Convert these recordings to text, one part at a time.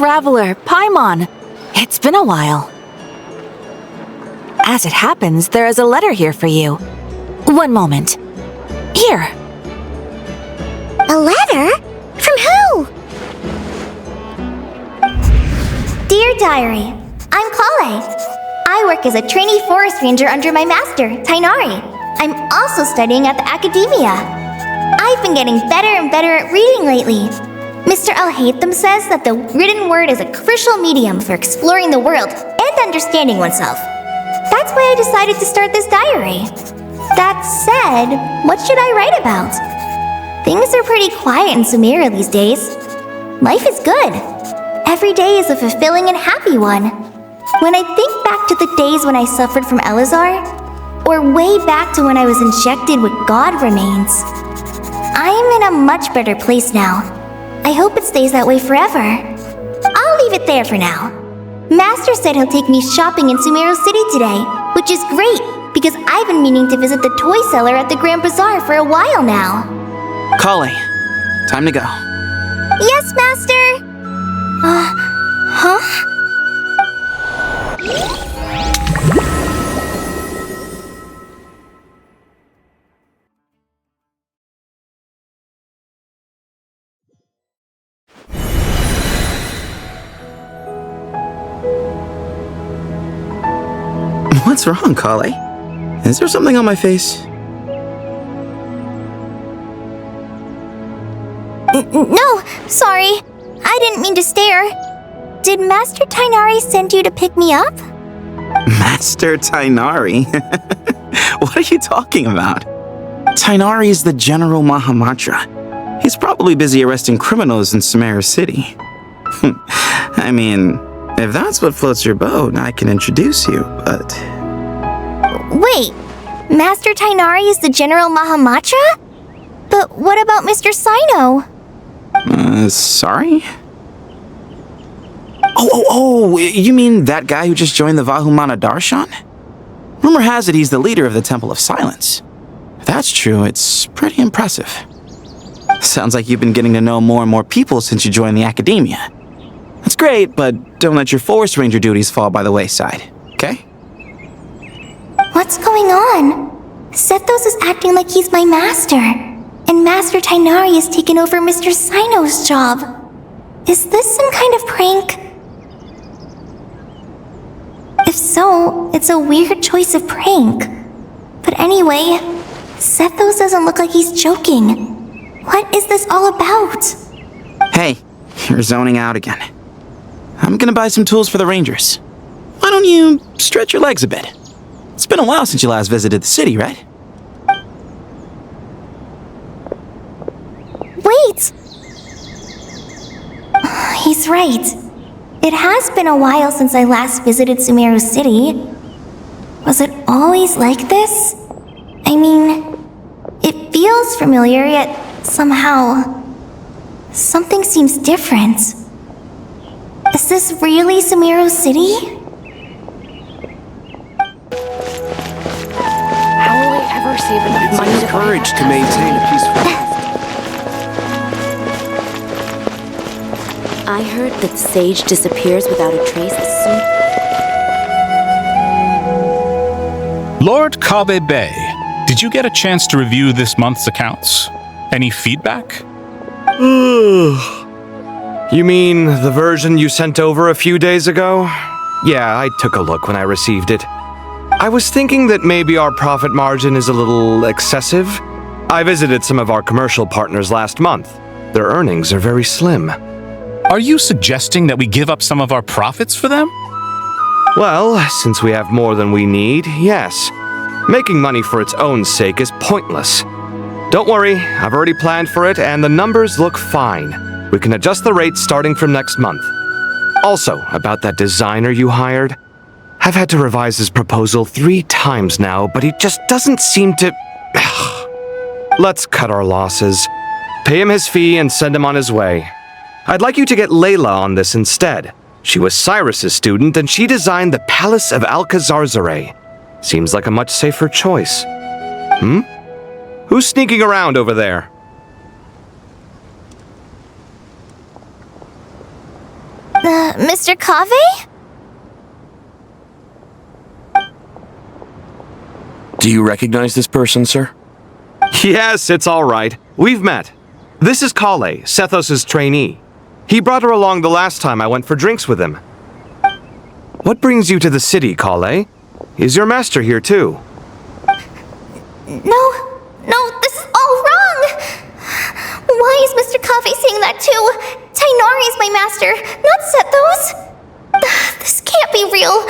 traveler, Paimon. It's been a while. As it happens, there is a letter here for you. One moment. Here. A letter? From who? Dear Diary, I'm Kale. I work as a trainee forest ranger under my master, Tainari. I'm also studying at the academia. I've been getting better and better at reading lately. Mr. Al-Haytham says that the written word is a crucial medium for exploring the world and understanding oneself. That's why I decided to start this diary. That said, what should I write about? Things are pretty quiet in Sumeru these days. Life is good. Every day is a fulfilling and happy one. When I think back to the days when I suffered from Elazar, or way back to when I was injected with God remains, I am in a much better place now. I hope it stays that way forever. I'll leave it there for now. Master said he'll take me shopping in Sumeru City today, which is great because I've been meaning to visit the toy seller at the Grand Bazaar for a while now. Kale, time to go. Yes, Master! Huh? What's wrong, Kale? Is there something on my face? No, sorry. I didn't mean to stare. Did Master Tainari send you to pick me up? Master Tainari? What are you talking about? Tainari is the General Mahamatra. He's probably busy arresting criminals in Sumeru City. I mean, if that's what floats your boat, I can introduce you, but... Wait, Master Tainari is the General Mahamatra? But what about Mr. Sino? Sorry? Oh, you mean that guy who just joined the Vahumana Darshan? Rumor has it he's the leader of the Temple of Silence. If that's true, it's pretty impressive. Sounds like you've been getting to know more and more people since you joined the academia. That's great, but don't let your forest ranger duties fall by the wayside, okay? What's going on? Sethos is acting like he's my master, and Master Tainari has taken over Mr. Sino's job. Is this some kind of prank? If so, it's a weird choice of prank. But anyway, Sethos doesn't look like he's joking. What is this all about? Hey, you're zoning out again. I'm gonna buy some tools for the rangers. Why don't you stretch your legs a bit? It's been a while since you last visited the city, right? Wait! He's right. It has been a while since I last visited Sumeru City. Was it always like this? I mean, it feels familiar, yet somehow... something seems different. Is this really Sumeru City? How will I ever save enough money to courage to maintain a peaceful life. I heard that Sage disappears without a trace as soon... Lord Kabe Bay, did you get a chance to review this month's accounts? Any feedback? You mean the version you sent over a few days ago? Yeah, I took a look when I received it. I was thinking that maybe our profit margin is a little excessive. I visited some of our commercial partners last month. Their earnings are very slim. Are you suggesting that we give up some of our profits for them? Well, since we have more than we need, yes. Making money for its own sake is pointless. Don't worry, I've already planned for it and the numbers look fine. We can adjust the rates starting from next month. Also, about that designer you hired, I've had to revise his proposal 3 times now, but he just doesn't seem to... Let's cut our losses. Pay him his fee and send him on his way. I'd like you to get Layla on this instead. She was Cyrus's student and she designed the Palace of Alcazarzare. Seems like a much safer choice. Who's sneaking around over there? Mr. Kave? Do you recognize this person, sir? Yes, it's all right. We've met. This is Kale, Sethos' trainee. He brought her along the last time I went for drinks with him. What brings you to the city, Kale? Is your master here too? No, this is all wrong! Why is Mr. Kave saying that too? Tainari is my master, not Sethos! This can't be real.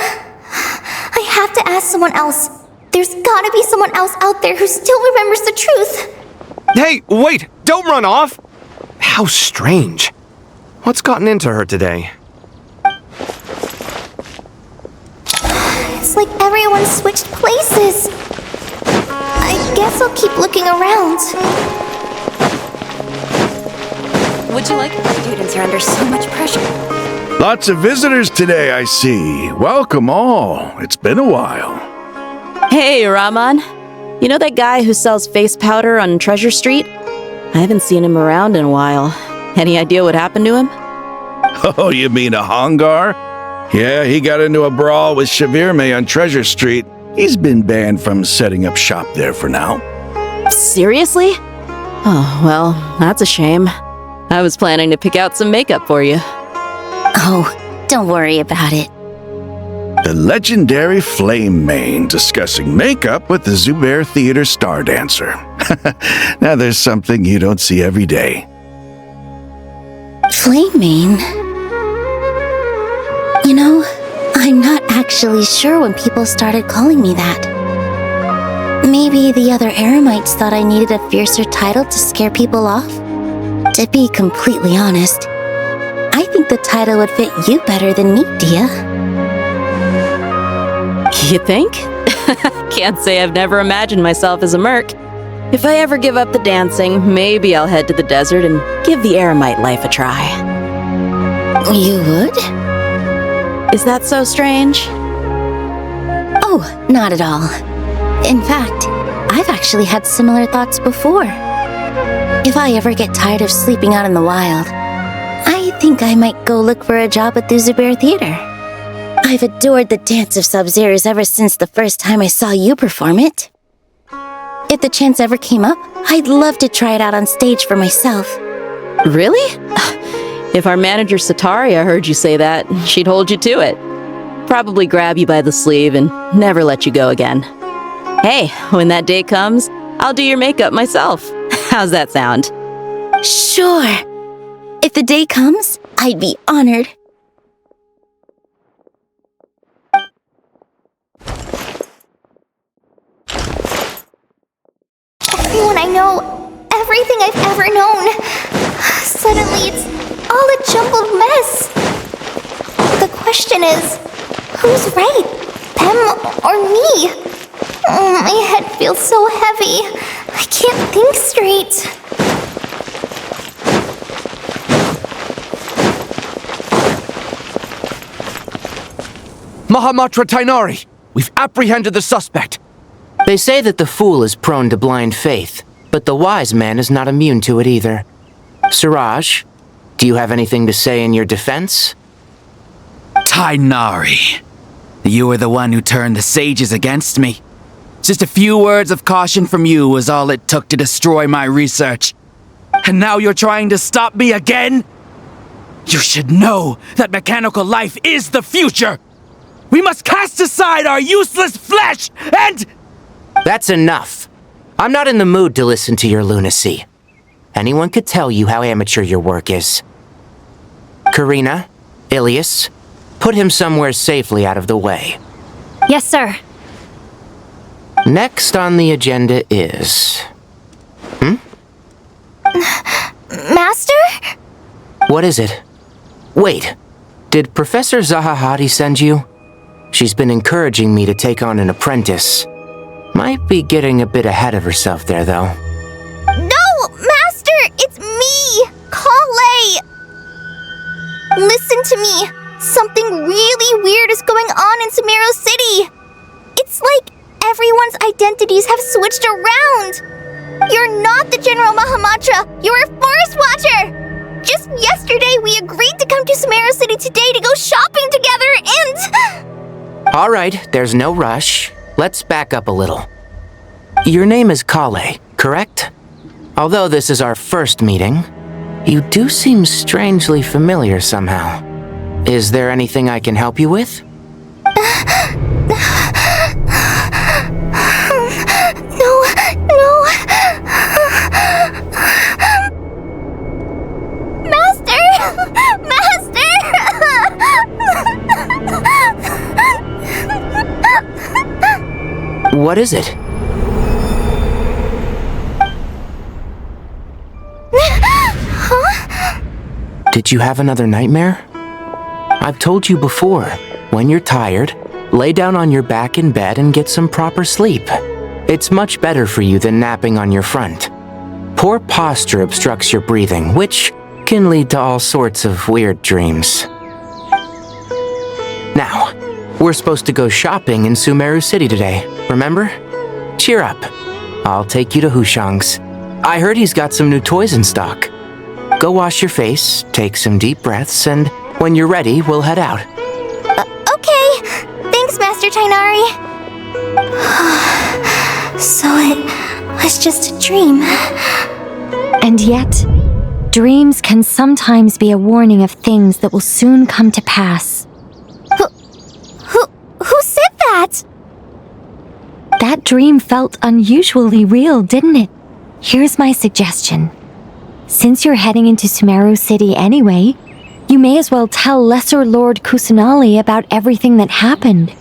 I have to ask someone else. There's gotta be someone else out there who still remembers the truth. Hey, wait! Don't run off! How strange. What's gotten into her today? It's like everyone switched places. I guess I'll keep looking around. Would you like? Students are under so much pressure. Lots of visitors today, I see. Welcome all. It's been a while. Hey, Rahman. You know that guy who sells face powder on Treasure Street? I haven't seen him around in a while. Any idea what happened to him? Oh, you mean a Hongar? Yeah, he got into a brawl with Shavirme on Treasure Street. He's been banned from setting up shop there for now. Seriously? Oh, well, that's a shame. I was planning to pick out some makeup for you. Oh, don't worry about it. The legendary Flame Mane discussing makeup with the Zubair Theater star dancer. Now there's something you don't see every day. Flame Mane? You know, I'm not actually sure when people started calling me that. Maybe the other Eremites thought I needed a fiercer title to scare people off? To be completely honest, I think the title would fit you better than me, Dia. You think? Can't say I've never imagined myself as a merc. If I ever give up the dancing, maybe I'll head to the desert and give the Eremite life a try. You would? Is that so strange? Oh, not at all. In fact, I've actually had similar thoughts before. If I ever get tired of sleeping out in the wild, I think I might go look for a job at the Zubair Theater. I've adored the dance of Sub-Zeros ever since the first time I saw you perform it. If the chance ever came up, I'd love to try it out on stage for myself. Really? If our manager Sataria heard you say that, she'd hold you to it. Probably grab you by the sleeve and never let you go again. Hey, when that day comes, I'll do your makeup myself. How's that sound? Sure. If the day comes, I'd be honored. Everyone I know, everything I've ever known. Suddenly it's all a jumbled mess. The question is, who's right? Them or me? My head feels so heavy. I can't think straight. Mahamatra Tainari, we've apprehended the suspect. They say that the fool is prone to blind faith, but the wise man is not immune to it either. Siraj, do you have anything to say in your defense? Tainari, you were the one who turned the sages against me. Just a few words of caution from you was all it took to destroy my research. And now you're trying to stop me again? You should know that mechanical life is the future! We must cast aside our useless flesh and... That's enough. I'm not in the mood to listen to your lunacy. Anyone could tell you how amateur your work is. Karina, Ilias, put him somewhere safely out of the way. Yes, sir. Next on the agenda is... Master? What is it? Wait, did Professor Zahahati send you? She's been encouraging me to take on an apprentice. Might be getting a bit ahead of herself there, though. No, Master! It's me! Kale! Listen to me. Something really weird is going on in Sumeru City. It's like everyone's identities have switched around. You're not the General Mahamatra. You're a Forest Watcher. Just yesterday, we agreed to come to Sumeru City today to go shopping together and... All right, there's no rush. Let's back up a little. Your name is Kale, correct? Although this is our first meeting, you do seem strangely familiar somehow. Is there anything I can help you with? No. Master! What is it? Did you have another nightmare? I've told you before, when you're tired, lay down on your back in bed and get some proper sleep. It's much better for you than napping on your front. Poor posture obstructs your breathing, which can lead to all sorts of weird dreams. Now, we're supposed to go shopping in Sumeru City today, remember? Cheer up. I'll take you to Hushang's. I heard he's got some new toys in stock. Go wash your face, take some deep breaths, and when you're ready, we'll head out. Okay. Thanks, Master Tainari. So it was just a dream. And yet, dreams can sometimes be a warning of things that will soon come to pass. Who said that? That dream felt unusually real, didn't it? Here's my suggestion. Since you're heading into Sumeru City anyway, you may as well tell Lesser Lord Kusanali about everything that happened.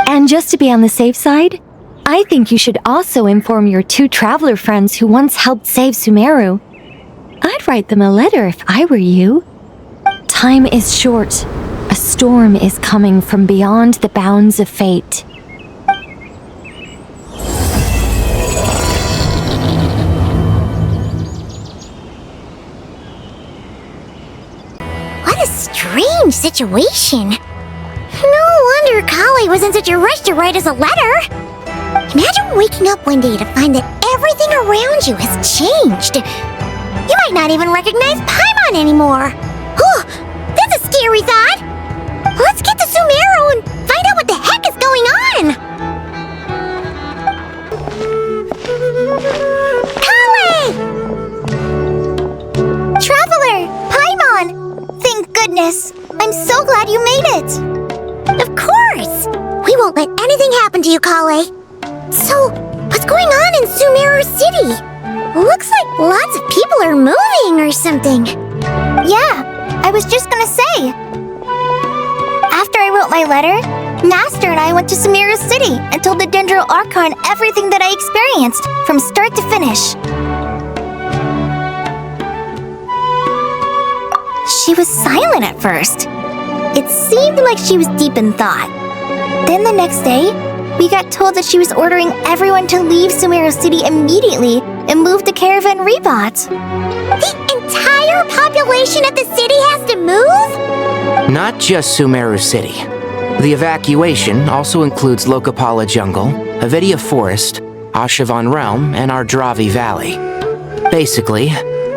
And just to be on the safe side, I think you should also inform your 2 traveler friends who once helped save Sumeru. I'd write them a letter if I were you. Time is short. A storm is coming from beyond the bounds of fate. What a strange situation. No wonder Kale was in such a rush to write us a letter. Imagine waking up one day to find that everything around you has changed. You might not even recognize Paimon anymore. Oh, that's a scary thought. Let's get to Sumeru and find out what the heck is going on. Kale! Traveler! Paimon! Thank goodness. I'm so glad you made it. Of course. We won't let anything happen to you, Kale. So, what's going on in Sumeru City? Looks like lots of people are moving or something. Yeah, I was just gonna say. After I wrote my letter, Master and I went to Sumeru City and told the Dendro Archon everything that I experienced, from start to finish. She was silent at first. It seemed like she was deep in thought. Then the next day, we got told that she was ordering everyone to leave Sumeru City immediately and move to Caravan Rebot. The entire population of the city has to move? Not just Sumeru City. The evacuation also includes Lokapala Jungle, Avidia Forest, Ashavan Realm, and Ardravi Valley. Basically,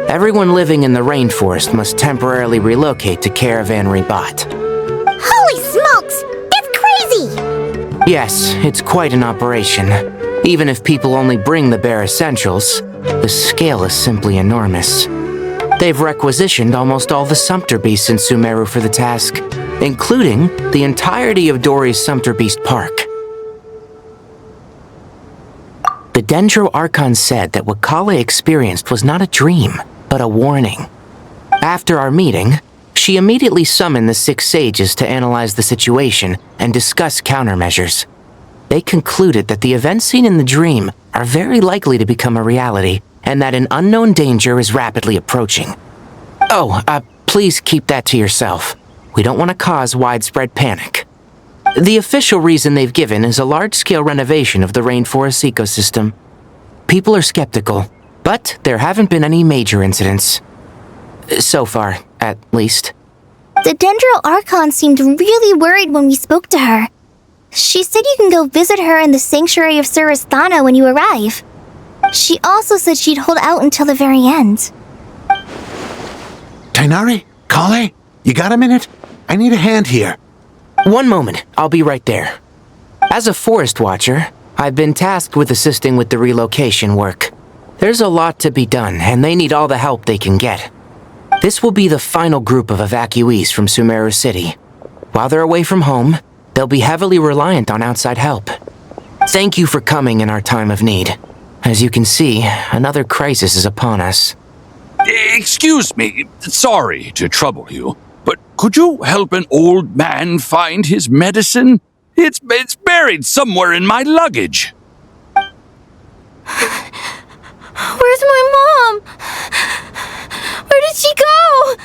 everyone living in the rainforest must temporarily relocate to Caravan Rebot. Holy smokes! It's crazy! Yes, it's quite an operation. Even if people only bring the bare essentials, the scale is simply enormous. They've requisitioned almost all the Sumpter Beasts in Sumeru for the task, including the entirety of Dori's Sumpter Beast Park. The Dendro Archon said that what Kale experienced was not a dream, but a warning. After our meeting, she immediately summoned the 6 sages to analyze the situation and discuss countermeasures. They concluded that the events seen in the dream are very likely to become a reality, and that an unknown danger is rapidly approaching. Oh, please keep that to yourself. We don't want to cause widespread panic. The official reason they've given is a large-scale renovation of the rainforest ecosystem. People are skeptical, but there haven't been any major incidents. So far, at least. The Dendro Archon seemed really worried when we spoke to her. She said you can go visit her in the Sanctuary of Surasthana when you arrive. She also said she'd hold out until the very end. Tainari? Kale? You got a minute? I need a hand here. One moment, I'll be right there. As a forest watcher, I've been tasked with assisting with the relocation work. There's a lot to be done, and they need all the help they can get. This will be the final group of evacuees from Sumeru City. While they're away from home, they'll be heavily reliant on outside help. Thank you for coming in our time of need. As you can see, another crisis is upon us. Excuse me, sorry to trouble you, but could you help an old man find his medicine? It's buried somewhere in my luggage. Where's my mom? Where did she go?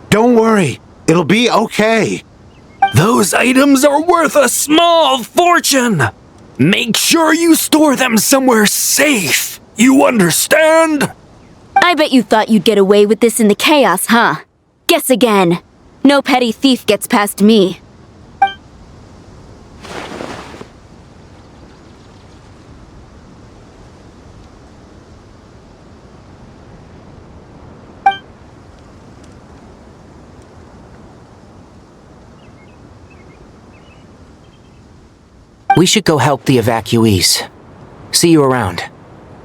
Don't worry. It'll be okay. Those items are worth a small fortune. Make sure you store them somewhere safe. You understand? I bet you thought you'd get away with this in the chaos, huh? Guess again. No petty thief gets past me. We should go help the evacuees. See you around.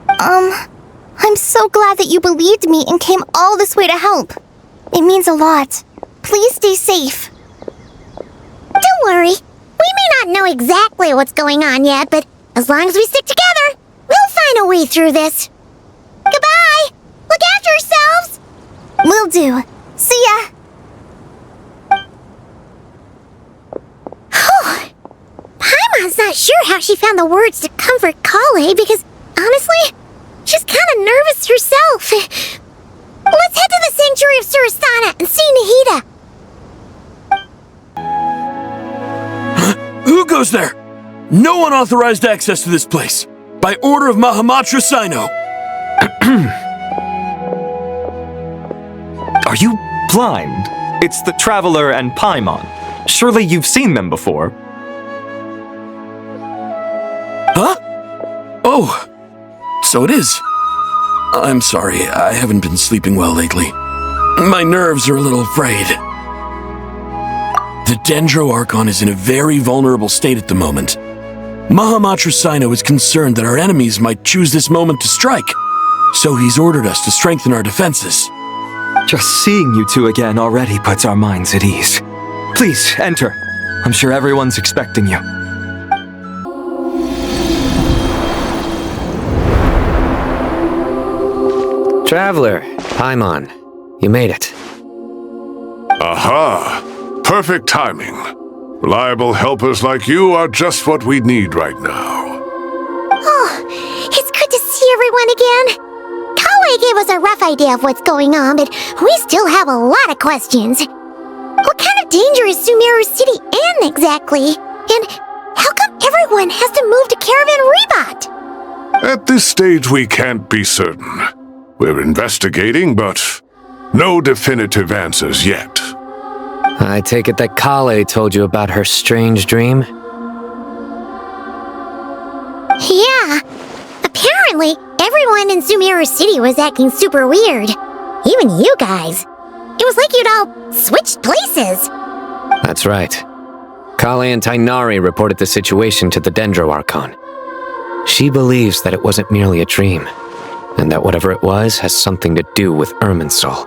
I'm so glad that you believed me and came all this way to help. It means a lot. Please stay safe. Don't worry. We may not know exactly what's going on yet, but as long as we stick together, we'll find a way through this. Goodbye! Look after yourselves! Will do. See ya! Paimon's not sure how she found the words to comfort Kale because, honestly, she's kind of nervous herself. Let's head to the Sanctuary of Surasana and see Nahida. Who goes there? No unauthorized access to this place. By order of Mahamatra Sino. Are you blind? It's the Traveler and Paimon. Surely you've seen them before. Huh? Oh, so it is. I'm sorry, I haven't been sleeping well lately. My nerves are a little frayed. The Dendro Archon is in a very vulnerable state at the moment. Mahamatra Sino is concerned that our enemies might choose this moment to strike, so he's ordered us to strengthen our defenses. Just seeing you two again already puts our minds at ease. Please, enter. I'm sure everyone's expecting you. Traveler, Paimon, you made it. Aha! Perfect timing. Reliable helpers like you are just what we need right now. Oh, it's good to see everyone again. Kale gave us a rough idea of what's going on, but we still have a lot of questions. What kind of danger is Sumeru City in exactly? And how come everyone has to move to Caravan Rebot? At this stage, we can't be certain. We're investigating, but no definitive answers yet. I take it that Kale told you about her strange dream? Yeah. Apparently, everyone in Sumeru City was acting super weird. Even you guys. It was like you'd all switched places. That's right. Kale and Tainari reported the situation to the Dendro Archon. She believes that it wasn't merely a dream, and that whatever it was has something to do with Irminsul.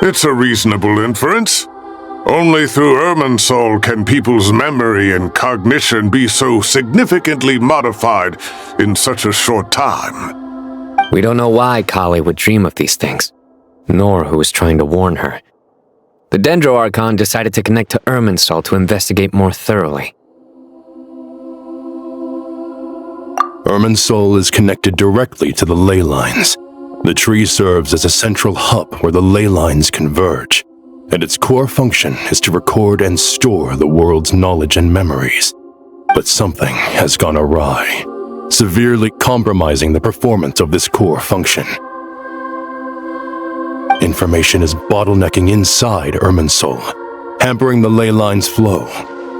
It's a reasonable inference. Only through Irminsul can people's memory and cognition be so significantly modified in such a short time. We don't know why Kale would dream of these things, nor who was trying to warn her. The Dendro Archon decided to connect to Irminsul to investigate more thoroughly. Irminsul is connected directly to the ley lines. The tree serves as a central hub where the ley lines converge, and its core function is to record and store the world's knowledge and memories. But something has gone awry, severely compromising the performance of this core function. Information is bottlenecking inside Irminsul, hampering the ley lines' flow.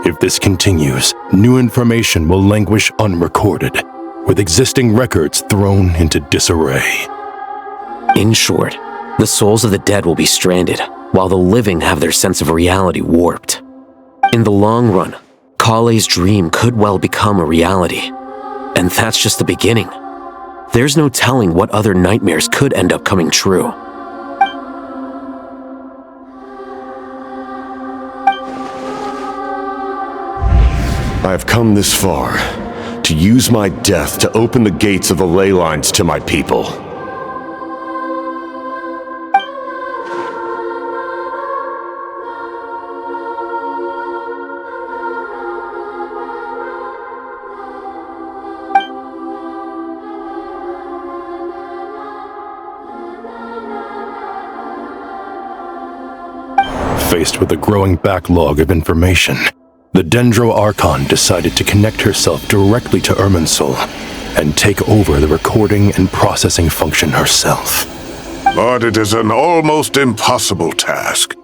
If this continues, new information will languish unrecorded, with existing records thrown into disarray. In short, the souls of the dead will be stranded, while the living have their sense of reality warped. In the long run, Kale's dream could well become a reality. And that's just the beginning. There's no telling what other nightmares could end up coming true. I have come this far to use my death to open the gates of the ley lines to my people. Faced with a growing backlog of information, the Dendro Archon decided to connect herself directly to Irminsul and take over the recording and processing function herself. But it is an almost impossible task.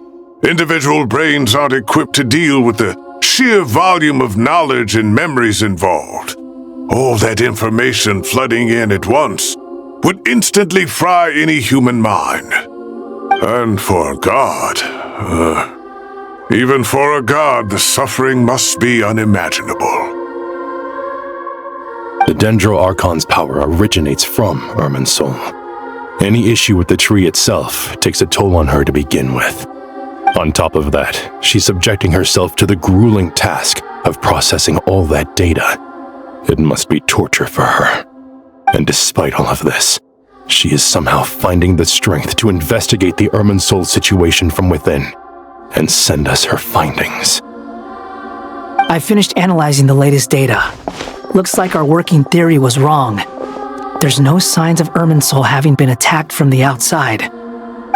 Individual brains aren't equipped to deal with the sheer volume of knowledge and memories involved. All that information flooding in at once would instantly fry any human mind. And for God, even for a god, the suffering must be unimaginable. The Dendro Archon's power originates from Irminsul. Any issue with the tree itself takes a toll on her to begin with. On top of that, she's subjecting herself to the grueling task of processing all that data. It must be torture for her. And despite all of this, she is somehow finding the strength to investigate the Irminsul situation from within and send us her findings. I finished analyzing the latest data. Looks like our working theory was wrong. There's no signs of Irminsul having been attacked from the outside.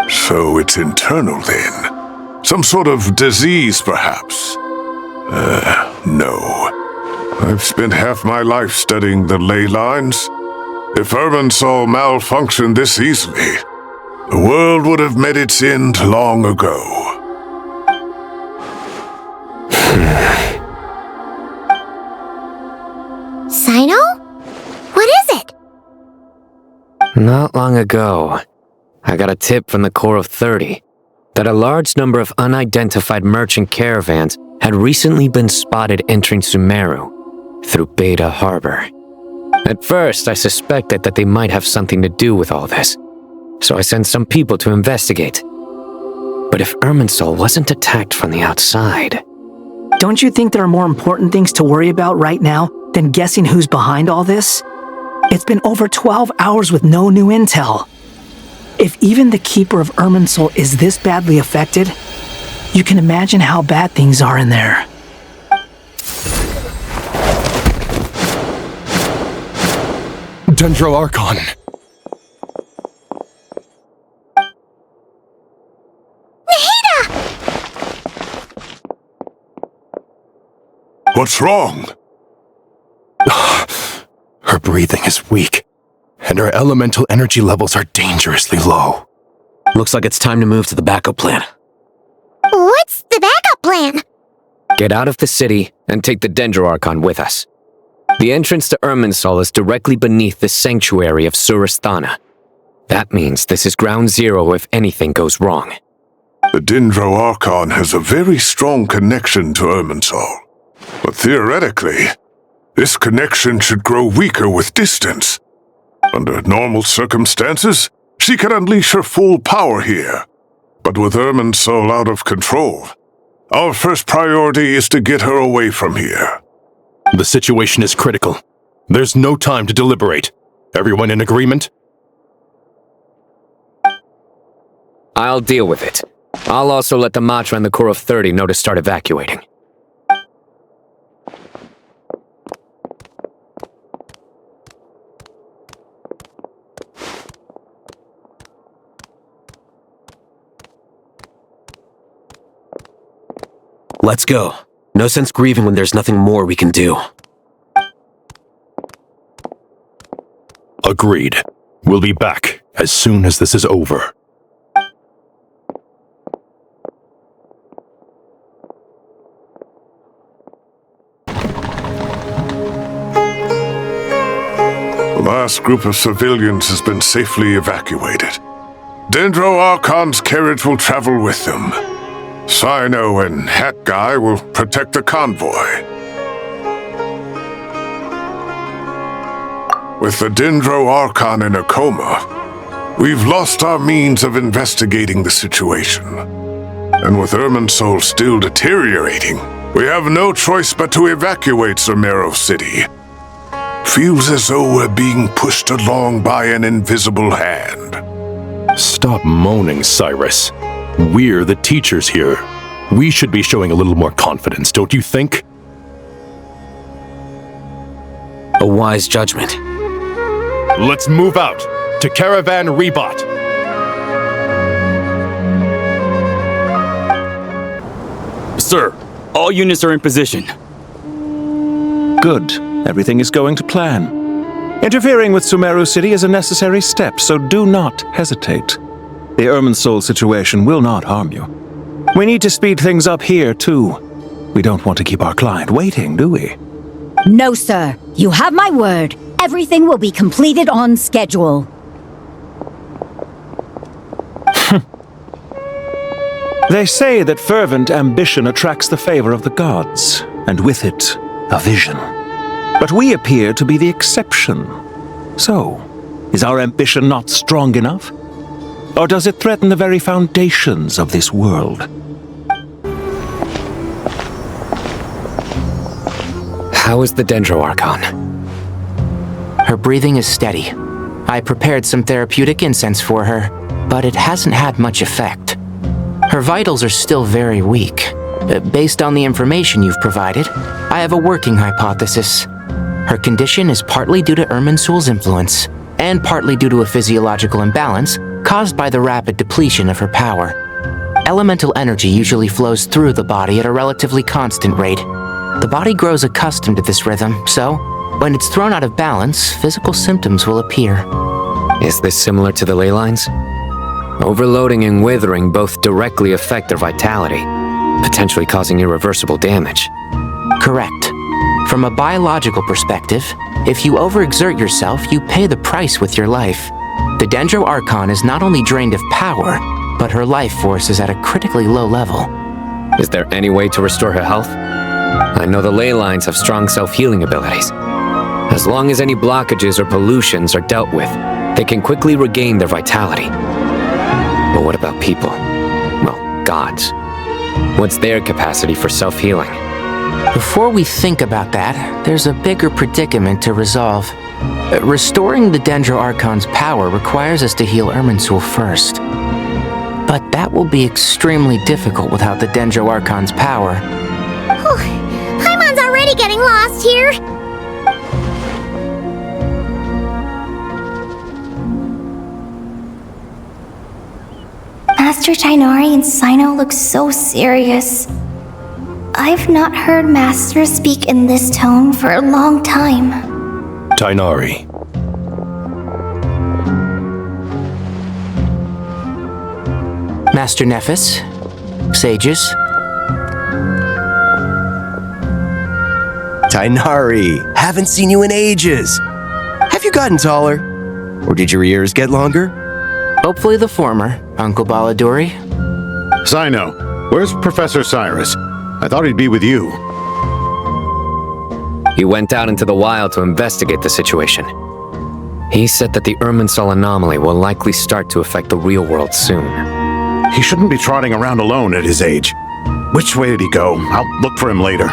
So it's internal then? Some sort of disease, perhaps? No. I've spent half my life studying the ley lines. If Irminsul malfunctioned this easily, the world would have met its end long ago. Sino? What is it? Not long ago, I got a tip from the Corps of 30 that a large number of unidentified merchant caravans had recently been spotted entering Sumeru through Beta Harbor. At first, I suspected that they might have something to do with all this, so I sent some people to investigate. But if Irminsul wasn't attacked from the outside... Don't you think there are more important things to worry about right now than guessing who's behind all this? It's been over 12 hours with no new intel. If even the Keeper of Irminsul is this badly affected, you can imagine how bad things are in there. Dendro Archon! What's wrong? Her breathing is weak, and her elemental energy levels are dangerously low. Looks like it's time to move to the backup plan. What's the backup plan? Get out of the city and take the Dendro Archon with us. The entrance to Irminsul is directly beneath the sanctuary of Surasthana. That means this is ground zero if anything goes wrong. The Dendro Archon has a very strong connection to Irminsul. But theoretically, this connection should grow weaker with distance. Under normal circumstances, she can unleash her full power here. But with Irminsul out of control, our first priority is to get her away from here. The situation is critical. There's no time to deliberate. Everyone in agreement? I'll deal with it. I'll also let the Matra and the Corps of 30 know to start evacuating. Let's go. No sense grieving when there's nothing more we can do. Agreed. We'll be back as soon as this is over. last group of civilians has been safely evacuated. Dendro Archon's carriage will travel with them. Sino and Hat Guy will protect the convoy. With the Dendro Archon in a coma, we've lost our means of investigating the situation. And with Irminsul still deteriorating, we have no choice but to evacuate Sumeru City. Feels as though we're being pushed along by an invisible hand. Stop moaning, Cyrus. We're the teachers here. We should be showing a little more confidence, don't you think? A wise judgment. Let's move out to Caravan Rebot. Sir, all units are in position. Good. Everything is going to plan. Interfering with Sumeru City is a necessary step, so do not hesitate. The Irminsul situation will not harm you. We need to speed things up here, too. We don't want to keep our client waiting, do we? No, sir. You have my word. Everything will be completed on schedule. They say that fervent ambition attracts the favor of the gods, and with it, a vision. But we appear to be the exception. So, is our ambition not strong enough? Or does it threaten the very foundations of this world? How is the Dendro Archon? Her breathing is steady. I prepared some therapeutic incense for her, but it hasn't had much effect. Her vitals are still very weak. Based on the information you've provided, I have a working hypothesis. Her condition is partly due to Irminsul's influence, and partly due to a physiological imbalance caused by the rapid depletion of her power. Elemental energy usually flows through the body at a relatively constant rate. The body grows accustomed to this rhythm, so when it's thrown out of balance, physical symptoms will appear. Is this similar to the ley lines? Overloading and withering both directly affect their vitality, potentially causing irreversible damage. Correct. From a biological perspective, if you overexert yourself, you pay the price with your life. The Dendro Archon is not only drained of power, but her life force is at a critically low level. Is there any way to restore her health? I know the ley lines have strong self-healing abilities. As long as any blockages or pollutions are dealt with, they can quickly regain their vitality. But what about people? Well, gods. What's their capacity for self-healing? Before we think about that, there's a bigger predicament to resolve. Restoring the Dendro Archon's power requires us to heal Irminsul first. But that will be extremely difficult without the Dendro Archon's power. Paimon's already getting lost here. Master Tighnari and Sino look so serious. I've not heard Master speak in this tone for a long time. Tighnari. Master Nephis, sages. Tighnari, haven't seen you in ages. Have you gotten taller? Or did your ears get longer? Hopefully the former, Uncle Baladuri. Sino, where's Professor Cyrus? I thought he'd be with you. He went out into the wild to investigate the situation. He said that the Irminsul anomaly will likely start to affect the real world soon. He shouldn't be trotting around alone at his age. Which way did he go? I'll look for him later.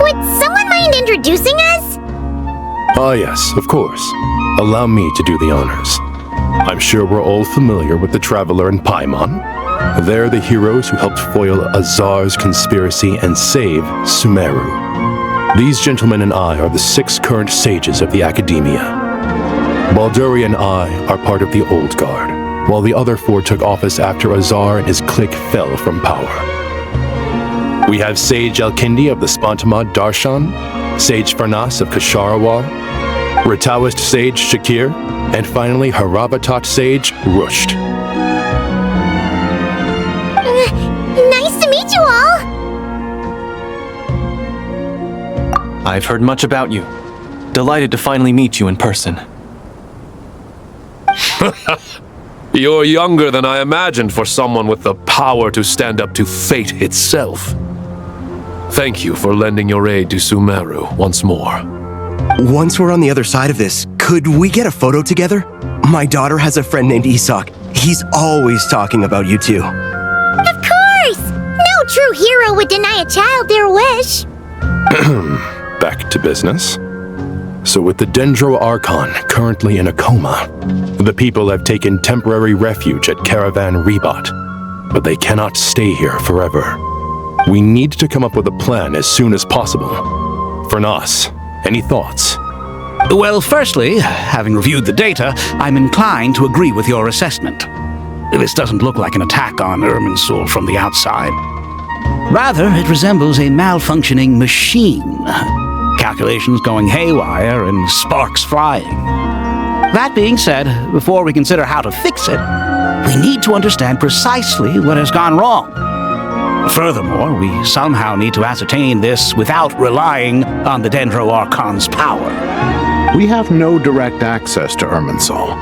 Would someone mind introducing us? Ah yes, of course. Allow me to do the honors. I'm sure we're all familiar with the Traveler and Paimon. They're the heroes who helped foil Azar's conspiracy and save Sumeru. These gentlemen and I are the 6 current sages of the Academia. Balduri and I are part of the Old Guard, while the other 4 took office after Azar and his clique fell from power. We have Sage Elkindi of the Spantamad Darshan, Sage Farnas of Kasharawar, Rataoist Sage Shakir, and finally Haravatat Sage Rusht. Nice to meet you all! I've heard much about you. delighted to finally meet you in person. You're younger than I imagined for someone with the power to stand up to fate itself. Thank you for lending your aid to Sumeru once more. Once we're on the other side of this, could we get a photo together? My daughter has a friend named Isak. He's always talking about you two. Of course! No true hero would deny a child their wish. Back to business. So with the Dendro Archon currently in a coma, the people have taken temporary refuge at Caravan Rebot, but they cannot stay here forever. We need to come up with a plan as soon as possible. Fernas, any thoughts? Well, firstly, having reviewed the data, I'm inclined to agree with your assessment. This doesn't look like an attack on Irminsul from the outside. Rather, it resembles a malfunctioning machine. Calculations going haywire and sparks flying. That being said, before we consider how to fix it, we need to understand precisely what has gone wrong. Furthermore, we somehow need to ascertain this without relying on the Dendro Archon's power. We have no direct access to Irminsul.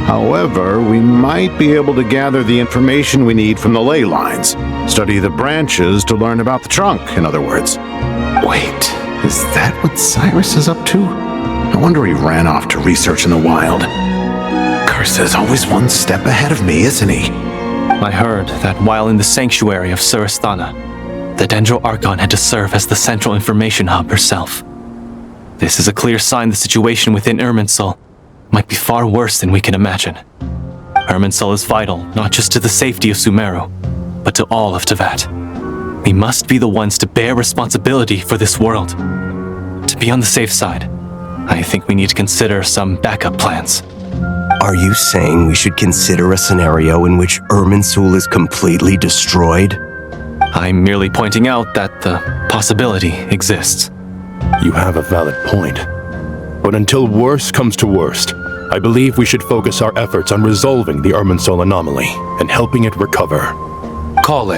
However, we might be able to gather the information we need from the ley lines. Study the branches to learn about the trunk, in other words. Wait, is that what Cyrus is up to? No wonder he ran off to research in the wild. Curse's always one step ahead of me, isn't he? I heard that while in the sanctuary of Surasthana, the Dendro Archon had to serve as the central information hub herself. This is a clear sign the situation within Irminsul might be far worse than we can imagine. Irminsul is vital not just to the safety of Sumeru, but to all of Teyvat. We must be the ones to bear responsibility for this world. To be on the safe side, I think we need to consider some backup plans. Are you saying we should consider a scenario in which Irminsul is completely destroyed? I'm merely pointing out that the possibility exists. You have a valid point. But until worse comes to worst, I believe we should focus our efforts on resolving the Irminsul anomaly and helping it recover. Kale,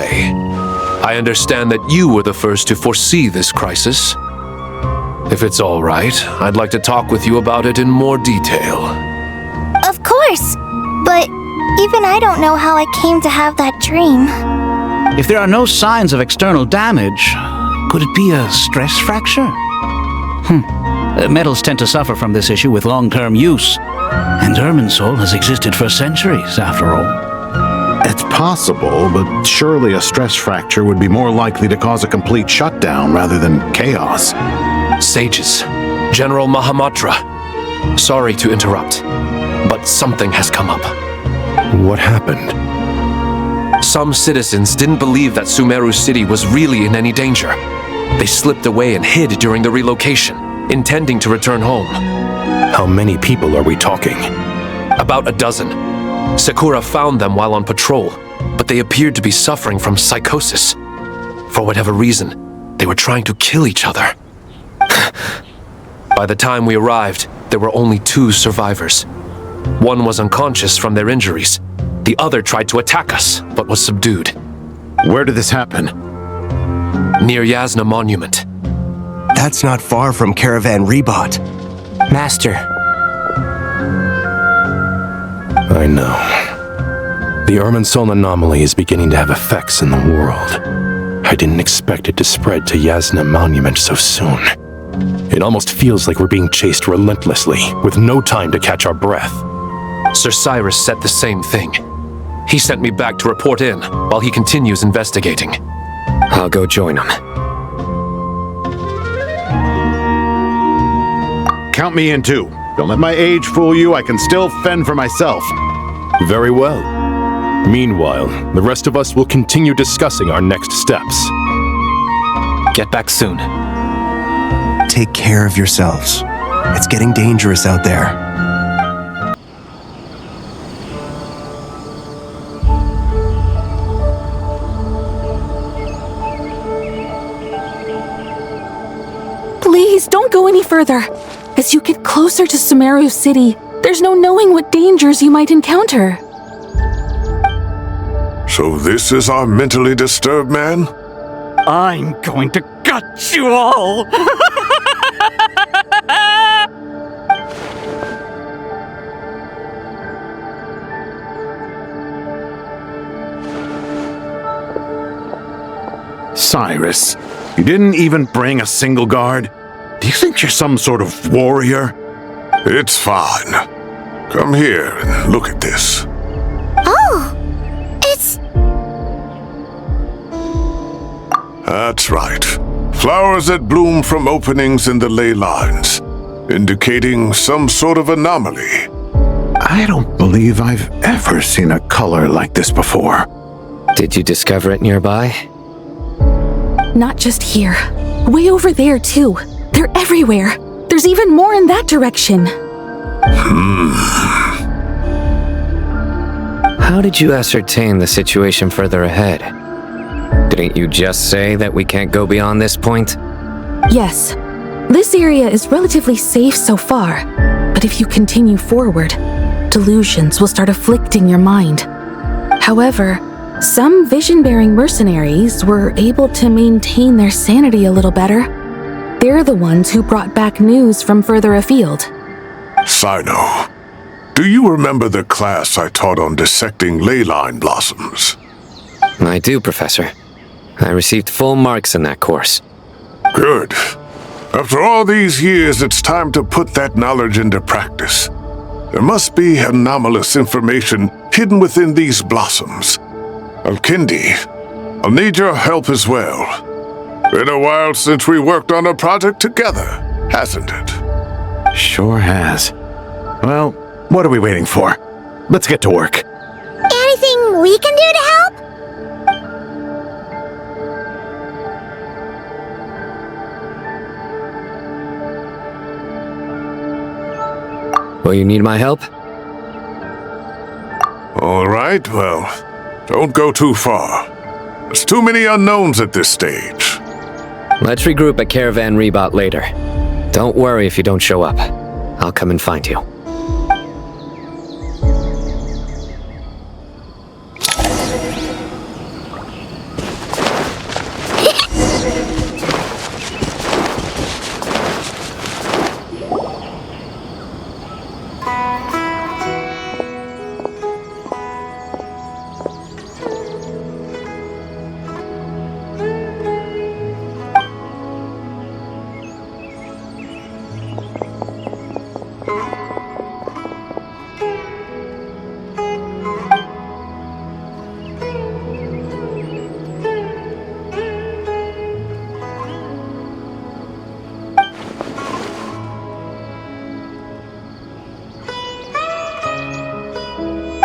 I understand that you were the first to foresee this crisis. If it's all right, I'd like to talk with you about it in more detail. Of course, but even I don't know how I came to have that dream. If there are no signs of external damage, could it be a stress fracture? Metals tend to suffer from this issue with long-term use, and Irminsul has existed for centuries, after all. It's possible, but surely a stress fracture would be more likely to cause a complete shutdown rather than chaos. Sages, General Mahamatra, sorry to interrupt, but something has come up. What happened? Some citizens didn't believe that Sumeru City was really in any danger. They slipped away and hid during the relocation, intending to return home. How many people are we talking? About a dozen. Sakura found them while on patrol, but they appeared to be suffering from psychosis. For whatever reason, they were trying to kill each other. By the time we arrived, there were only 2 survivors. One was unconscious from their injuries. The other tried to attack us, but was subdued. Where did this happen? Near Yasna Monument. That's not far from Caravan Rebot. Master. I know. The Irminsul anomaly is beginning to have effects in the world. I didn't expect it to spread to Yasna Monument so soon. It almost feels like we're being chased relentlessly, with no time to catch our breath. Sir Cyrus said the same thing. He sent me back to report in, while he continues investigating. I'll go join him. Count me in too. Don't let my age fool you, I can still fend for myself. Very well. Meanwhile, the rest of us will continue discussing our next steps. Get back soon. Take care of yourselves. It's getting dangerous out there. Please, don't go any further. As you get closer to Sumeru City, there's no knowing what dangers you might encounter. So this is our mentally disturbed man? I'm going to gut you all! Cyrus, you didn't even bring a single guard? Do you think you're some sort of warrior? It's fine. Come here and look at this. Oh! It's... That's right. Flowers that bloom from openings in the ley lines, indicating some sort of anomaly. I don't believe I've ever seen a color like this before. Did you discover it nearby? Not just here. Way over there, too. They're everywhere. There's even more in that direction. How did you ascertain the situation further ahead? Didn't you just say that we can't go beyond this point? Yes. This area is relatively safe so far, but if you continue forward, delusions will start afflicting your mind. However, some vision-bearing mercenaries were able to maintain their sanity a little better. They're the ones who brought back news from further afield. Sino, do you remember the class I taught on dissecting ley line blossoms? I do, Professor. I received full marks in that course. Good. After all these years, it's time to put that knowledge into practice. There must be anomalous information hidden within these blossoms. Alkindi, I'll need your help as well. Been a while since we worked on a project together, hasn't it? Sure has. Well, what are we waiting for? Let's get to work. Anything we can do to help? Will you need my help? All right, well, don't go too far. There's too many unknowns at this stage. Let's regroup at Caravan Rebot later. Don't worry if you don't show up. I'll come and find you.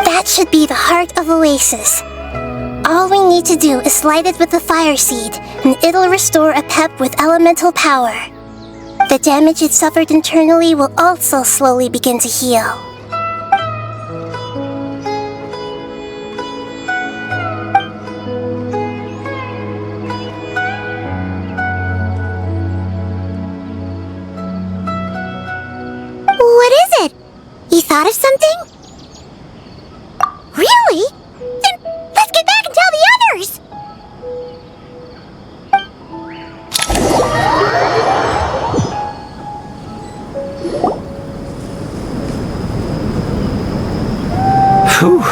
That should be the heart of Oasis. All we need to do is light it with the fire seed, and it'll restore a pep with elemental power. The damage it suffered internally will also slowly begin to heal. What is it? You thought of something? Really? Then let's get back and tell the others! Whew.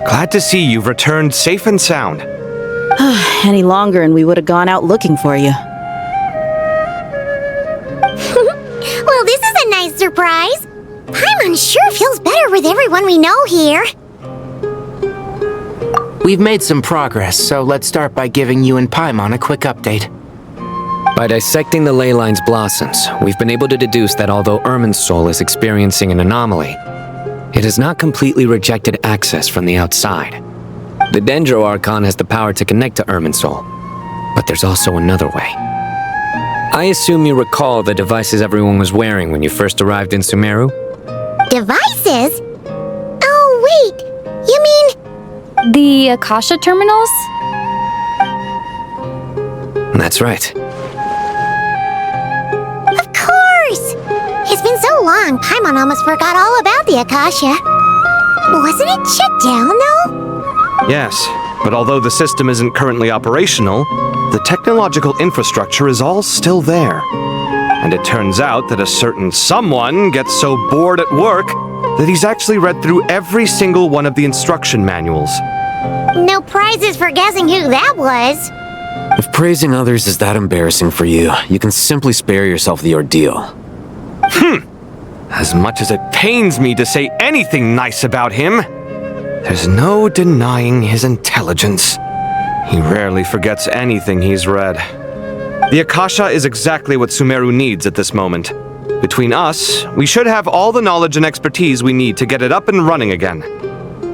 Glad to see you've returned safe and sound. Any longer and we would have gone out looking for you. Well, this is a nice surprise. Paimon sure feels better with everyone we know here. We've made some progress, so let's start by giving you and Paimon a quick update. By dissecting the ley line's blossoms, we've been able to deduce that although Irminsul is experiencing an anomaly, it has not completely rejected access from the outside. The Dendro Archon has the power to connect to Irminsul, but there's also another way. I assume you recall the devices everyone was wearing when you first arrived in Sumeru? Devices? Oh, wait. You mean... The Akasha terminals? That's right. Of course! It's been so long, Paimon almost forgot all about the Akasha. Wasn't it shut down, though? Yes, but although the system isn't currently operational, the technological infrastructure is all still there. And it turns out that a certain someone gets so bored at work that he's actually read through every single one of the instruction manuals. No prizes for guessing who that was. If praising others is that embarrassing for you, you can simply spare yourself the ordeal. As much as it pains me to say anything nice about him, there's no denying his intelligence. He rarely forgets anything he's read. The Akasha is exactly what Sumeru needs at this moment. Between us, we should have all the knowledge and expertise we need to get it up and running again.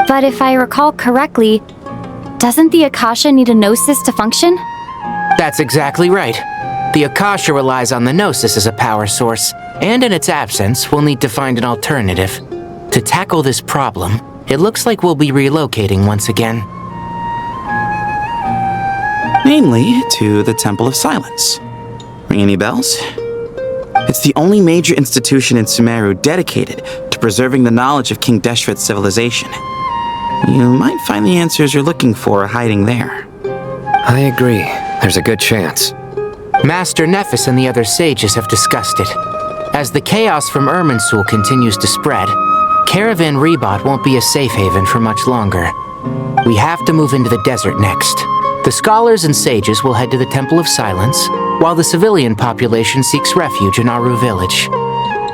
But if I recall correctly, doesn't the Akasha need a gnosis to function? That's exactly right. The Akasha relies on the Gnosis as a power source, and in its absence, we'll need to find an alternative. To tackle this problem, it looks like we'll be relocating once again. Namely, to the Temple of Silence. Ring any bells? It's the only major institution in Sumeru dedicated to preserving the knowledge of King Deshret's civilization. You might find the answers you're looking for hiding there. I agree. There's a good chance. Master Nephis and the other sages have discussed it. As the chaos from Irminsul continues to spread, Caravan Rebot won't be a safe haven for much longer. We have to move into the desert next. The scholars and sages will head to the Temple of Silence, while the civilian population seeks refuge in Aru village.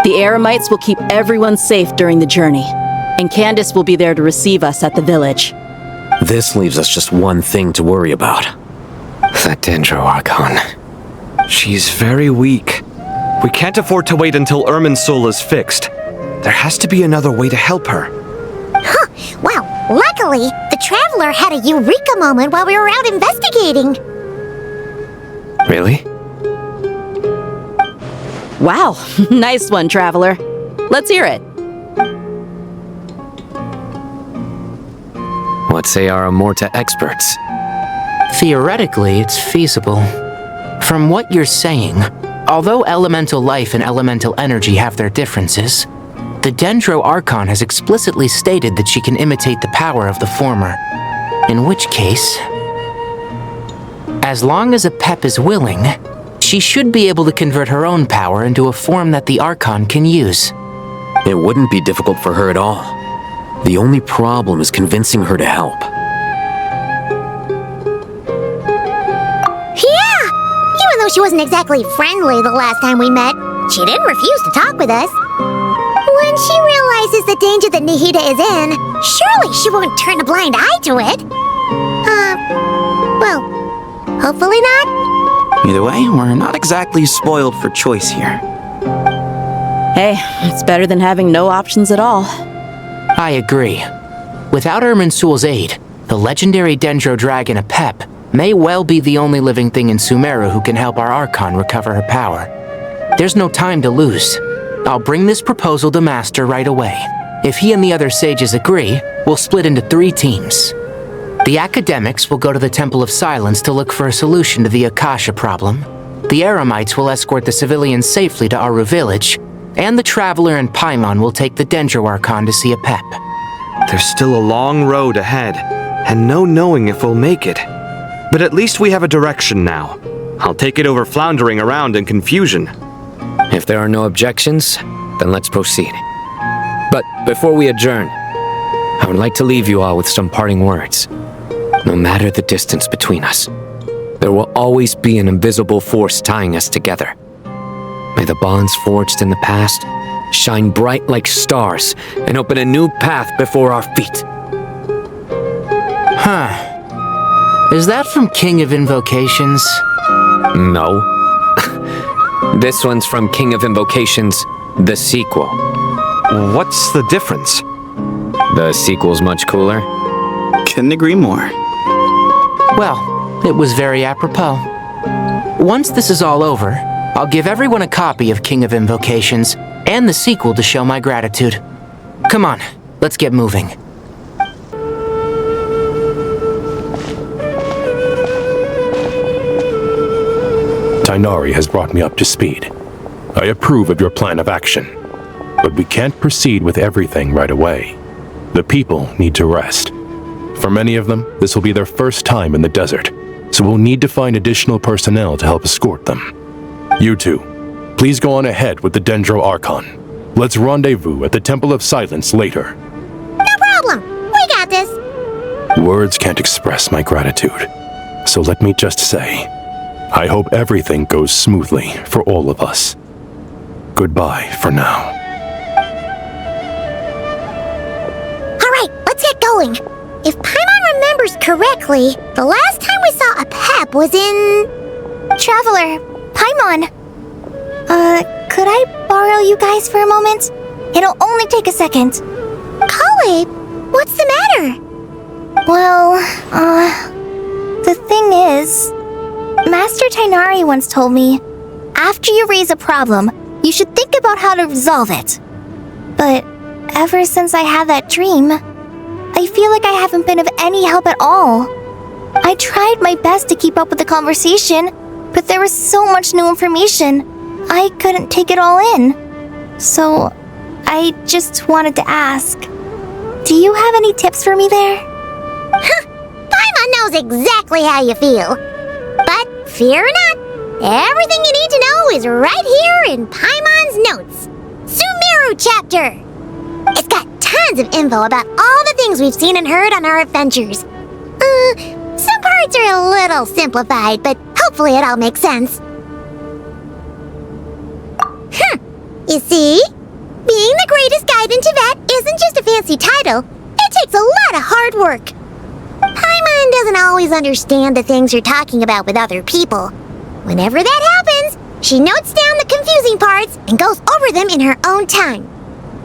The Eremites will keep everyone safe during the journey, and Candace will be there to receive us at the village. This leaves us just one thing to worry about. That Dendro Archon. She's very weak. We can't afford to wait until Irminsul is fixed. There has to be another way to help her. Huh. Wow. Luckily, the Traveler had a eureka moment while we were out investigating. Really? Wow, nice one, Traveler. Let's hear it. What say our Amorta experts? Theoretically, it's feasible. From what you're saying, although elemental life and elemental energy have their differences, the Dendro Archon has explicitly stated that she can imitate the power of the former. In which case, as long as Apep is willing, she should be able to convert her own power into a form that the Archon can use. It wouldn't be difficult for her at all. The only problem is convincing her to help. Yeah! Even though she wasn't exactly friendly the last time we met, she didn't refuse to talk with us. When she realizes the danger that Nahida is in, surely she won't turn a blind eye to it. Well, hopefully not. Either way, we're not exactly spoiled for choice here. Hey, it's better than having no options at all. I agree. Without Irminsul's aid, the legendary Dendro Dragon Apep may well be the only living thing in Sumeru who can help our Archon recover her power. There's no time to lose. I'll bring this proposal to Master right away. If he and the other sages agree, we'll split into 3 teams. The academics will go to the Temple of Silence to look for a solution to the Akasha problem. The Eremites will escort the civilians safely to Aru village, and the Traveler and Paimon will take the Dendro Archon to see Apep. There's still a long road ahead, and no knowing if we'll make it. But at least we have a direction now. I'll take it over floundering around in confusion. If there are no objections, then let's proceed. But before we adjourn, I would like to leave you all with some parting words. No matter the distance between us, there will always be an invisible force tying us together. May the bonds forged in the past shine bright like stars and open a new path before our feet. Huh. Is that from King of Invocations? No. This one's from King of Invocations, the sequel. What's the difference? The sequel's much cooler. Couldn't agree more. Well, it was very apropos. Once this is all over, I'll give everyone a copy of King of Invocations and the sequel to show my gratitude. Come on, let's get moving. Tainari has brought me up to speed. I approve of your plan of action, but we can't proceed with everything right away. The people need to rest. For many of them, this will be their first time in the desert, so we'll need to find additional personnel to help escort them. You two, please go on ahead with the Dendro Archon. Let's rendezvous at the Temple of Silence later. No problem. We got this. Words can't express my gratitude. So let me just say, I hope everything goes smoothly for all of us. Goodbye for now. Alright, let's get going. If Paimon remembers correctly, the last time we saw a Pep was in... Traveler, Paimon. Could I borrow you guys for a moment? It'll only take a second. Kale, what's the matter? Well, the thing is, Master Tighnari once told me, after you raise a problem, you should think about how to resolve it. But ever since I had that dream, I feel like I haven't been of any help at all. I tried my best to keep up with the conversation, but there was so much new information, I couldn't take it all in. So, I just wanted to ask, do you have any tips for me there? Paimon knows exactly how you feel. But fear not, everything you need to know is right here in Paimon's notes. Sumeru chapter! It's got tons of info about all the things we've seen and heard on our adventures. Some parts are a little simplified, but hopefully it all makes sense. You see? Being the greatest guide in Tibet isn't just a fancy title. It takes a lot of hard work. Paimon doesn't always understand the things you're talking about with other people. Whenever that happens, she notes down the confusing parts and goes over them in her own time.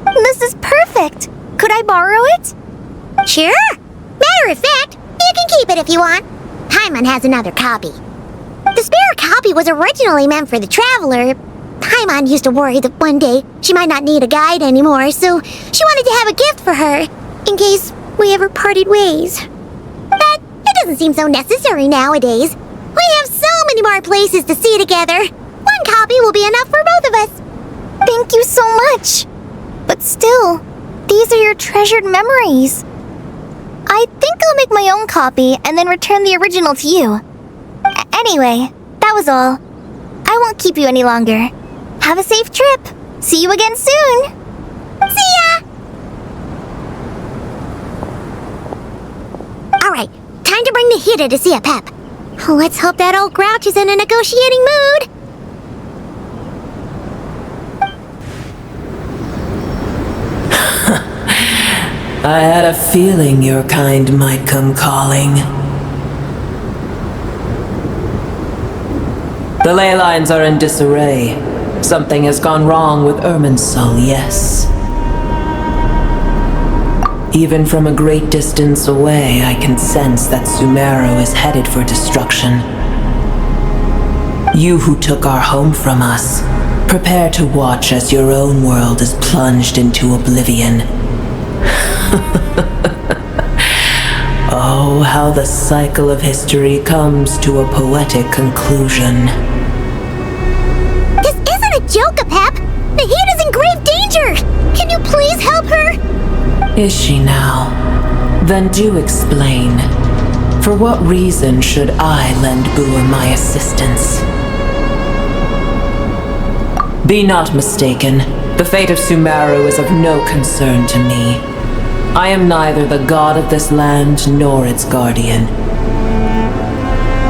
This is perfect! Could I borrow it? Sure! Matter of fact, you can keep it if you want. Paimon has another copy. The spare copy was originally meant for the traveler. Paimon used to worry that one day she might not need a guide anymore, so she wanted to have a gift for her, in case we ever parted ways. But it doesn't seem so necessary nowadays. We have so many more places to see together. One copy will be enough for both of us. Thank you so much. But still, these are your treasured memories. I think I'll make my own copy and then return the original to you. Anyway, that was all. I won't keep you any longer. Have a safe trip. See you again soon. See ya! Alright, time to bring the Hida to see a Pep. Let's hope that old grouch is in a negotiating mood. I had a feeling your kind might come calling. The ley lines are in disarray. Something has gone wrong with Irminsul, yes. Even from a great distance away, I can sense that Sumeru is headed for destruction. You who took our home from us, prepare to watch as your own world is plunged into oblivion. Oh, how the cycle of history comes to a poetic conclusion. This isn't a joke, Pep! The Hida's in grave danger! Can you please help her? Is she now? Then do explain. For what reason should I lend Boer my assistance? Be not mistaken. The fate of Sumeru is of no concern to me. I am neither the god of this land nor its guardian.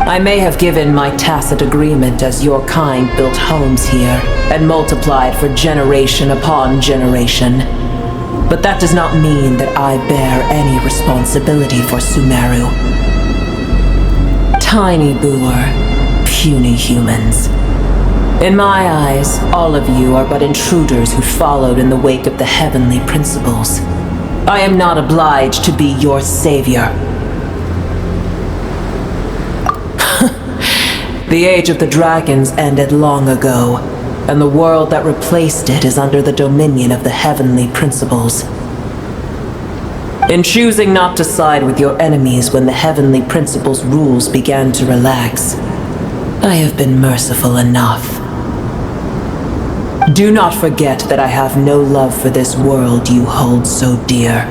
I may have given my tacit agreement as your kind built homes here and multiplied for generation upon generation. But that does not mean that I bear any responsibility for Sumeru. Tiny Boer, puny humans. In my eyes, all of you are but intruders who followed in the wake of the heavenly principles. I am not obliged to be your savior. The age of the dragons ended long ago, and the world that replaced it is under the dominion of the heavenly principles. In choosing not to side with your enemies when the heavenly principles' rules began to relax, I have been merciful enough. Do not forget that I have no love for this world you hold so dear.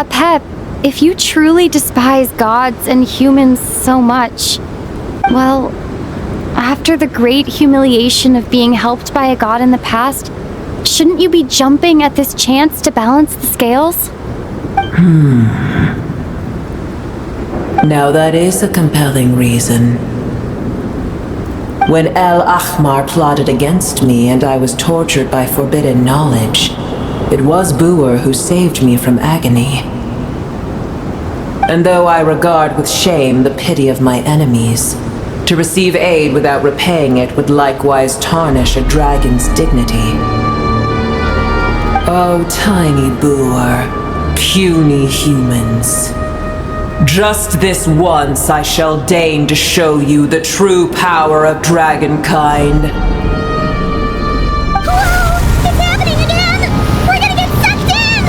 Pep, if you truly despise gods and humans so much, well, after the great humiliation of being helped by a god in the past, shouldn't you be jumping at this chance to balance the scales? Now that is a compelling reason. When El Ahmar plotted against me and I was tortured by forbidden knowledge, it was Buer who saved me from agony. And though I regard with shame the pity of my enemies, to receive aid without repaying it would likewise tarnish a dragon's dignity. Oh, tiny Buer, puny humans. Just this once I shall deign to show you the true power of dragonkind. Whoa! It's happening again! We're gonna get sucked in!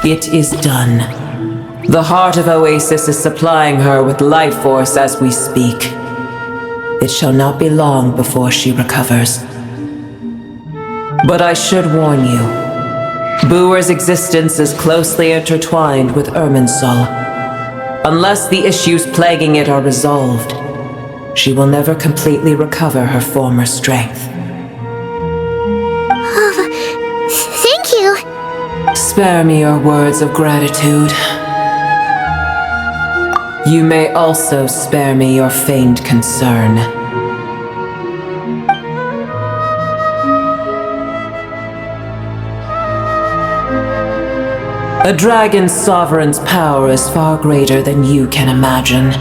It is done. The heart of Oasis is supplying her with life force as we speak. It shall not be long before she recovers. But I should warn you, Buer's existence is closely intertwined with Irminsul. Unless the issues plaguing it are resolved, she will never completely recover her former strength. Thank you. Spare me your words of gratitude. You may also spare me your feigned concern. A dragon's sovereign's power is far greater than you can imagine.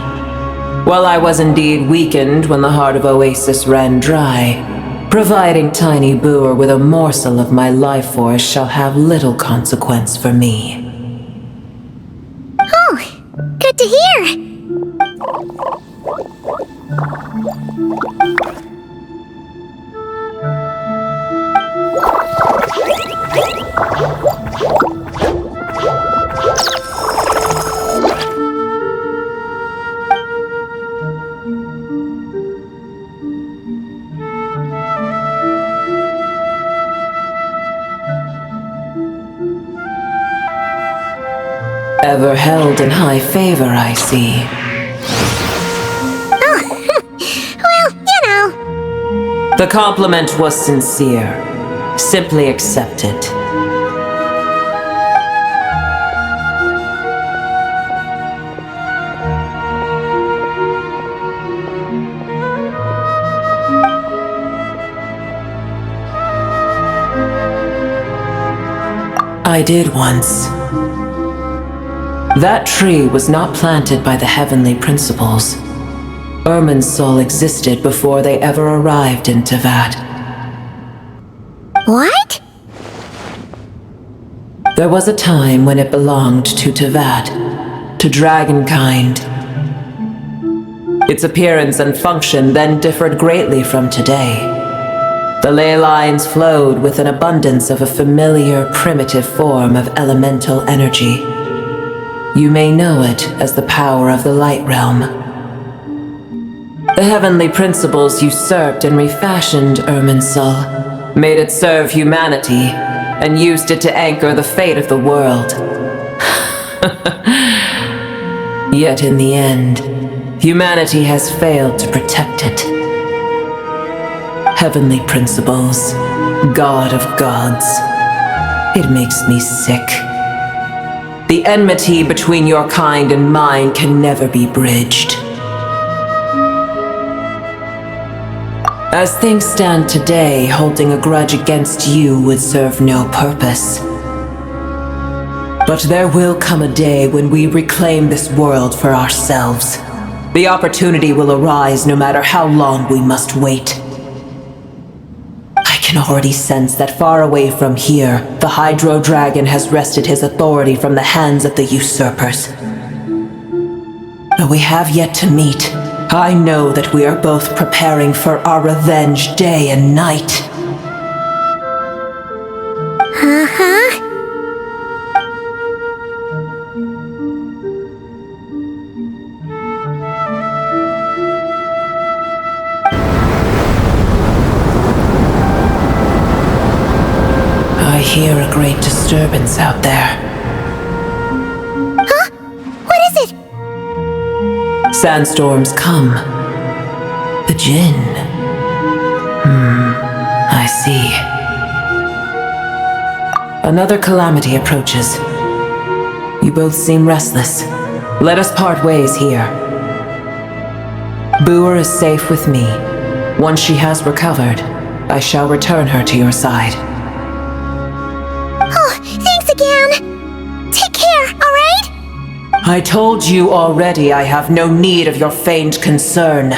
While I was indeed weakened when the heart of Oasis ran dry, providing tiny Buer with a morsel of my life force shall have little consequence for me. Oh, good to hear. Ever held in high favor, I see. Oh, well, you know. The compliment was sincere. Simply accept it. I did once. That tree was not planted by the heavenly principles. Irminsul existed before they ever arrived in Tevat. What? There was a time when it belonged to Tevat, to dragonkind. Its appearance and function then differed greatly from today. The ley lines flowed with an abundance of a familiar, primitive form of elemental energy. You may know it as the power of the Light Realm. The heavenly principles usurped and refashioned Irminsul, made it serve humanity, and used it to anchor the fate of the world. Yet in the end, humanity has failed to protect it. Heavenly principles, God of gods, it makes me sick. The enmity between your kind and mine can never be bridged. As things stand today, holding a grudge against you would serve no purpose. But there will come a day when we reclaim this world for ourselves. The opportunity will arise no matter how long we must wait. I can already sense that far away from here, the Hydro Dragon has wrested his authority from the hands of the usurpers. Though we have yet to meet, I know that we are both preparing for our revenge day and night. Uh-huh. hear a great disturbance out there. Huh? What is it? Sandstorms come. The Jinn. I see. Another calamity approaches. You both seem restless. Let us part ways here. Boer is safe with me. Once she has recovered, I shall return her to your side. Oh, thanks again. Take care, alright? I told you already I have no need of your feigned concern.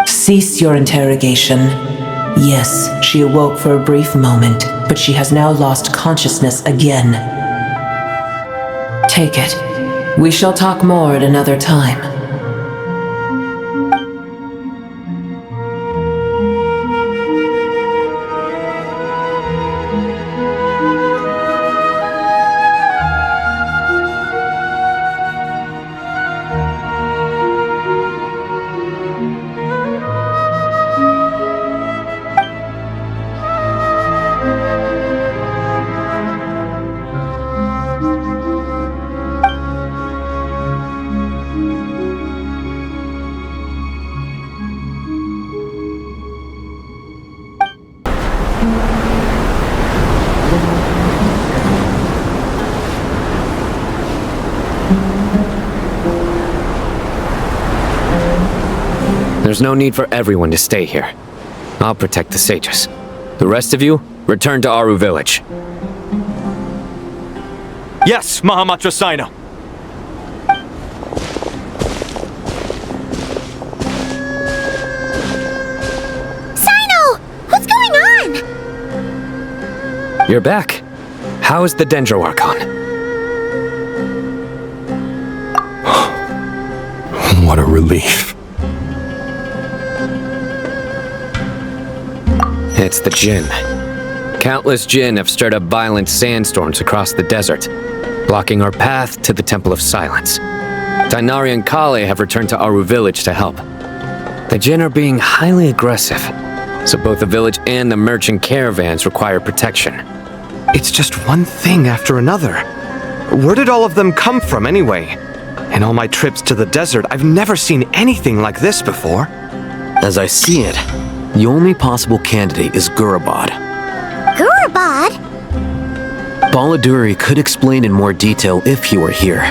Cease your interrogation. Yes, she awoke for a brief moment, but she has now lost consciousness again. Take it. We shall talk more at another time. There's no need for everyone to stay here. I'll protect the sages. The rest of you, return to Aru village. Yes, Mahamatra Sino. Sino! What's going on? You're back. How is the Dendro Archon? What a relief. It's the Jinn. Countless Jinn have stirred up violent sandstorms across the desert, blocking our path to the Temple of Silence. Tainari and Kale have returned to Aru village to help. The Jinn are being highly aggressive, so both the village and the merchant caravans require protection. It's just one thing after another. Where did all of them come from anyway? In all my trips to the desert, I've never seen anything like this before. As I see it, the only possible candidate is Gurabad. Gurabad? Baladuri could explain in more detail if he were here.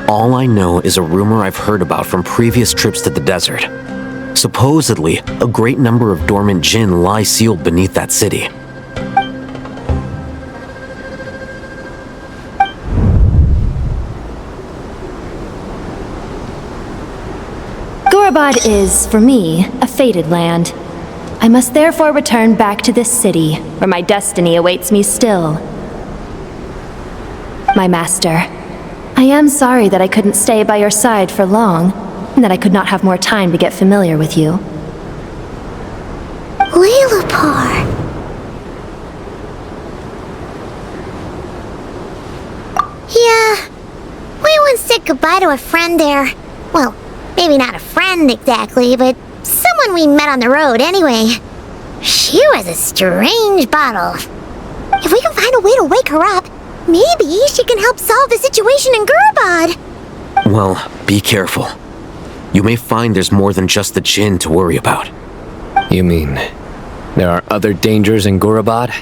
All I know is a rumor I've heard about from previous trips to the desert. Supposedly, a great number of dormant Jinn lie sealed beneath that city. Gurabad is, for me, a fated land. I must therefore return back to this city, where my destiny awaits me still. My master, I am sorry that I couldn't stay by your side for long, and that I could not have more time to get familiar with you. Lilipar. Yeah, we once said goodbye to a friend there. Well, maybe not a friend exactly, but someone we met on the road anyway. She was a strange bottle. If we can find a way to wake her up, maybe she can help solve the situation in Gurabad. Well, be careful. You may find there's more than just the Jinn to worry about. You mean, there are other dangers in Gurabad?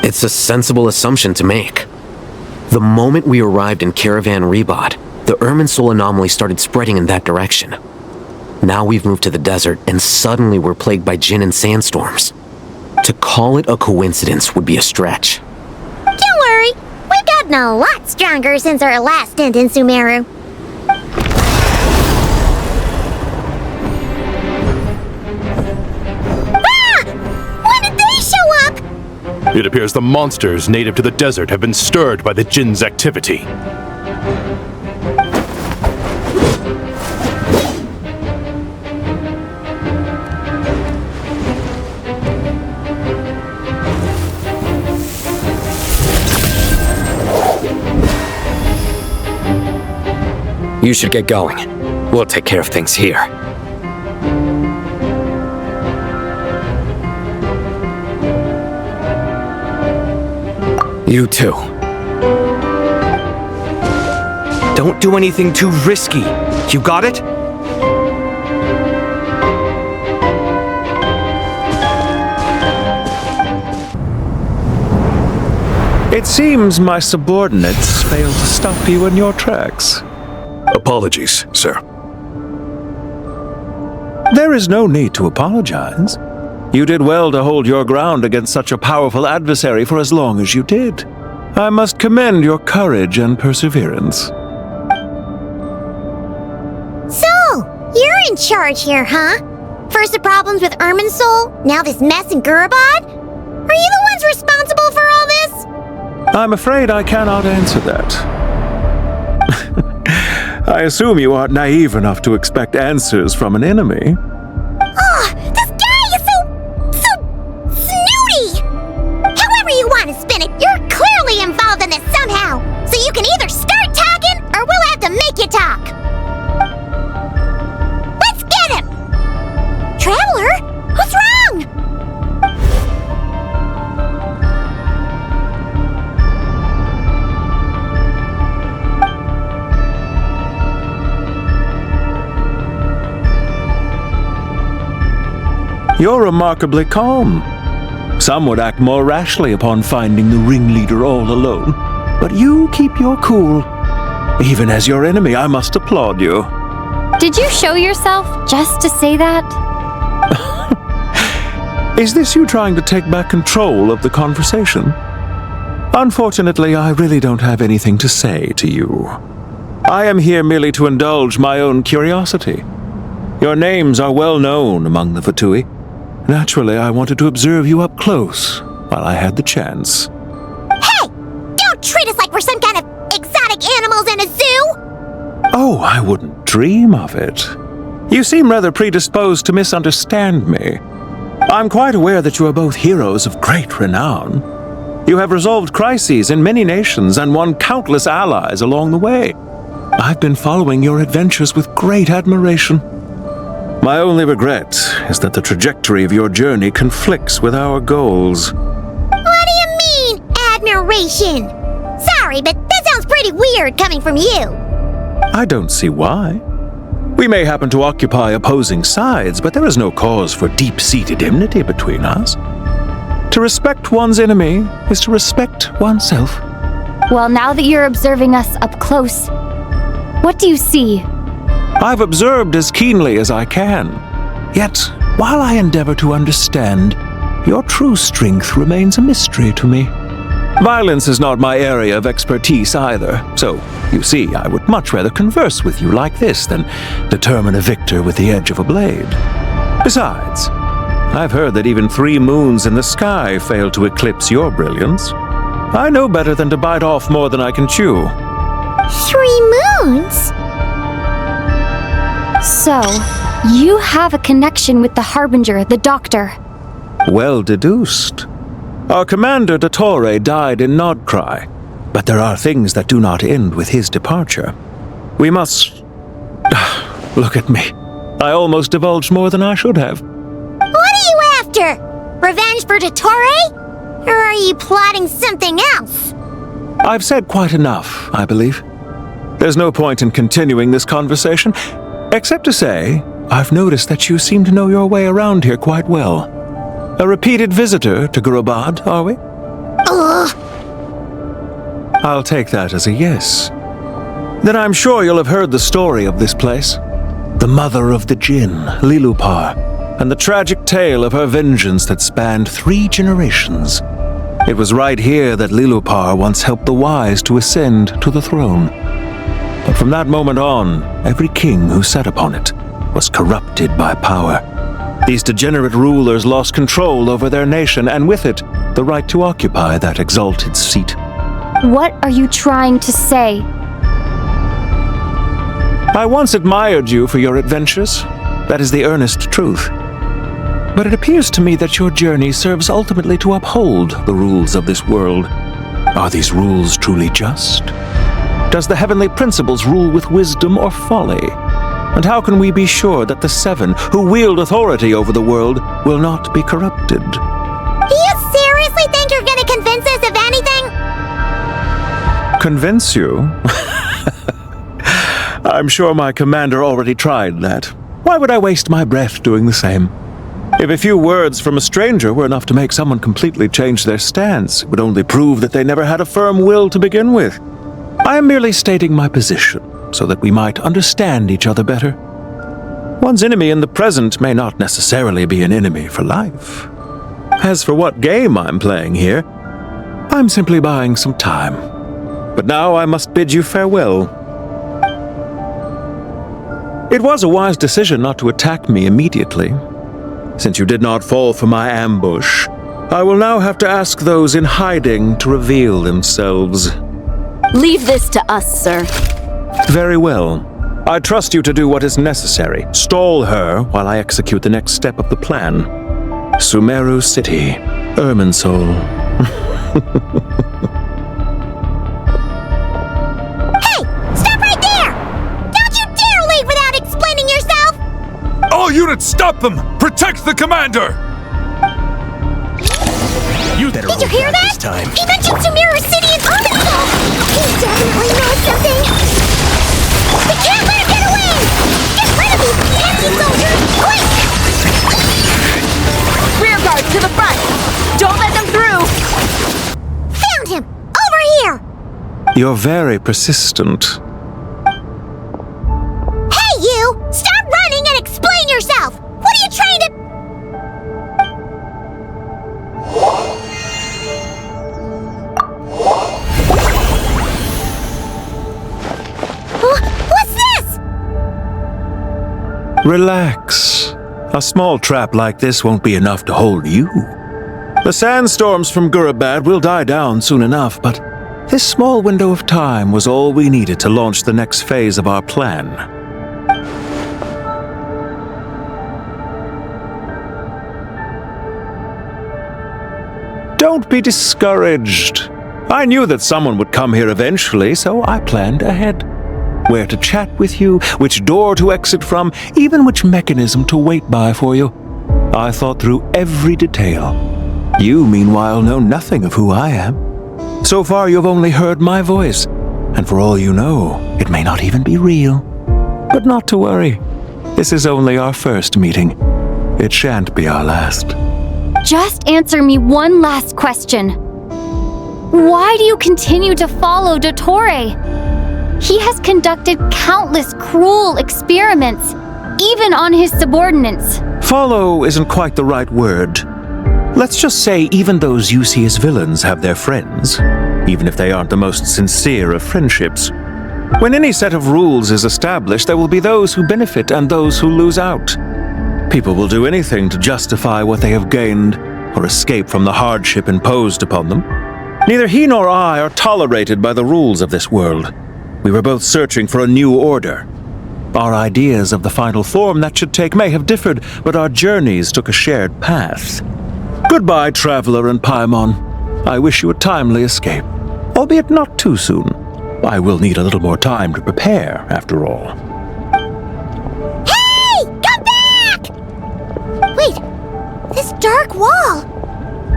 It's a sensible assumption to make. The moment we arrived in Caravan Rebad, the Irminsul anomaly started spreading in that direction. Now we've moved to the desert, and suddenly we're plagued by Jinn and sandstorms. To call it a coincidence would be a stretch. Don't worry, we've gotten a lot stronger since our last stint in Sumeru. Ah! When did they show up? It appears the monsters native to the desert have been stirred by the Jinn's activity. You should get going. We'll take care of things here. You too. Don't do anything too risky. You got it? It seems my subordinates failed to stop you in your tracks. Apologies, sir. There is no need to apologize. You did well to hold your ground against such a powerful adversary for as long as you did. I must commend your courage and perseverance. So, you're in charge here, huh? First the problems with Irminsul, now this mess in Gurabad? Are you the ones responsible for all this? I'm afraid I cannot answer that. I assume you aren't naive enough to expect answers from an enemy. This guy is so snooty! However you want to spin it, you're clearly involved in this somehow. So you can either start talking, or we'll have to make you talk. Let's get him! Traveler, what's wrong? You're remarkably calm. Some would act more rashly upon finding the ringleader all alone, but you keep your cool. Even as your enemy, I must applaud you. Did you show yourself just to say that? Is this you trying to take back control of the conversation? Unfortunately, I really don't have anything to say to you. I am here merely to indulge my own curiosity. Your names are well known among the Fatui. Naturally, I wanted to observe you up close while I had the chance. Hey! Don't treat us like we're some kind of exotic animals in a zoo! Oh, I wouldn't dream of it. You seem rather predisposed to misunderstand me. I'm quite aware that you are both heroes of great renown. You have resolved crises in many nations and won countless allies along the way. I've been following your adventures with great admiration. My only regret is that the trajectory of your journey conflicts with our goals. What do you mean, admiration? Sorry, but that sounds pretty weird coming from you. I don't see why. We may happen to occupy opposing sides, but there is no cause for deep-seated enmity between us. To respect one's enemy is to respect oneself. Well, now that you're observing us up close, what do you see? I've observed as keenly as I can. Yet, while I endeavor to understand, your true strength remains a mystery to me. Violence is not my area of expertise either, so, you see, I would much rather converse with you like this than determine a victor with the edge of a blade. Besides, I've heard that even 3 moons in the sky fail to eclipse your brilliance. I know better than to bite off more than I can chew. 3 moons? So, you have a connection with the Harbinger, the Doctor. Well deduced. Our commander, Dottore, died in Nodcry, but there are things that do not end with his departure. We must... Look at me. I almost divulged more than I should have. What are you after? Revenge for Dottore? Or are you plotting something else? I've said quite enough, I believe. There's no point in continuing this conversation, except to say, I've noticed that you seem to know your way around here quite well. A repeated visitor to Gurabad, are we? Ugh. I'll take that as a yes. Then I'm sure you'll have heard the story of this place. The mother of the Jinn, Lilupar, and the tragic tale of her vengeance that spanned 3 generations. It was right here that Lilupar once helped the wise to ascend to the throne. But from that moment on, every king who sat upon it was corrupted by power. These degenerate rulers lost control over their nation, and with it, the right to occupy that exalted seat. What are you trying to say? I once admired you for your adventures. That is the earnest truth. But it appears to me that your journey serves ultimately to uphold the rules of this world. Are these rules truly just? Does the heavenly principles rule with wisdom or folly? And how can we be sure that the seven who wield authority over the world will not be corrupted? Do you seriously think you're gonna convince us of anything? Convince you? I'm sure my commander already tried that. Why would I waste my breath doing the same? If a few words from a stranger were enough to make someone completely change their stance, it would only prove that they never had a firm will to begin with. I am merely stating my position, so that we might understand each other better. One's enemy in the present may not necessarily be an enemy for life. As for what game I'm playing here, I'm simply buying some time. But now I must bid you farewell. It was a wise decision not to attack me immediately. Since you did not fall for my ambush, I will now have to ask those in hiding to reveal themselves. Leave this to us, sir. Very well. I trust you to do what is necessary. Stall her while I execute the next step of the plan. Sumeru City, Irminsul. Hey! Stop right there! Don't you dare leave without explaining yourself! All units, stop them! Protect the commander! You better Did you hear that? this time. He mentioned Sumeru City and Irminsul! He definitely knows something! We can't let him get away! Get rid of these anti-soldiers, quick! Rear guard to the front! Don't let them through! Found him! Over here! You're very persistent. Hey, you! Stop running and explain yourself! What are you trying to... What's this? Relax. A small trap like this won't be enough to hold you. The sandstorms from Gurabad will die down soon enough, but this small window of time was all we needed to launch the next phase of our plan. Don't be discouraged. I knew that someone would come here eventually, so I planned ahead. Where to chat with you, which door to exit from, even which mechanism to wait by for you. I thought through every detail. You, meanwhile, know nothing of who I am. So far, you've only heard my voice, and for all you know, it may not even be real. But not to worry. This is only our first meeting. It shan't be our last. Just answer me one last question. Why do you continue to follow Dottore? He has conducted countless cruel experiments, even on his subordinates. Follow isn't quite the right word. Let's just say even those you see as villains have their friends, even if they aren't the most sincere of friendships. When any set of rules is established, there will be those who benefit and those who lose out. People will do anything to justify what they have gained or escape from the hardship imposed upon them. Neither he nor I are tolerated by the rules of this world. We were both searching for a new order. Our ideas of the final form that should take may have differed, but our journeys took a shared path. Goodbye, Traveler and Paimon. I wish you a timely escape, albeit not too soon. I will need a little more time to prepare, after all. Hey! Come back! Wait, this dark wall.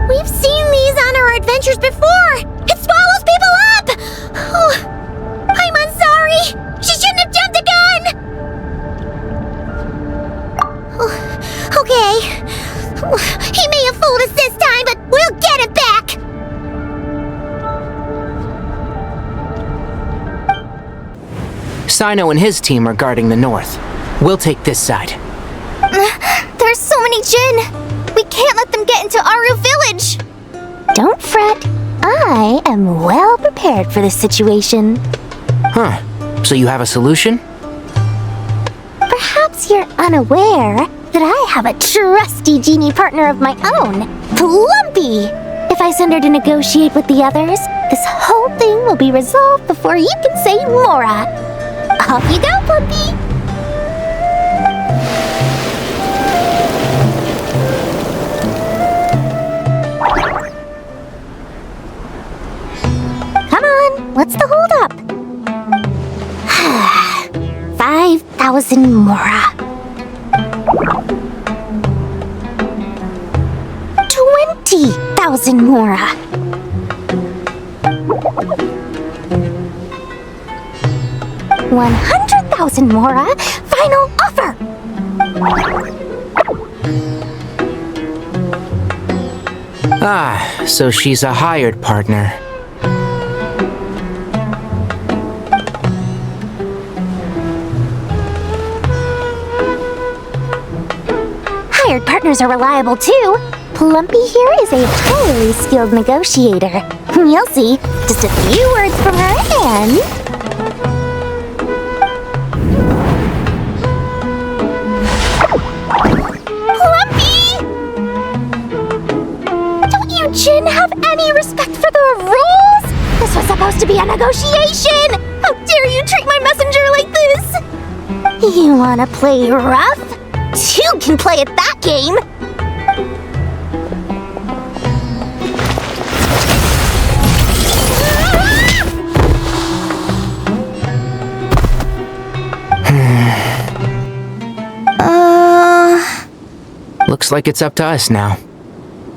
We've seen these on our adventures before. It swallows people up! Oh, I'm sorry. She shouldn't have jumped the gun! Oh, okay. He may have fooled us this time, but we'll get him back! Sino and his team are guarding the north. We'll take this side. There's so many Jin! We can't let them get into Aru Village! Don't fret. I am well prepared for this situation. Huh. So you have a solution? Perhaps you're unaware that I have a trusty genie partner of my own, Plumpy. If I send her to negotiate with the others, this whole thing will be resolved before you can say Mora. Off you go, Plumpy. Come on, what's the holdup? 20,000 mora. 20,000 mora. 100,000 mora. Final offer. Ah, so she's a hired partner. Hired partners are reliable too. Plumpy here is a highly skilled negotiator. You'll see. Just a few words from her and... Jin have any respect for the rules? This was supposed to be a negotiation! How dare you treat my messenger like this? You wanna play rough? Two can play at that game! Looks like it's up to us now.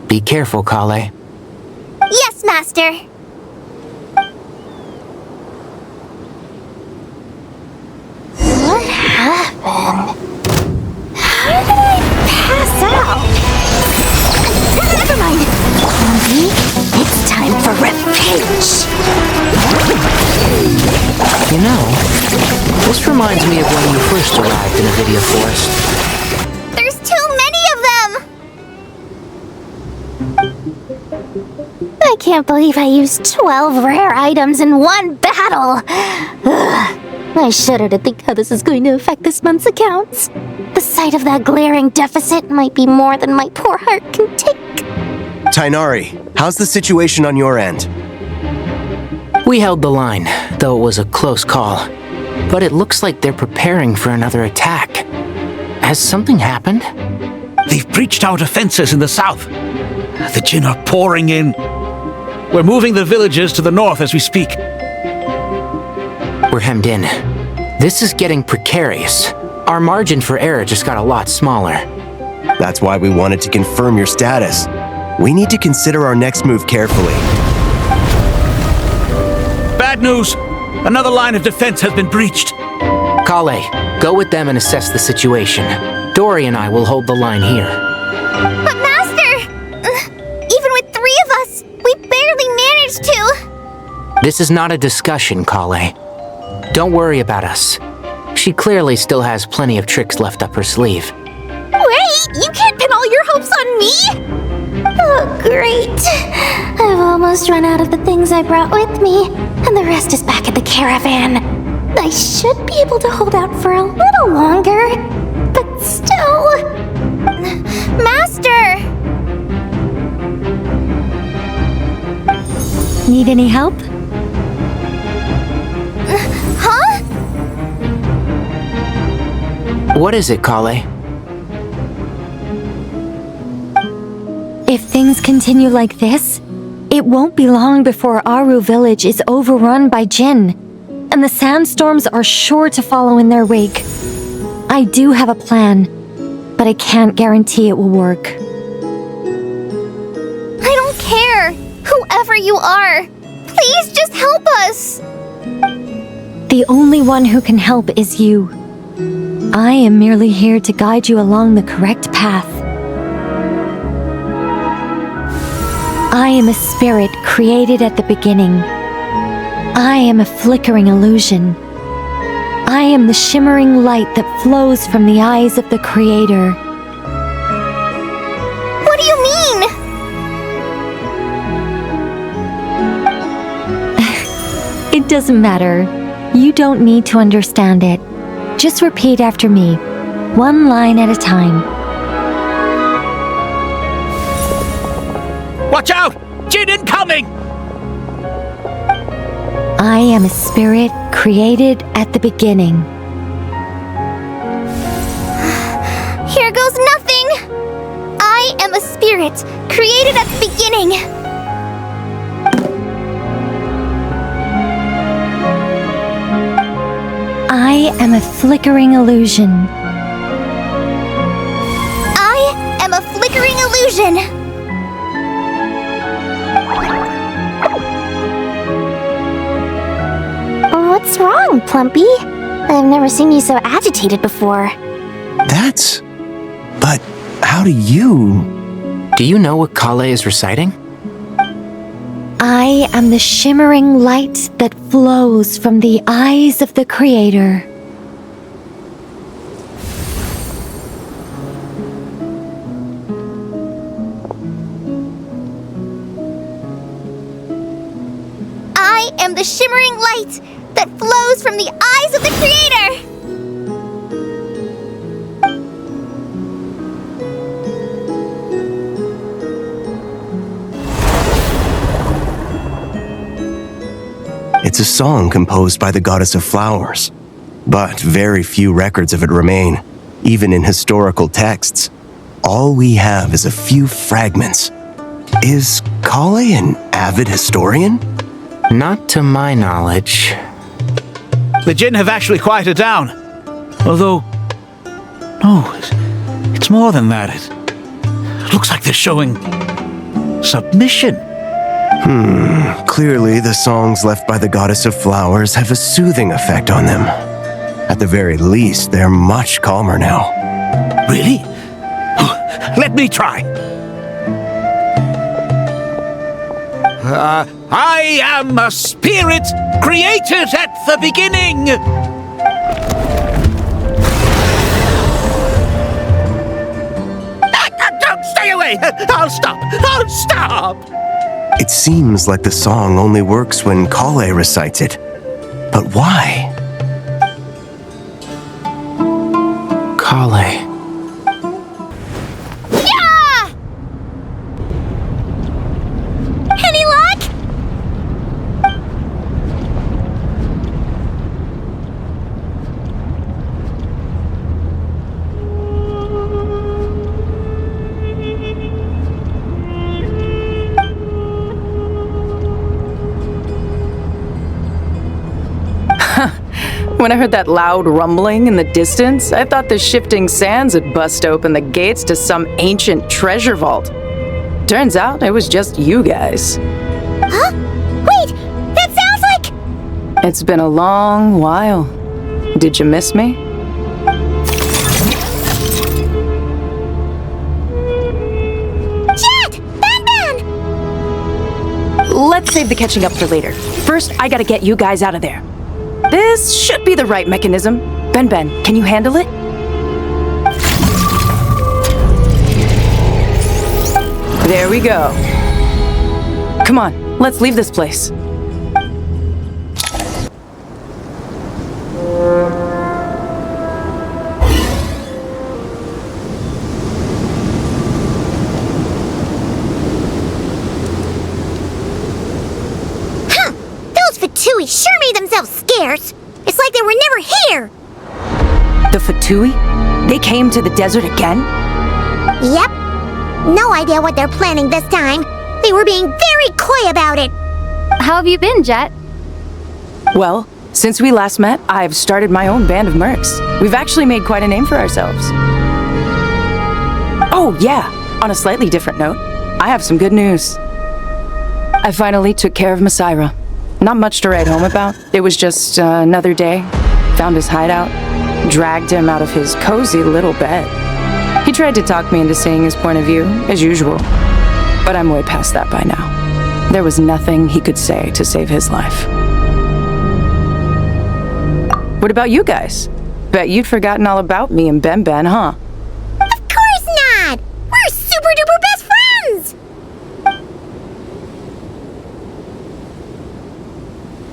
Be careful, Kale. Yes, Master. What happened? How did I pass out? Never mind. Plumpy, it's time for revenge. You know, this reminds me of when you first arrived in Avidia Forest. There's too many of them! I can't believe I used 12 rare items in one battle! Ugh. I shudder to think how this is going to affect this month's accounts. The sight of that glaring deficit might be more than my poor heart can take. Tainari, how's the situation on your end? We held the line, though it was a close call. But it looks like they're preparing for another attack. Has something happened? They've breached our defenses in the south. The Jin are pouring in. We're moving the villages to the north as we speak. We're hemmed in. This is getting precarious. Our margin for error just got a lot smaller. That's why we wanted to confirm your status. We need to consider our next move carefully. Bad news! Another line of defense has been breached. Kale, go with them and assess the situation. Dory and I will hold the line here. But Master! Even with 3 of us, we barely managed to! This is not a discussion, Kale. Don't worry about us. She clearly still has plenty of tricks left up her sleeve. Wait! You can't pin all your hopes on me! Oh, great. I've almost run out of the things I brought with me, and the rest is back at the caravan. I should be able to hold out for a little longer, but still... Master! Need any help? Huh? What is it, Kale? If things continue like this, it won't be long before Aru village is overrun by Jin, and the sandstorms are sure to follow in their wake. I do have a plan, but I can't guarantee it will work. I don't care! Whoever you are! Please just help us! The only one who can help is you. I am merely here to guide you along the correct path. I am a spirit created at the beginning. I am a flickering illusion. I am the shimmering light that flows from the eyes of the Creator. What do you mean? It doesn't matter. You don't need to understand it. Just repeat after me, one line at a time. Watch out! Jin incoming! I am a spirit created at the beginning. Here goes nothing! I am a spirit created at the beginning. I am a flickering illusion. I am a flickering illusion. What's wrong, Plumpy? I've never seen you so agitated before. But how do you... Do you know what Kale is reciting? I am the shimmering light that flows from the eyes of the Creator. I am the shimmering light that flows from the eyes of the Creator! It's a song composed by the goddess of flowers, but very few records of it remain, even in historical texts. All we have is a few fragments. Is Kale an avid historian? Not to my knowledge. The Jinn have actually quieted down. Although... no, it's more than that. It looks like they're showing... submission. Clearly the songs left by the goddess of flowers have a soothing effect on them. At the very least, they're much calmer now. Really? Let me try. I am a spirit created at the beginning. Don't stay away. I'll stop. It seems like the song only works when Kale recites it. But why? Kale. Yeah! Any luck? When I heard that loud rumbling in the distance, I thought the shifting sands had bust open the gates to some ancient treasure vault. Turns out it was just you guys. Huh? Wait, that sounds like... It's been a long while. Did you miss me? Jet! Ben! Let's save the catching up for later. First, I gotta get you guys out of there. This should be the right mechanism. Ben, can you handle it? There we go. Come on, let's leave this place. Those Fatui sure made themselves scarce. It's like they were never here. The Fatui? They came to the desert again? Yep. No idea what they're planning this time. They were being very coy about it. How have you been, Jet? Well, since we last met, I've started my own band of mercs. We've actually made quite a name for ourselves. Oh, yeah. On a slightly different note, I have some good news. I finally took care of Masira. Not much to write home about. It was just another day. Found his hideout. Dragged him out of his cozy little bed. He tried to talk me into saying his point of view, as usual. But I'm way past that by now. There was nothing he could say to save his life. What about you guys? Bet you'd forgotten all about me and Ben, huh? Of course not! We're super duper best friends!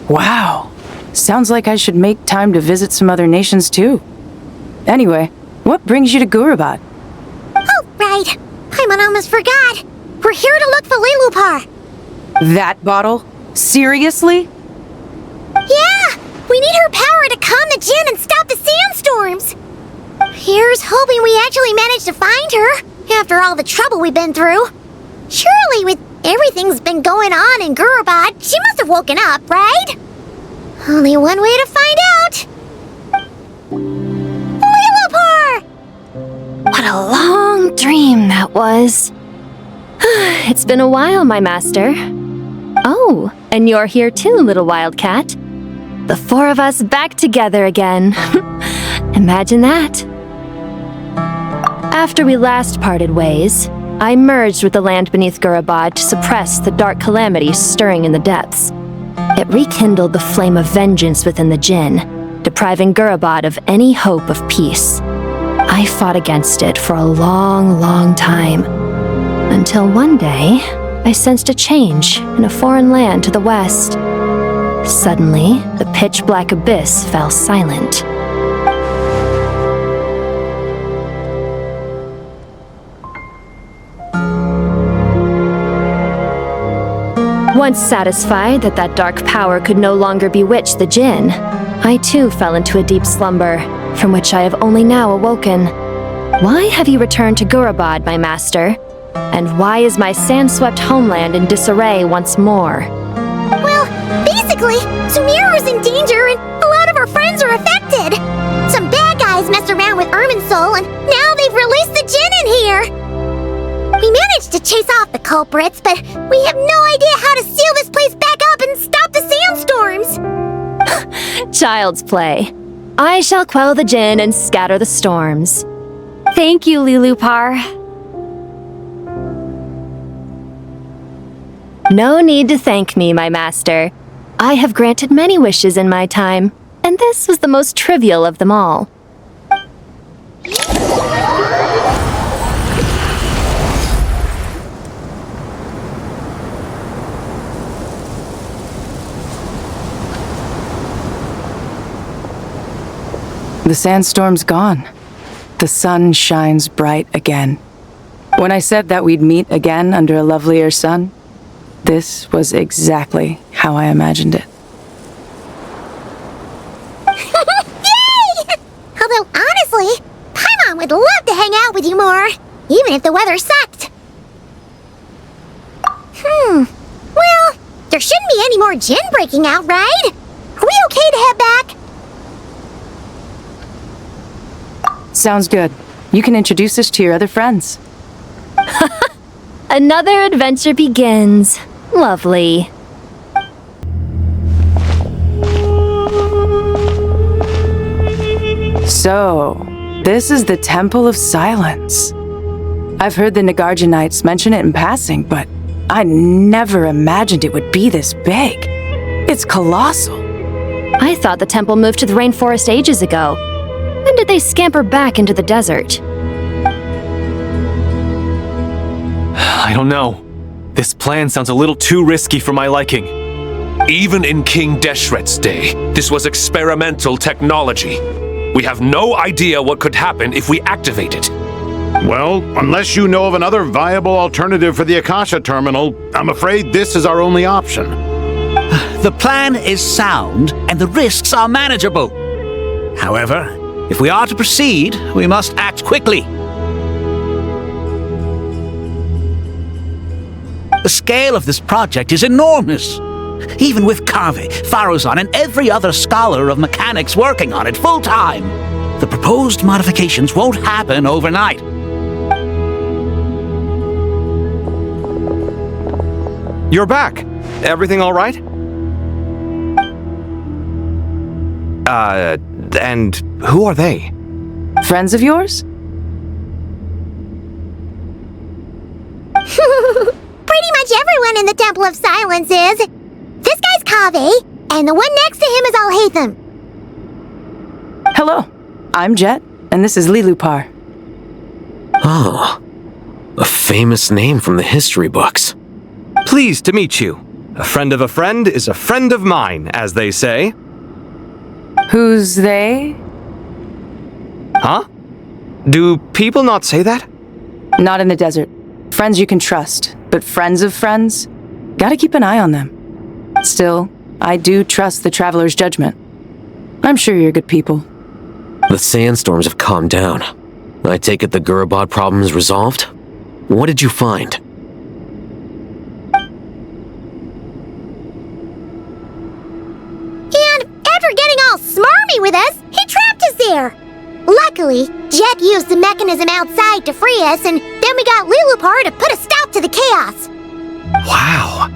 Wow. Sounds like I should make time to visit some other nations too. Anyway, what brings you to Gurabat? Oh, right. Paimon almost forgot. We're here to look for Lilupar. That bottle? Seriously? Yeah! We need her power to calm the Jinn and stop the sandstorms. Here's hoping we actually manage to find her, after all the trouble we've been through. Surely with everything's been going on in Gurabat, she must have woken up, right? Only one way to find out. that was. It's been a while, my master. Oh, and you're here too, little wildcat. The four of us back together again. Imagine that. After we last parted ways, I merged with the land beneath Gurabad to suppress the dark calamities stirring in the depths. It rekindled the flame of vengeance within the Jinn, depriving Gurabad of any hope of peace. I fought against it for a long, long time, until one day, I sensed a change in a foreign land to the west. Suddenly, the pitch-black abyss fell silent. Once satisfied that that dark power could no longer bewitch the Jinn, I too fell into a deep slumber, from which I have only now awoken. Why have you returned to Gurabad, my master? And why is my sand-swept homeland in disarray once more? Well, basically, Sumeru's in danger and a lot of our friends are affected. Some bad guys messed around with Irminsul and now they've released the Jinn in here. We managed to chase off the culprits, but we have no idea how to seal this place back up and stop the sandstorms. Child's play. I shall quell the Jinn and scatter the storms. Thank you, Lilupar. No need to thank me, my master. I have granted many wishes in my time, and this was the most trivial of them all. The sandstorm's gone. The sun shines bright again. When I said that we'd meet again under a lovelier sun, this was exactly how I imagined it. Yay! Although, honestly, Paimon would love to hang out with you more, even if the weather sucked. Well, there shouldn't be any more Jinn breaking out, right? Are we okay to head back? Sounds good. You can introduce us to your other friends. Another adventure begins. Lovely. So, this is the Temple of Silence. I've heard the Nagarjanites mention it in passing, but I never imagined it would be this big. It's colossal. I thought the temple moved to the rainforest ages ago. When did they scamper back into the desert? I don't know. This plan sounds a little too risky for my liking. Even in King Deshret's day, this was experimental technology. We have no idea what could happen if we activate it. Well, unless you know of another viable alternative for the Akasha terminal, I'm afraid this is our only option. The plan is sound, and the risks are manageable. However, if we are to proceed, we must act quickly. The scale of this project is enormous. Even with Kave, Faruzan, and every other scholar of mechanics working on it full-time, the proposed modifications won't happen overnight. You're back. Everything all right? And who are they? Friends of yours? Pretty much everyone in the Temple of Silence is. This guy's Kave, and the one next to him is Alhaitham. Hello, I'm Jet, and this is Lilupar. Oh, a famous name from the history books. Pleased to meet you. A friend of a friend is a friend of mine, as they say. Who's they? Huh? Do people not say that? Not in the desert. Friends you can trust, but friends of friends? Gotta keep an eye on them. Still, I do trust the Traveler's judgment. I'm sure you're good people. The sandstorms have calmed down. I take it the Gurabad problem is resolved? What did you find? And after getting all smarmy with us, he trapped us there. Luckily, Jet used the mechanism outside to free us, and then we got Lilupar to put a stop to the chaos. Wow.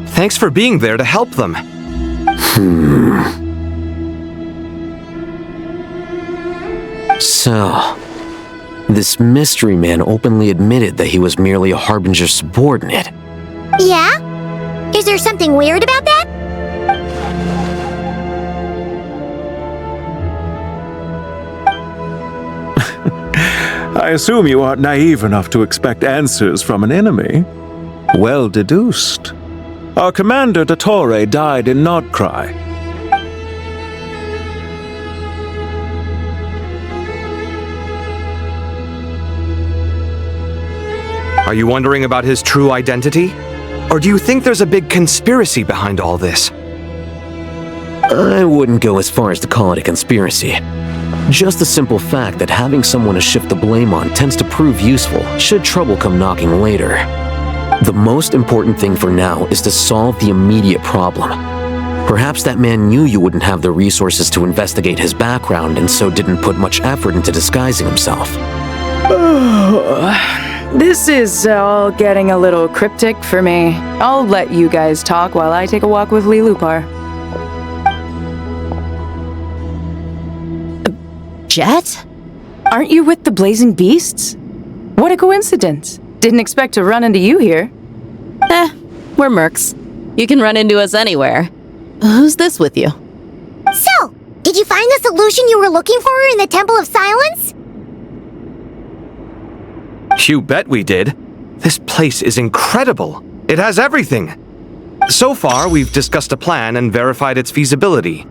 Thanks for being there to help them. So, this mystery man openly admitted that he was merely a Harbinger subordinate. Yeah? Is there something weird about that? I assume you aren't naive enough to expect answers from an enemy. Well deduced. Our commander, Dottore, died in Nordcry. Are you wondering about his true identity? Or do you think there's a big conspiracy behind all this? I wouldn't go as far as to call it a conspiracy. Just the simple fact that having someone to shift the blame on tends to prove useful should trouble come knocking later. The most important thing for now is to solve the immediate problem. Perhaps that man knew you wouldn't have the resources to investigate his background and so didn't put much effort into disguising himself. This is all getting a little cryptic for me. I'll let you guys talk while I take a walk with Lilupar. Jet? Aren't you with the Blazing Beasts? What a coincidence. Didn't expect to run into you here. We're mercs. You can run into us anywhere. Who's this with you? So, did you find the solution you were looking for in the Temple of Silence? You bet we did. This place is incredible. It has everything. So far, we've discussed a plan and verified its feasibility.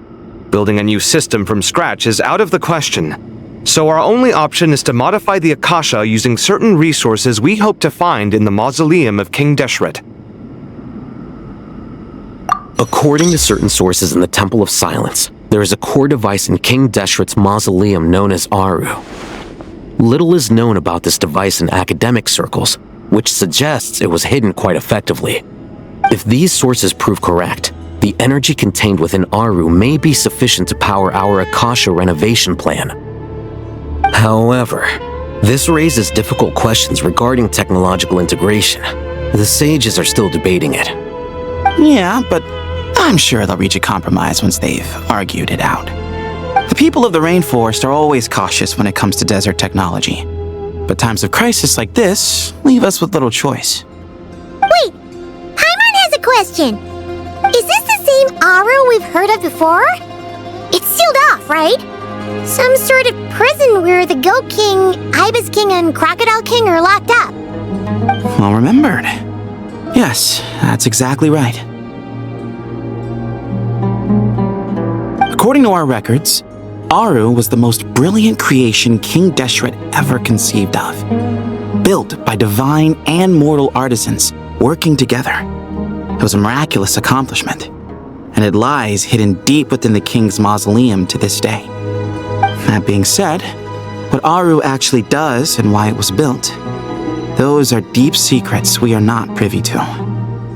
Building a new system from scratch is out of the question. So our only option is to modify the Akasha using certain resources we hope to find in the mausoleum of King Deshret. According to certain sources in the Temple of Silence, there is a core device in King Deshret's mausoleum known as Aru. Little is known about this device in academic circles, which suggests it was hidden quite effectively. If these sources prove correct, the energy contained within Aru may be sufficient to power our Akasha renovation plan. However, this raises difficult questions regarding technological integration. The sages are still debating it. Yeah, but I'm sure they'll reach a compromise once they've argued it out. The people of the rainforest are always cautious when it comes to desert technology. But times of crisis like this leave us with little choice. Wait, Paimon has a question. Is this the same Aru we've heard of before? It's sealed off, right? Some sort of prison where the Goat King, Ibis King, and Crocodile King are locked up. Well remembered. Yes, that's exactly right. According to our records, Aru was the most brilliant creation King Deshret ever conceived of. Built by divine and mortal artisans working together. It was a miraculous accomplishment, and it lies hidden deep within the king's mausoleum to this day. That being said, what Aru actually does and why it was built, those are deep secrets we are not privy to.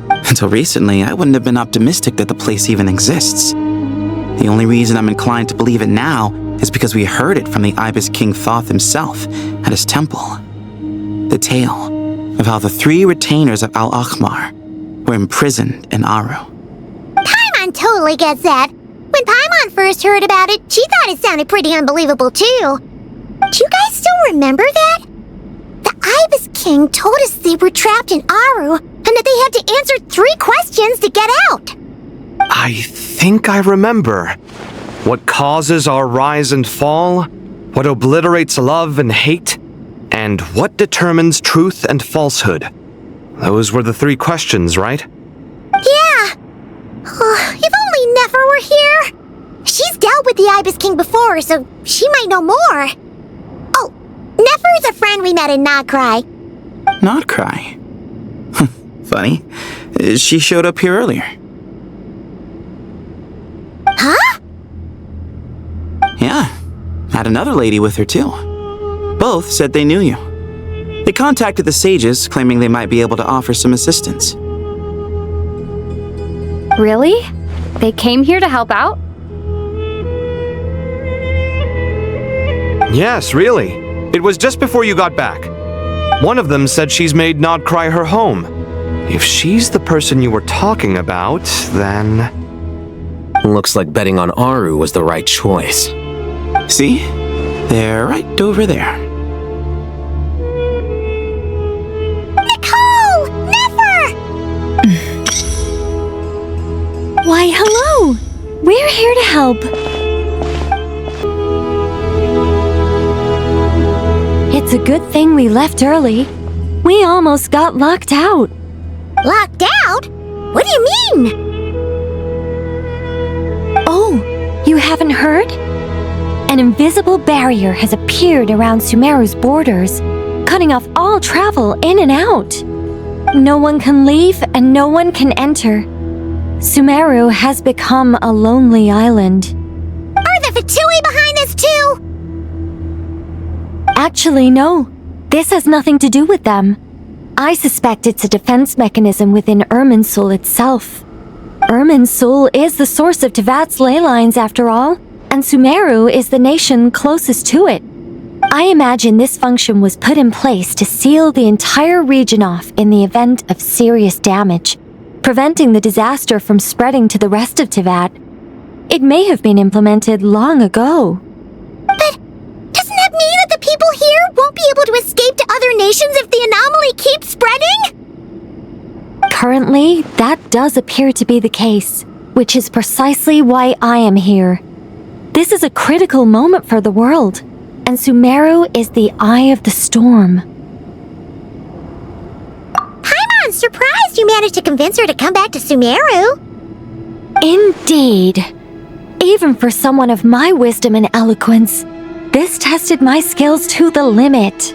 Until recently, I wouldn't have been optimistic that the place even exists. The only reason I'm inclined to believe it now is because we heard it from the Ibis King Thoth himself at his temple. The tale of how the 3 retainers of Al-Akhmar were imprisoned in Aru. Paimon totally gets that. When Paimon first heard about it, she thought it sounded pretty unbelievable too. Do you guys still remember that? The Ibis King told us they were trapped in Aru and that they had to answer 3 questions to get out. I think I remember. What causes our rise and fall? What obliterates love and hate? And what determines truth and falsehood? Those were the 3 questions, right? Yeah. If only Nefer were here. She's dealt with the Ibis King before, so she might know more. Oh, Nefer's a friend we met in Nordcry. Nordcry? Funny. She showed up here earlier. Huh? Yeah. Had another lady with her too. Both said they knew you. They contacted the sages, claiming they might be able to offer some assistance. Really? They came here to help out? Yes, really. It was just before you got back. One of them said she's made Nod Cry her home. If she's the person you were talking about, then... Looks like betting on Aru was the right choice. See? They're right over there. Nicole! Never! Why, hello! We're here to help. It's a good thing we left early. We almost got locked out. Locked out? What do you mean? Oh, you haven't heard? An invisible barrier has appeared around Sumeru's borders, cutting off all travel in and out. No one can leave and no one can enter. Sumeru has become a lonely island. Are the Fatui behind this too? Actually, no. This has nothing to do with them. I suspect it's a defense mechanism within Irminsul itself. Irminsul is the source of Teyvat's ley lines, after all, and Sumeru is the nation closest to it. I imagine this function was put in place to seal the entire region off in the event of serious damage, preventing the disaster from spreading to the rest of Teyvat. It may have been implemented long ago. But doesn't that mean that the people here won't be able to escape to other nations if the anomaly keeps spreading? Currently, that does appear to be the case, which is precisely why I am here. This is a critical moment for the world, and Sumeru is the eye of the storm. Paimon's surprised you managed to convince her to come back to Sumeru. Indeed. Even for someone of my wisdom and eloquence, this tested my skills to the limit.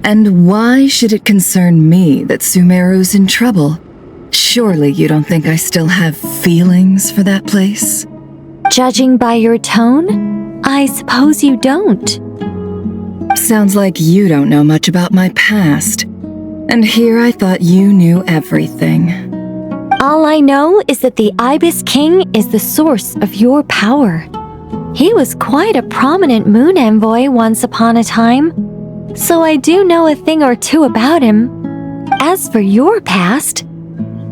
And why should it concern me that Sumeru's in trouble? Surely you don't think I still have feelings for that place? Judging by your tone, I suppose you don't. Sounds like you don't know much about my past. And here I thought you knew everything. All I know is that the Ibis King is the source of your power. He was quite a prominent moon envoy once upon a time, so I do know a thing or two about him. As for your past,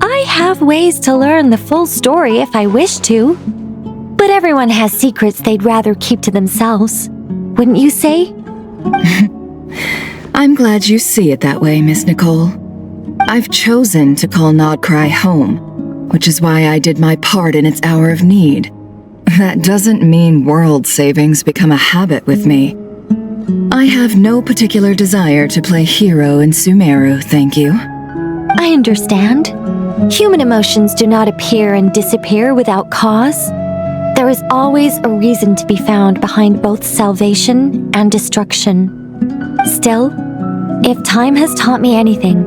I have ways to learn the full story if I wish to. But everyone has secrets they'd rather keep to themselves. Wouldn't you say? I'm glad you see it that way, Miss Nicole. I've chosen to call Nod Cry home, which is why I did my part in its hour of need. That doesn't mean world savings become a habit with me. I have no particular desire to play hero in Sumeru, thank you. I understand. Human emotions do not appear and disappear without cause. There is always a reason to be found behind both salvation and destruction. Still, if time has taught me anything,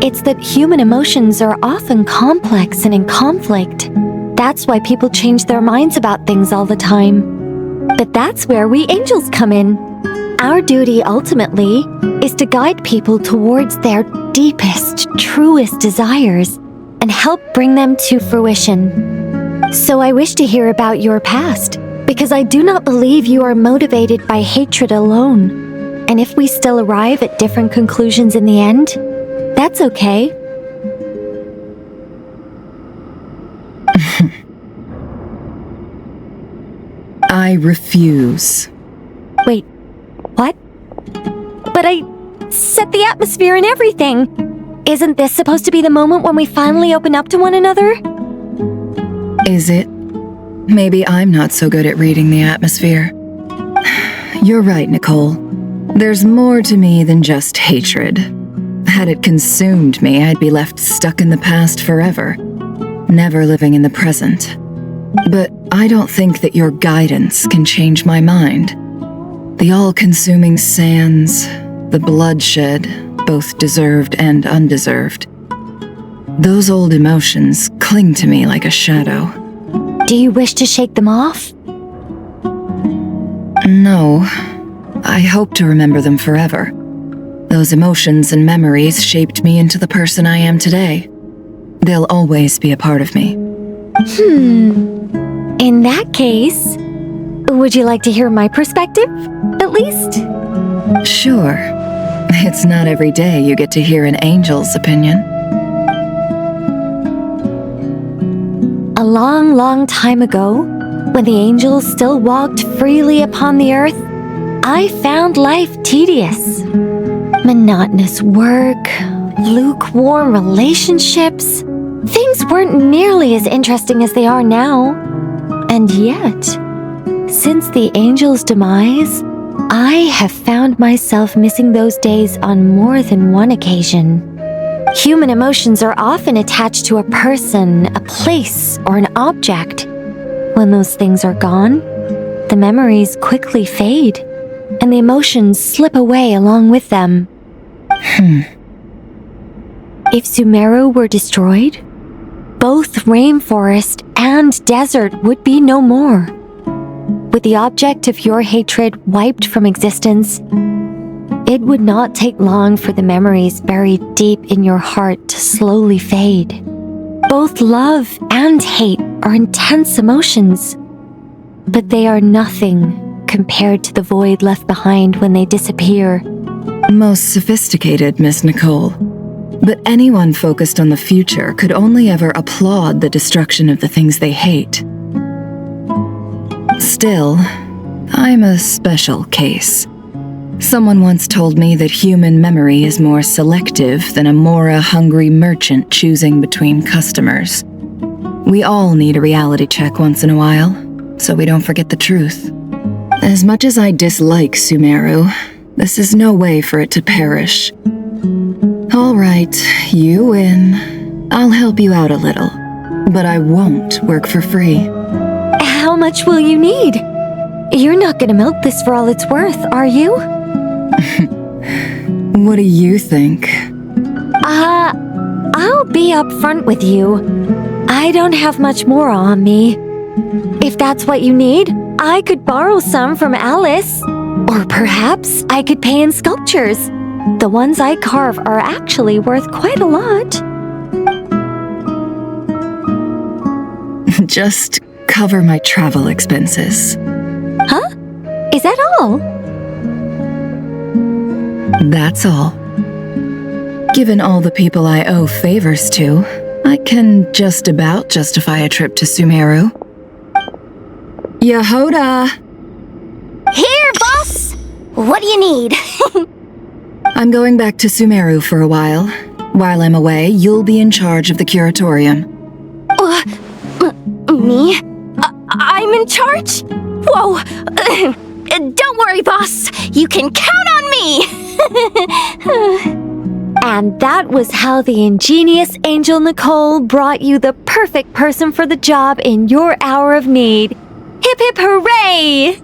it's that human emotions are often complex and in conflict. That's why people change their minds about things all the time. But that's where we angels come in. Our duty, ultimately, is to guide people towards their deepest, truest desires and help bring them to fruition. So I wish to hear about your past, because I do not believe you are motivated by hatred alone. And if we still arrive at different conclusions in the end, that's okay. I refuse. Wait, what? But I set the atmosphere and everything. Isn't this supposed to be the moment when we finally open up to one another? Is it? Maybe I'm not so good at reading the atmosphere. You're right, Nicole. There's more to me than just hatred. Had it consumed me, I'd be left stuck in the past forever, never living in the present. But I don't think that your guidance can change my mind. The all-consuming sands, the bloodshed, both deserved and undeserved. Those old emotions cling to me like a shadow. Do you wish to shake them off? No. I hope to remember them forever. Those emotions and memories shaped me into the person I am today. They'll always be a part of me. In that case, would you like to hear my perspective, at least? Sure. It's not every day you get to hear an angel's opinion. A long, long time ago, when the angels still walked freely upon the earth, I found life tedious. Monotonous work, lukewarm relationships. Things weren't nearly as interesting as they are now. And yet, since the angels' demise, I have found myself missing those days on more than one occasion. Human emotions are often attached to a person, a place, or an object. When those things are gone, the memories quickly fade, and the emotions slip away along with them. If Sumeru were destroyed, both rainforest and desert would be no more. With the object of your hatred wiped from existence, it would not take long for the memories buried deep in your heart to slowly fade. Both love and hate are intense emotions, but they are nothing compared to the void left behind when they disappear. Most sophisticated, Miss Nicole. But anyone focused on the future could only ever applaud the destruction of the things they hate. Still, I'm a special case. Someone once told me that human memory is more selective than a Mora-hungry merchant choosing between customers. We all need a reality check once in a while, so we don't forget the truth. As much as I dislike Sumeru, this is no way for it to perish. All right, you win. I'll help you out a little, but I won't work for free. How much will you need? You're not gonna milk this for all it's worth, are you? What do you think? I'll be upfront with you. I don't have much more on me. If that's what you need, I could borrow some from Alice. Or perhaps I could pay in sculptures. The ones I carve are actually worth quite a lot. Just cover my travel expenses. Huh? Is that all? That's all. Given all the people I owe favors to, I can just about justify a trip to Sumeru. Yehoda! Here, boss! What do you need? I'm going back to Sumeru for a while. While I'm away, you'll be in charge of the curatorium. Me? I'm in charge? Whoa! Don't worry, boss. You can count on me! And that was how the ingenious Angel Nicole brought you the perfect person for the job in your hour of need. Hip hip hooray!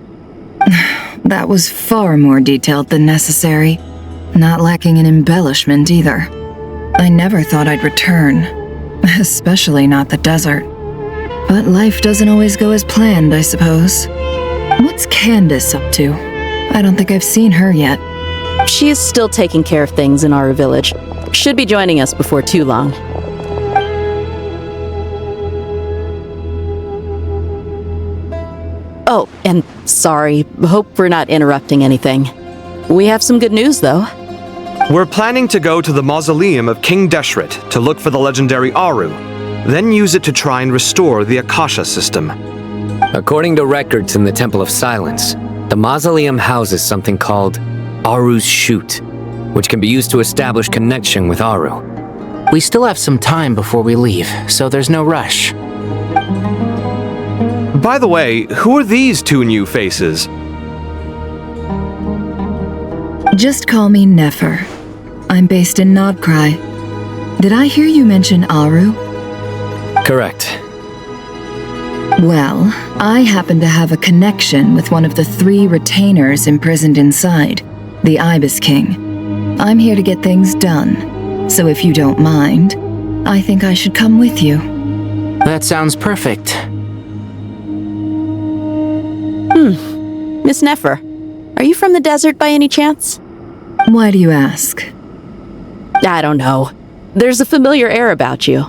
That was far more detailed than necessary. Not lacking in embellishment either. I never thought I'd return. Especially not the desert. But life doesn't always go as planned, I suppose. What's Candace up to? I don't think I've seen her yet. She is still taking care of things in our village. Should be joining us before too long. Oh, and sorry, hope we're not interrupting anything. We have some good news, though. We're planning to go to the mausoleum of King Deshret to look for the legendary Aru, then use it to try and restore the Akasha system. According to records in the Temple of Silence, the mausoleum houses something called Aru's Chute, which can be used to establish connection with Aru. We still have some time before we leave, so there's no rush. By the way, who are these two new faces? Just call me Nefer. I'm based in Nodcry. Did I hear you mention Aru? Correct. Well, I happen to have a connection with one of the 3 retainers imprisoned inside, the Ibis King. I'm here to get things done, so if you don't mind, I think I should come with you. That sounds perfect. Miss Nefer, are you from the desert by any chance? Why do you ask? I don't know. There's a familiar air about you.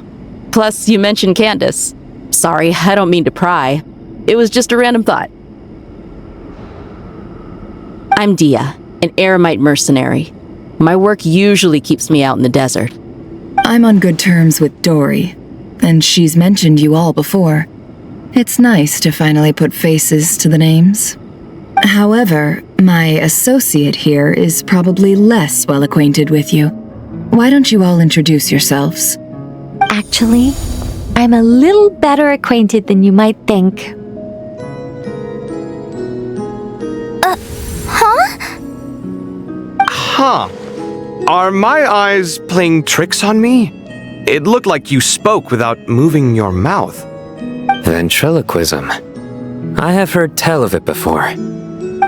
Plus, you mentioned Candace. Sorry, I don't mean to pry. It was just a random thought. I'm Dia, an eremite mercenary. My work usually keeps me out in the desert. I'm on good terms with Dory, and she's mentioned you all before. It's nice to finally put faces to the names. However, my associate here is probably less well acquainted with you. Why don't you all introduce yourselves? Actually, I'm a little better acquainted than you might think. Huh? Are my eyes playing tricks on me? It looked like you spoke without moving your mouth. Ventriloquism. I have heard tell of it before.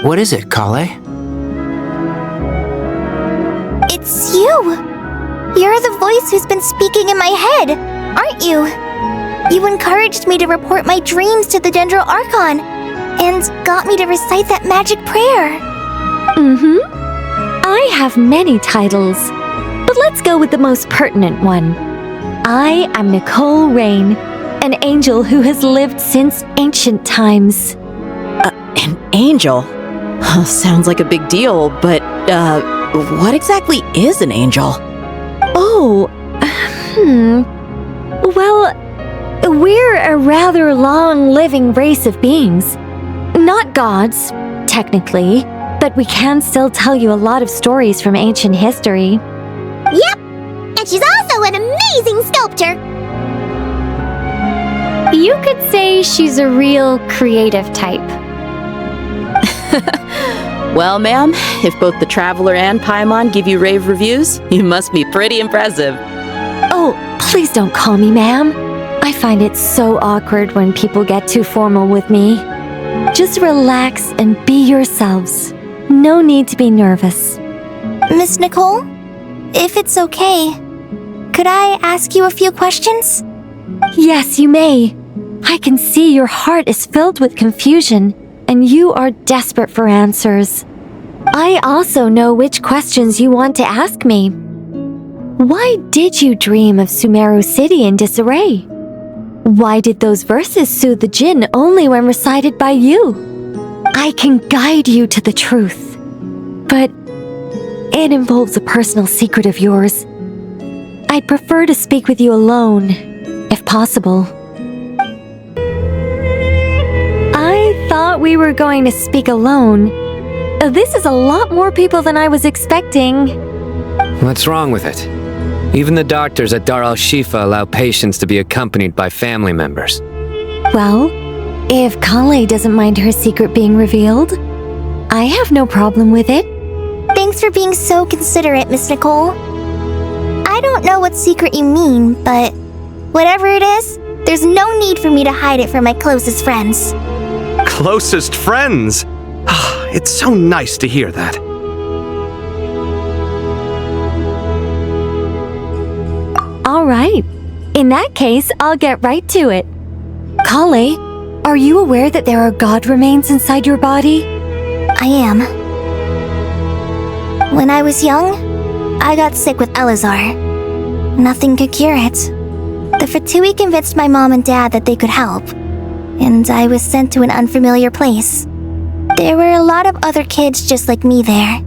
What is it, Kale? It's you! You're the voice who's been speaking in my head, aren't you? You encouraged me to report my dreams to the Dendro Archon, and got me to recite that magic prayer. Mm-hmm. I have many titles, but let's go with the most pertinent one. I am Nicole Rain, an angel who has lived since ancient times. An angel? Sounds like a big deal, but, what exactly is an angel? Oh, Well, we're a rather long-living race of beings. Not gods, technically, but we can still tell you a lot of stories from ancient history. Yep, and she's also an amazing sculptor. You could say she's a real creative type. Well, ma'am, if both the Traveler and Paimon give you rave reviews, you must be pretty impressive. Oh, please don't call me ma'am. I find it so awkward when people get too formal with me. Just relax and be yourselves. No need to be nervous. Miss Nicole, if it's okay, could I ask you a few questions? Yes, you may. I can see your heart is filled with confusion, and you are desperate for answers. I also know which questions you want to ask me. Why did you dream of Sumeru City in disarray? Why did those verses soothe the Jinn only when recited by you? I can guide you to the truth, but it involves a personal secret of yours. I'd prefer to speak with you alone, if possible. I thought we were going to speak alone. This is a lot more people than I was expecting. What's wrong with it? Even the doctors at Dar al-Shifa allow patients to be accompanied by family members. Well, if Kale doesn't mind her secret being revealed, I have no problem with it. Thanks for being so considerate, Miss Nicole. I don't know what secret you mean, but whatever it is, there's no need for me to hide it from my closest friends. Closest friends? It's so nice to hear that. All right. In that case, I'll get right to it. Kale, are you aware that there are god remains inside your body? I am. When I was young, I got sick with Elazar. Nothing could cure it. The Fatui convinced my mom and dad that they could help, and I was sent to an unfamiliar place. There were a lot of other kids just like me there.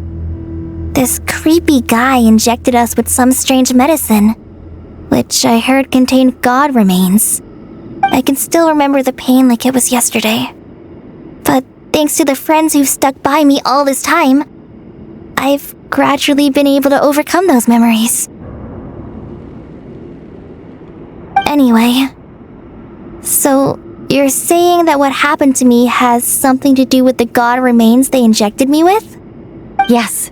This creepy guy injected us with some strange medicine, which I heard contained god remains. I can still remember the pain like it was yesterday. But thanks to the friends who've stuck by me all this time, I've gradually been able to overcome those memories. Anyway, so you're saying that what happened to me has something to do with the god remains they injected me with? Yes.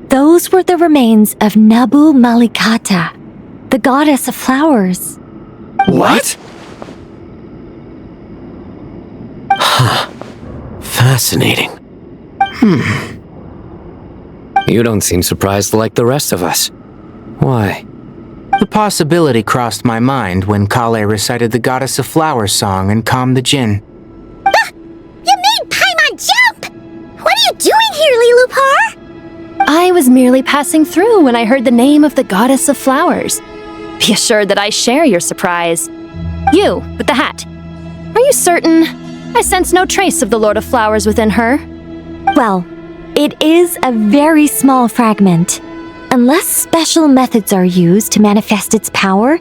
Those were the remains of Nabu Malikata, the goddess of flowers. What? Huh. Fascinating. You don't seem surprised like the rest of us. Why? The possibility crossed my mind when Kale recited the Goddess of Flowers song and calmed the Jinn. You made Paimon jump! What are you doing here, Lilupar? I was merely passing through when I heard the name of the Goddess of Flowers. Be assured that I share your surprise. You, with the hat. Are you certain? I sense no trace of the Lord of Flowers within her. Well, it is a very small fragment. Unless special methods are used to manifest its power,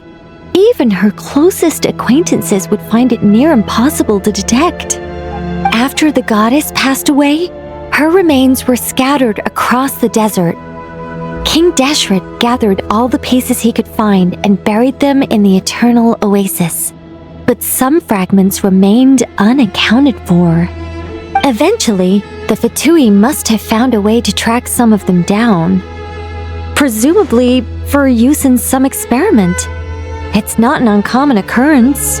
even her closest acquaintances would find it near impossible to detect. After the goddess passed away, her remains were scattered across the desert. King Deshret gathered all the pieces he could find and buried them in the eternal oasis. But some fragments remained unaccounted for. Eventually, the Fatui must have found a way to track some of them down. Presumably for use in some experiment. It's not an uncommon occurrence.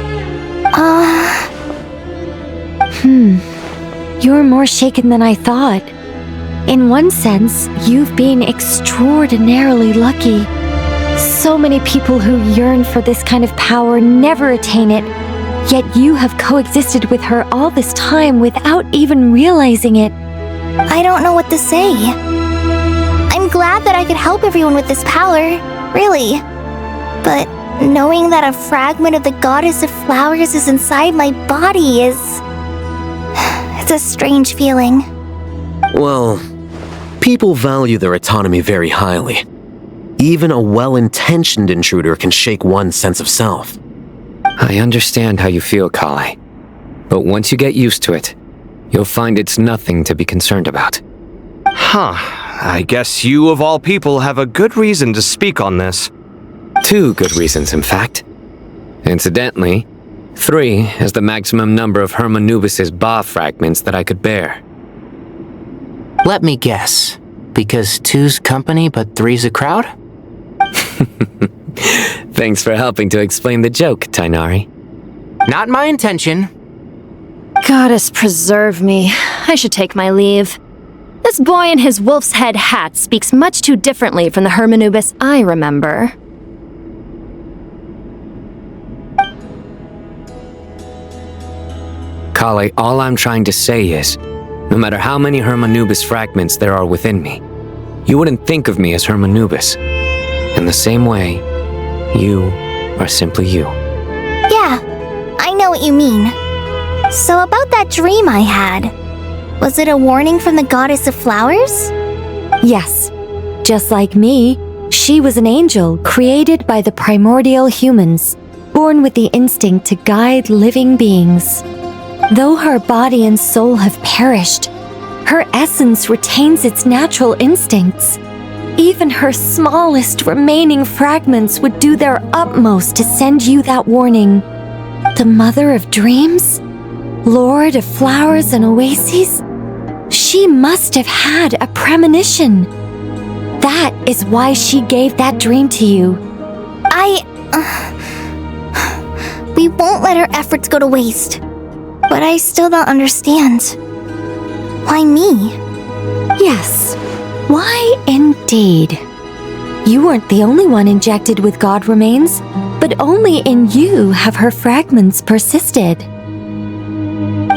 You're more shaken than I thought. In one sense, you've been extraordinarily lucky. So many people who yearn for this kind of power never attain it, yet you have coexisted with her all this time without even realizing it. I don't know what to say. I'm glad that I could help everyone with this power, really. But knowing that a fragment of the Goddess of Flowers is inside my body is... it's a strange feeling. Well, people value their autonomy very highly. Even a well-intentioned intruder can shake one's sense of self. I understand how you feel, Kale. But once you get used to it, you'll find it's nothing to be concerned about. Huh. I guess you, of all people, have a good reason to speak on this. 2 good reasons, in fact. Incidentally, 3 is the maximum number of Hermanubis' Ba fragments that I could bear. Let me guess. Because 2's company, but 3's a crowd? Thanks for helping to explain the joke, Tainari. Not my intention. Goddess preserve me. I should take my leave. This boy in his wolf's head hat speaks much too differently from the Hermanubis I remember. Kale, all I'm trying to say is, no matter how many Hermanubis fragments there are within me, you wouldn't think of me as Hermanubis. In the same way, you are simply you. Yeah, I know what you mean. So about that dream I had, was it a warning from the Goddess of Flowers? Yes. Just like me, she was an angel created by the primordial humans, born with the instinct to guide living beings. Though her body and soul have perished, her essence retains its natural instincts. Even her smallest remaining fragments would do their utmost to send you that warning. The Mother of Dreams? Lord of Flowers and Oases? She must have had a premonition. That is why she gave that dream to you. We won't let our efforts go to waste. But I still don't understand. Why me? Yes. Why indeed? You weren't the only one injected with god remains, but only in you have her fragments persisted.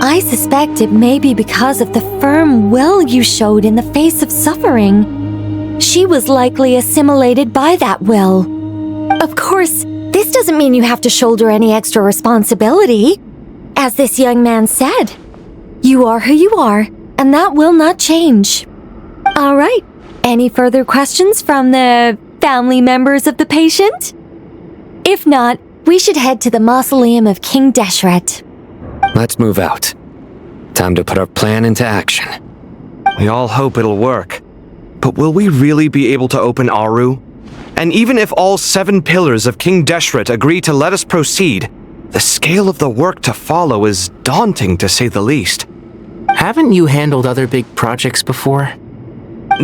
I suspect it may be because of the firm will you showed in the face of suffering. She was likely assimilated by that will. Of course, this doesn't mean you have to shoulder any extra responsibility. As this young man said, you are who you are, and that will not change. All right, any further questions from the family members of the patient? If not, we should head to the mausoleum of King Deshret. Let's move out. Time to put our plan into action. We all hope it'll work. But will we really be able to open Aru? And even if all 7 pillars of King Deshret agree to let us proceed, the scale of the work to follow is daunting, to say the least. Haven't you handled other big projects before?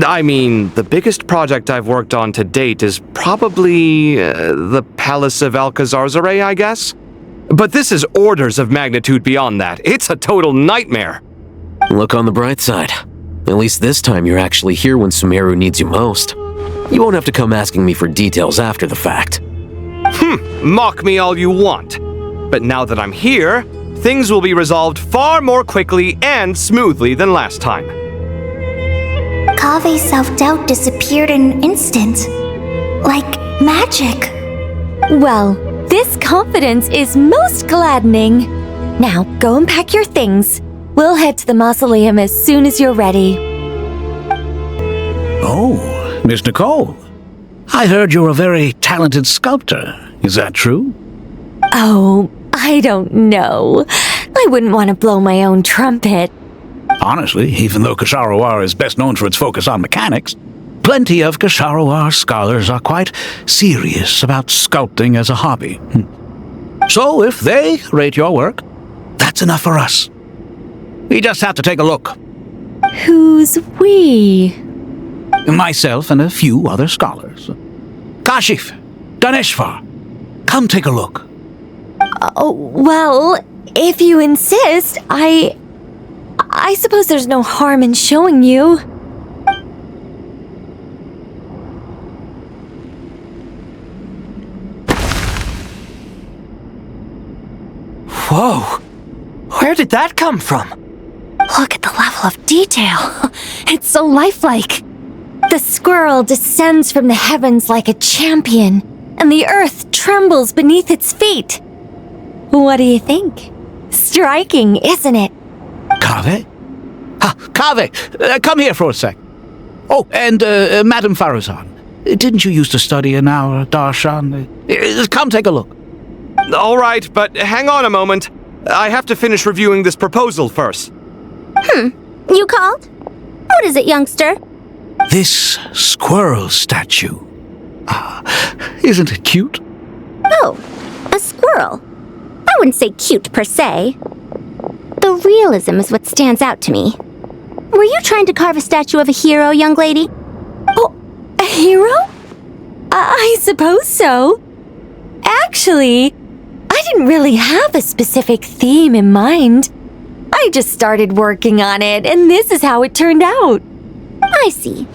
I mean, the biggest project I've worked on to date is probably the Palace of Alcazarzaray, I guess? But this is orders of magnitude beyond that. It's a total nightmare. Look on the bright side. At least this time you're actually here when Sumeru needs you most. You won't have to come asking me for details after the fact. Mock me all you want. But now that I'm here, things will be resolved far more quickly and smoothly than last time. Kave's self-doubt disappeared in an instant. Like magic. Well, this confidence is most gladdening. Now, go and pack your things. We'll head to the mausoleum as soon as you're ready. Oh, Miss Nicole. I heard you're a very talented sculptor. Is that true? Oh, I don't know. I wouldn't want to blow my own trumpet. Honestly, even though Kasharawar is best known for its focus on mechanics, plenty of Kasharawar scholars are quite serious about sculpting as a hobby. So if they rate your work, that's enough for us. We just have to take a look. Who's we? Myself and a few other scholars. Kashif, Daneshvar, come take a look. Oh, well, if you insist, I suppose there's no harm in showing you. Whoa! Where did that come from? Look at the level of detail. It's so lifelike. The squirrel descends from the heavens like a champion, and the earth trembles beneath its feet. What do you think? Striking, isn't it? Kaveh? Kaveh, come here for a sec. Oh, and Madame Faruzan, didn't you used to study in our darshan? Come take a look. All right, but hang on a moment. I have to finish reviewing this proposal first. You called? What is it, youngster? This squirrel statue. Isn't it cute? Oh, a squirrel. I wouldn't say cute per se. The realism is what stands out to me. Were you trying to carve a statue of a hero, young lady? Oh, a hero? I suppose so. Actually, I didn't really have a specific theme in mind. I just started working on it, and this is how it turned out. I see.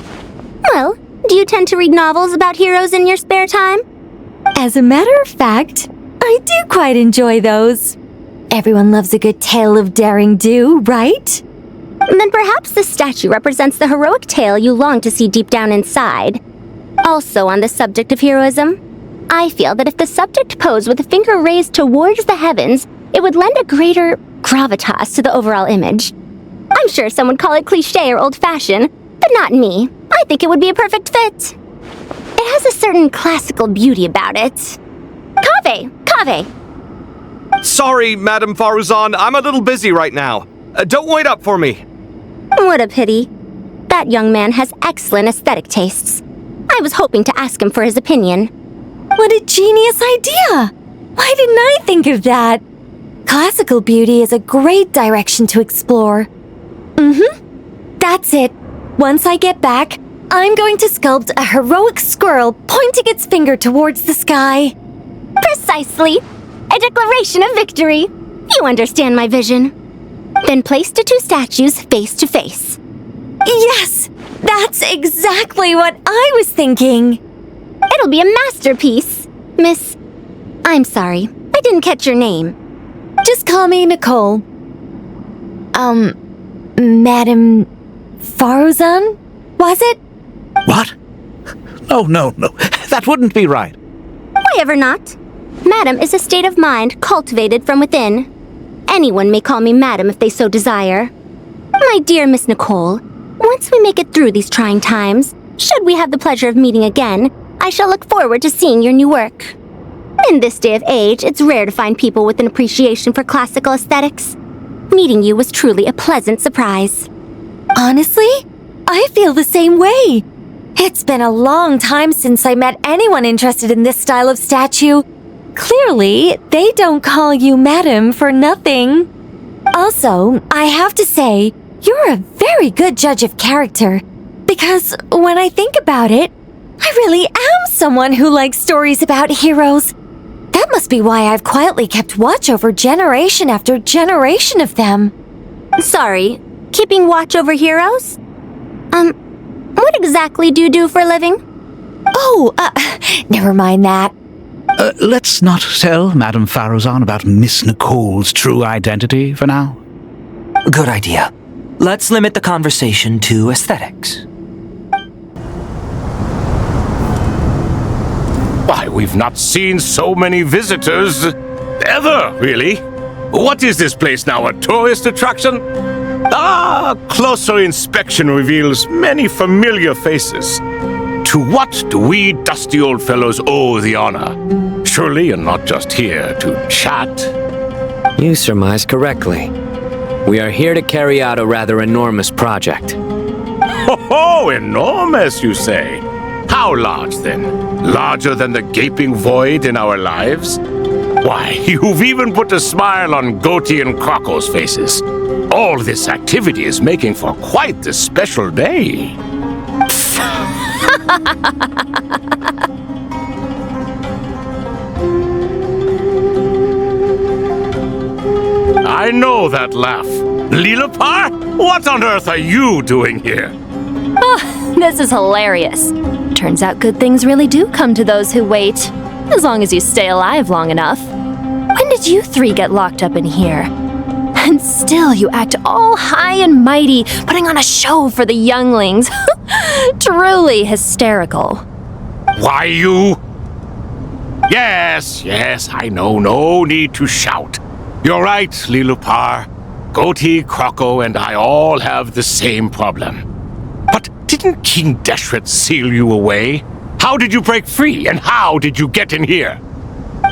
Well, do you tend to read novels about heroes in your spare time? As a matter of fact, I do quite enjoy those. Everyone loves a good tale of daring do, right? Then perhaps this statue represents the heroic tale you long to see deep down inside. Also on the subject of heroism, I feel that if the subject posed with a finger raised towards the heavens, it would lend a greater gravitas to the overall image. I'm sure some would call it cliché or old-fashioned, but not me. I think it would be a perfect fit. It has a certain classical beauty about it. Kaveh! Sorry, Madame Faruzan, I'm a little busy right now. Don't wait up for me. What a pity. That young man has excellent aesthetic tastes. I was hoping to ask him for his opinion. What a genius idea! Why didn't I think of that? Classical beauty is a great direction to explore. That's it. Once I get back, I'm going to sculpt a heroic squirrel pointing its finger towards the sky. Precisely. A declaration of victory. You understand my vision. Then place the two statues face to face. Yes! That's exactly what I was thinking. It'll be a masterpiece. Miss... I'm sorry. I didn't catch your name. Just call me Nicole. Madame Faruzan? Was it? What? No. That wouldn't be right. Why ever not? Madam is a state of mind cultivated from within. Anyone may call me Madam if they so desire. My dear Miss Nicole, once we make it through these trying times, should we have the pleasure of meeting again, I shall look forward to seeing your new work. In this day of age, it's rare to find people with an appreciation for classical aesthetics. Meeting you was truly a pleasant surprise. Honestly, I feel the same way. It's been a long time since I met anyone interested in this style of statue. Clearly, they don't call you Madam for nothing. Also, I have to say, you're a very good judge of character. Because when I think about it, I really am someone who likes stories about heroes. That must be why I've quietly kept watch over generation after generation of them. Sorry, keeping watch over heroes? What exactly do you do for a living? Oh, never mind that. Let's not tell Madame Faruzan about Miss Nicole's true identity for now. Good idea. Let's limit the conversation to aesthetics. Why, we've not seen so many visitors ever, really. What is this place now, a tourist attraction? Ah, closer inspection reveals many familiar faces. To what do we dusty old fellows owe the honor? Surely you're not just here to chat. You surmise correctly. We are here to carry out a rather enormous project. Oh, enormous, you say? How large, then? Larger than the gaping void in our lives? Why, you've even put a smile on Goatee and Crocco's faces. All this activity is making for quite the special day. I know that laugh. Lilipar, what on earth are you doing here? Oh, this is hilarious. Turns out good things really do come to those who wait, as long as you stay alive long enough. When did you three get locked up in here? And still you act all high and mighty, putting on a show for the younglings. Truly hysterical. Why, you... Yes, I know, no need to shout. You're right, Lilipar. Goatee, Crocco, and I all have the same problem. But didn't King Deshret seal you away? How did you break free, and how did you get in here?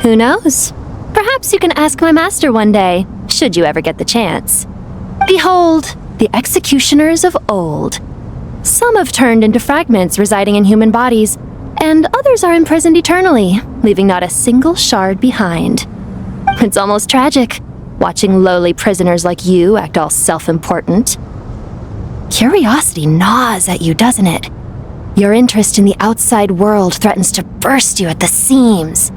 Who knows? Perhaps you can ask my master one day, should you ever get the chance. Behold, the executioners of old. Some have turned into fragments residing in human bodies, and others are imprisoned eternally, leaving not a single shard behind. It's almost tragic, watching lowly prisoners like you act all self-important. Curiosity gnaws at you, doesn't it? Your interest in the outside world threatens to burst you at the seams.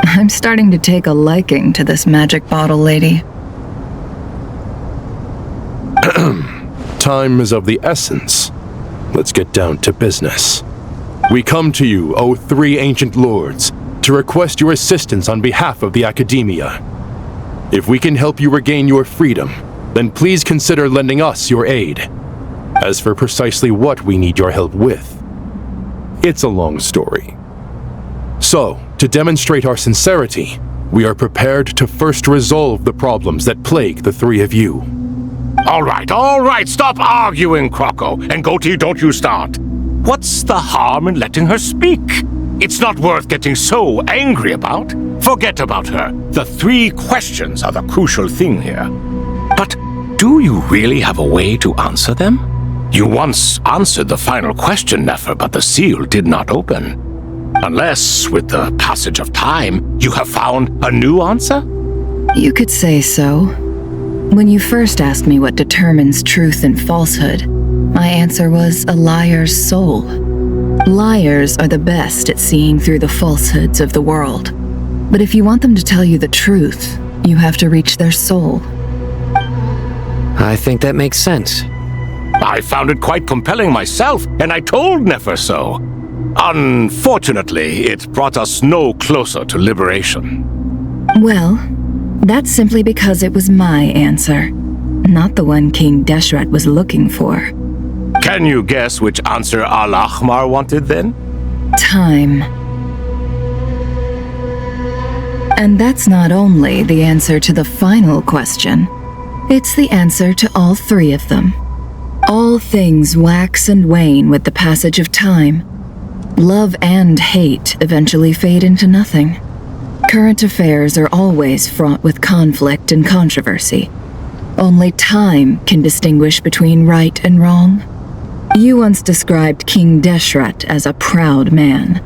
I'm starting to take a liking to this magic bottle lady. Time is of the essence. Let's get down to business. We come to you, O three ancient lords, to request your assistance on behalf of the Academia. If we can help you regain your freedom, then please consider lending us your aid. As for precisely what we need your help with, it's a long story. So, to demonstrate our sincerity, we are prepared to first resolve the problems that plague the three of you. All right, stop arguing, Crocco. And Goatee, don't you start. What's the harm in letting her speak? It's not worth getting so angry about. Forget about her. The three questions are the crucial thing here. But do you really have a way to answer them? You once answered the final question, Nefer, but the seal did not open. Unless, with the passage of time, you have found a new answer? You could say so. When you first asked me what determines truth and falsehood, my answer was a liar's soul. Liars are the best at seeing through the falsehoods of the world. But if you want them to tell you the truth, you have to reach their soul. I think that makes sense. I found it quite compelling myself, and I told Nefer so. Unfortunately, it brought us no closer to liberation. Well, that's simply because it was my answer, not the one King Deshret was looking for. Can you guess which answer Al-Ahmar wanted then? Time. And that's not only the answer to the final question, it's the answer to all three of them. All things wax and wane with the passage of time. Love and hate eventually fade into nothing. Current affairs are always fraught with conflict and controversy. Only time can distinguish between right and wrong. You once described King Deshret as a proud man.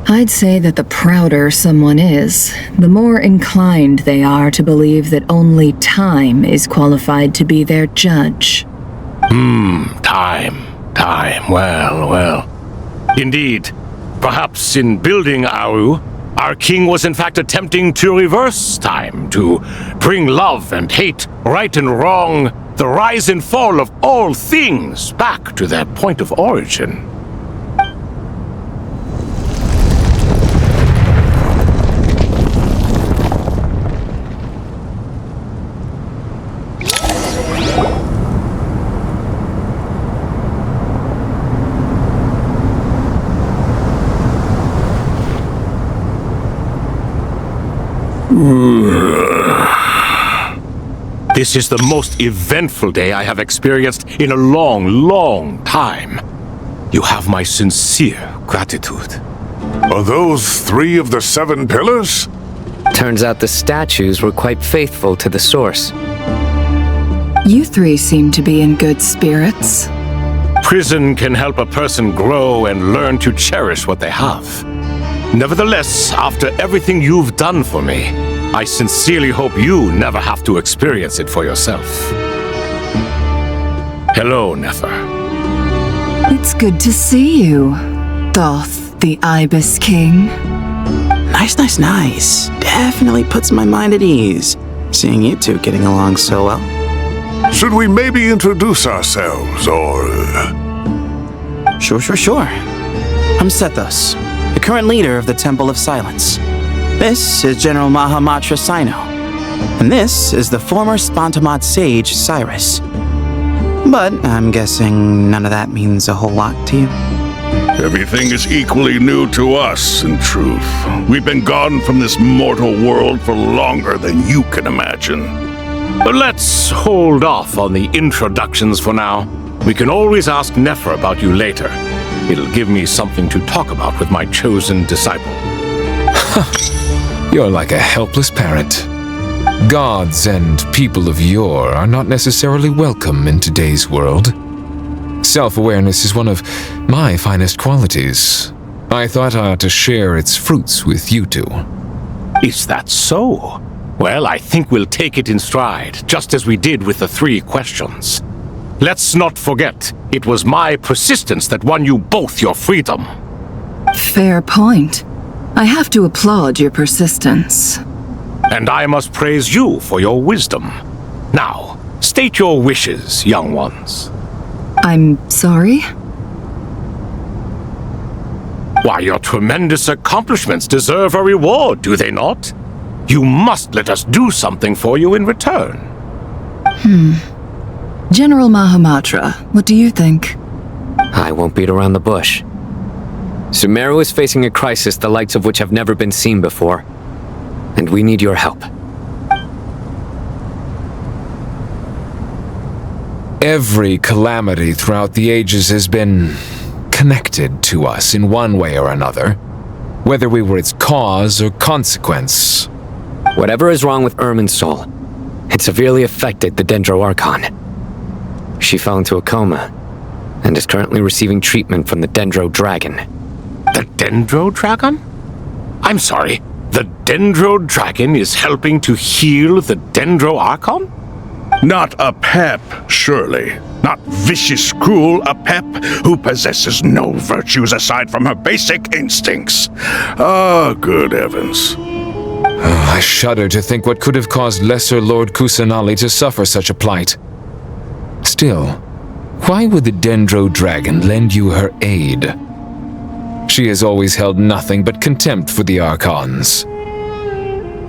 I'd say that the prouder someone is, the more inclined they are to believe that only time is qualified to be their judge. Time. Well. Indeed, perhaps in building Aru, our king was in fact attempting to reverse time, to bring love and hate, right and wrong, the rise and fall of all things back to their point of origin. This is the most eventful day I have experienced in a long, long time. You have my sincere gratitude. Are those 3 of the 7 pillars? Turns out the statues were quite faithful to the source. You 3 seem to be in good spirits. Prison can help a person grow and learn to cherish what they have. Nevertheless, after everything you've done for me, I sincerely hope you never have to experience it for yourself. Hello, Nefer. It's good to see you, Thoth, the Ibis King. Nice. Definitely puts my mind at ease, seeing you 2 getting along so well. Should we maybe introduce ourselves, or... Sure. I'm Sethos, the current leader of the Temple of Silence. This is General Mahamatra Sino, and this is the former Spontamod sage, Cyrus. But I'm guessing none of that means a whole lot to you. Everything is equally new to us, in truth. We've been gone from this mortal world for longer than you can imagine. But let's hold off on the introductions for now. We can always ask Nefer about you later. It'll give me something to talk about with my chosen disciple. You're like a helpless parrot. Gods and people of yore are not necessarily welcome in today's world. Self-awareness is one of my finest qualities. I thought I ought to share its fruits with you 2. Is that so? Well, I think we'll take it in stride, just as we did with the 3 questions. Let's not forget, it was my persistence that won you both your freedom. Fair point. I have to applaud your persistence. And I must praise you for your wisdom. Now, state your wishes, young ones. I'm sorry? Why, your tremendous accomplishments deserve a reward, do they not? You must let us do something for you in return. General Mahamatra, what do you think? I won't beat around the bush. Sumeru is facing a crisis the likes of which have never been seen before, and we need your help. Every calamity throughout the ages has been connected to us in one way or another, whether we were its cause or consequence. Whatever is wrong with Irminsul, it severely affected the Dendro Archon. She fell into a coma and is currently receiving treatment from the Dendro Dragon. The Dendro Dragon? I'm sorry, the Dendro Dragon is helping to heal the Dendro Archon? Not a pep, surely. Not vicious, cruel a pep who possesses no virtues aside from her basic instincts. Ah, good heavens. I shudder to think what could have caused Lesser Lord Kusanali to suffer such a plight. Still, why would the Dendro Dragon lend you her aid? She has always held nothing but contempt for the Archons.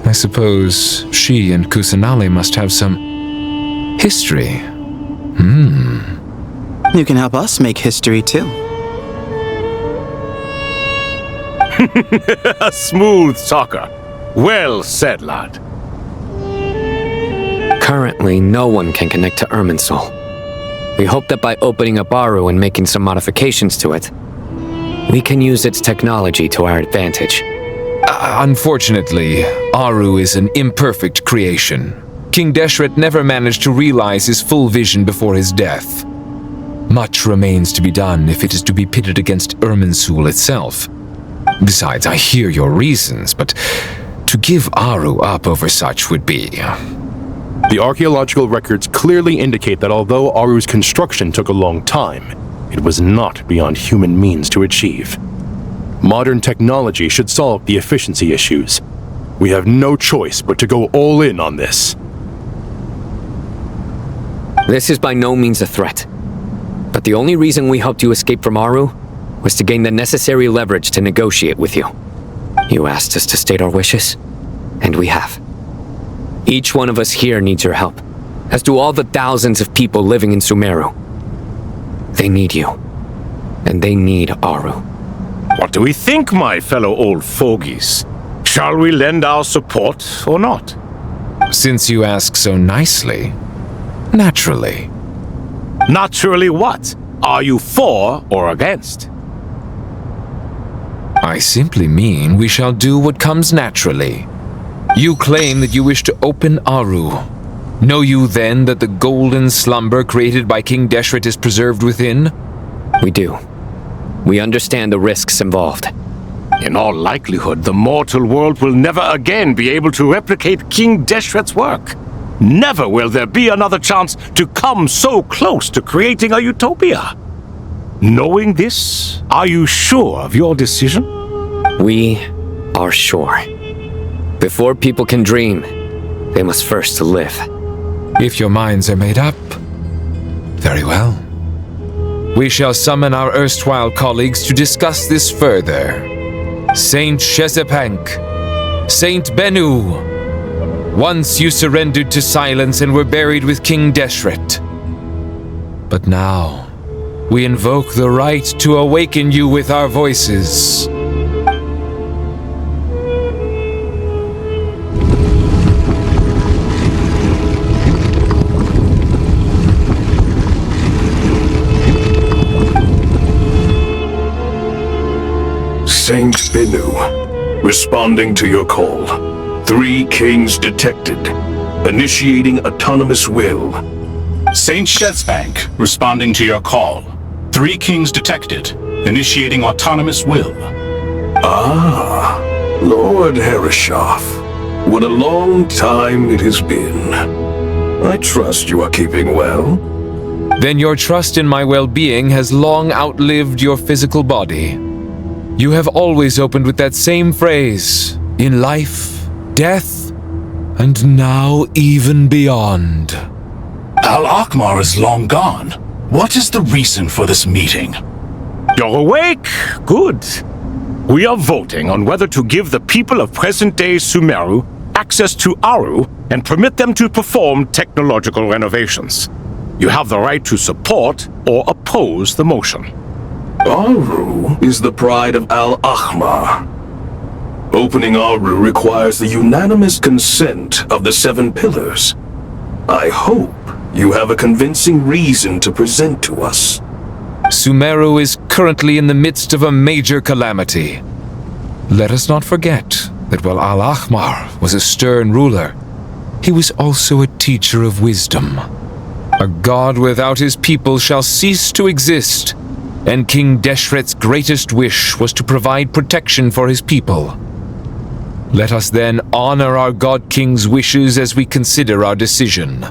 I suppose she and Kusanali must have some history. You can help us make history too. A smooth talker. Well said, lad. Currently, no one can connect to Irminsul. We hope that by opening up Aru and making some modifications to it, we can use its technology to our advantage. Unfortunately, Aru is an imperfect creation. King Deshret never managed to realize his full vision before his death. Much remains to be done if it is to be pitted against Irminsul itself. Besides, I hear your reasons, but to give Aru up over such would be... The archaeological records clearly indicate that although Aru's construction took a long time, it was not beyond human means to achieve. Modern technology should solve the efficiency issues. We have no choice but to go all in on this. This is by no means a threat. But the only reason we helped you escape from Aru was to gain the necessary leverage to negotiate with you. You asked us to state our wishes, and we have. Each one of us here needs your help, as do all the thousands of people living in Sumeru. They need you, and they need Aru. What do we think, my fellow old fogies? Shall we lend our support or not? Since you ask so nicely, naturally. Naturally what? Are you for or against? I simply mean we shall do what comes naturally. You claim that you wish to open Aru. Know you then that the golden slumber created by King Deshret is preserved within? We do. We understand the risks involved. In all likelihood, the mortal world will never again be able to replicate King Deshret's work. Never will there be another chance to come so close to creating a utopia. Knowing this, are you sure of your decision? We are sure. Before people can dream, they must first live. If your minds are made up, very well. We shall summon our erstwhile colleagues to discuss this further. Saint Shezepank, Saint Bennu, once you surrendered to silence and were buried with King Deshret. But now, we invoke the right to awaken you with our voices. Saint Bennu, responding to your call. 3 kings detected. Initiating autonomous will. Saint Shezepank, responding to your call. 3 kings detected. Initiating autonomous will. Ah, Lord Herreshoff. What a long time it has been. I trust you are keeping well. Then your trust in my well-being has long outlived your physical body. You have always opened with that same phrase, in life, death, and now even beyond. Al-Akhmar is long gone. What is the reason for this meeting? You're awake? Good. We are voting on whether to give the people of present-day Sumeru access to Aru and permit them to perform technological renovations. You have the right to support or oppose the motion. Aru is the pride of Al-Akhmar. Opening Aru requires the unanimous consent of the 7 pillars. I hope you have a convincing reason to present to us. Sumeru is currently in the midst of a major calamity. Let us not forget that while Al-Akhmar was a stern ruler, he was also a teacher of wisdom. A god without his people shall cease to exist, and King Deshret's greatest wish was to provide protection for his people. Let us then honor our God King's wishes as we consider our decision.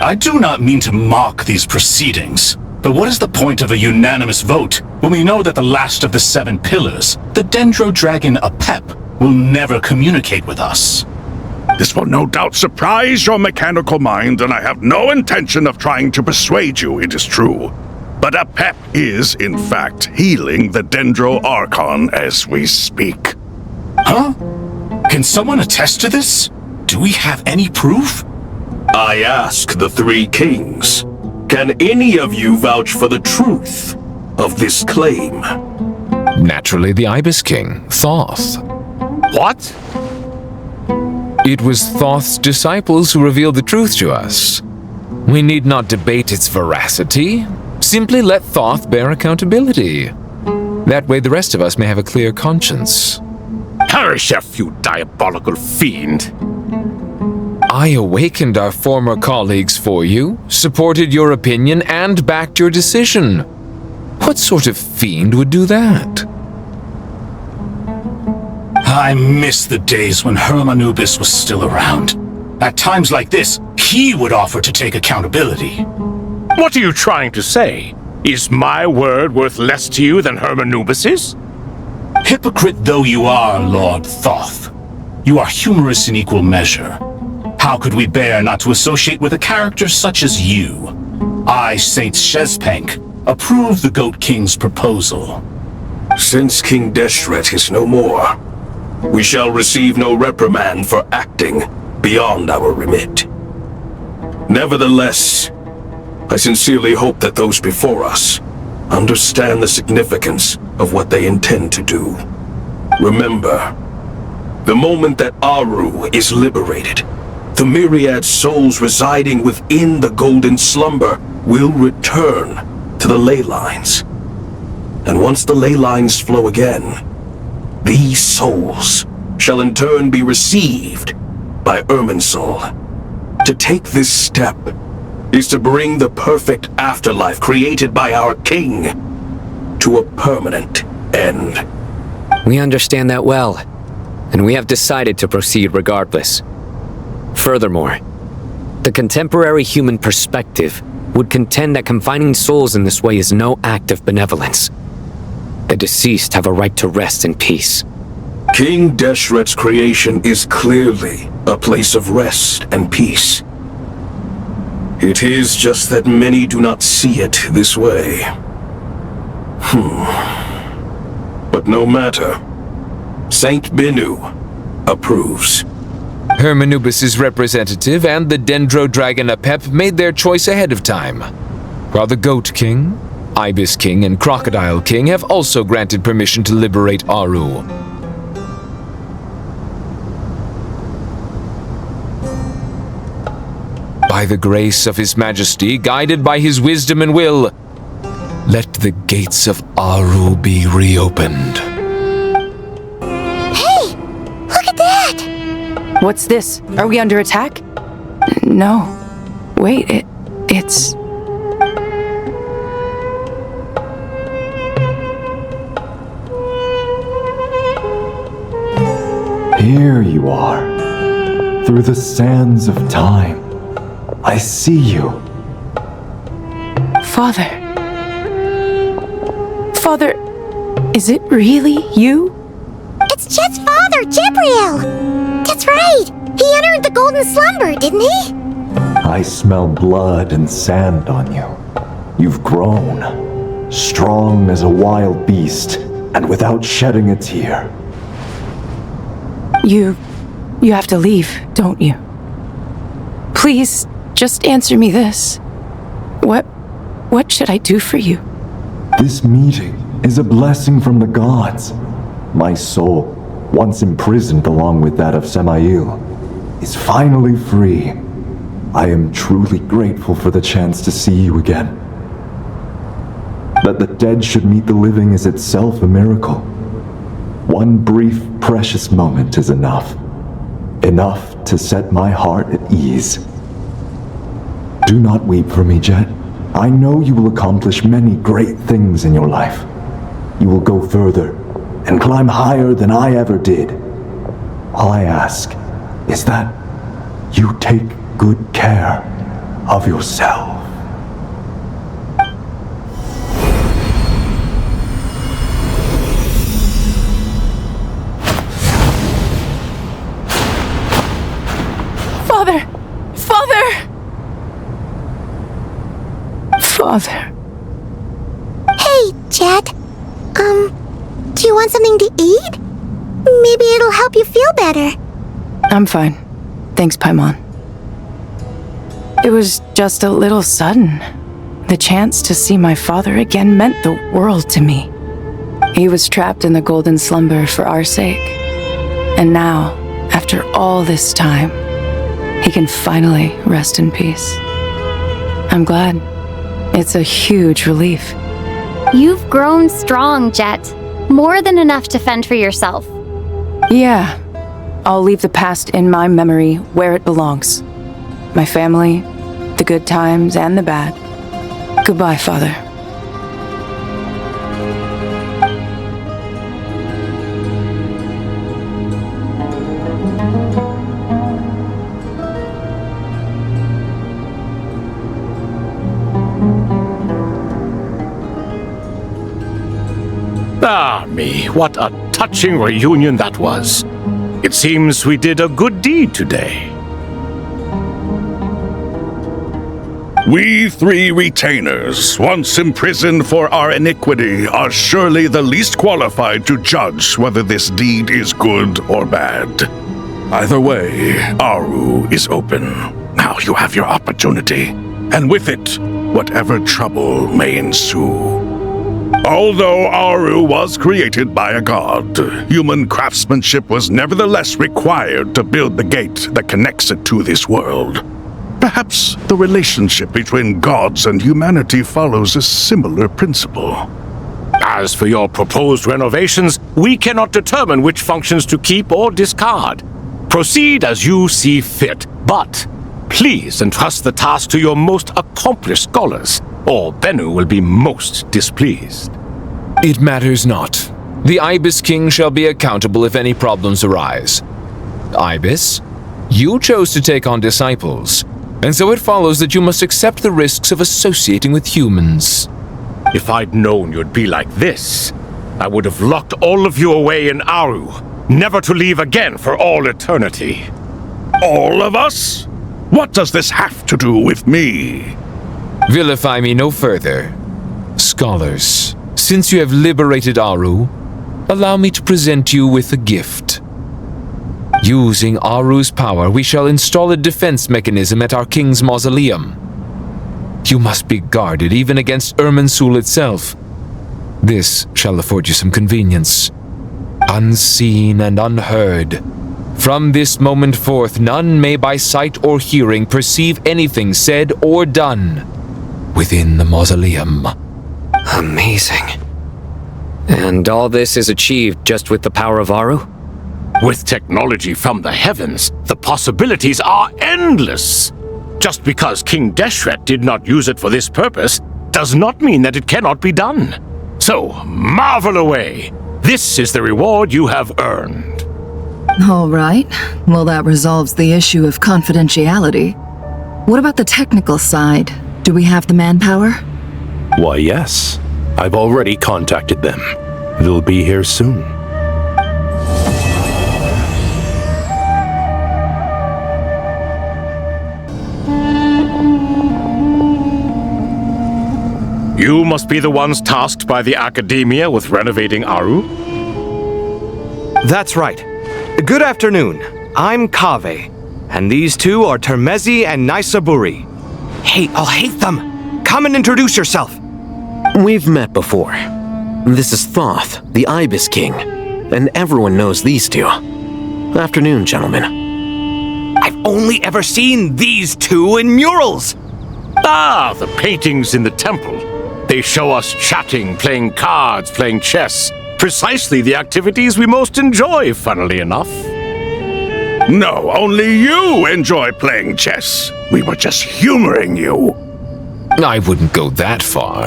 I do not mean to mock these proceedings, but what is the point of a unanimous vote when we know that the last of the 7 pillars, the Dendro Dragon Apep, will never communicate with us? This will no doubt surprise your mechanical mind, and I have no intention of trying to persuade you it is true. But Apep is, in fact, healing the Dendro Archon as we speak. Huh? Can someone attest to this? Do we have any proof? I ask the 3 kings. Can any of you vouch for the truth of this claim? Naturally, the Ibis King, Thoth. What? It was Thoth's disciples who revealed the truth to us. We need not debate its veracity. Simply let Thoth bear accountability. That way the rest of us may have a clear conscience. Herreshoff, you diabolical fiend! I awakened our former colleagues for you, supported your opinion, and backed your decision. What sort of fiend would do that? I miss the days when Hermanubis was still around. At times like this, he would offer to take accountability. What are you trying to say? Is my word worth less to you than Hermanubis's? Hypocrite though you are, Lord Thoth, you are humorous in equal measure. How could we bear not to associate with a character such as you? I, Saint Shezepank, approve the Goat King's proposal. Since King Deshret is no more, we shall receive no reprimand for acting beyond our remit. Nevertheless, I sincerely hope that those before us understand the significance of what they intend to do. Remember, the moment that Aru is liberated, the myriad souls residing within the golden slumber will return to the ley lines. And once the ley lines flow again, these souls shall in turn be received by Irminsul. To take this step is to bring the perfect afterlife created by our king to a permanent end. We understand that well, and we have decided to proceed regardless. Furthermore, the contemporary human perspective would contend that confining souls in this way is no act of benevolence. The deceased have a right to rest in peace. King Deshret's creation is clearly a place of rest and peace. It is just that many do not see it this way. But no matter. Saint Binu approves. Hermanubis' representative and the Dendro Dragon Apep made their choice ahead of time, while the Goat King, Ibis King, and Crocodile King have also granted permission to liberate Aru. By the grace of His Majesty, guided by his wisdom and will, let the gates of Aru be reopened. Hey! Look at that! What's this? Are we under attack? No. Wait, it's... Here you are. Through the sands of time. I see you. Father. Father, is it really you? It's Jet's father, Jibriel! That's right! He entered the golden slumber, didn't he? I smell blood and sand on you. You've grown. Strong as a wild beast, and without shedding a tear. You have to leave, don't you? Please, just answer me this. What should I do for you? This meeting is a blessing from the gods. My soul, once imprisoned along with that of Samael, is finally free. I am truly grateful for the chance to see you again. That the dead should meet the living is itself a miracle. One brief, precious moment is enough. Enough to set my heart at ease. Do not weep for me, Jet. I know you will accomplish many great things in your life. You will go further and climb higher than I ever did. All I ask is that you take good care of yourself. Father! Father. Hey, Jet. Do you want something to eat? Maybe it'll help you feel better. I'm fine. Thanks, Paimon. It was just a little sudden. The chance to see my father again meant the world to me. He was trapped in the golden slumber for our sake. And now, after all this time, he can finally rest in peace. I'm glad. It's a huge relief. You've grown strong, Jet. More than enough to fend for yourself. Yeah. I'll leave the past in my memory where it belongs. My family, the good times and the bad. Goodbye, Father. Ah, me, what a touching reunion that was. It seems we did a good deed today. We three retainers, once imprisoned for our iniquity, are surely the least qualified to judge whether this deed is good or bad. Either way, Aru is open. Now you have your opportunity, and with it, whatever trouble may ensue. Although Aru was created by a god, human craftsmanship was nevertheless required to build the gate that connects it to this world. Perhaps the relationship between gods and humanity follows a similar principle. As for your proposed renovations, we cannot determine which functions to keep or discard. Proceed as you see fit, but please entrust the task to your most accomplished scholars, or Bennu will be most displeased. It matters not. The Ibis King shall be accountable if any problems arise. Ibis, you chose to take on disciples, and so it follows that you must accept the risks of associating with humans. If I'd known you'd be like this, I would have locked all of you away in Aru, never to leave again for all eternity. All of us? What does this have to do with me? Vilify me no further. Scholars, since you have liberated Aru, allow me to present you with a gift. Using Aru's power, we shall install a defense mechanism at our king's mausoleum. You must be guarded even against Irminsul itself. This shall afford you some convenience. Unseen and unheard. From this moment forth, none may by sight or hearing perceive anything said or done within the mausoleum. Amazing. And all this is achieved just with the power of Aru? With technology from the heavens, the possibilities are endless. Just because King Deshret did not use it for this purpose does not mean that it cannot be done. So, marvel away. This is the reward you have earned. All right. Well, that resolves the issue of confidentiality. What about the technical side? Do we have the manpower? Why, yes. I've already contacted them. They'll be here soon. You must be the ones tasked by the Academia with renovating Aru? That's right. Good afternoon. I'm Kaveh, and these two are Termezi and Naisaburi. Hey, I'll hate them! Come and introduce yourself! We've met before. This is Thoth, the Ibis King, and everyone knows these two. Afternoon, gentlemen. I've only ever seen these two in murals! Ah, the paintings in the temple. They show us chatting, playing cards, playing chess. Precisely the activities we most enjoy, funnily enough. No, only you enjoy playing chess. We were just humoring you. I wouldn't go that far.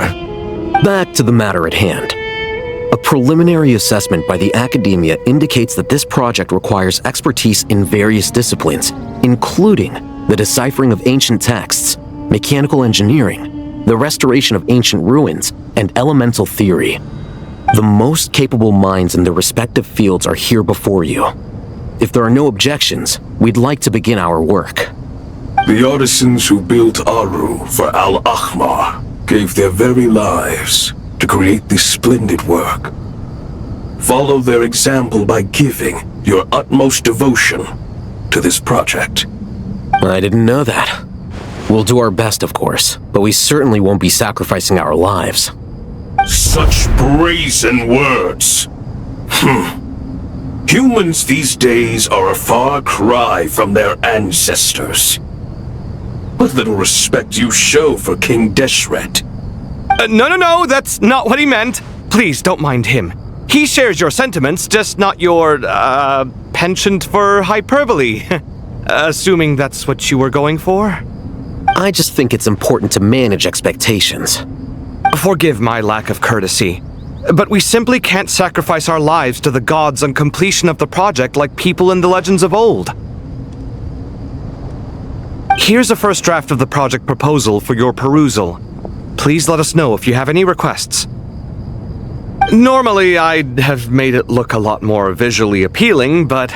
Back to the matter at hand. A preliminary assessment by the Academia indicates that this project requires expertise in various disciplines, including the deciphering of ancient texts, mechanical engineering, the restoration of ancient ruins, and elemental theory. The most capable minds in their respective fields are here before you. If there are no objections, we'd like to begin our work. The artisans who built Aru for Al-Ahmar gave their very lives to create this splendid work. Follow their example by giving your utmost devotion to this project. I didn't know that. We'll do our best, of course, but we certainly won't be sacrificing our lives. Such brazen words. Humans these days are a far cry from their ancestors. What little respect you show for King Deshret. No, that's not what he meant. Please, don't mind him. He shares your sentiments, just not your, penchant for hyperbole. Assuming that's what you were going for? I just think it's important to manage expectations. Forgive my lack of courtesy, but we simply can't sacrifice our lives to the gods on completion of the project like people in the legends of old. Here's a first draft of the project proposal for your perusal. Please let us know if you have any requests. Normally, I'd have made it look a lot more visually appealing, but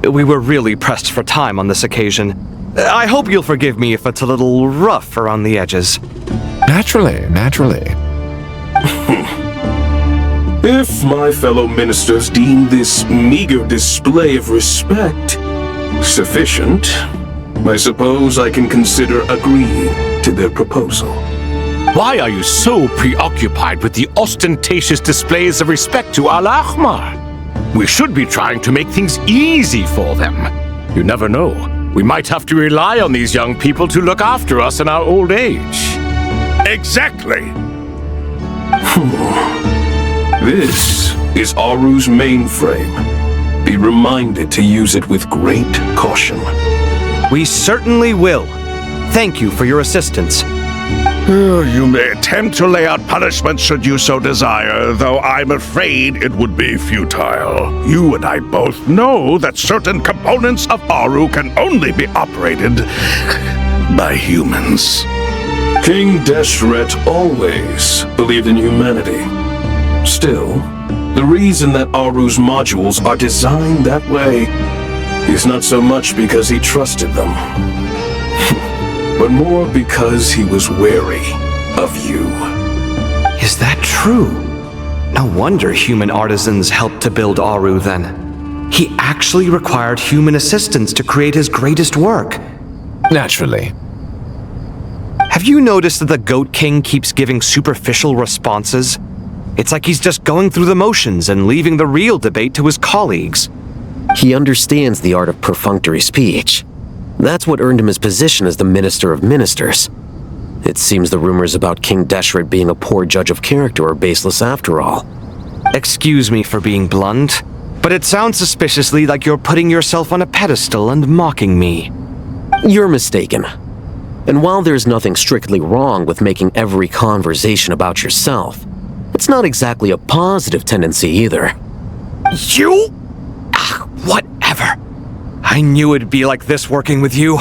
we were really pressed for time on this occasion. I hope you'll forgive me if it's a little rough around the edges. Naturally. If my fellow ministers deem this meager display of respect sufficient, I suppose I can consider agreeing to their proposal. Why are you so preoccupied with the ostentatious displays of respect to Al-Ahmar? We should be trying to make things easy for them. You never know. We might have to rely on these young people to look after us in our old age. Exactly. This is Aru's mainframe. Be reminded to use it with great caution. We certainly will. Thank you for your assistance. You may attempt to lay out punishment should you so desire, though I'm afraid it would be futile. You and I both know that certain components of Aru can only be operated by humans. King Deshret always believed in humanity. Still, the reason that Aru's modules are designed that way is not so much because he trusted them, but more because he was wary of you. Is that true? No wonder human artisans helped to build Aru then. He actually required human assistance to create his greatest work. Naturally. Have you noticed that the Goat King keeps giving superficial responses? It's like he's just going through the motions and leaving the real debate to his colleagues. He understands the art of perfunctory speech. That's what earned him his position as the Minister of Ministers. It seems the rumors about King Deshret being a poor judge of character are baseless after all. Excuse me for being blunt, but it sounds suspiciously like you're putting yourself on a pedestal and mocking me. You're mistaken. And while there's nothing strictly wrong with making every conversation about yourself, it's not exactly a positive tendency either. You? Whatever. I knew it'd be like this working with you.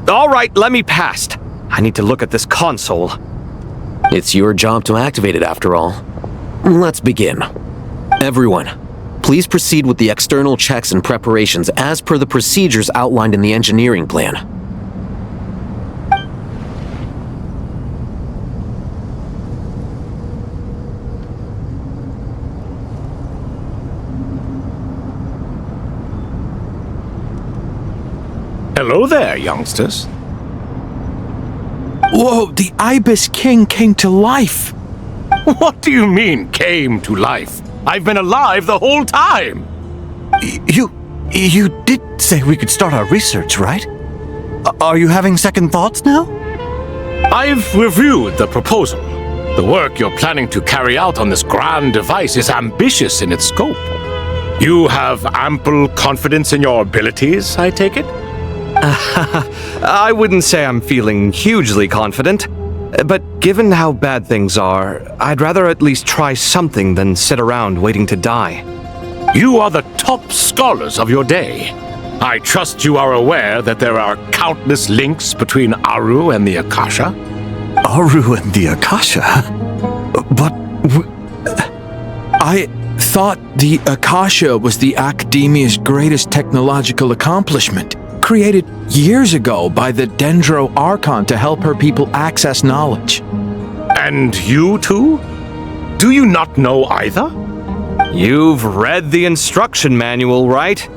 All right, let me past. I need to look at this console. It's your job to activate it after all. Let's begin. Everyone, please proceed with the external checks and preparations as per the procedures outlined in the engineering plan. Hello there, youngsters. Whoa, the Ibis King came to life! What do you mean, came to life? I've been alive the whole time! You did say we could start our research, right? Are you having second thoughts now? I've reviewed the proposal. The work you're planning to carry out on this grand device is ambitious in its scope. You have ample confidence in your abilities, I take it? I wouldn't say I'm feeling hugely confident, but given how bad things are, I'd rather at least try something than sit around waiting to die. You are the top scholars of your day. I trust you are aware that there are countless links between Aru and the Akasha. Aru and the Akasha? But I thought the Akasha was the Academia's greatest technological accomplishment, created years ago by the Dendro Archon to help her people access knowledge. And you too? Do you not know either? You've read the instruction manual, right?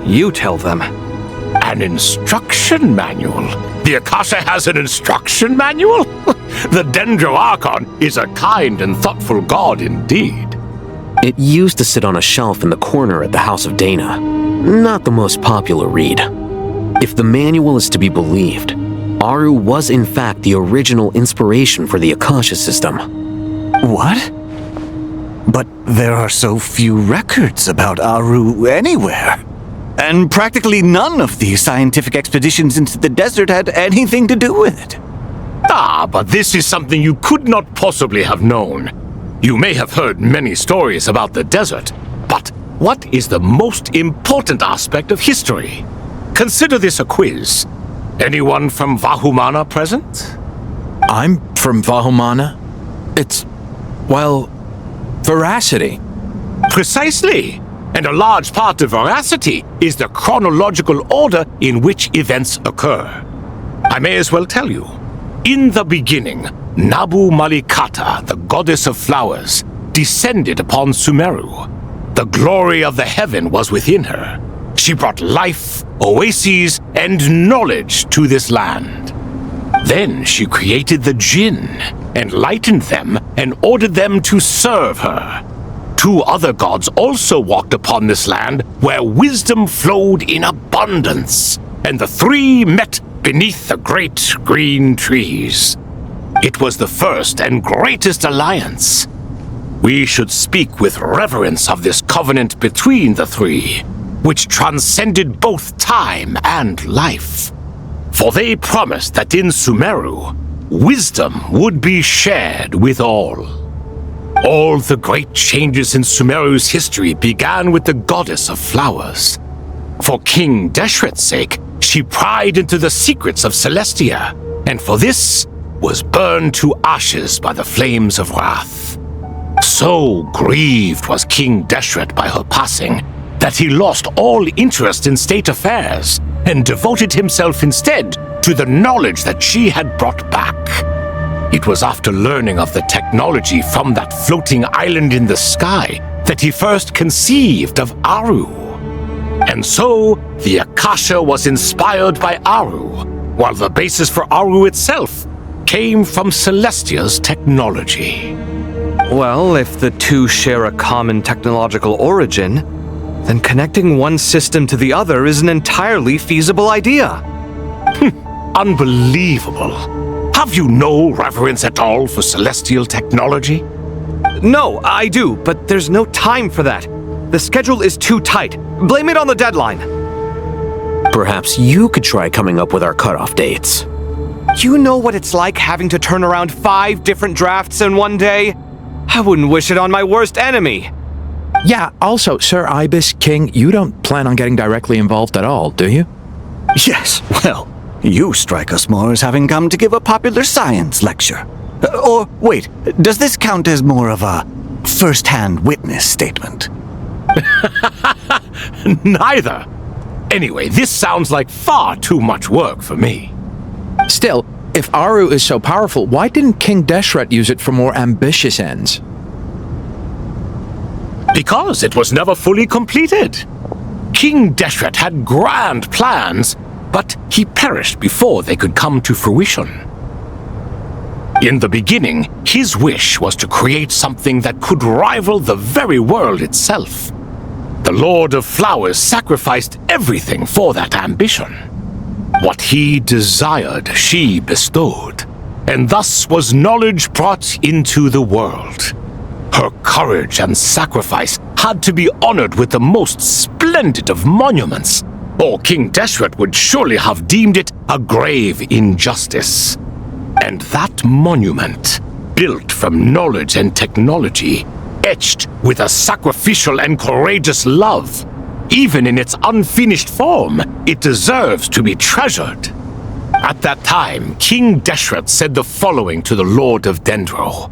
You tell them. An instruction manual? The Akasha has an instruction manual? The Dendro Archon is a kind and thoughtful god indeed. It used to sit on a shelf in the corner at the House of Dana. Not the most popular read. If the manual is to be believed, Aru was in fact the original inspiration for the Akasha system. What? But there are so few records about Aru anywhere. And practically none of these scientific expeditions into the desert had anything to do with it. Ah, but this is something you could not possibly have known. You may have heard many stories about the desert, but what is the most important aspect of history? Consider this a quiz. Anyone from Vahumana present? I'm from Vahumana. It's, well, veracity. Precisely. And a large part of veracity is the chronological order in which events occur. I may as well tell you. In the beginning, Nabu Malikata, the goddess of flowers, descended upon Sumeru. The glory of the heaven was within her. She brought life, oases, and knowledge to this land. Then she created the Jinn, enlightened them, and ordered them to serve her. 2 other gods also walked upon this land where wisdom flowed in abundance, and the 3 met beneath the great green trees. It was the first and greatest alliance. We should speak with reverence of this covenant between the 3, which transcended both time and life. For they promised that in Sumeru, wisdom would be shared with all. All the great changes in Sumeru's history began with the goddess of flowers. For King Deshret's sake, she pried into the secrets of Celestia, and for this was burned to ashes by the flames of wrath. So grieved was King Deshret by her passing that he lost all interest in state affairs and devoted himself instead to the knowledge that she had brought back. It was after learning of the technology from that floating island in the sky that he first conceived of Aru. And so, the Akasha was inspired by Aru, while the basis for Aru itself came from Celestia's technology. Well, if the 2 share a common technological origin, then connecting one system to the other is an entirely feasible idea. Unbelievable. Have you no reverence at all for celestial technology? No, I do, but there's no time for that. The schedule is too tight. Blame it on the deadline. Perhaps you could try coming up with our cutoff dates. You know what it's like having to turn around 5 different drafts in one day? I wouldn't wish it on my worst enemy. Yeah, also, Sir Ibis, King, you don't plan on getting directly involved at all, do you? Yes, well, you strike us more as having come to give a popular science lecture. Or, wait, does this count as more of a first-hand witness statement? Neither. Anyway, this sounds like far too much work for me. Still, if Aru is so powerful, why didn't King Deshret use it for more ambitious ends? Because it was never fully completed. King Deshret had grand plans, but he perished before they could come to fruition. In the beginning, his wish was to create something that could rival the very world itself. The Lord of Flowers sacrificed everything for that ambition. What he desired, she bestowed, and thus was knowledge brought into the world. Her courage and sacrifice had to be honored with the most splendid of monuments, or King Deshret would surely have deemed it a grave injustice. And that monument, built from knowledge and technology, etched with a sacrificial and courageous love, even in its unfinished form, it deserves to be treasured. At that time, King Deshret said the following to the Lord of Dendro.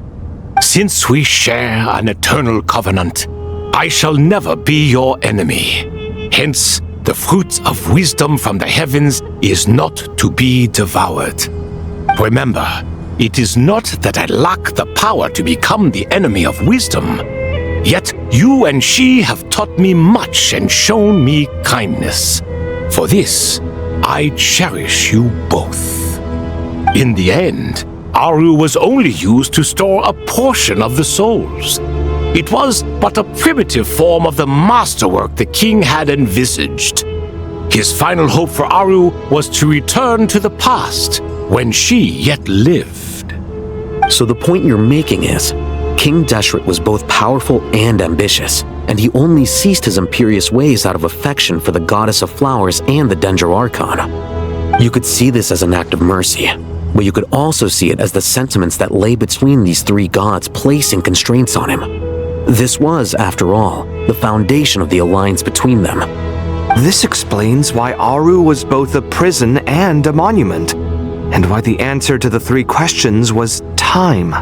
Since we share an eternal covenant, I shall never be your enemy. Hence, the fruit of wisdom from the heavens is not to be devoured. Remember, it is not that I lack the power to become the enemy of wisdom. Yet you and she have taught me much and shown me kindness. For this, I cherish you both. In the end, Aru was only used to store a portion of the souls. It was but a primitive form of the masterwork the king had envisaged. His final hope for Aru was to return to the past, when she yet lived. So the point you're making is, King Deshret was both powerful and ambitious, and he only ceased his imperious ways out of affection for the goddess of flowers and the Dendro Archon. You could see this as an act of mercy, but you could also see it as the sentiments that lay between these 3 gods placing constraints on him. This was, after all, the foundation of the alliance between them. This explains why Aru was both a prison and a monument, and why the answer to the 3 questions was time.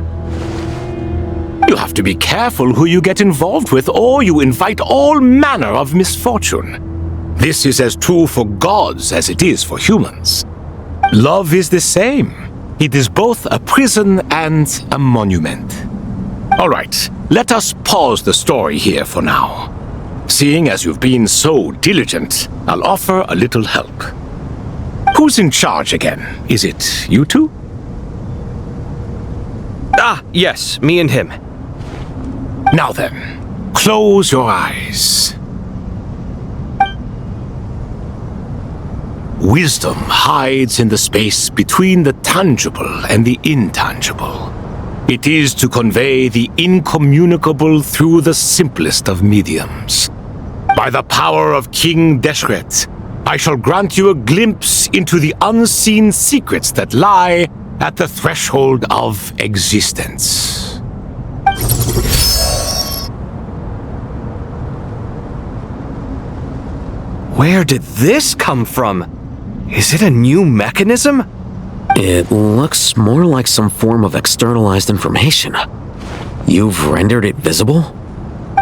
You have to be careful who you get involved with, or you invite all manner of misfortune. This is as true for gods as it is for humans. Love is the same. It is both a prison and a monument. All right, let us pause the story here for now. Seeing as you've been so diligent, I'll offer a little help. Who's in charge again? Is it you 2? Ah, yes, me and him. Now then, close your eyes. Wisdom hides in the space between the tangible and the intangible. It is to convey the incommunicable through the simplest of mediums. By the power of King Deshret, I shall grant you a glimpse into the unseen secrets that lie at the threshold of existence. Where did this come from? Is it a new mechanism? It looks more like some form of externalized information. You've rendered it visible?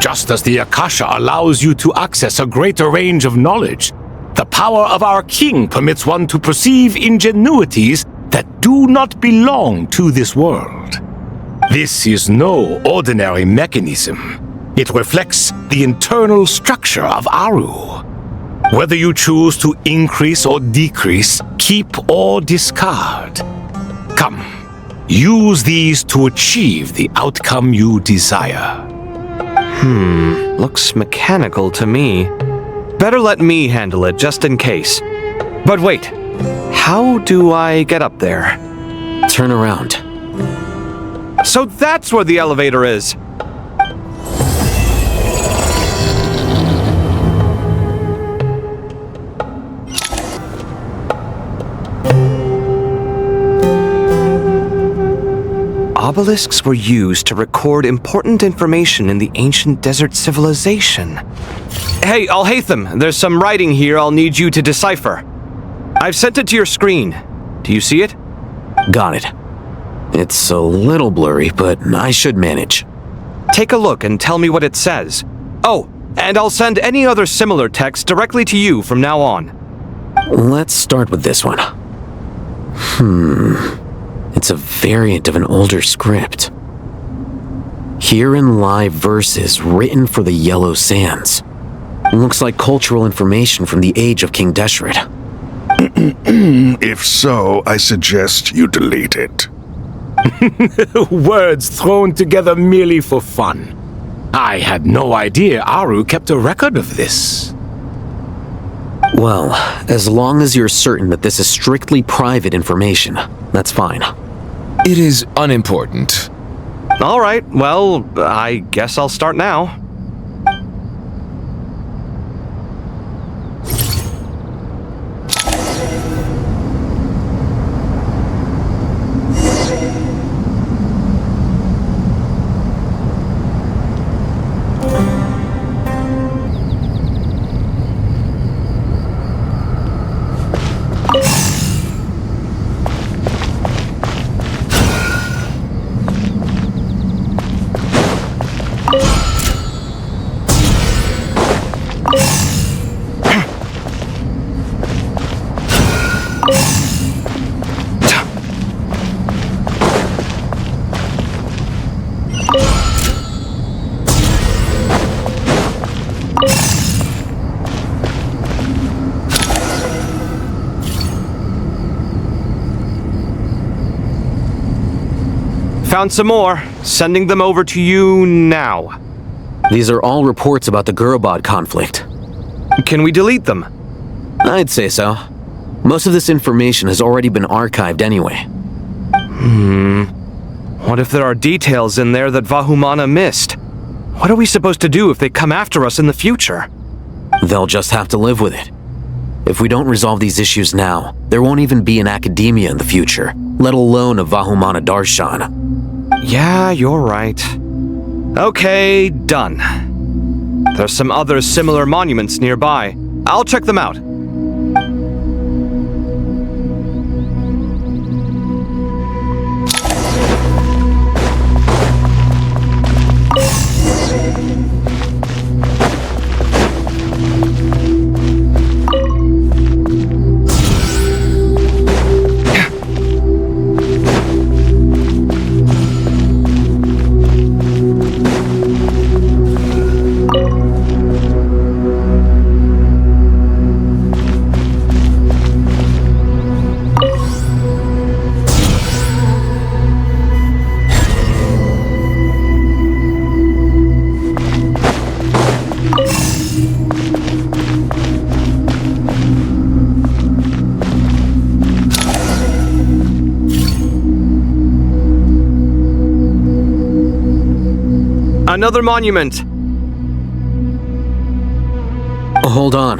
Just as the Akasha allows you to access a greater range of knowledge, the power of our king permits one to perceive ingenuities that do not belong to this world. This is no ordinary mechanism. It reflects the internal structure of Aru. Whether you choose to increase or decrease, keep or discard. Come, use these to achieve the outcome you desire. Looks mechanical to me. Better let me handle it just in case. But wait, how do I get up there? Turn around. So that's where the elevator is. Obelisks were used to record important information in the ancient desert civilization. Hey, Al-Haytham, there's some writing here I'll need you to decipher. I've sent it to your screen. Do you see it? Got it. It's a little blurry, but I should manage. Take a look and tell me what it says. Oh, and I'll send any other similar text directly to you from now on. Let's start with this one. It's a variant of an older script. Herein lie verses written for the Yellow Sands. Looks like cultural information from the age of King Deshret. If so, I suggest you delete it. Words thrown together merely for fun. I had no idea Aru kept a record of this. Well, as long as you're certain that this is strictly private information, that's fine. It is unimportant. All right, well, I guess I'll start now. Found some more. Sending them over to you now. These are all reports about the Gurubad conflict. Can we delete them? I'd say so. Most of this information has already been archived anyway. What if there are details in there that Vahumana missed? What are we supposed to do if they come after us in the future? They'll just have to live with it. If we don't resolve these issues now, there won't even be an academia in the future, let alone a Vahumana Darshan. Yeah, you're right. Okay, done. There's some other similar monuments nearby. I'll check them out. Another monument! Hold on.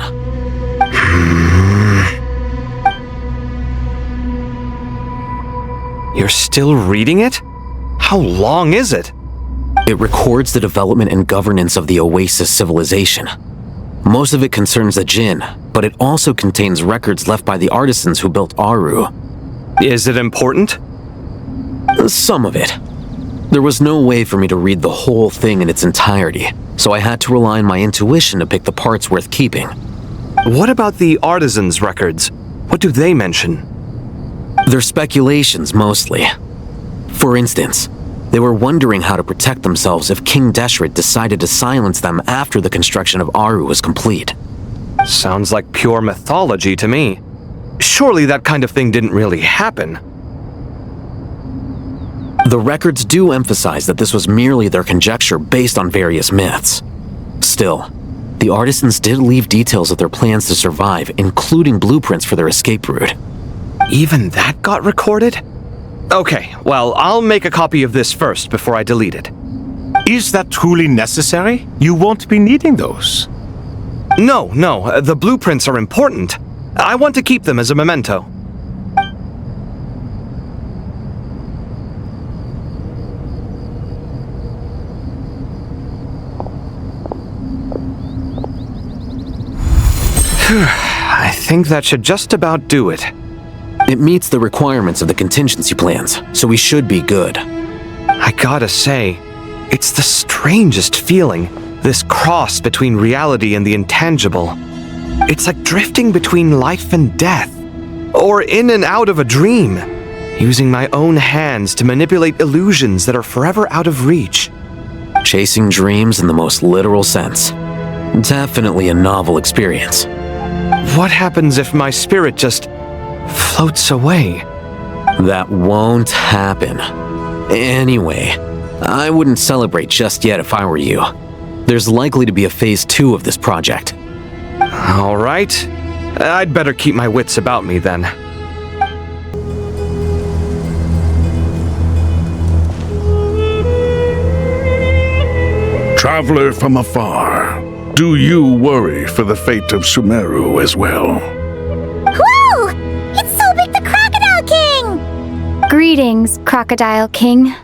You're still reading it? How long is it? It records the development and governance of the Oasis civilization. Most of it concerns the Jinn, but it also contains records left by the artisans who built Aru. Is it important? Some of it. There was no way for me to read the whole thing in its entirety, so I had to rely on my intuition to pick the parts worth keeping. What about the artisans' records? What do they mention? They're speculations, mostly. For instance, they were wondering how to protect themselves if King Deshret decided to silence them after the construction of Aru was complete. Sounds like pure mythology to me. Surely that kind of thing didn't really happen. The records do emphasize that this was merely their conjecture based on various myths. Still, the artisans did leave details of their plans to survive, including blueprints for their escape route. Even that got recorded? Okay, well, I'll make a copy of this first before I delete it. Is that truly necessary? You won't be needing those. No, the blueprints are important. I want to keep them as a memento. I think that should just about do it. It meets the requirements of the contingency plans, so we should be good. I gotta say, it's the strangest feeling, this cross between reality and the intangible. It's like drifting between life and death, or in and out of a dream, using my own hands to manipulate illusions that are forever out of reach. Chasing dreams in the most literal sense. Definitely a novel experience. What happens if my spirit just floats away? That won't happen. Anyway, I wouldn't celebrate just yet if I were you. There's likely to be a phase 2 of this project. All right. I'd better keep my wits about me then. Traveler from afar, do you worry for the fate of Sumeru as well? Whoa! It's Sobek the Crocodile King! Greetings, Crocodile King.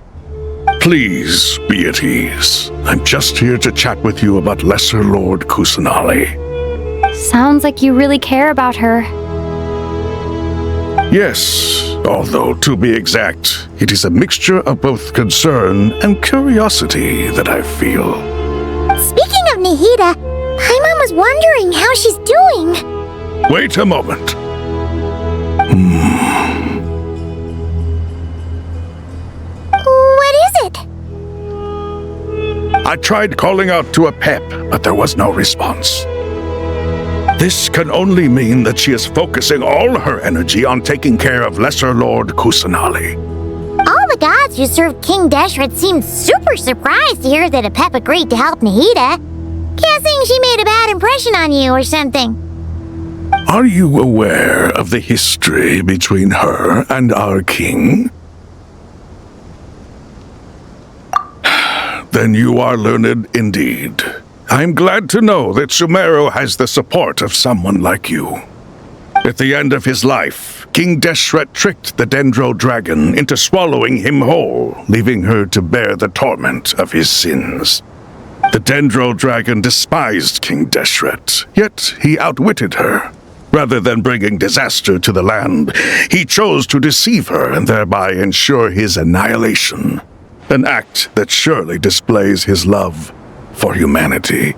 Please be at ease. I'm just here to chat with you about Lesser Lord Kusanali. Sounds like you really care about her. Yes, although to be exact, it is a mixture of both concern and curiosity that I feel. Speaking of Nahida, Paimon was wondering how she's doing. Wait a moment. What is it? I tried calling out to Apep, but there was no response. This can only mean that she is focusing all her energy on taking care of Lesser Lord Kusanali. All the gods who served King Deshret seemed super surprised to hear that Apep agreed to help Nahida. Guessing she made a bad impression on you or something. Are you aware of the history between her and our king? Then you are learned indeed. I'm glad to know that Sumeru has the support of someone like you. At the end of his life, King Deshret tricked the Dendro Dragon into swallowing him whole, leaving her to bear the torment of his sins. The Dendro Dragon despised King Deshret, yet he outwitted her. Rather than bringing disaster to the land, he chose to deceive her and thereby ensure his annihilation. An act that surely displays his love for humanity.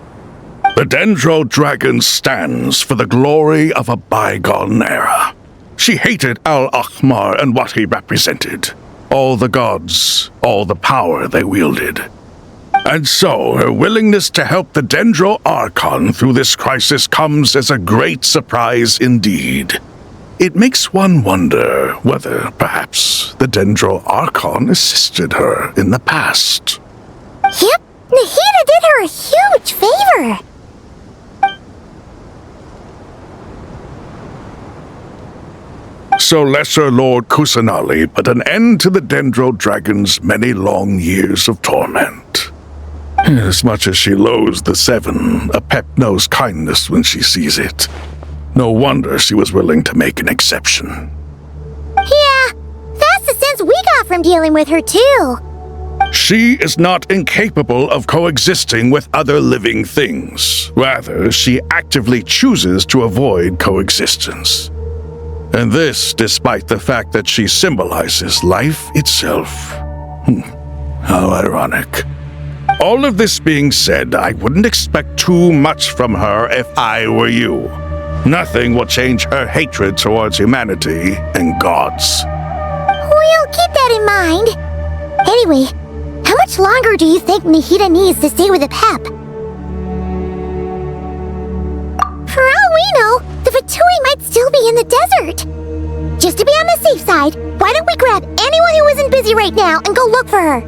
The Dendro Dragon stands for the glory of a bygone era. She hated Al-Ahmar and what he represented. All the gods, all the power they wielded. And so, her willingness to help the Dendro Archon through this crisis comes as a great surprise indeed. It makes one wonder whether, perhaps, the Dendro Archon assisted her in the past. Yep, Nahida did her a huge favor. So Lesser Lord Kusanali put an end to the Dendro Dragon's many long years of torment. As much as she loathes the Seven, a pep knows kindness when she sees it. No wonder she was willing to make an exception. Yeah, that's the sense we got from dealing with her, too. She is not incapable of coexisting with other living things. Rather, she actively chooses to avoid coexistence. And this despite the fact that she symbolizes life itself. How ironic. All of this being said, I wouldn't expect too much from her if I were you. Nothing will change her hatred towards humanity and gods. We'll keep that in mind. Anyway, how much longer do you think Nahida needs to stay with the Pep? For all we know, the Fatui might still be in the desert. Just to be on the safe side, why don't we grab anyone who isn't busy right now and go look for her?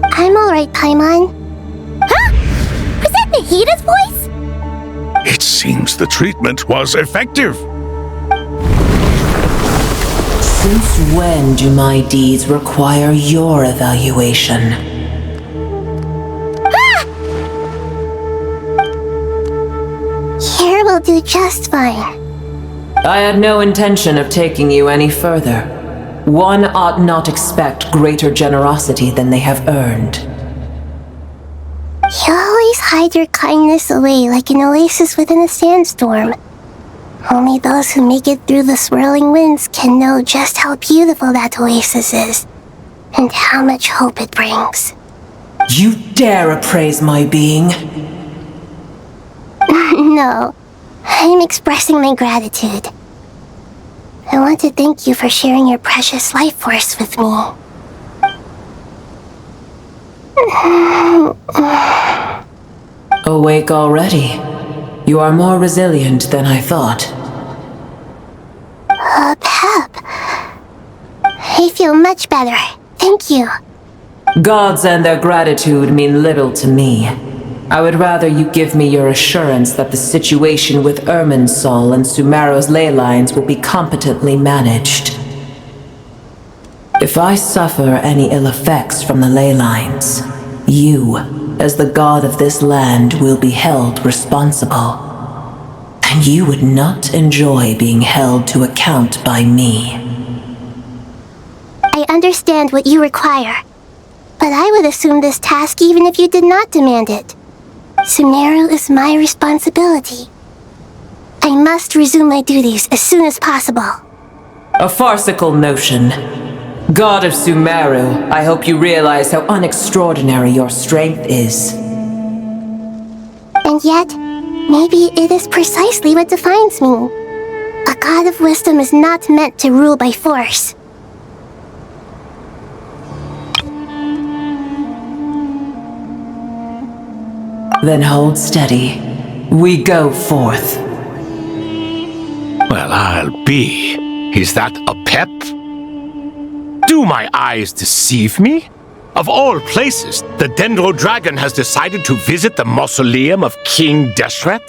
I'm alright, Paimon. Huh? Was that Nahida's voice? It seems the treatment was effective. Since when do my deeds require your evaluation? Here will do just fine. I had no intention of taking you any further. One ought not expect greater generosity than they have earned. You always hide your kindness away like an oasis within a sandstorm. Only those who make it through the swirling winds can know just how beautiful that oasis is, and how much hope it brings. You dare appraise my being? No, I'm expressing my gratitude. I want to thank you for sharing your precious life force with me. Awake already? You are more resilient than I thought. Pep. I feel much better. Thank you. Gods and their gratitude mean little to me. I would rather you give me your assurance that the situation with Irminsul and Sumeru's ley lines will be competently managed. If I suffer any ill effects from the ley lines, you, as the god of this land, will be held responsible. And you would not enjoy being held to account by me. I understand what you require, but I would assume this task even if you did not demand it. Sumeru is my responsibility. I must resume my duties as soon as possible. A farcical notion. God of Sumeru, I hope you realize how unextraordinary your strength is. And yet, maybe it is precisely what defines me. A god of wisdom is not meant to rule by force. Then hold steady. We go forth. Well, I'll be. Is that a pep? Do my eyes deceive me? Of all places, the Dendro Dragon has decided to visit the mausoleum of King Deshret?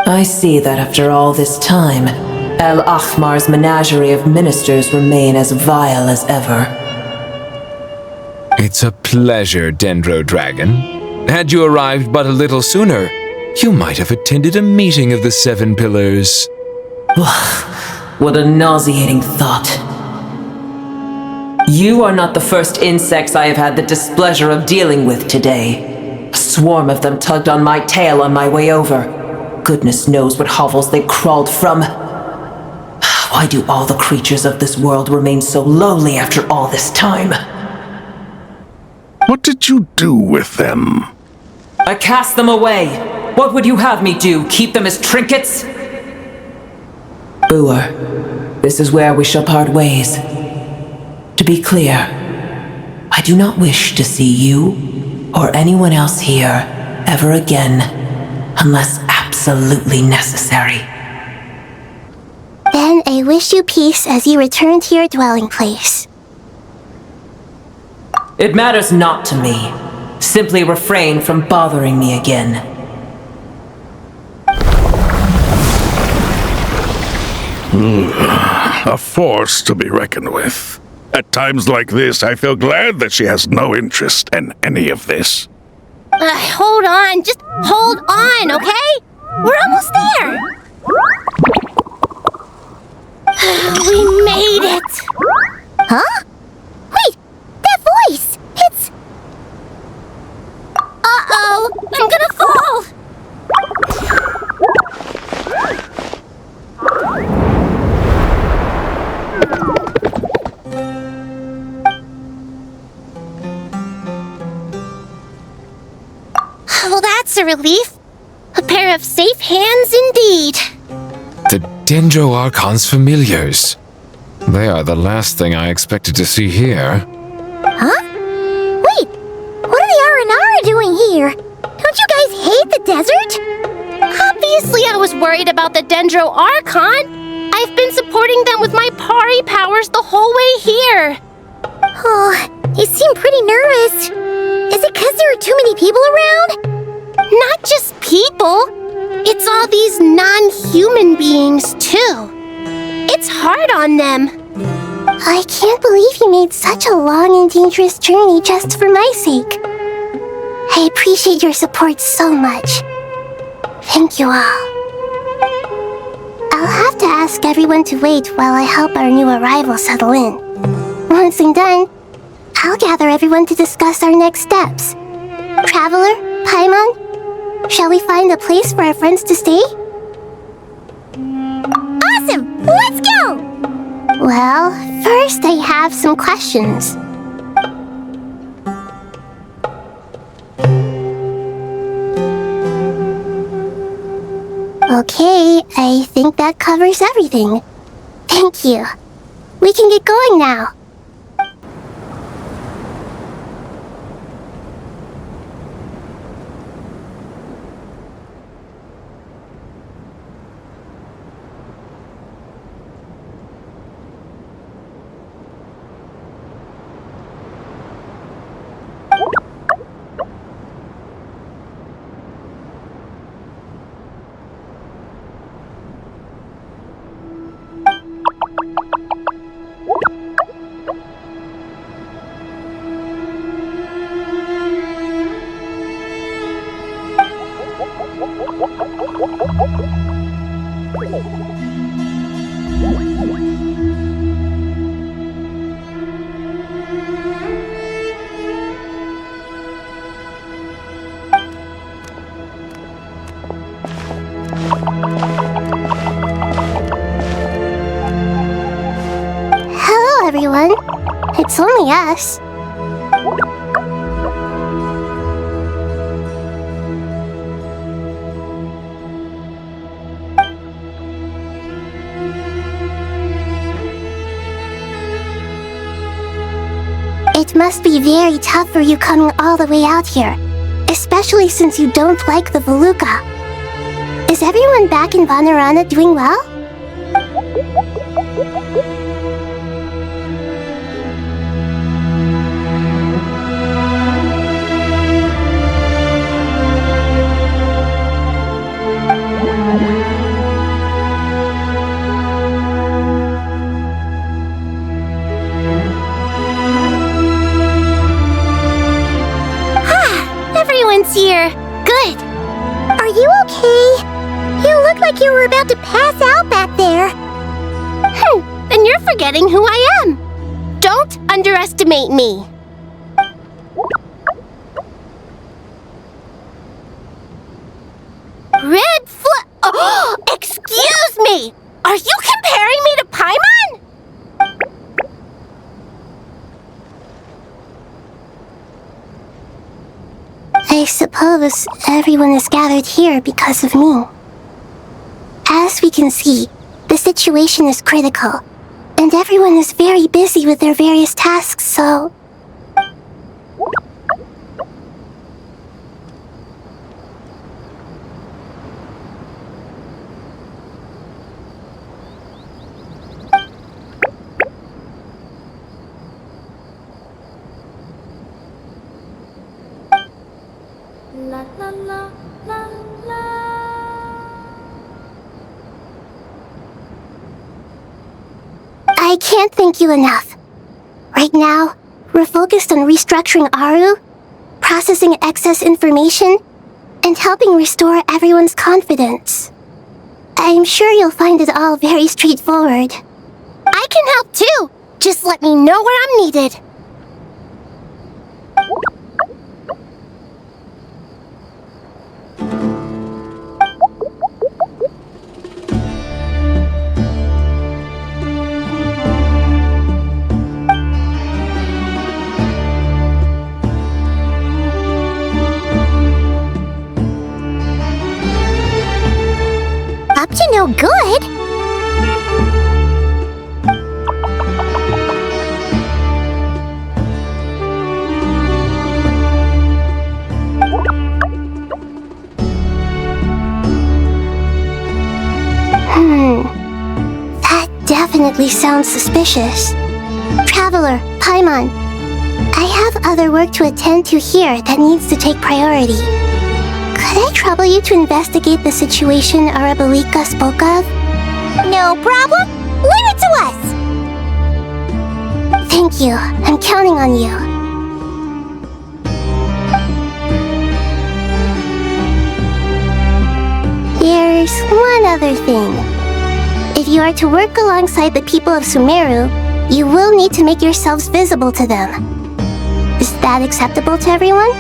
I see that after all this time, El Ahmar's menagerie of ministers remain as vile as ever. It's a pleasure, Dendro Dragon. Had you arrived but a little sooner, you might have attended a meeting of the Seven Pillars. What a nauseating thought. You are not the first insects I have had the displeasure of dealing with today. A swarm of them tugged on my tail on my way over. Goodness knows what hovels they crawled from. Why do all the creatures of this world remain so lowly after all this time? What did you do with them? I cast them away. What would you have me do? Keep them as trinkets? Boer, this is where we shall part ways. To be clear, I do not wish to see you or anyone else here ever again, unless absolutely necessary. Then I wish you peace as you return to your dwelling place. It matters not to me. Simply refrain from bothering me again. A force to be reckoned with. At times like this, I feel glad that she has no interest in any of this. Hold on, just hold on, okay? We're almost there! We made it! Huh? Wait, that voice! It's... Uh-oh! I'm gonna fall! Well, that's a relief. A pair of safe hands indeed. The Dendro Archon's familiars. They are the last thing I expected to see here. Huh? Wait, what are the Aranara doing here? Don't you guys hate the desert? Obviously I was worried about the Dendro Archon. I've been supporting them with my Pari powers the whole way here. Oh, you seem pretty nervous. Is it because there are too many people around? Not just people. It's all these non-human beings, too. It's hard on them. I can't believe you made such a long and dangerous journey just for my sake. I appreciate your support so much. Thank you all. I'll have to ask everyone to wait while I help our new arrival settle in. Once I'm done, I'll gather everyone to discuss our next steps. Traveler, Paimon, shall we find a place for our friends to stay? Awesome! Let's go! Well, first I have some questions. Okay, I think that covers everything. Thank you. We can get going now. Hello, everyone. It's only us. It must be very tough for you coming all the way out here, especially since you don't like the Voluka. Is everyone back in Vanarana doing well? Everyone's here. Good. Are you okay? You look like you were about to pass out back there. Then you're forgetting who I am. Don't underestimate me. Red flag. Oh, excuse me. Are you comparing me to Paimon? I suppose everyone is gathered here because of me. As we can see, the situation is critical, and everyone is very busy with their various tasks, so... La la la la la. I can't thank you enough. Right now, we're focused on restructuring Aru, processing excess information, and helping restore everyone's confidence. I'm sure you'll find it all very straightforward. I can help too! Just let me know where I'm needed. Up to no good? That definitely sounds suspicious. Traveler, Paimon, I have other work to attend to here that needs to take priority. Could I trouble you to investigate the situation Arabalika spoke of? No problem. Leave it to us. Thank you. I'm counting on you. There's one other thing. If you are to work alongside the people of Sumeru, you will need to make yourselves visible to them. Is that acceptable to everyone?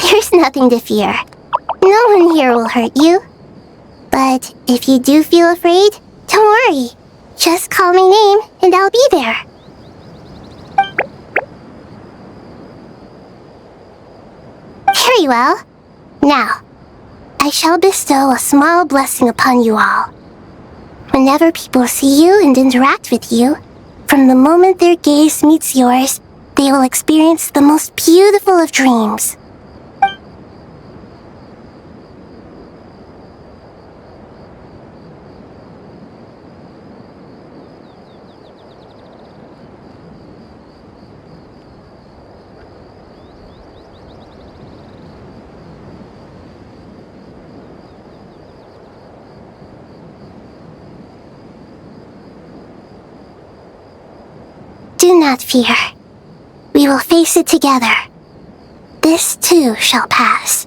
There's nothing to fear. No one here will hurt you. But if you do feel afraid, don't worry. Just call my name and I'll be there. Very well. Now, I shall bestow a small blessing upon you all. Whenever people see you and interact with you, from the moment their gaze meets yours, they will experience the most beautiful of dreams. Do not fear. We will face it together. This too shall pass.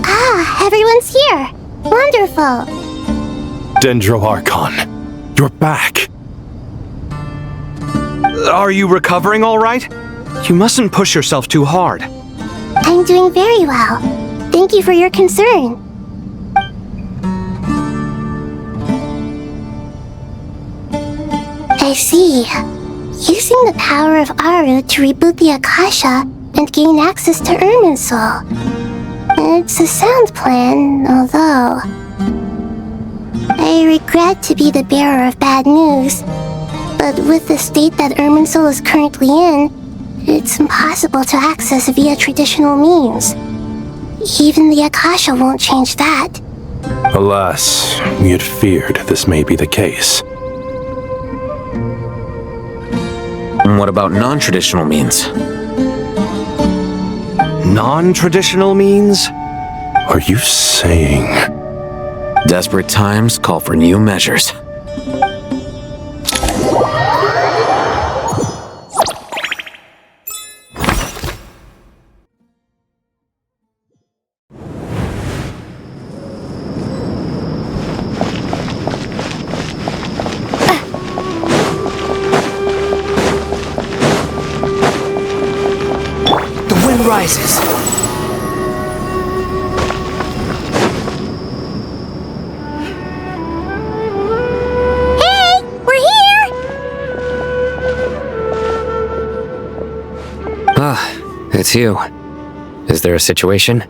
Ah, everyone's here. Wonderful. Dendro Archon, you're back. Are you recovering all right? You mustn't push yourself too hard. I'm doing very well. Thank you for your concern. I see. Using the power of Aru to reboot the Akasha and gain access to Irminsul. It's a sound plan, although... I regret to be the bearer of bad news, but with the state that Irminsul is currently in, it's impossible to access via traditional means. Even the Akasha won't change that. Alas, we had feared this may be the case. What about non-traditional means? Non-traditional means? Are you saying... Desperate times call for new measures. Rises. Hey, we're here! Ah, it's you. Is there a situation?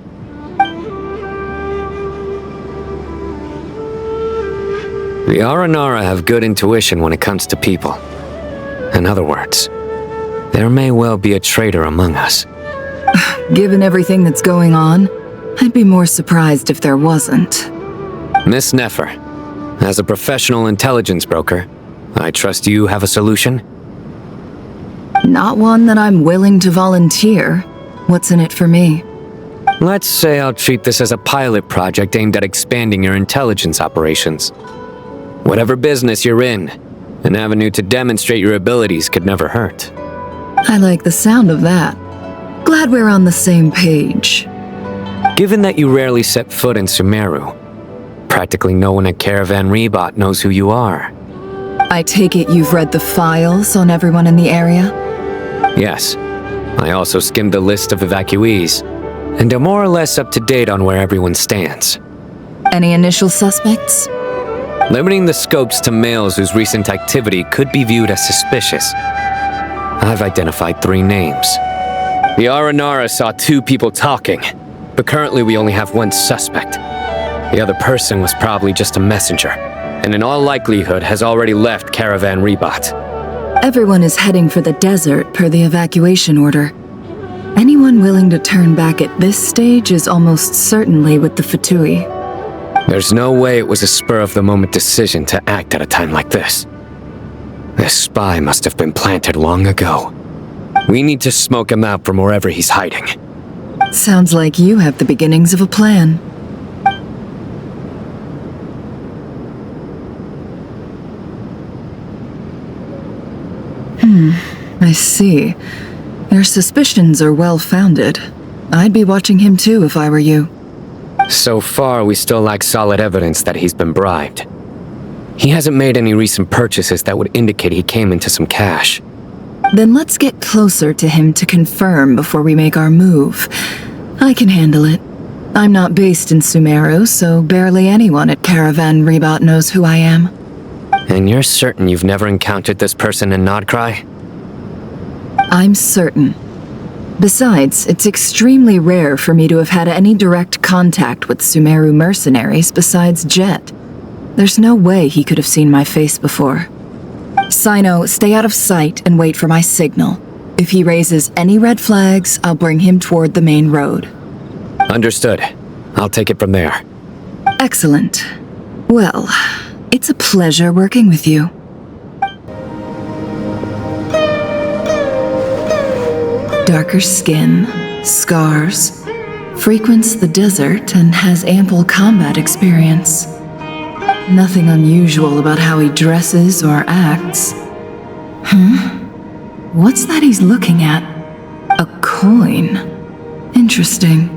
The Aranara have good intuition when it comes to people. In other words, there may well be a traitor among us. Given everything that's going on, I'd be more surprised if there wasn't. Miss Nefer, As a professional intelligence broker, I trust you have a solution? Not one that I'm willing to volunteer. What's in it for me? Let's say I'll treat this as a pilot project aimed at expanding your intelligence operations. Whatever business you're in, an avenue to demonstrate your abilities could never hurt. I like the sound of that. Glad we're on the same page. Given that you rarely set foot in Sumeru, practically no one at Caravan Rebot knows who you are. I take it you've read the files on everyone in the area? Yes. I also skimmed the list of evacuees, and are more or less up to date on where everyone stands. Any initial suspects? Limiting the scopes to males whose recent activity could be viewed as suspicious, I've identified 3 names. The Aranara saw 2 people talking, but currently we only have 1 suspect. The other person was probably just a messenger, and in all likelihood has already left Caravan Rebot. Everyone is heading for the desert per the evacuation order. Anyone willing to turn back at this stage is almost certainly with the Fatui. There's no way it was a spur-of-the-moment decision to act at a time like this. This spy must have been planted long ago. We need to smoke him out from wherever he's hiding. Sounds like you have the beginnings of a plan. I see. Your suspicions are well-founded. I'd be watching him too if I were you. So far, we still lack solid evidence that he's been bribed. He hasn't made any recent purchases that would indicate he came into some cash. Then let's get closer to him to confirm before we make our move. I can handle it. I'm not based in Sumeru, so barely anyone at Caravan Rebot knows who I am. And you're certain you've never encountered this person in Nodcry? I'm certain. Besides, it's extremely rare for me to have had any direct contact with Sumeru mercenaries besides Jet. There's no way he could have seen my face before. Sino, stay out of sight and wait for my signal. If he raises any red flags, I'll bring him toward the main road. Understood. I'll take it from there. Excellent. Well, it's a pleasure working with you. Darker skin, scars, frequents the desert and has ample combat experience. Nothing unusual about how he dresses or acts. What's that he's looking at? A coin. Interesting.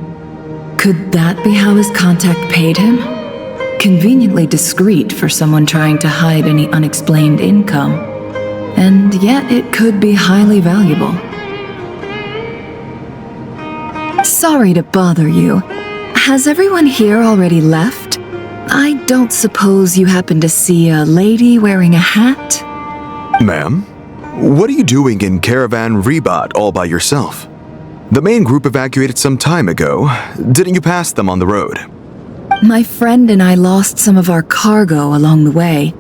Could that be how his contact paid him? Conveniently discreet for someone trying to hide any unexplained income. And yet it could be highly valuable. Sorry to bother you. Has everyone here already left? I don't suppose you happen to see a lady wearing a hat? Ma'am, what are you doing in Caravan Rebot all by yourself? The main group evacuated some time ago. Didn't you pass them on the road? My friend and I lost some of our cargo along the way.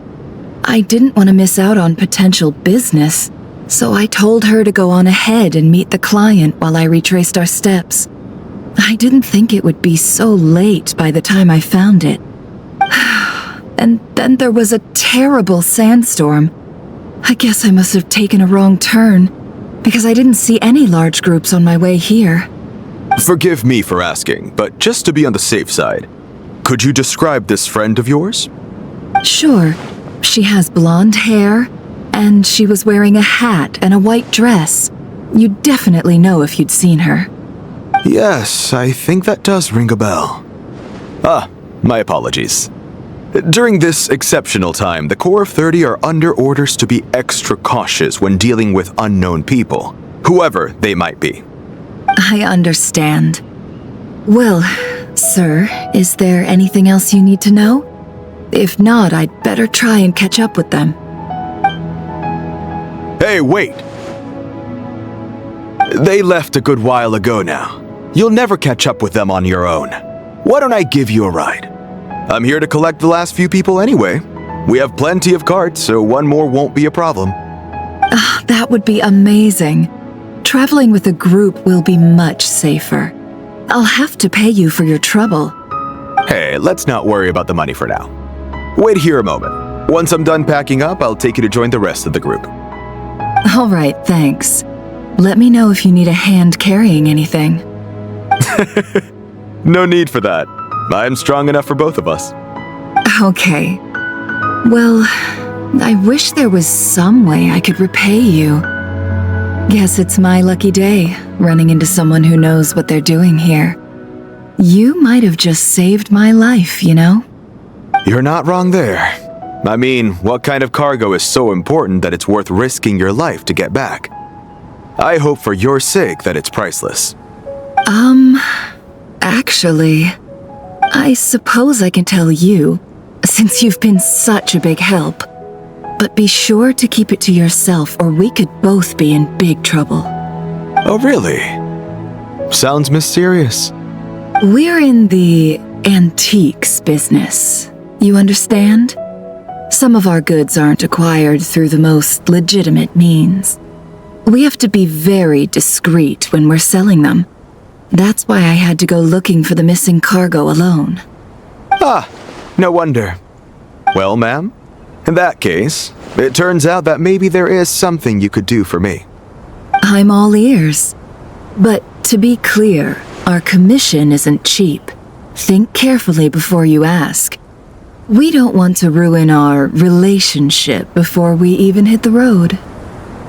I didn't want to miss out on potential business, so I told her to go on ahead and meet the client while I retraced our steps. I didn't think it would be so late by the time I found it. And then there was a terrible sandstorm. I guess I must have taken a wrong turn, because I didn't see any large groups on my way here. Forgive me for asking, but just to be on the safe side, could you describe this friend of yours? Sure. She has blonde hair, and she was wearing a hat and a white dress. You'd definitely know if you'd seen her. Yes, I think that does ring a bell. Ah, my apologies. During this exceptional time, the Corps of 30 are under orders to be extra cautious when dealing with unknown people, whoever they might be. I understand. Well, sir, is there anything else you need to know? If not, I'd better try and catch up with them. Hey, wait! They left a good while ago now. You'll never catch up with them on your own. Why don't I give you a ride? I'm here to collect the last few people anyway. We have plenty of carts, so one more won't be a problem. That would be amazing. Traveling with a group will be much safer. I'll have to pay you for your trouble. Hey, let's not worry about the money for now. Wait here a moment. Once I'm done packing up, I'll take you to join the rest of the group. All right, thanks. Let me know if you need a hand carrying anything. No need for that. I'm strong enough for both of us. Okay. Well, I wish there was some way I could repay you. Guess it's my lucky day, running into someone who knows what they're doing here. You might have just saved my life, you know? You're not wrong there. I mean, what kind of cargo is so important that it's worth risking your life to get back? I hope for your sake that it's priceless. Actually, I suppose I can tell you, since you've been such a big help. But be sure to keep it to yourself or we could both be in big trouble. Oh, really? Sounds mysterious. We're in the antiques business. You understand? Some of our goods aren't acquired through the most legitimate means. We have to be very discreet when we're selling them. That's why I had to go looking for the missing cargo alone. Ah, no wonder. Well, ma'am, in that case, it turns out that maybe there is something you could do for me. I'm all ears. But to be clear, our commission isn't cheap. Think carefully before you ask. We don't want to ruin our relationship before we even hit the road.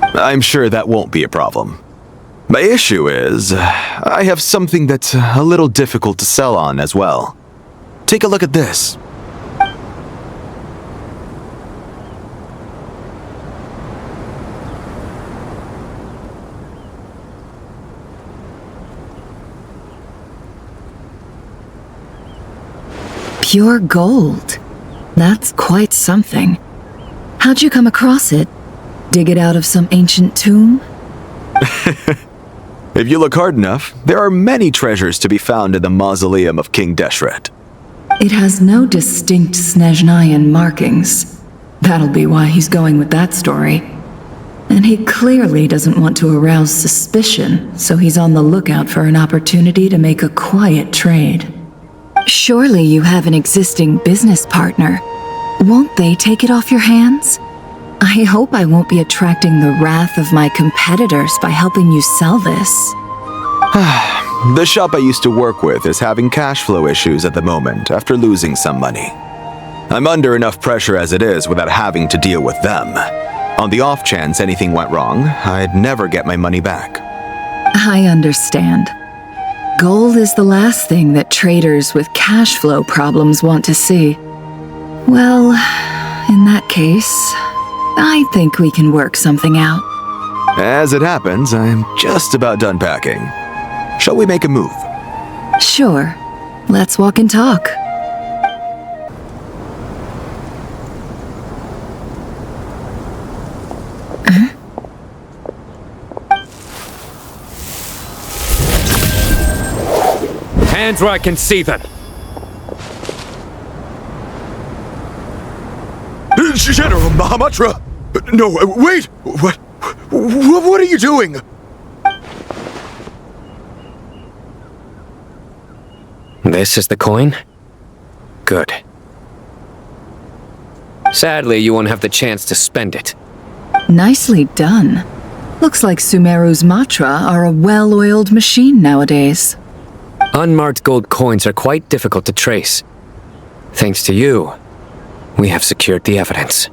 I'm sure that won't be a problem. My issue is, I have something that's a little difficult to sell on as well. Take a look at this. Pure gold. That's quite something. How'd you come across it? Dig it out of some ancient tomb? If you look hard enough, there are many treasures to be found in the mausoleum of King Deshret. It has no distinct Snezhnayan markings. That'll be why he's going with that story. And he clearly doesn't want to arouse suspicion, so he's on the lookout for an opportunity to make a quiet trade. Surely you have an existing business partner. Won't they take it off your hands? I hope I won't be attracting the wrath of my competitors by helping you sell this. The shop I used to work with is having cash flow issues at the moment after losing some money. I'm under enough pressure as it is without having to deal with them. On the off chance anything went wrong, I'd never get my money back. I understand. Gold is the last thing that traders with cash flow problems want to see. Well, in that case, I think we can work something out. As it happens, I'm just about done packing. Shall we make a move? Sure. Let's walk and talk. Hands where I can see them. General Mahamatra! No, wait! What are you doing? This is the coin? Good. Sadly, you won't have the chance to spend it. Nicely done. Looks like Sumeru's Matra are a well-oiled machine nowadays. Unmarked gold coins are quite difficult to trace. Thanks to you, we have secured the evidence.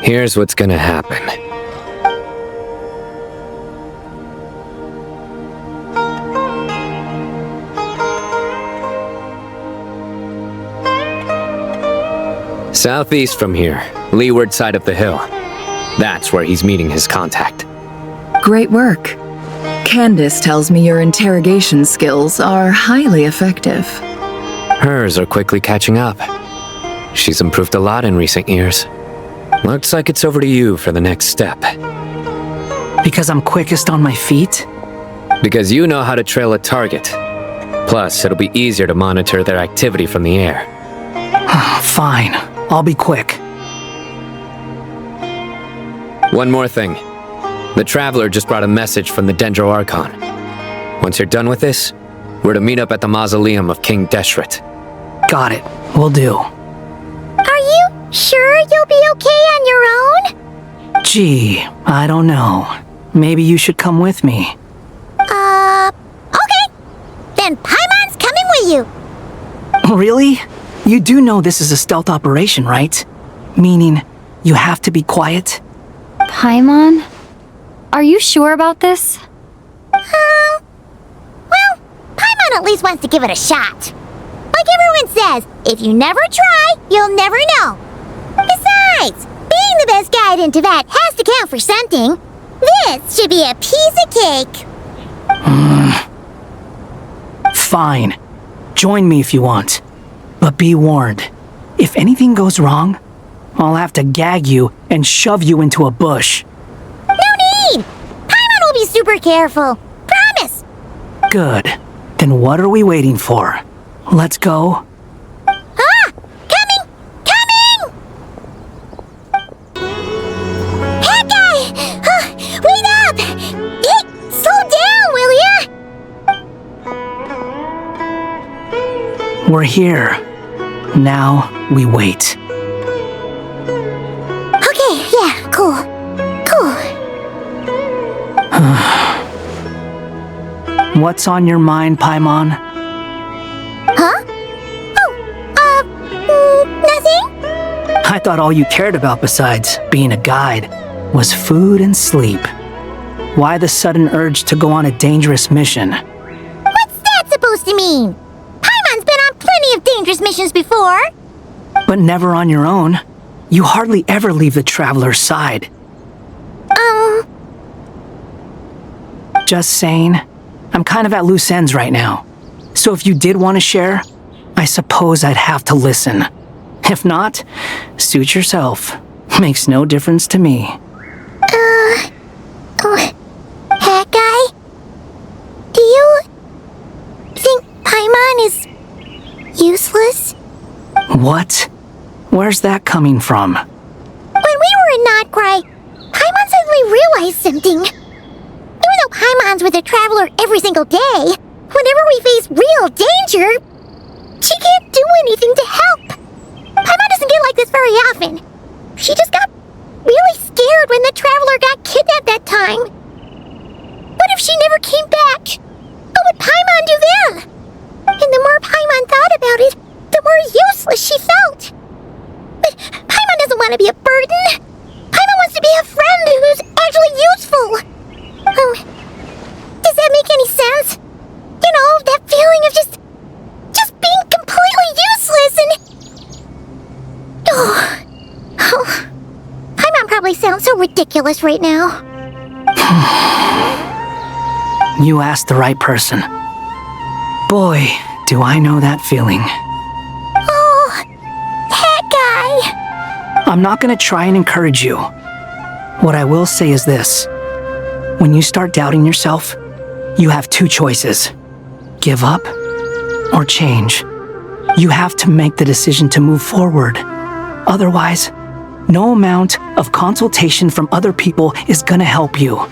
Here's what's gonna happen. Southeast from here, leeward side of the hill. That's where he's meeting his contact. Great work. Candace tells me your interrogation skills are highly effective. Hers are quickly catching up. She's improved a lot in recent years. Looks like it's over to you for the next step. Because I'm quickest on my feet? Because you know how to trail a target. Plus, it'll be easier to monitor their activity from the air. Fine. I'll be quick. One more thing. The Traveler just brought a message from the Dendro Archon. Once you're done with this, we're to meet up at the mausoleum of King Deshret. Got it. Will do. Are you Sure you'll be okay on your own? Gee, I don't know. Maybe you should come with me. Okay. Then Paimon's coming with you. Really? You do know this is a stealth operation, right? Meaning, you have to be quiet? Paimon? Are you sure about this? Well, Paimon at least wants to give it a shot. Like everyone says, if you never try, you'll never know. Besides, being the best guide into that has to count for something. This should be a piece of cake. Fine. Join me if you want. But be warned, if anything goes wrong, I'll have to gag you and shove you into a bush. No need! Paimon will be super careful. Promise! Good. Then what are we waiting for? Let's go. Ah! Coming! Coming! Hey, guy! Wait up! Hey, slow down, will ya? We're here. Now we wait. Okay, yeah, cool. Cool. What's on your mind, Paimon? Huh? Nothing? I thought all you cared about besides being a guide was food and sleep. Why the sudden urge to go on a dangerous mission? What's that supposed to mean? Paimon's been on plenty of dangerous missions before. But never on your own. You hardly ever leave the traveler's side. Just saying. I'm kind of at loose ends right now. So if you did want to share, I suppose I'd have to listen. If not, suit yourself. Makes no difference to me. Hat guy? Do you think Paimon is useless? What? Where's that coming from? When we were in Notcry, Paimon suddenly realized something. Even though Paimon's with a traveler every single day, whenever we face real danger, she can't do anything to help. Paimon doesn't get like this very often. She just got really scared when the traveler got kidnapped that time. What if she never came back? What would Paimon do then? And the more Paimon thought about it, the more useless she felt. But Paimon doesn't want to be a burden. Paimon wants to be a friend who's actually useful. Does that make any sense? You know, that feeling of just being completely useless and... Oh. Paimon probably sounds so ridiculous right now. You asked the right person. Boy, do I know that feeling. Oh, that guy. I'm not gonna try and encourage you. What I will say is this. When you start doubting yourself, you have two choices. Give up or change. You have to make the decision to move forward. Otherwise, no amount of consultation from other people is gonna help you.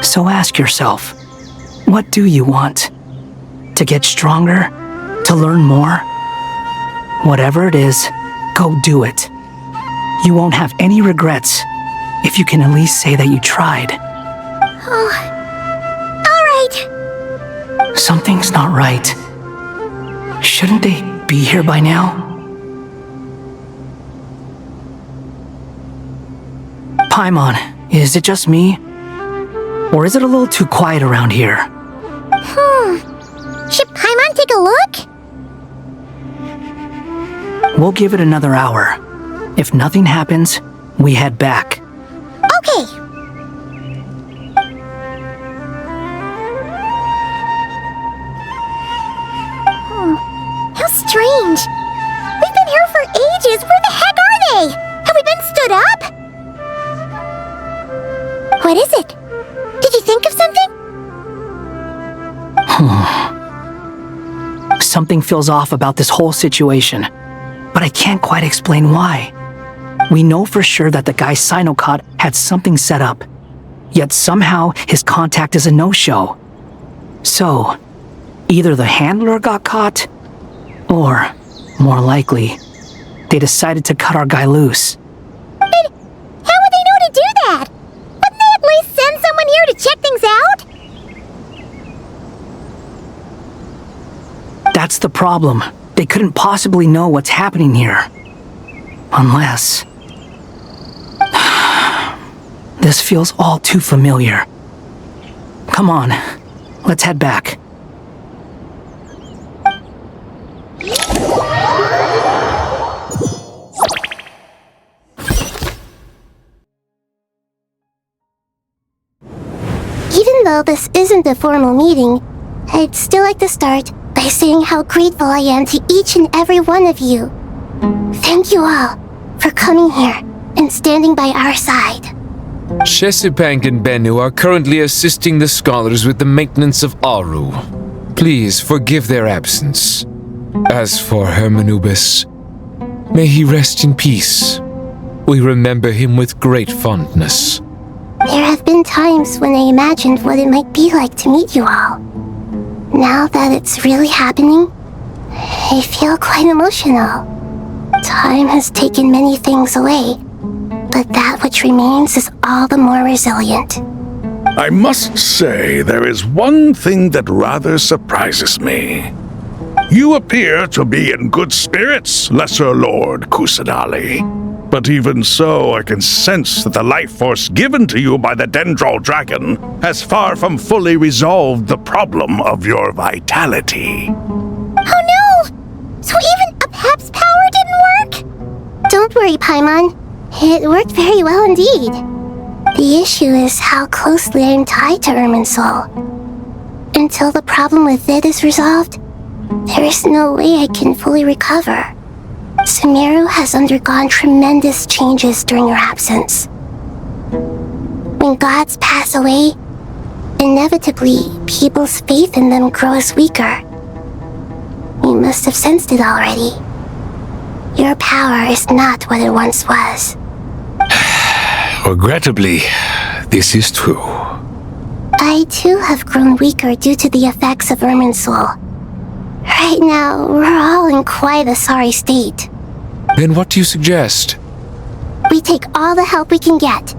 So ask yourself, what do you want? To get stronger? To learn more? Whatever it is, go do it. You won't have any regrets if you can at least say that you tried. All right. Something's not right. Shouldn't they be here by now? Paimon, is it just me? Or is it a little too quiet around here? Should Paimon take a look? We'll give it another hour. If nothing happens, we head back. Okay. How strange. We've been here for ages. Where the heck are they? Have we been stood up? What is it? Did you think of something? Something feels off about this whole situation, but I can't quite explain why. We know for sure that the guy Sinocot had something set up, yet somehow his contact is a no-show. So, either the handler got caught, or, more likely, They decided to cut our guy loose. But how would they know to do that? Wouldn't they at least send someone here to check things out? That's the problem. They couldn't possibly know what's happening here. Unless... This feels all too familiar. Come on, let's head back. Even though this isn't a formal meeting, I'd still like to start by saying how grateful I am to each and every one of you. Thank you all for coming here and standing by our side. Shesipank and Bennu are currently assisting the scholars with the maintenance of Aru. Please forgive their absence. As for Hermanubis, may he rest in peace. We remember him with great fondness. There have been times when I imagined what it might be like to meet you all. Now that it's really happening, I feel quite emotional. Time has taken many things away, but that which remains is all the more resilient. I must say, there is one thing that rather surprises me. You appear to be in good spirits, Lesser Lord Kusanali. But even so, I can sense that the life force given to you by the Dendral Dragon has far from fully resolved the problem of your vitality. Oh no! So even Apep's power didn't work? Don't worry, Paimon. It worked very well indeed. The issue is how closely I am tied to Irminsul. Until the problem with it is resolved, there is no way I can fully recover. Sumeru has undergone tremendous changes during your absence. When gods pass away, inevitably, people's faith in them grows weaker. You must have sensed it already. Your power is not what it once was. Regrettably, this is true. I too have grown weaker due to the effects of Irminsul. Right now, we're all in quite a sorry state. Then what do you suggest? We take all the help we can get.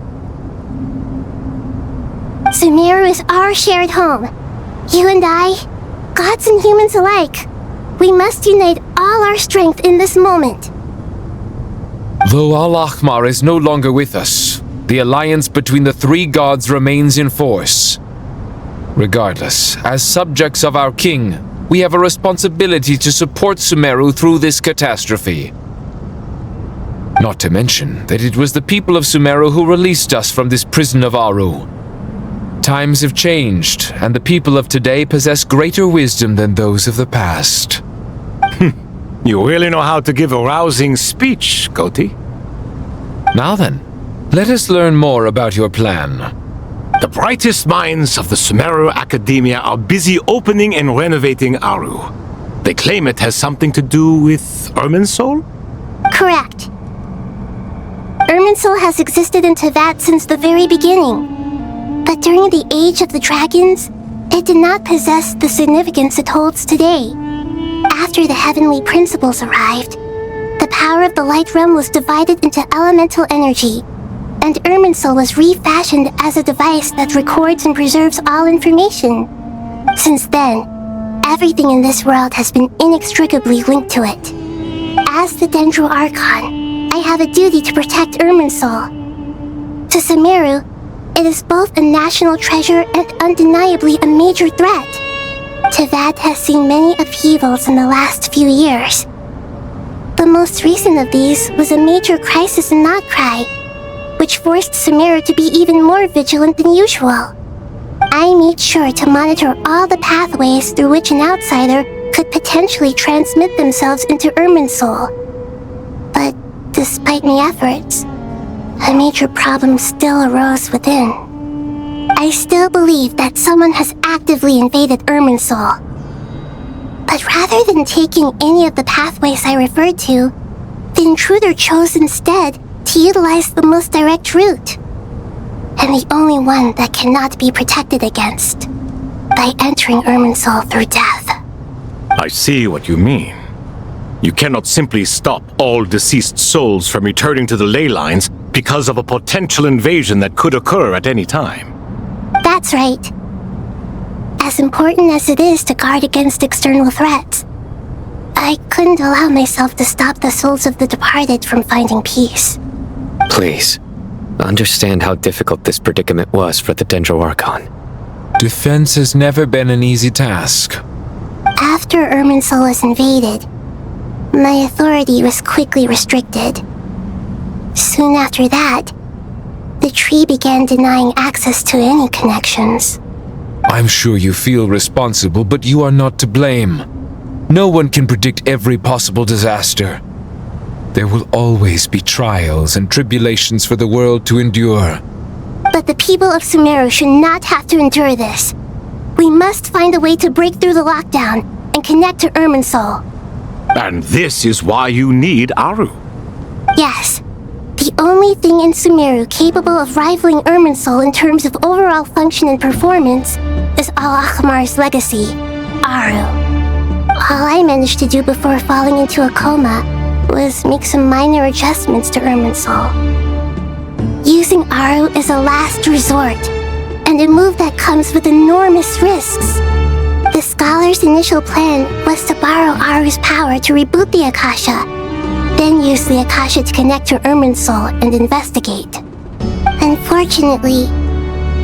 Sumeru is our shared home. You and I, gods and humans alike, we must unite all our strength in this moment. Though Al-Ahmar is no longer with us, the alliance between the three gods remains in force. Regardless, as subjects of our king, we have a responsibility to support Sumeru through this catastrophe. Not to mention that it was the people of Sumeru who released us from this prison of Aru. Times have changed, and the people of today possess greater wisdom than those of the past. You really know how to give a rousing speech, Koti. Now then, let us learn more about your plan. The brightest minds of the Sumeru Academia are busy opening and renovating Aru. They claim it has something to do with Irminsul? Correct. Irminsul has existed in Teyvat since the very beginning. But during the Age of the Dragons, it did not possess the significance it holds today. After the heavenly principles arrived, the power of the Light Realm was divided into elemental energy, and Irminsul was refashioned as a device that records and preserves all information. Since then, everything in this world has been inextricably linked to it. As the Dendral Archon, I have a duty to protect Irminsul. To Sumeru, it is both a national treasure and undeniably a major threat. Teyvat has seen many upheavals in the last few years. The most recent of these was a major crisis in Notcry, which forced Sumeru to be even more vigilant than usual. I made sure to monitor all the pathways through which an outsider could potentially transmit themselves into Irminsul. But despite my efforts, a major problem still arose within. I still believe that someone has actively invaded Irminsul. But rather than taking any of the pathways I referred to, the intruder chose instead to utilize the most direct route, and the only one that cannot be protected against, by entering Irminsul through death. I see what you mean. You cannot simply stop all deceased souls from returning to the ley lines because of a potential invasion that could occur at any time. That's right. As important as it is to guard against external threats, I couldn't allow myself to stop the souls of the departed from finding peace. Please, understand how difficult this predicament was for the Dendro Archon. Defense has never been an easy task. After Irminsul was invaded, my authority was quickly restricted. Soon after that, the tree began denying access to any connections. I'm sure you feel responsible, but you are not to blame. No one can predict every possible disaster. There will always be trials and tribulations for the world to endure. But the people of Sumeru should not have to endure this. We must find a way to break through the lockdown and connect to Irminsul. And this is why you need Aru. Yes. The only thing in Sumeru capable of rivaling Irminsul in terms of overall function and performance is Al-Akhmar's legacy, Aru. All I managed to do before falling into a coma was make some minor adjustments to Irminsul. Using Aru is a last resort, and a move that comes with enormous risks. The scholar's initial plan was to borrow Aru's power to reboot the Akasha, then use the Akasha to connect to Irminsul and investigate. Unfortunately,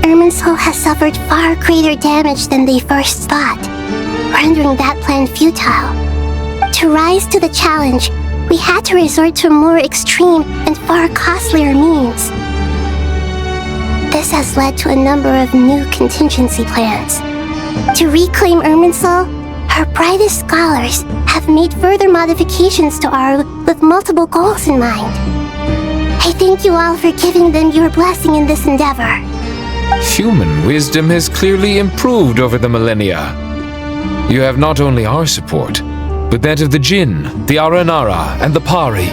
Irminsul has suffered far greater damage than they first thought, rendering that plan futile. To rise to the challenge, we had to resort to more extreme and far costlier means. This has led to a number of new contingency plans. To reclaim Irminsul, our brightest scholars have made further modifications to Aru with multiple goals in mind. I thank you all for giving them your blessing in this endeavor. Human wisdom has clearly improved over the millennia. You have not only our support, but that of the Jinn, the Aranara, and the Pari.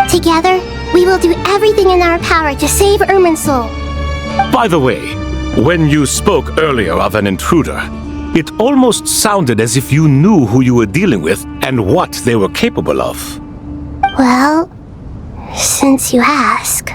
Together, we will do everything in our power to save Irminsul. By the way, when you spoke earlier of an intruder, it almost sounded as if you knew who you were dealing with and what they were capable of. Well, since you ask.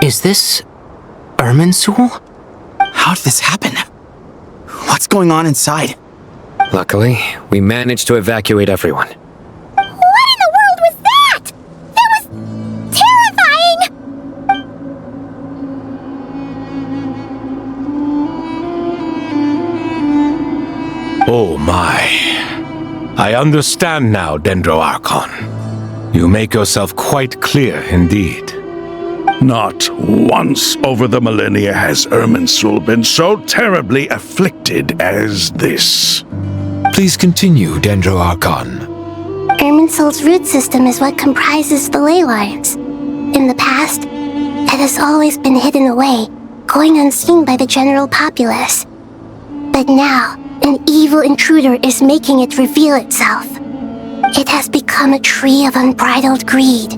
Is this Irminsul? How did this happen? What's going on inside? Luckily, we managed to evacuate everyone. What in the world was that? That was terrifying! Oh my. I understand now, Dendro Archon. You make yourself quite clear indeed. Not once over the millennia has Irminsul been so terribly afflicted as this. Please continue, Dendro Archon. Irminsul's root system is what comprises the ley lines. In the past, it has always been hidden away, going unseen by the general populace. But now, an evil intruder is making it reveal itself. It has become a tree of unbridled greed.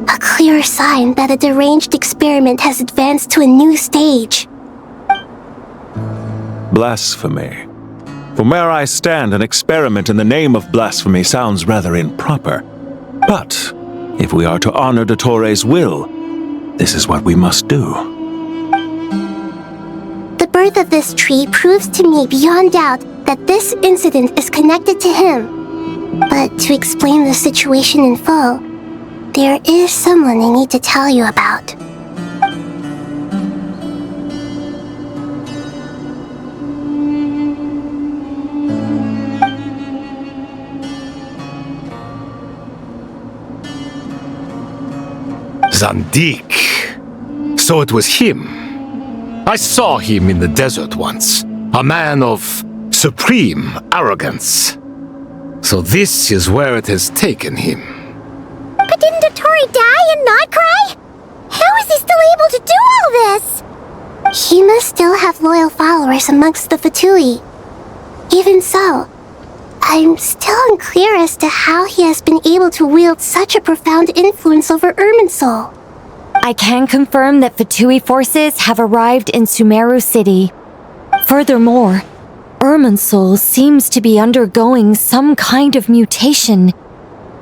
A clear sign that a deranged experiment has advanced to a new stage. Blasphemy. From where I stand, an experiment in the name of blasphemy sounds rather improper. But if we are to honor Dottores' will, this is what we must do. The birth of this tree proves to me beyond doubt that this incident is connected to him. But to explain the situation in full, there is someone I need to tell you about. Zandik. So it was him. I saw him in the desert once. A man of supreme arrogance. So this is where it has taken him. But didn't Dottore die and not cry? How is he still able to do all this? He must still have loyal followers amongst the Fatui. Even so, I'm still unclear as to how he has been able to wield such a profound influence over Irminsul. I can confirm that Fatui forces have arrived in Sumeru City. Furthermore, Irminsul seems to be undergoing some kind of mutation.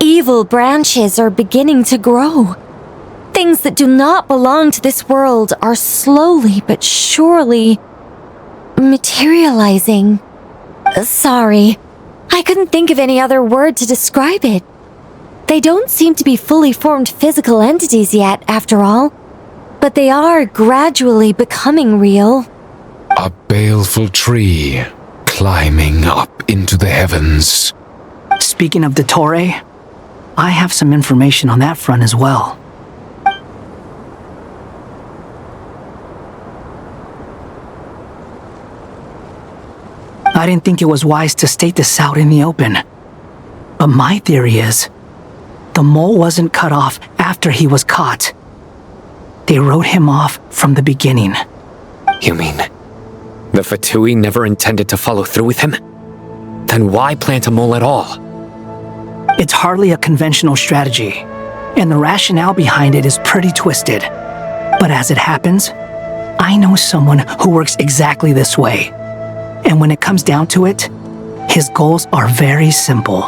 Evil branches are beginning to grow. Things that do not belong to this world are slowly but surely materializing. Sorry, I couldn't think of any other word to describe it. They don't seem to be fully formed physical entities yet, after all, but they are gradually becoming real. A baleful tree climbing up into the heavens. Speaking of Dottore, I have some information on that front as well. I didn't think it was wise to state this out in the open. But my theory is, the mole wasn't cut off after he was caught. They wrote him off from the beginning. You mean, the Fatui never intended to follow through with him? Then why plant a mole at all? It's hardly a conventional strategy, and the rationale behind it is pretty twisted. But as it happens, I know someone who works exactly this way. And when it comes down to it, his goals are very simple.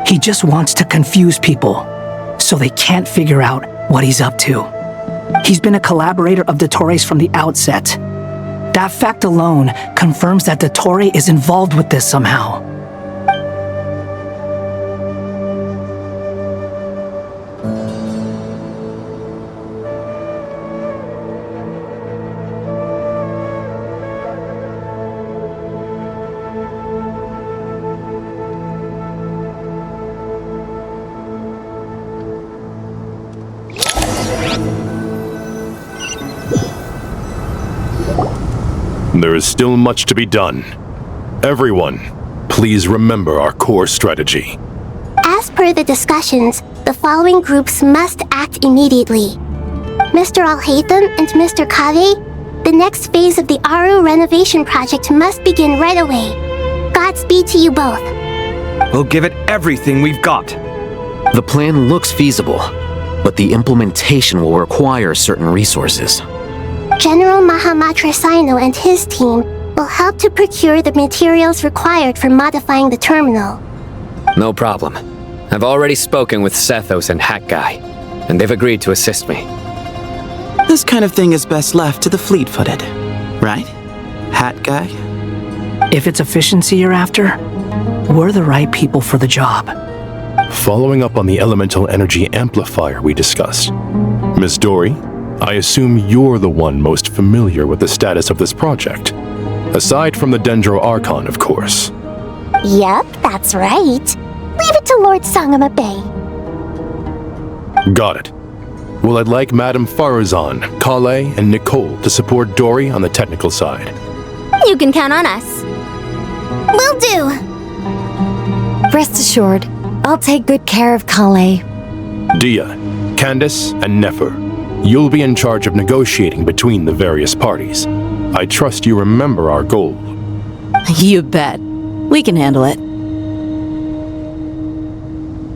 He just wants to confuse people, so they can't figure out what he's up to. He's been a collaborator of Dottore's from the outset. That fact alone confirms that Dottore is involved with this somehow. There is still much to be done. Everyone, please remember our core strategy. As per the discussions, the following groups must act immediately. Mr. Alhaitham and Mr. Kave, the next phase of the Aru renovation project must begin right away. Godspeed to you both. We'll give it everything we've got. The plan looks feasible, but the implementation will require certain resources. General Mahamatra Sino and his team will help to procure the materials required for modifying the terminal. No problem. I've already spoken with Sethos and Hat Guy, and they've agreed to assist me. This kind of thing is best left to the fleet-footed, right? Hat Guy? If it's efficiency you're after, we're the right people for the job. Following up on the elemental energy amplifier we discussed, Miss Dory, I assume you're the one most familiar with the status of this project. Aside from the Dendro Archon, of course. Yep, that's right. Leave it to Lord Sangama Bay. Got it. Well, I'd like Madame Farazan, Kale, and Nicole to support Dory on the technical side. You can count on us. Will do. Rest assured, I'll take good care of Kale. Dia, Candace, and Nefer, you'll be in charge of negotiating between the various parties. I trust you remember our goal. You bet. We can handle it.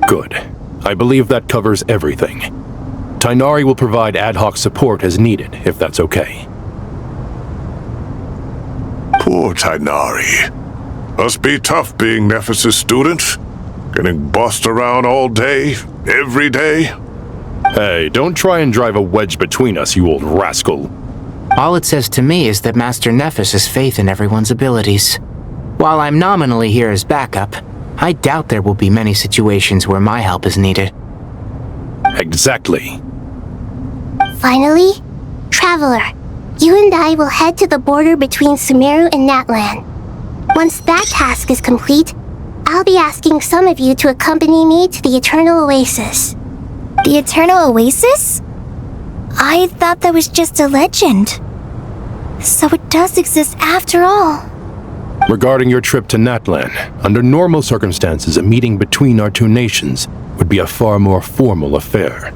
Good. I believe that covers everything. Tainari will provide ad hoc support as needed, if that's okay. Poor Tainari. Must be tough being Nephis' student. Getting bossed around all day, every day. Hey, don't try and drive a wedge between us, you old rascal. All it says to me is that Master Nephis has faith in everyone's abilities. While I'm nominally here as backup, I doubt there will be many situations where my help is needed. Exactly. Finally, Traveler, you and I will head to the border between Sumeru and Natlan. Once that task is complete, I'll be asking some of you to accompany me to the Eternal Oasis. The Eternal Oasis? I thought that was just a legend. So it does exist after all. Regarding your trip to Natlan, under normal circumstances, a meeting between our two nations would be a far more formal affair.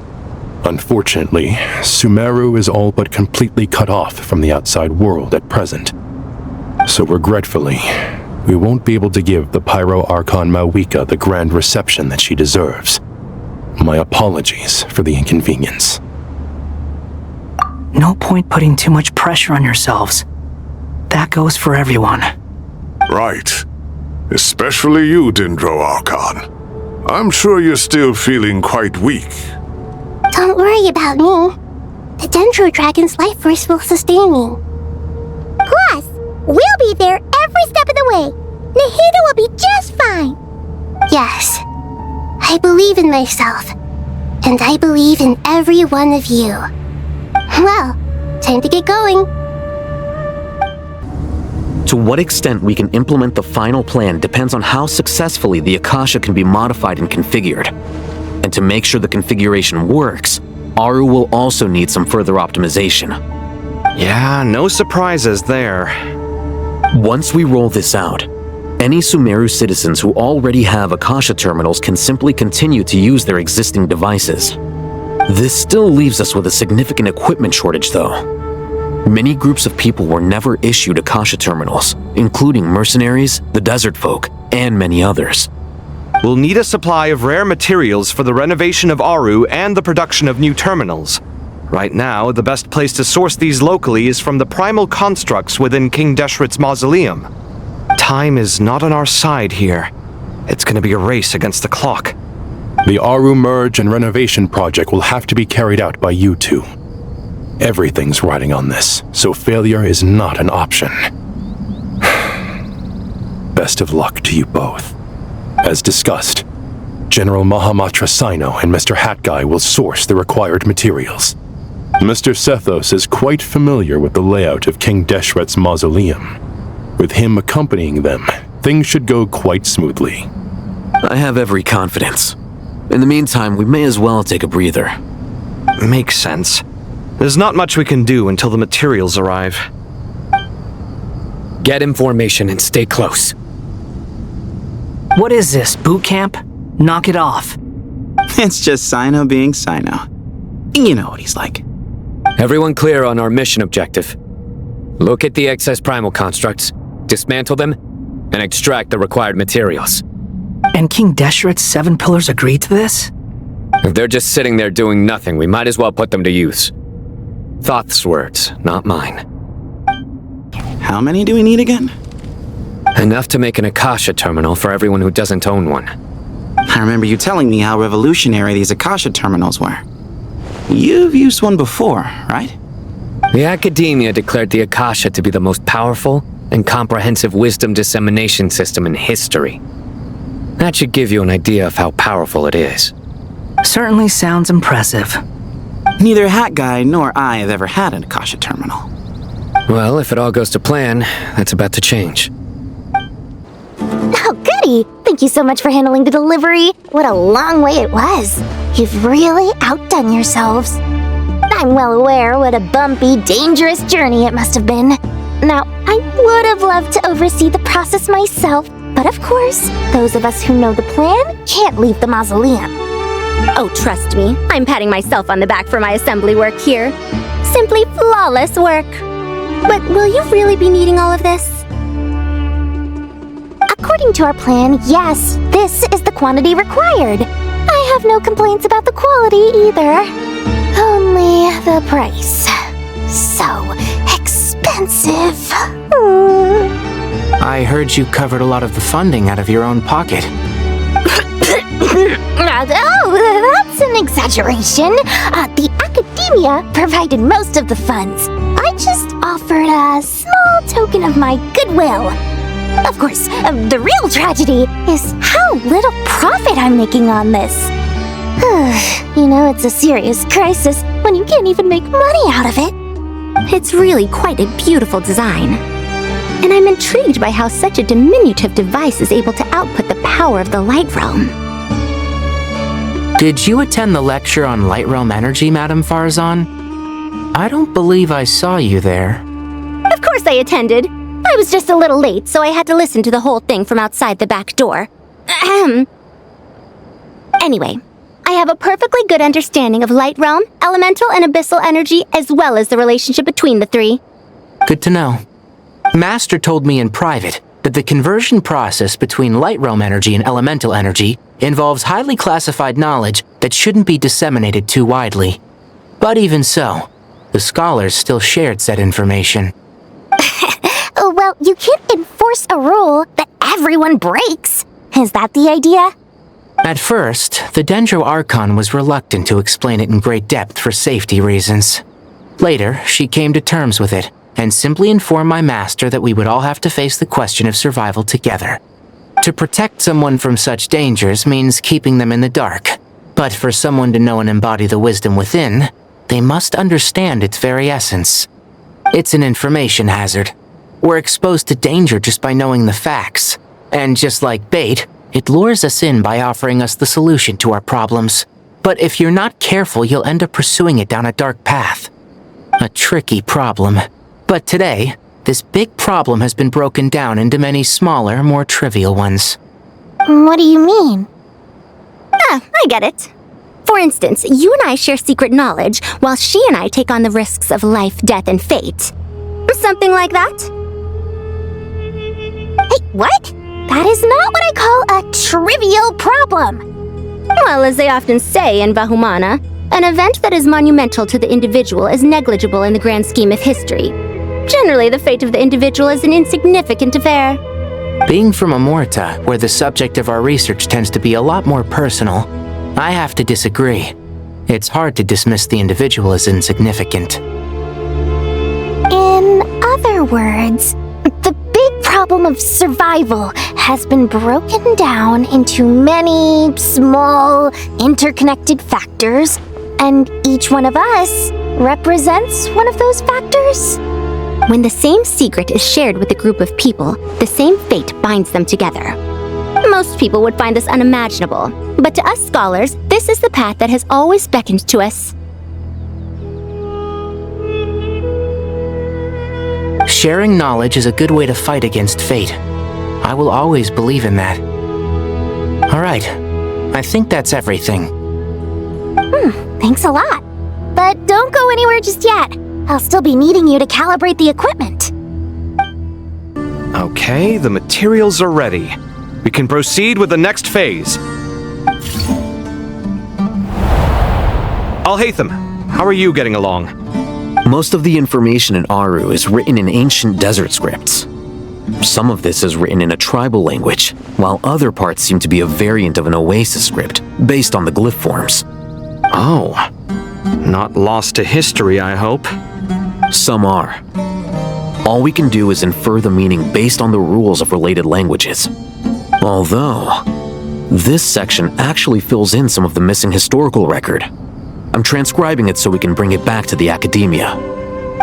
Unfortunately, Sumeru is all but completely cut off from the outside world at present. So regretfully, we won't be able to give the Pyro Archon Mawika the grand reception that she deserves. My apologies for the inconvenience. No point putting too much pressure on yourselves. That goes for everyone. Right. Especially you, Dendro Archon. I'm sure you're still feeling quite weak. Don't worry about me. The Dendro Dragon's life force will sustain me. Plus, we'll be there every step of the way. Nahida will be just fine. Yes, I believe in myself. And I believe in every one of you. Well, time to get going. To what extent we can implement the final plan depends on how successfully the Akasha can be modified and configured. And to make sure the configuration works, Aru will also need some further optimization. Yeah, no surprises there. Once we roll this out, any Sumeru citizens who already have Akasha terminals can simply continue to use their existing devices. This still leaves us with a significant equipment shortage, though. Many groups of people were never issued Akasha terminals, including mercenaries, the desert folk, and many others. We'll need a supply of rare materials for the renovation of Aru and the production of new terminals. Right now, the best place to source these locally is from the primal constructs within King Deshret's mausoleum. Time is not on our side here. It's going to be a race against the clock. The Aru merge and renovation project will have to be carried out by you two. Everything's riding on this, so failure is not an option. Best of luck to you both. As discussed, General Mahamatra Sino and Mr. Hat Guy will source the required materials. Mr. Sethos is quite familiar with the layout of King Deshret's mausoleum. With him accompanying them, things should go quite smoothly. I have every confidence. In the meantime, we may as well take a breather. Makes sense. There's not much we can do until the materials arrive. Get in formation and stay close. What is this, boot camp? Knock it off. It's just Sino being Sino. You know what he's like. Everyone clear on our mission objective. Look at the excess primal constructs, dismantle them, and extract the required materials. And King Deshret's 7 pillars agreed to this? If they're just sitting there doing nothing, we might as well put them to use. Thoth's words, not mine. How many do we need again? Enough to make an Akasha terminal for everyone who doesn't own one. I remember you telling me how revolutionary these Akasha terminals were. You've used one before, right? The Academia declared the Akasha to be the most powerful and comprehensive wisdom dissemination system in history. That should give you an idea of how powerful it is. Certainly sounds impressive. Neither Hat Guy nor I have ever had an Akasha terminal. Well, if it all goes to plan, that's about to change. Oh, goody! Thank you so much for handling the delivery. What a long way it was. You've really outdone yourselves. I'm well aware what a bumpy, dangerous journey it must have been. Now, I would have loved to oversee the process myself, but of course, those of us who know the plan can't leave the mausoleum. Oh, trust me, I'm patting myself on the back for my assembly work here. Simply flawless work. But will you really be needing all of this? According to our plan, yes, this is the quantity required. I have no complaints about the quality either. Only the price. So expensive. I heard you covered a lot of the funding out of your own pocket. Oh, that's an exaggeration. The Academia provided most of the funds. I just offered a small token of my goodwill. Of course, the real tragedy is how little profit I'm making on this. You know, it's a serious crisis when you can't even make money out of it. It's really quite a beautiful design. And I'm intrigued by how such a diminutive device is able to output the power of the Light Realm. Did you attend the lecture on Light Realm energy, Madame Farzan? I don't believe I saw you there. Of course I attended. I was just a little late, so I had to listen to the whole thing from outside the back door. Ahem. Anyway, I have a perfectly good understanding of light realm, elemental, and abyssal energy, as well as the relationship between the three. Good to know. Master told me in private that the conversion process between light realm energy and elemental energy involves highly classified knowledge that shouldn't be disseminated too widely. But even so, the scholars still shared said information. Well, you can't enforce a rule that everyone breaks. Is that the idea? At first, the Dendro Archon was reluctant to explain it in great depth for safety reasons. Later, she came to terms with it, and simply informed my master that we would all have to face the question of survival together. To protect someone from such dangers means keeping them in the dark, but for someone to know and embody the wisdom within, they must understand its very essence. It's an information hazard. We're exposed to danger just by knowing the facts, and just like bait, it lures us in by offering us the solution to our problems. But if you're not careful, you'll end up pursuing it down a dark path. A tricky problem. But today, this big problem has been broken down into many smaller, more trivial ones. What do you mean? Ah, I get it. For instance, you and I share secret knowledge, while she and I take on the risks of life, death, and fate. Something like that? Hey, what? That is not what I call a trivial problem. Well, as they often say in Vahumana, an event that is monumental to the individual is negligible in the grand scheme of history. Generally, the fate of the individual is an insignificant affair. Being from Amorta, where the subject of our research tends to be a lot more personal, I have to disagree. It's hard to dismiss the individual as insignificant. In other words, the big problem of survival has been broken down into many small, interconnected factors, and each one of us represents one of those factors. When the same secret is shared with a group of people, the same fate binds them together. Most people would find this unimaginable, but to us scholars, this is the path that has always beckoned to us. Sharing knowledge is a good way to fight against fate. I will always believe in that. Alright, I think that's everything. Thanks a lot. But don't go anywhere just yet. I'll still be needing you to calibrate the equipment. Okay, the materials are ready. We can proceed with the next phase. Alhaitham, how are you getting along? Most of the information in Aru is written in ancient desert scripts. Some of this is written in a tribal language, while other parts seem to be a variant of an Oasis script, based on the glyph forms. Oh, not lost to history, I hope. Some are. All we can do is infer the meaning based on the rules of related languages. Although, this section actually fills in some of the missing historical record. I'm transcribing it so we can bring it back to the academia.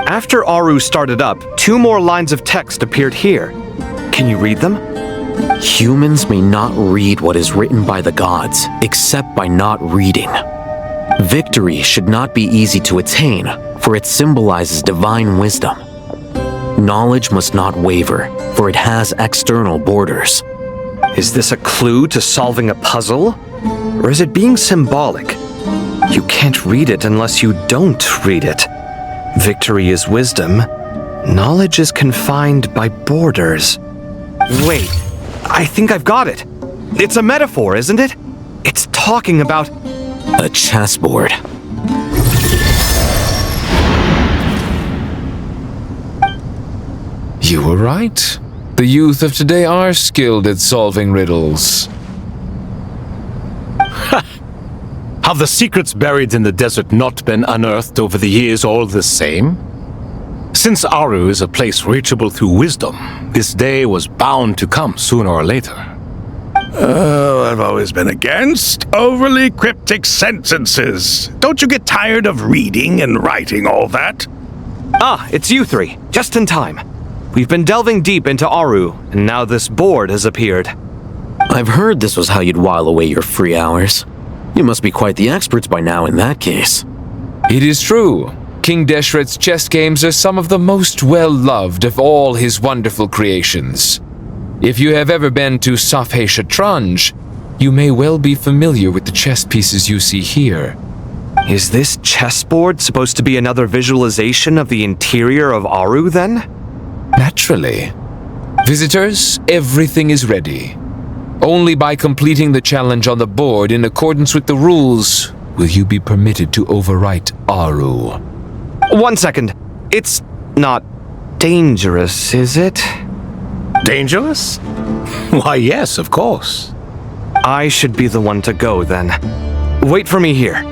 After Aru started up, 2 more lines of text appeared here. Can you read them? Humans may not read what is written by the gods, except by not reading. Victory should not be easy to attain, for it symbolizes divine wisdom. Knowledge must not waver, for it has external borders. Is this a clue to solving a puzzle? Or is it being symbolic? You can't read it unless you don't read it. Victory is wisdom. Knowledge is confined by borders. Wait, I think I've got it. It's a metaphor, isn't it? It's talking about a chessboard. You were right. The youth of today are skilled at solving riddles. Have the secrets buried in the desert not been unearthed over the years all the same? Since Aru is a place reachable through wisdom, this day was bound to come sooner or later. Oh, I've always been against overly cryptic sentences. Don't you get tired of reading and writing all that? Ah, it's you 3, just in time. We've been delving deep into Aru, and now this board has appeared. I've heard this was how you'd while away your free hours. You must be quite the experts by now in that case. It is true. King Deshret's chess games are some of the most well-loved of all his wonderful creations. If you have ever been to Safhe Shatranj, you may well be familiar with the chess pieces you see here. Is this chessboard supposed to be another visualization of the interior of Aru, then? Naturally. Visitors, everything is ready. Only by completing the challenge on the board in accordance with the rules will you be permitted to overwrite Aru. 1 second. It's not dangerous, is it? Dangerous? Why, yes, of course. I should be the one to go, then. Wait for me here.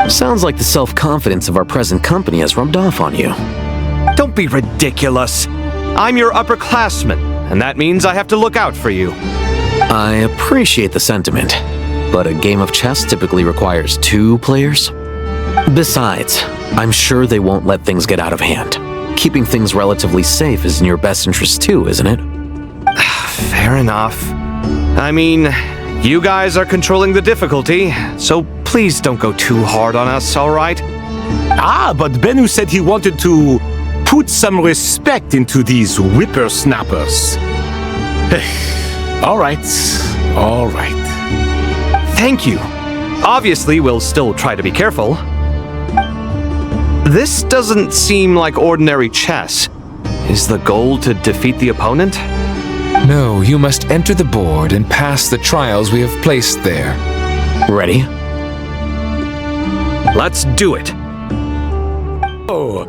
Sounds like the self-confidence of our present company has rubbed off on you. Don't be ridiculous. I'm your upperclassman, and that means I have to look out for you. I appreciate the sentiment, but a game of chess typically requires 2 players. Besides, I'm sure they won't let things get out of hand. Keeping things relatively safe is in your best interest too, isn't it? Fair enough. I mean, you guys are controlling the difficulty, so please don't go too hard on us, all right? Ah, but Bennu said he wanted to put some respect into these whippersnappers. All right, all right. Thank you. Obviously, we'll still try to be careful. This doesn't seem like ordinary chess. Is the goal to defeat the opponent? No, you must enter the board and pass the trials we have placed there. Ready? Let's do it. Oh,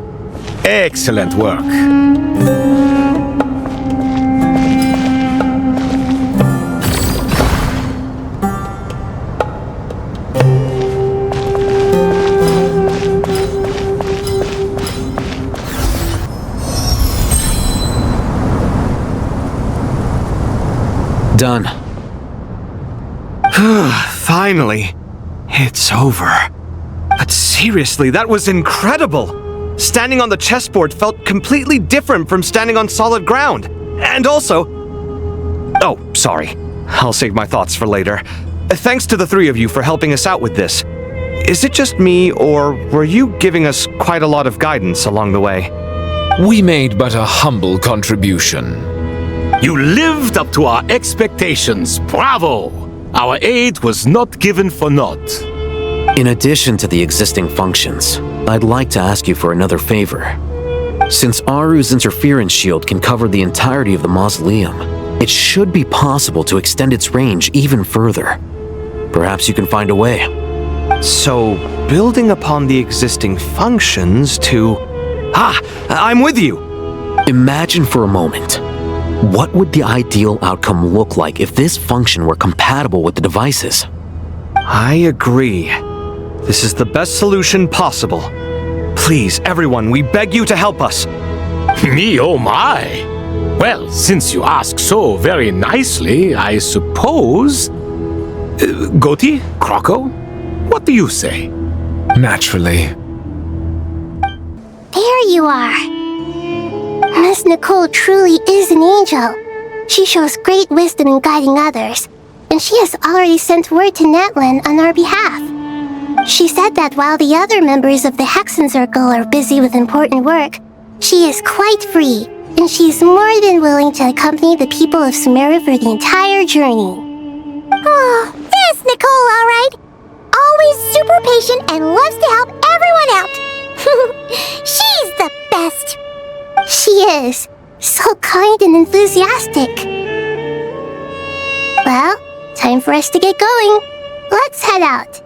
excellent work. Done. Finally. It's over. But seriously, that was incredible. Standing on the chessboard felt completely different from standing on solid ground. And also... Oh, sorry. I'll save my thoughts for later. Thanks to the 3 of you for helping us out with this. Is it just me, or were you giving us quite a lot of guidance along the way? We made but a humble contribution. You lived up to our expectations. Bravo! Our aid was not given for naught. In addition to the existing functions, I'd like to ask you for another favor. Since Aru's interference shield can cover the entirety of the mausoleum, it should be possible to extend its range even further. Perhaps you can find a way. So, building upon the existing functions to... Ah! I'm with you! Imagine for a moment. What would the ideal outcome look like if this function were compatible with the devices? I agree. This is the best solution possible. Please, everyone, we beg you to help us. Me, oh my! Well, since you ask so very nicely, I suppose... Goti? Croco? What do you say? Naturally. There you are. Miss Nicole truly is an angel. She shows great wisdom in guiding others, and she has already sent word to Natlan on our behalf. She said that while the other members of the Hexen Circle are busy with important work, she is quite free, and she is more than willing to accompany the people of Sumeru for the entire journey. Oh, there's Nicole, all right. Always super patient and loves to help everyone out. She's the best. She is. So kind and enthusiastic. Well, time for us to get going. Let's head out.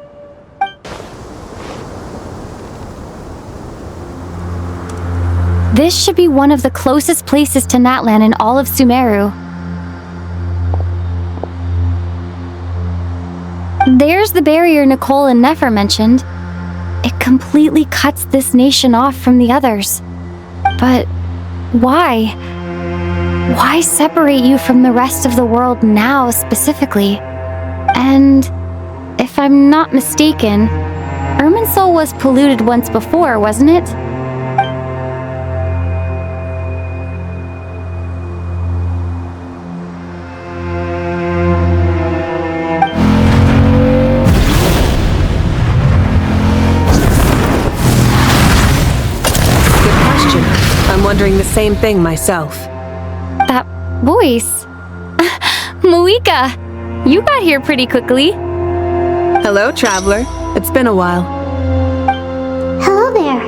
This should be one of the closest places to Natlan in all of Sumeru. There's the barrier Nicole and Nefer mentioned. It completely cuts this nation off from the others. But why? Why separate you from the rest of the world now specifically? And if I'm not mistaken, Irminsul was polluted once before, wasn't it? same thing myself. That voice. Malika, you got here pretty quickly. Hello, traveler. It's been a while. Hello there.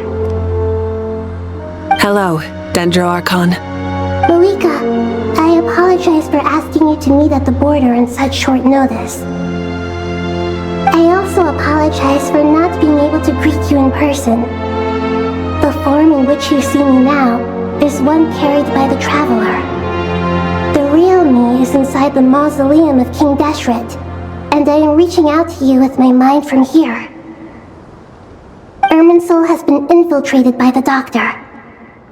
Hello, Dendro Archon. Malika, I apologize for asking you to meet at the border on such short notice. I also apologize for not being able to greet you in person. The form in which you see me now is one carried by the traveler. The real me is inside the mausoleum of King Deshret, and I am reaching out to you with my mind from here. Irminsul has been infiltrated by the Doctor.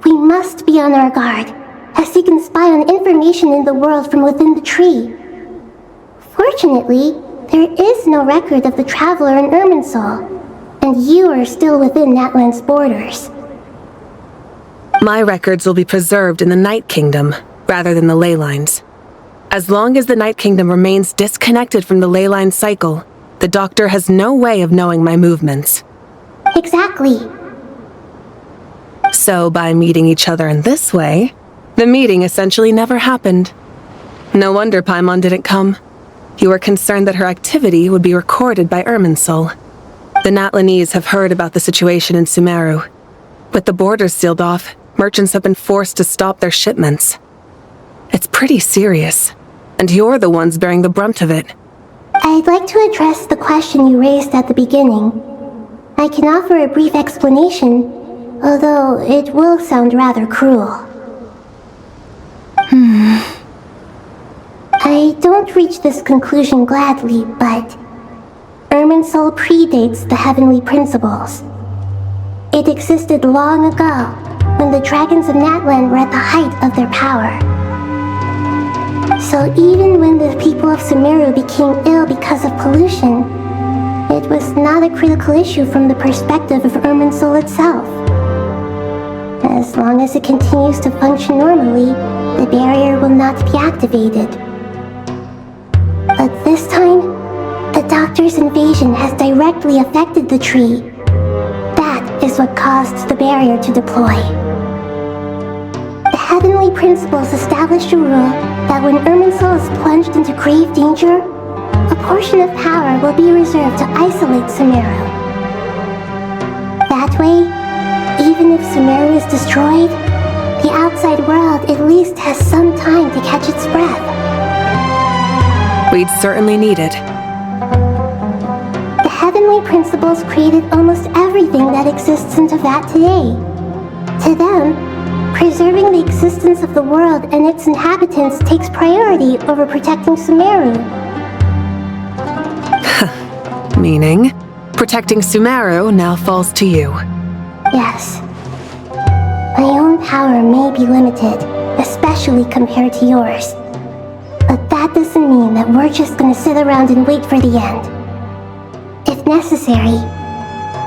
We must be on our guard, as he can spy on information in the world from within the tree. Fortunately, there is no record of the traveler in Irminsul, and you are still within Natlan's borders. My records will be preserved in the Night Kingdom, rather than the ley lines. As long as the Night Kingdom remains disconnected from the ley line cycle, the Doctor has no way of knowing my movements. Exactly. So by meeting each other in this way, the meeting essentially never happened. No wonder Paimon didn't come. You were concerned that her activity would be recorded by Irminsul. The Natlanese have heard about the situation in Sumeru. With the borders sealed off, merchants have been forced to stop their shipments. It's pretty serious, and you're the ones bearing the brunt of it. I'd like to address the question you raised at the beginning. I can offer a brief explanation, although it will sound rather cruel. I don't reach this conclusion gladly, but Irminsul predates the heavenly principles. It existed long ago, when the dragons of Natlan were at the height of their power. So even when the people of Sumeru became ill because of pollution, it was not a critical issue from the perspective of Irminsul itself. As long as it continues to function normally, the barrier will not be activated. But this time, the Doctor's invasion has directly affected the tree. That is what caused the barrier to deploy. The heavenly principles established a rule that when Irminsul is plunged into grave danger, a portion of power will be reserved to isolate Sumeru. That way, even if Sumeru is destroyed, the outside world at least has some time to catch its breath. We'd certainly need it. The heavenly principles created almost everything that exists in Teyvat today. To them, preserving the existence of the world and its inhabitants takes priority over protecting Sumeru. Meaning, protecting Sumeru now falls to you. Yes. My own power may be limited, especially compared to yours. But that doesn't mean that we're just gonna sit around and wait for the end. If necessary,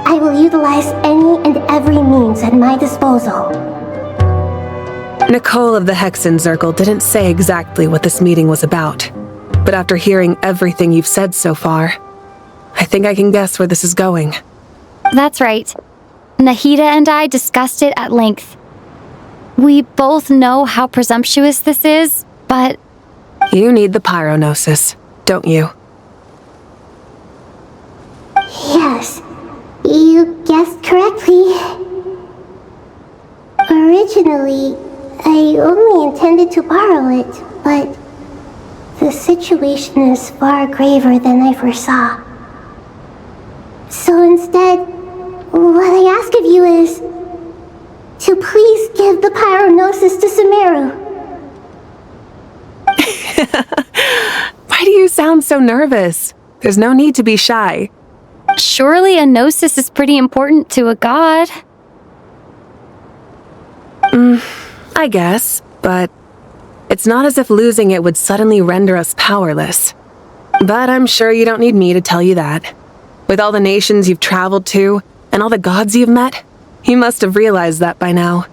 I will utilize any and every means at my disposal. Nicole of the Hexen Circle didn't say exactly what this meeting was about, but after hearing everything you've said so far, I think I can guess where this is going. That's right. Nahida and I discussed it at length. We both know how presumptuous this is, but... You need the pyronosis, don't you? Yes, you guessed correctly. Originally, I only intended to borrow it, but the situation is far graver than I foresaw. So instead, what I ask of you is to please give the pyronosis to Sumeru. Why do you sound so nervous? There's no need to be shy. Surely a gnosis is pretty important to a god. I guess, but it's not as if losing it would suddenly render us powerless. But I'm sure you don't need me to tell you that. With all the nations you've traveled to, and all the gods you've met, you must have realized that by now.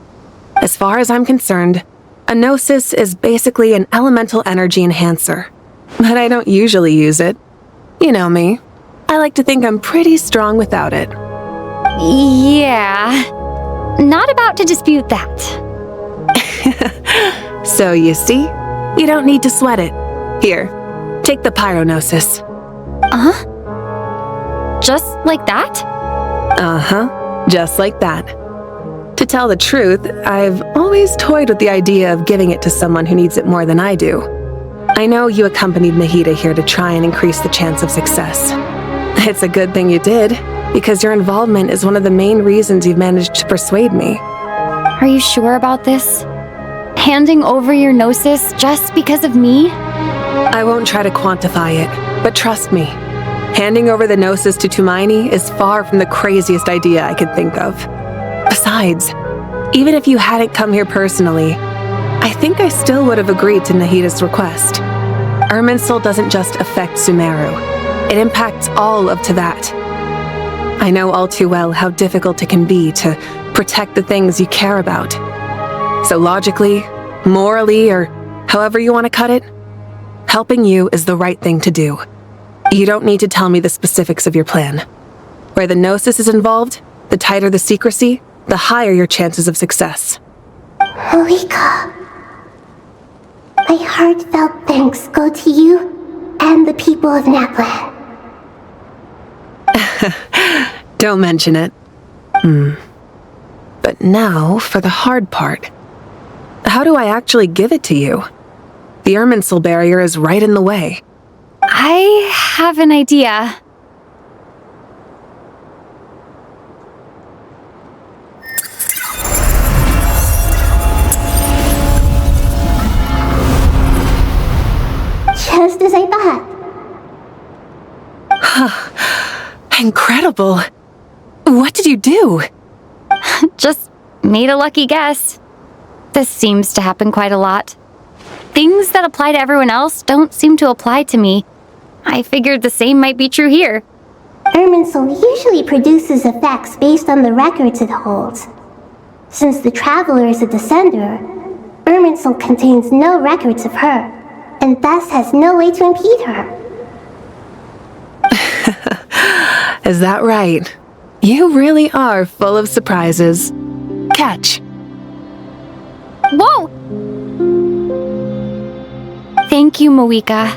As far as I'm concerned, a gnosis is basically an elemental energy enhancer. But I don't usually use it. You know me. I like to think I'm pretty strong without it. Yeah. Not about to dispute that. So you see, you don't need to sweat it. Here, take the pyronosis. Just like that? Just like that. To tell the truth, I've always toyed with the idea of giving it to someone who needs it more than I do. I know you accompanied Mahita here to try and increase the chance of success. It's a good thing you did, because your involvement is one of the main reasons you've managed to persuade me. Are you sure about this? Handing over your gnosis just because of me? I won't try to quantify it, but trust me, handing over the gnosis to Tumaini is far from the craziest idea I could think of. Besides, even if you hadn't come here personally, I think I still would have agreed to Nahita's request. Irminsul doesn't just affect Sumeru. It impacts all of Teyvat. I know all too well how difficult it can be to protect the things you care about. So logically, morally, or however you want to cut it, helping you is the right thing to do. You don't need to tell me the specifics of your plan. Where the gnosis is involved, the tighter the secrecy, the higher your chances of success. Malika, my heartfelt thanks go to you and the people of Naplan. Don't mention it. But now for the hard part. How do I actually give it to you? The Irminsul barrier is right in the way. I have an idea. Just as I thought. Incredible. What did you do? Just made a lucky guess. This seems to happen quite a lot. Things that apply to everyone else don't seem to apply to me. I figured the same might be true here. Irminsul usually produces effects based on the records it holds. Since the Traveler is a descender, Irminsul contains no records of her, and thus has no way to impede her. Is that right? You really are full of surprises. Catch. Whoa! Thank you, Moika.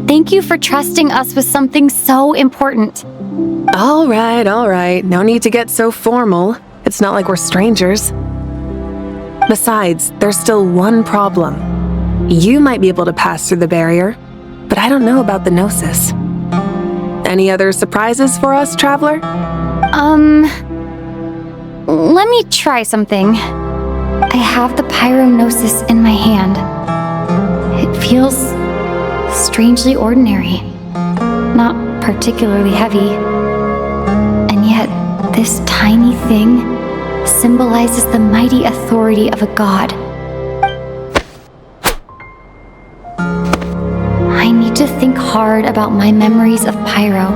Thank you for trusting us with something so important. All right. No need to get so formal. It's not like we're strangers. Besides, there's still one problem. You might be able to pass through the barrier, but I don't know about the gnosis. Any other surprises for us, Traveler? Let me try something. I have the pyronosis in my hand. It feels strangely ordinary, not particularly heavy. And yet, this tiny thing symbolizes the mighty authority of a god. I need to think hard about my memories of Pyro.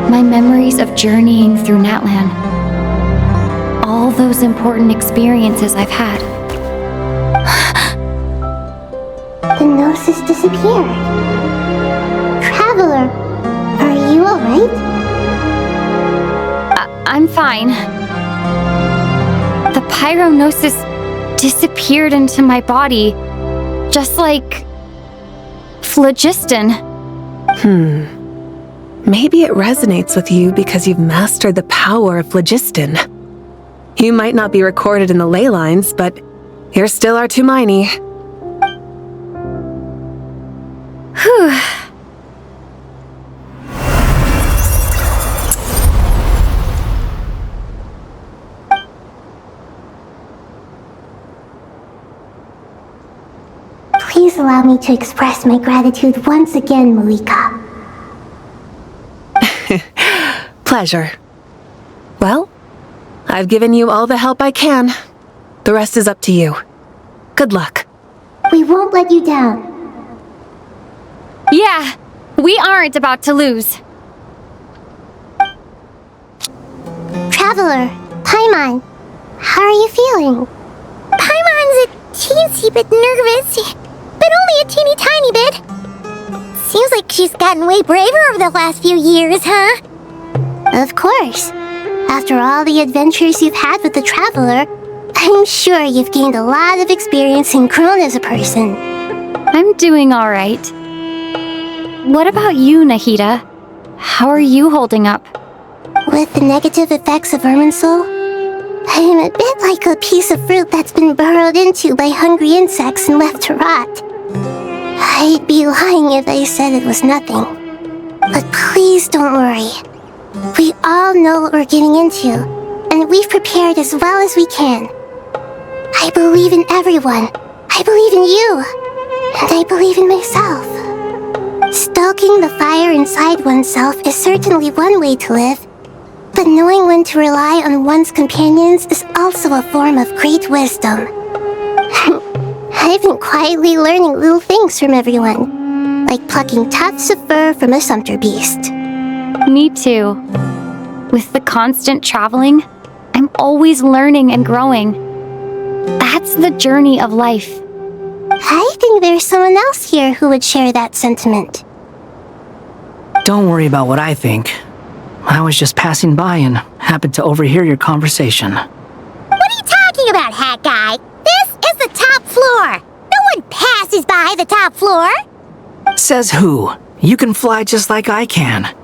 My memories of journeying through Natlan. All those important experiences I've had. The gnosis disappeared. Traveler, are you alright? I'm fine. The pyronosis disappeared into my body, just like phlogiston. Maybe it resonates with you because you've mastered the power of phlogiston. You might not be recorded in the ley lines, but you're still our Tumaini. Whew. Please allow me to express my gratitude once again, Malika. Pleasure. Well, I've given you all the help I can. The rest is up to you. Good luck. We won't let you down. Yeah, we aren't about to lose. Traveler, Paimon, how are you feeling? Paimon's a teensy bit nervous, but only a teeny tiny bit. Seems like she's gotten way braver over the last few years, huh? Of course. After all the adventures you've had with the Traveler, I'm sure you've gained a lot of experience and grown as a person. I'm doing all right. What about you, Nahida? How are you holding up? With the negative effects of Irminsul, I am a bit like a piece of fruit that's been burrowed into by hungry insects and left to rot. I'd be lying if I said it was nothing. But please don't worry. We all know what we're getting into, and we've prepared as well as we can. I believe in everyone. I believe in you. And I believe in myself. Stoking the fire inside oneself is certainly one way to live, but knowing when to rely on one's companions is also a form of great wisdom. I've been quietly learning little things from everyone, like plucking tufts of fur from a sumpter beast. Me too. With the constant traveling, I'm always learning and growing. That's the journey of life. I think there's someone else here who would share that sentiment. Don't worry about what I think. I was just passing by and happened to overhear your conversation. What are you talking about, Hat Guy? This is the top floor. No one passes by the top floor. Says who? You can fly just like I can.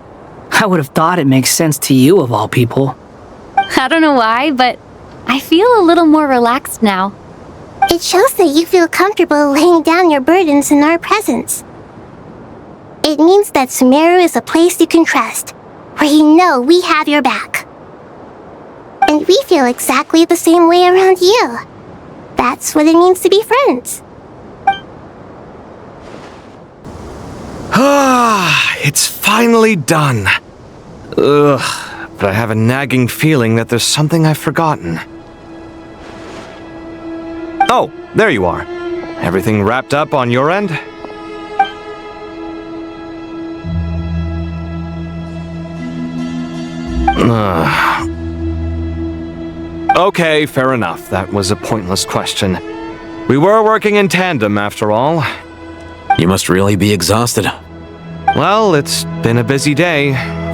I would have thought it makes sense to you of all people. I don't know why, but I feel a little more relaxed now. It shows that you feel comfortable laying down your burdens in our presence. It means that Sumeru is a place you can trust, where you know we have your back. And we feel exactly the same way around you. That's what it means to be friends. Ah, it's finally done. Ugh, but I have a nagging feeling that there's something I've forgotten. Oh, there you are. Everything wrapped up on your end? Okay, fair enough. That was a pointless question. We were working in tandem, after all. You must really be exhausted. Well, it's been a busy day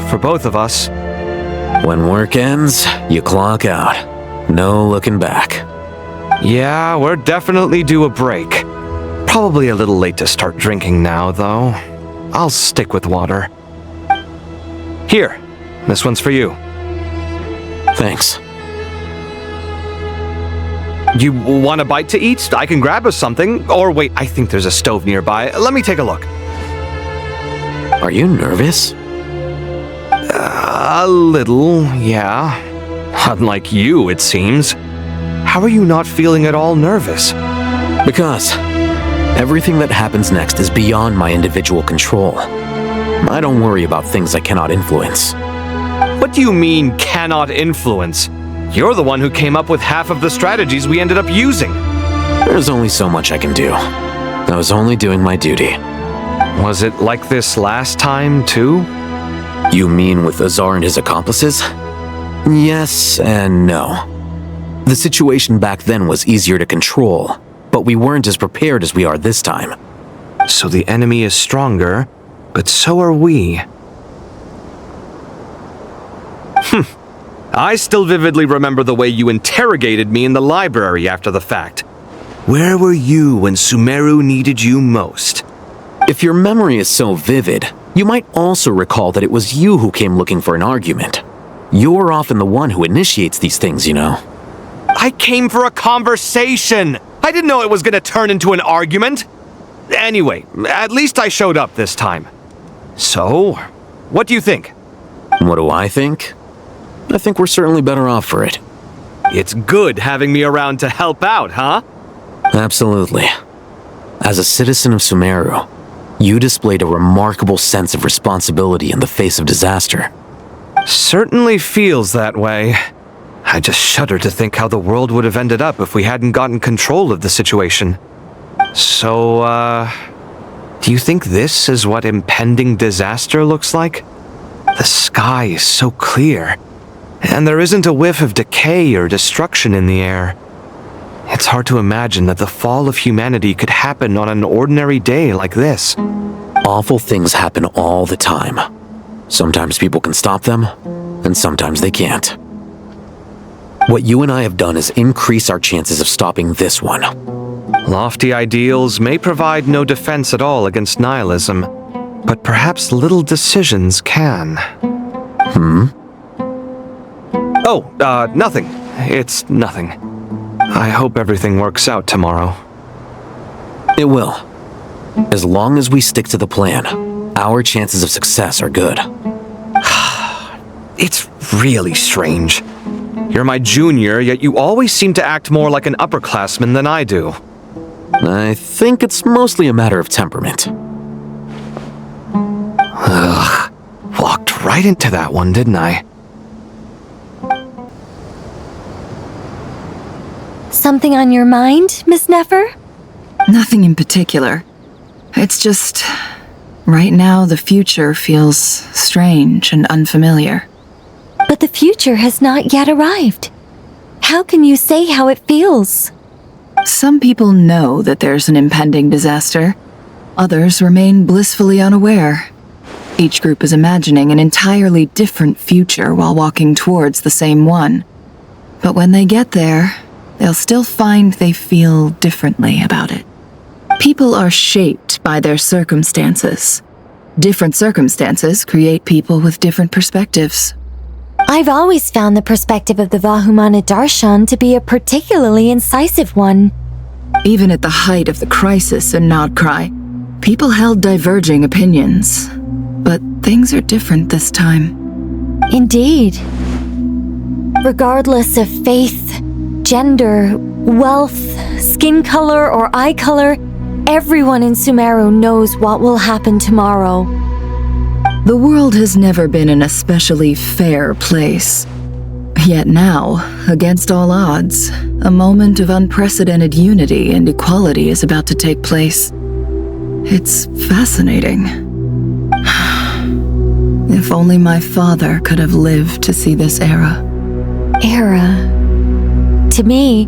for both of us. When work ends, you clock out. No looking back. Yeah, we're definitely due a break. Probably a little late to start drinking now, though. I'll stick with water. Here, this one's for you. Thanks. You want a bite to eat? I can grab us something. Or wait, I think there's a stove nearby. Let me take a look. Are you nervous? A little, yeah. Unlike you, it seems. How are you not feeling at all nervous? Because everything that happens next is beyond my individual control. I don't worry about things I cannot influence. What do you mean, cannot influence? You're the one who came up with half of the strategies we ended up using. There's only so much I can do. I was only doing my duty. Was it like this last time, too? You mean with Azar and his accomplices? Yes and no. The situation back then was easier to control, but we weren't as prepared as we are this time. So the enemy is stronger, but so are we. I still vividly remember the way you interrogated me in the library after the fact. Where were you when Sumeru needed you most? If your memory is so vivid, you might also recall that it was you who came looking for an argument. You're often the one who initiates these things, you know. I came for a conversation! I didn't know it was gonna turn into an argument! Anyway, at least I showed up this time. So, what do you think? What do I think? I think we're certainly better off for it. It's good having me around to help out, huh? Absolutely. As a citizen of Sumeru, you displayed a remarkable sense of responsibility in the face of disaster. Certainly feels that way. I just shudder to think how the world would have ended up if we hadn't gotten control of the situation. So, do you think this is what impending disaster looks like? The sky is so clear, and there isn't a whiff of decay or destruction in the air. It's hard to imagine that the fall of humanity could happen on an ordinary day like this. Awful things happen all the time. Sometimes people can stop them, and sometimes they can't. What you and I have done is increase our chances of stopping this one. Lofty ideals may provide no defense at all against nihilism, but perhaps little decisions can. Oh, nothing. It's nothing. I hope everything works out tomorrow. It will. As long as we stick to the plan, our chances of success are good. It's really strange. You're my junior, yet you always seem to act more like an upperclassman than I do. I think it's mostly a matter of temperament. Ugh. Walked right into that one, didn't I? Something on your mind, Miss Nefer? Nothing in particular. It's just... right now, the future feels strange and unfamiliar. But the future has not yet arrived. How can you say how it feels? Some people know that there's an impending disaster. Others remain blissfully unaware. Each group is imagining an entirely different future while walking towards the same one. But when they get there, they'll still find they feel differently about it. People are shaped by their circumstances. Different circumstances create people with different perspectives. I've always found the perspective of the Vahumana Darshan to be a particularly incisive one. Even at the height of the crisis in Nodcry, people held diverging opinions. But things are different this time. Indeed. Regardless of faith, gender, wealth, skin color, or eye color, everyone in Sumeru knows what will happen tomorrow. The world has never been an especially fair place. Yet now, against all odds, a moment of unprecedented unity and equality is about to take place. It's fascinating. If only my father could have lived to see this era. Era. To me,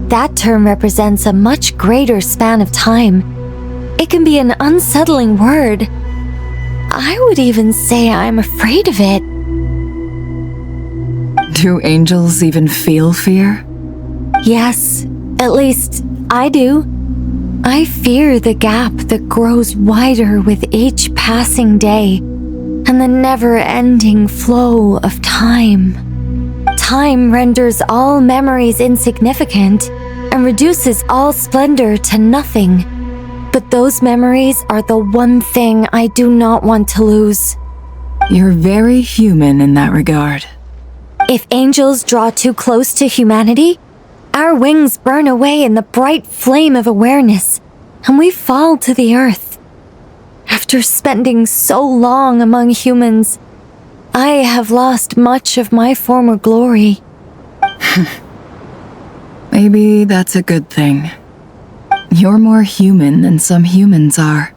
that term represents a much greater span of time. It can be an unsettling word. I would even say I'm afraid of it. Do angels even feel fear? Yes, at least I do. I fear the gap that grows wider with each passing day, and the never-ending flow of time. Time renders all memories insignificant and reduces all splendor to nothing. But those memories are the one thing I do not want to lose. You're very human in that regard. If angels draw too close to humanity, our wings burn away in the bright flame of awareness, and we fall to the earth. After spending so long among humans, I have lost much of my former glory. Maybe that's a good thing. You're more human than some humans are.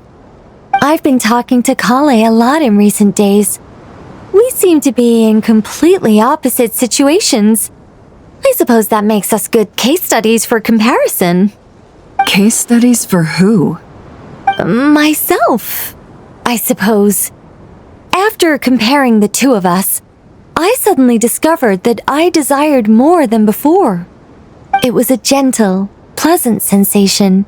I've been talking to Kale a lot in recent days. We seem to be in completely opposite situations. I suppose that makes us good case studies for comparison. Case studies for who? Myself, I suppose. After comparing the two of us, I suddenly discovered that I desired more than before. It was a gentle, pleasant sensation.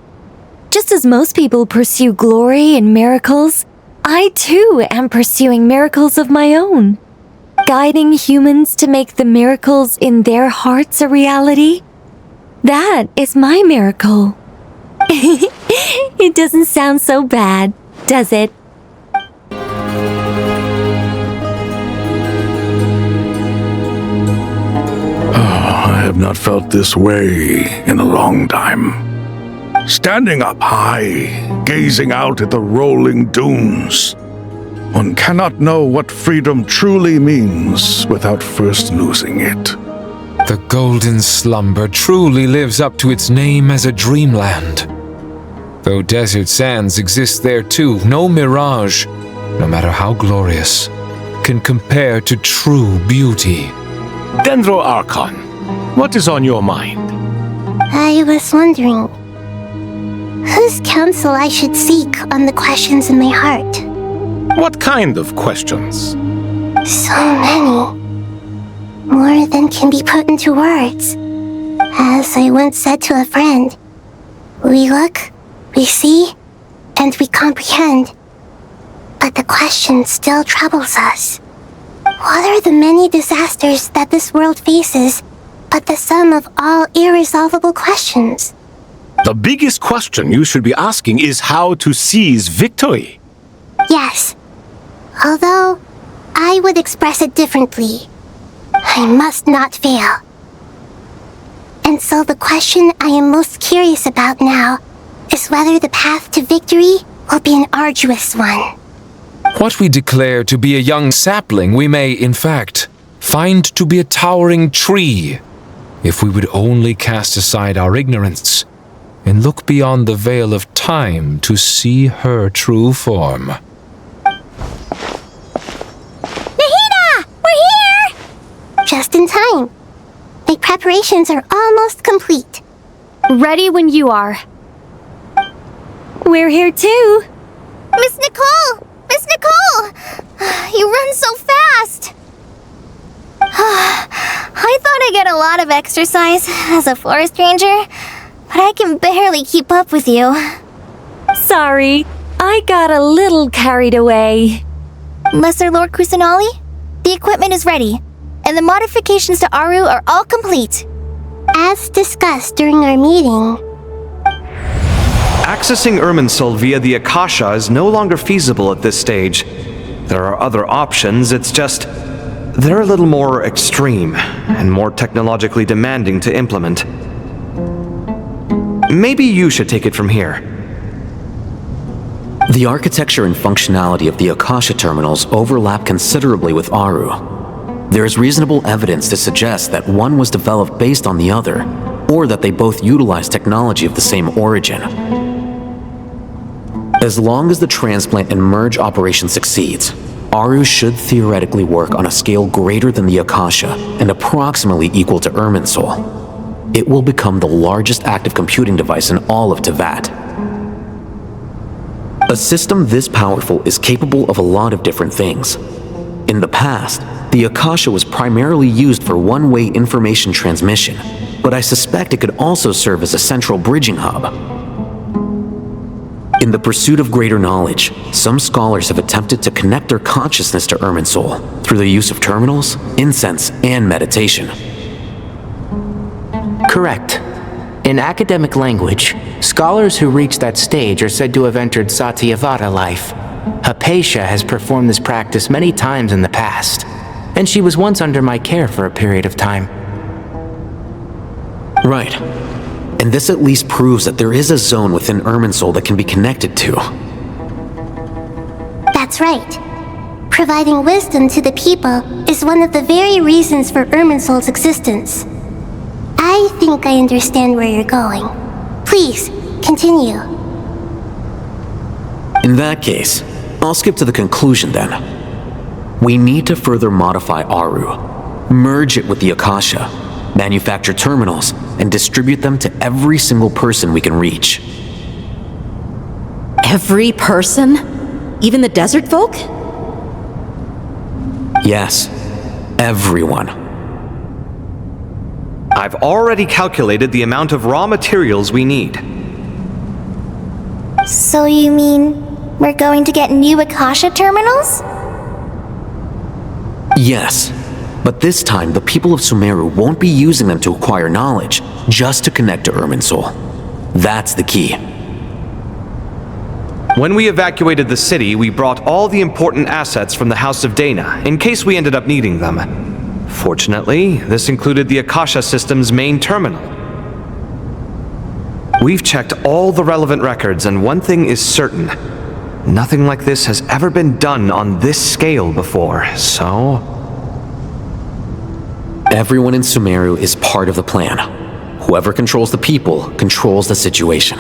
Just as most people pursue glory and miracles, I too am pursuing miracles of my own. Guiding humans to make the miracles in their hearts a reality. That is my miracle. It doesn't sound so bad, does it? I have not felt this way in a long time. Standing up high, gazing out at the rolling dunes. One cannot know what freedom truly means without first losing it. The golden slumber truly lives up to its name as a dreamland. Though desert sands exist there too, no mirage, no matter how glorious, can compare to true beauty. Dendro Archon, what is on your mind? I was wondering whose counsel I should seek on the questions in my heart. What kind of questions? So many. more than can be put into words. As I once said to a friend, we look, we see, and we comprehend. But the question still troubles us. What are the many disasters that this world faces but the sum of all irresolvable questions? The biggest question you should be asking is how to seize victory. Yes. Although, I would express it differently. I must not fail. And so the question I am most curious about now is whether the path to victory will be an arduous one. What we declare to be a young sapling, we may, in fact, find to be a towering tree, if we would only cast aside our ignorance and look beyond the veil of time to see her true form. Nahida! We're here! Just in time. My preparations are almost complete. Ready when you are. We're here too. Miss Nicole! Miss Nicole! You run so fast! I thought I'd get a lot of exercise as a forest ranger, but I can barely keep up with you. Sorry, I got a little carried away. Lesser Lord Kusanali, the equipment is ready, and the modifications to Aru are all complete. As discussed during our meeting, Accessing Irminsul via the Akasha is no longer feasible at this stage. There are other options, it's just they're a little more extreme and more technologically demanding to implement. Maybe you should take it from here. The architecture and functionality of the Akasha terminals overlap considerably with Aru. There is reasonable evidence to suggest that one was developed based on the other, or that they both utilize technology of the same origin. As long as the transplant and merge operation succeeds, Aru should theoretically work on a scale greater than the Akasha and approximately equal to Irminsul. It will become the largest active computing device in all of Teyvat. A system this powerful is capable of a lot of different things. In the past, the Akasha was primarily used for one-way information transmission, but I suspect it could also serve as a central bridging hub. In the pursuit of greater knowledge, some scholars have attempted to connect their consciousness to Irminsul through the use of terminals, incense, and meditation. Correct. In academic language, scholars who reach that stage are said to have entered Satyavada life. Hypatia has performed this practice many times in the past, and she was once under my care for a period of time. Right. And this at least proves that there is a zone within Irminsul that can be connected to. That's right. Providing wisdom to the people is one of the very reasons for Irminsul's existence. I think I understand where you're going. Please, continue. In that case, I'll skip to the conclusion then. We need to further modify Aru, merge it with the Akasha, manufacture terminals, and distribute them to every single person we can reach. Every person? Even the desert folk? Yes, everyone. I've already calculated the amount of raw materials we need. So you mean we're going to get new Akasha terminals? Yes, but this time the people of Sumeru won't be using them to acquire knowledge, just to connect to Irminsul. That's the key. When we evacuated the city, we brought all the important assets from the House of Dana, in case we ended up needing them. Fortunately, this included the Akasha system's main terminal. We've checked all the relevant records, and one thing is certain. Nothing like this has ever been done on this scale before, so... Everyone in Sumeru is part of the plan. Whoever controls the people controls the situation.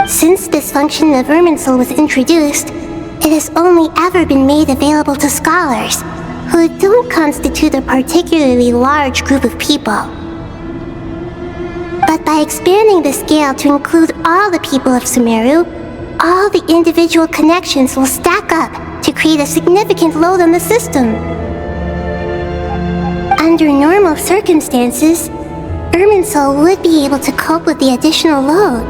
Since this function of Irminsul was introduced, it has only ever been made available to scholars, who don't constitute a particularly large group of people. But by expanding the scale to include all the people of Sumeru, all the individual connections will stack up to create a significant load on the system. Under normal circumstances, Irminsul would be able to cope with the additional load.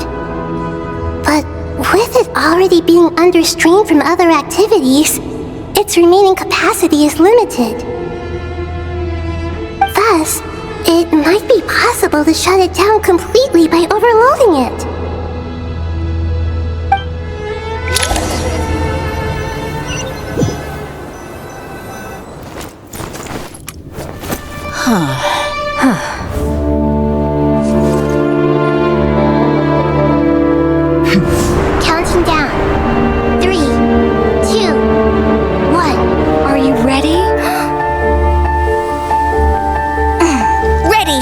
But with it already being under strain from other activities, its remaining capacity is limited. Thus, it might be possible to shut it down completely by overloading it. Counting down. 3, 2, 1. Are you ready? Ready!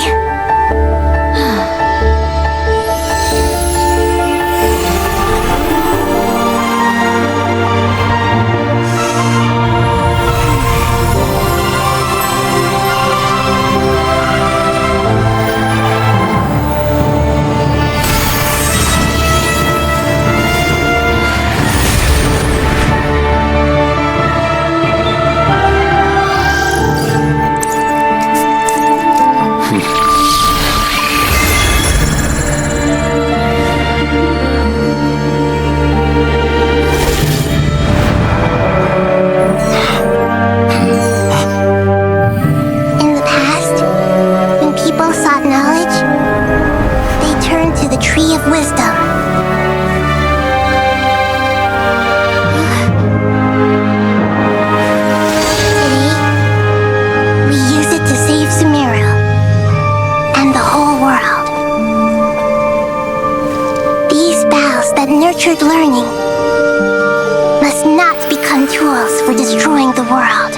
In the past, when people sought knowledge, they turned to the Tree of Wisdom. Today, we use it to save Sumeru and the whole world. These boughs that nurtured learning must not become tools for destroying the world.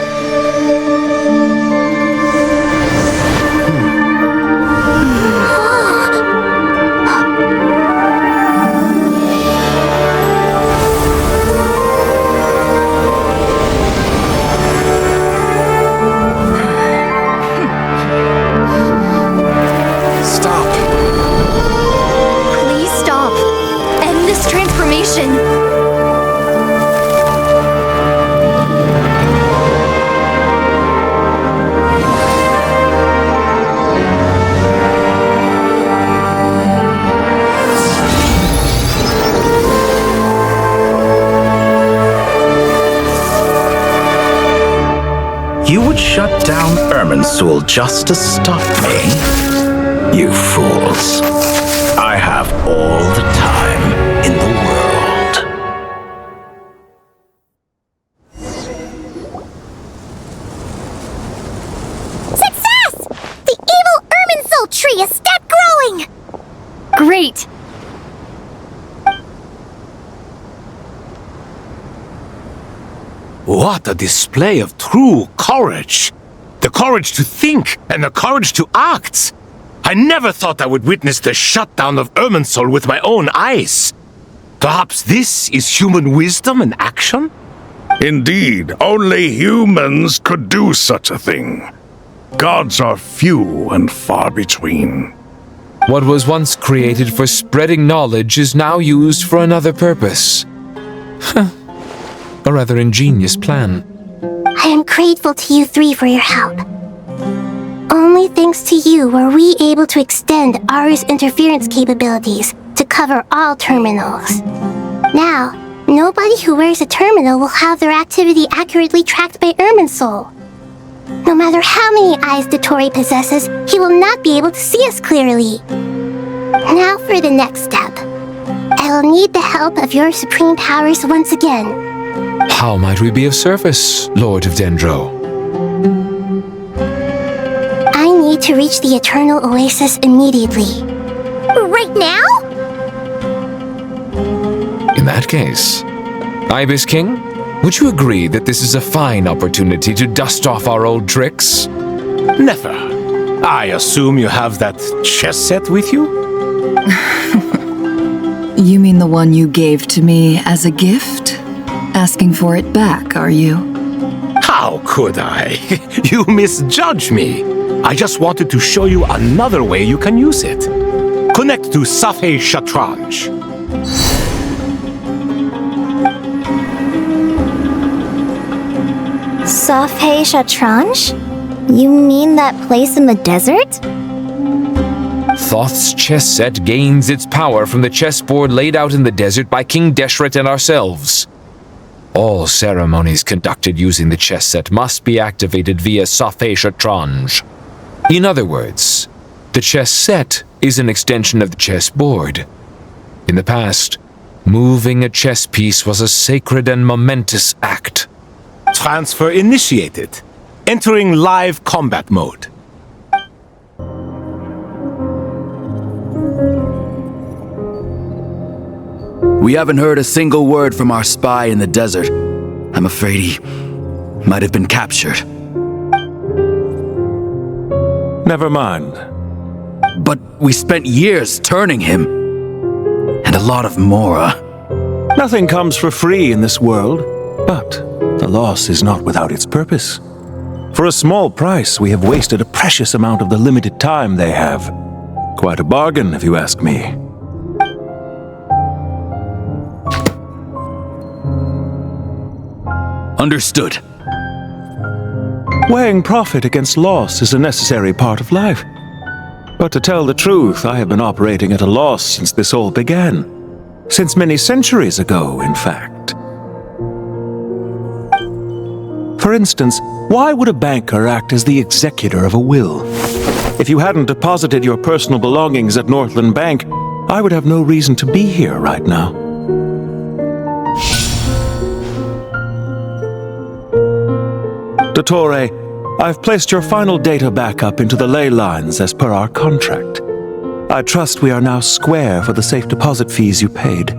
Please stop. End this transformation. You would shut down Irminsul just to stop me? You fools. I have all the time in the world. Success! The evil Irminsul tree has stopped growing! Great! What a display of true courage! The courage to think and the courage to act! I never thought I would witness the shutdown of Irminsul with my own eyes. Perhaps this is human wisdom in action? Indeed, only humans could do such a thing. Gods are few and far between. What was once created for spreading knowledge is now used for another purpose. A rather ingenious plan. I am grateful to you three for your help. Only thanks to you were we able to extend Aru's interference capabilities to cover all terminals. Now, nobody who wears a terminal will have their activity accurately tracked by Irminsul. No matter how many eyes Dottore possesses, he will not be able to see us clearly. Now for the next step. I will need the help of your supreme powers once again. How might we be of service, Lord of Dendro? I need to reach the Eternal Oasis immediately. Right now? In that case, Ibis King, would you agree that this is a fine opportunity to dust off our old tricks? Never. I assume you have that chess set with you? You mean the one you gave to me as a gift? Asking for it back, are you? How could I? You misjudge me. I just wanted to show you another way you can use it. Connect to Safhe Shatranj. Safhe Shatranj? You mean that place in the desert? Thoth's chess set gains its power from the chessboard laid out in the desert by King Deshret and ourselves. All ceremonies conducted using the chess set must be activated via Safé Shatranj. In other words, the chess set is an extension of the chessboard. In the past, moving a chess piece was a sacred and momentous act. Transfer initiated. Entering live combat mode. We haven't heard a single word from our spy in the desert. I'm afraid he might have been captured. Never mind. But we spent years turning him. And a lot of Mora. Nothing comes for free in this world, but the loss is not without its purpose. For a small price, we have wasted a precious amount of the limited time they have. Quite a bargain, if you ask me. Understood. Weighing profit against loss is a necessary part of life. But to tell the truth, I have been operating at a loss since this all began. Since many centuries ago, in fact. For instance, why would a banker act as the executor of a will? If you hadn't deposited your personal belongings at Northland Bank, I would have no reason to be here right now. Dottore, I've placed your final data backup into the ley lines as per our contract. I trust we are now square for the safe deposit fees you paid.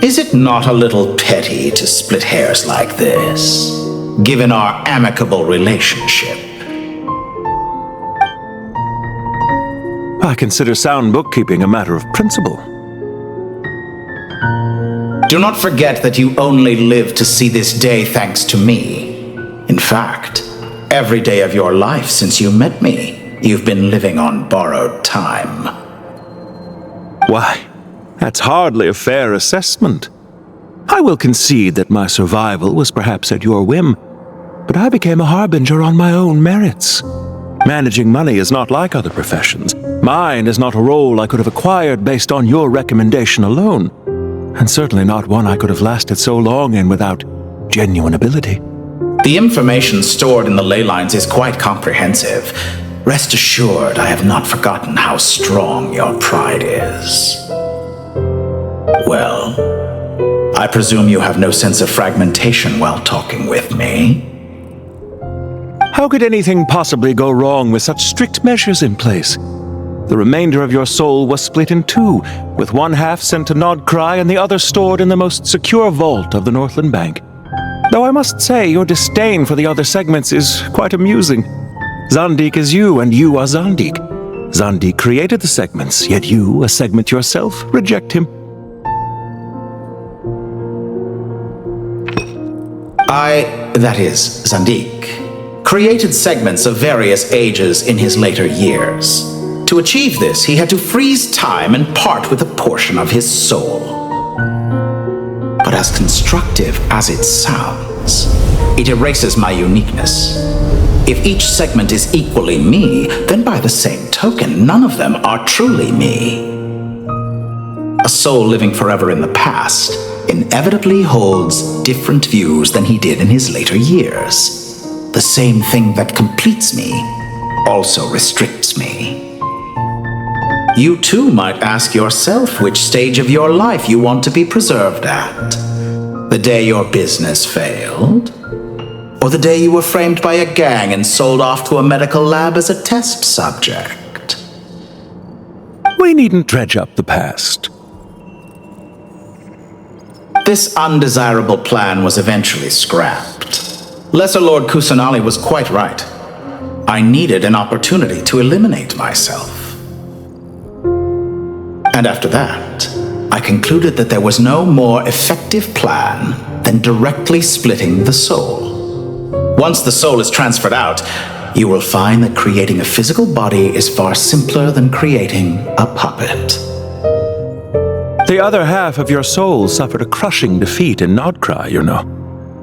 Is it not a little petty to split hairs like this, given our amicable relationship? I consider sound bookkeeping a matter of principle. Do not forget that you only live to see this day thanks to me. In fact, every day of your life since you met me, you've been living on borrowed time. Why, that's hardly a fair assessment. I will concede that my survival was perhaps at your whim, but I became a harbinger on my own merits. Managing money is not like other professions. Mine is not a role I could have acquired based on your recommendation alone, and certainly not one I could have lasted so long in without genuine ability. The information stored in the ley lines is quite comprehensive. Rest assured, I have not forgotten how strong your pride is. Well, I presume you have no sense of fragmentation while talking with me. How could anything possibly go wrong with such strict measures in place? The remainder of your soul was split in two, with one half sent to Nodcry and the other stored in the most secure vault of the Northland Bank. Though I must say, your disdain for the other segments is quite amusing. Zandik is you, and you are Zandik. Zandik created the segments, yet you, a segment yourself, reject him. That is, Zandik, created segments of various ages in his later years. To achieve this, he had to freeze time and part with a portion of his soul. But as constructive as it sounds, it erases my uniqueness. If each segment is equally me, then by the same token, none of them are truly me. A soul living forever in the past inevitably holds different views than he did in his later years. The same thing that completes me also restricts me. You too might ask yourself which stage of your life you want to be preserved at. The day your business failed? Or the day you were framed by a gang and sold off to a medical lab as a test subject? We needn't dredge up the past. This undesirable plan was eventually scrapped. Lesser Lord Kusanali was quite right. I needed an opportunity to eliminate myself. And after that, I concluded that there was no more effective plan than directly splitting the soul. Once the soul is transferred out, you will find that creating a physical body is far simpler than creating a puppet. The other half of your soul suffered a crushing defeat in Nodcry, you know.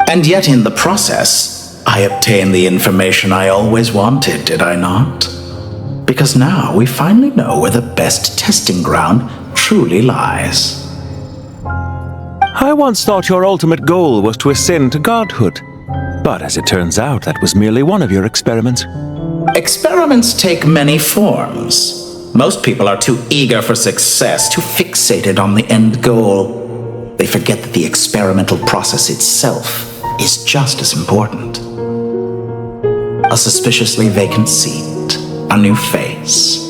And yet in the process, I obtained the information I always wanted, did I not? Because now we finally know where the best testing ground truly lies. I once thought your ultimate goal was to ascend to godhood. But as it turns out, that was merely one of your experiments. Experiments take many forms. Most people are too eager for success, too fixated on the end goal. They forget that the experimental process itself is just as important. A suspiciously vacant seat, a new face.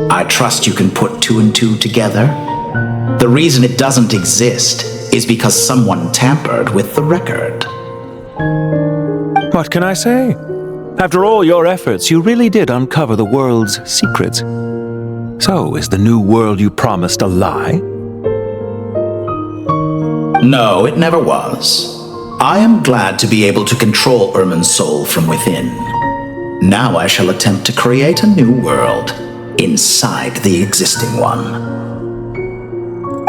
I trust you can put two and two together. The reason it doesn't exist is because someone tampered with the record. What can I say? After all your efforts, you really did uncover the world's secrets. So, is the new world you promised a lie? No, it never was. I am glad to be able to control Irmin's soul from within. Now I shall attempt to create a new world inside the existing one.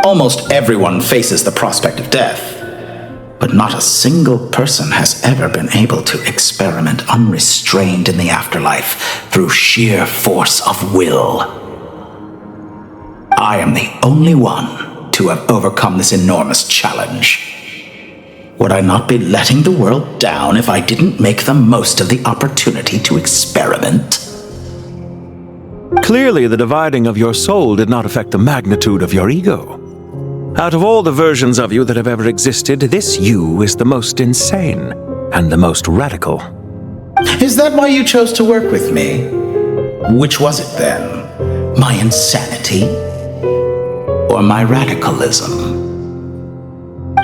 Almost everyone faces the prospect of death, but not a single person has ever been able to experiment unrestrained in the afterlife through sheer force of will. I am the only one to have overcome this enormous challenge. Would I not be letting the world down if I didn't make the most of the opportunity to experiment? Clearly, the dividing of your soul did not affect the magnitude of your ego. Out of all the versions of you that have ever existed, this you is the most insane and the most radical. Is that why you chose to work with me? Which was it then? My insanity? Or my radicalism?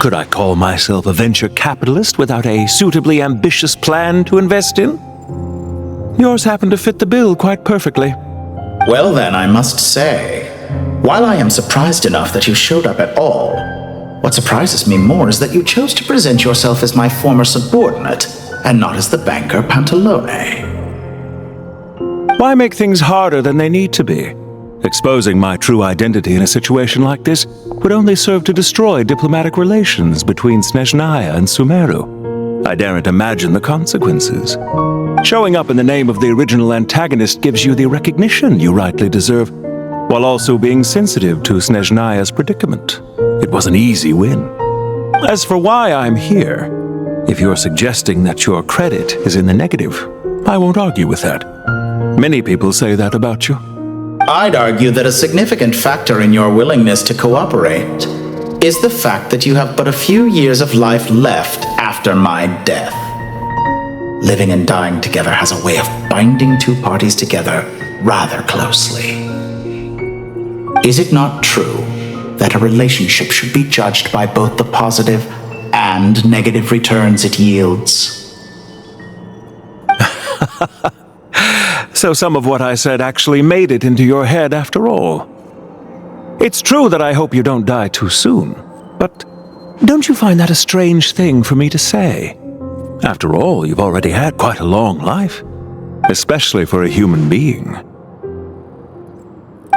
Could I call myself a venture capitalist without a suitably ambitious plan to invest in? Yours happened to fit the bill quite perfectly. Well then, I must say, while I am surprised enough that you showed up at all, what surprises me more is that you chose to present yourself as my former subordinate, and not as the banker Pantalone. Why make things harder than they need to be? Exposing my true identity in a situation like this would only serve to destroy diplomatic relations between Snezhnaya and Sumeru. I daren't imagine the consequences. Showing up in the name of the original antagonist gives you the recognition you rightly deserve, while also being sensitive to Snezhnaya's predicament. It was an easy win. As for why I'm here, if you're suggesting that your credit is in the negative, I won't argue with that. Many people say that about you. I'd argue that a significant factor in your willingness to cooperate is the fact that you have but a few years of life left after my death. Living and dying together has a way of binding two parties together rather closely. Is it not true that a relationship should be judged by both the positive and negative returns it yields? So some of what I said actually made it into your head after all. It's true that I hope you don't die too soon, but don't you find that a strange thing for me to say? After all, you've already had quite a long life, especially for a human being.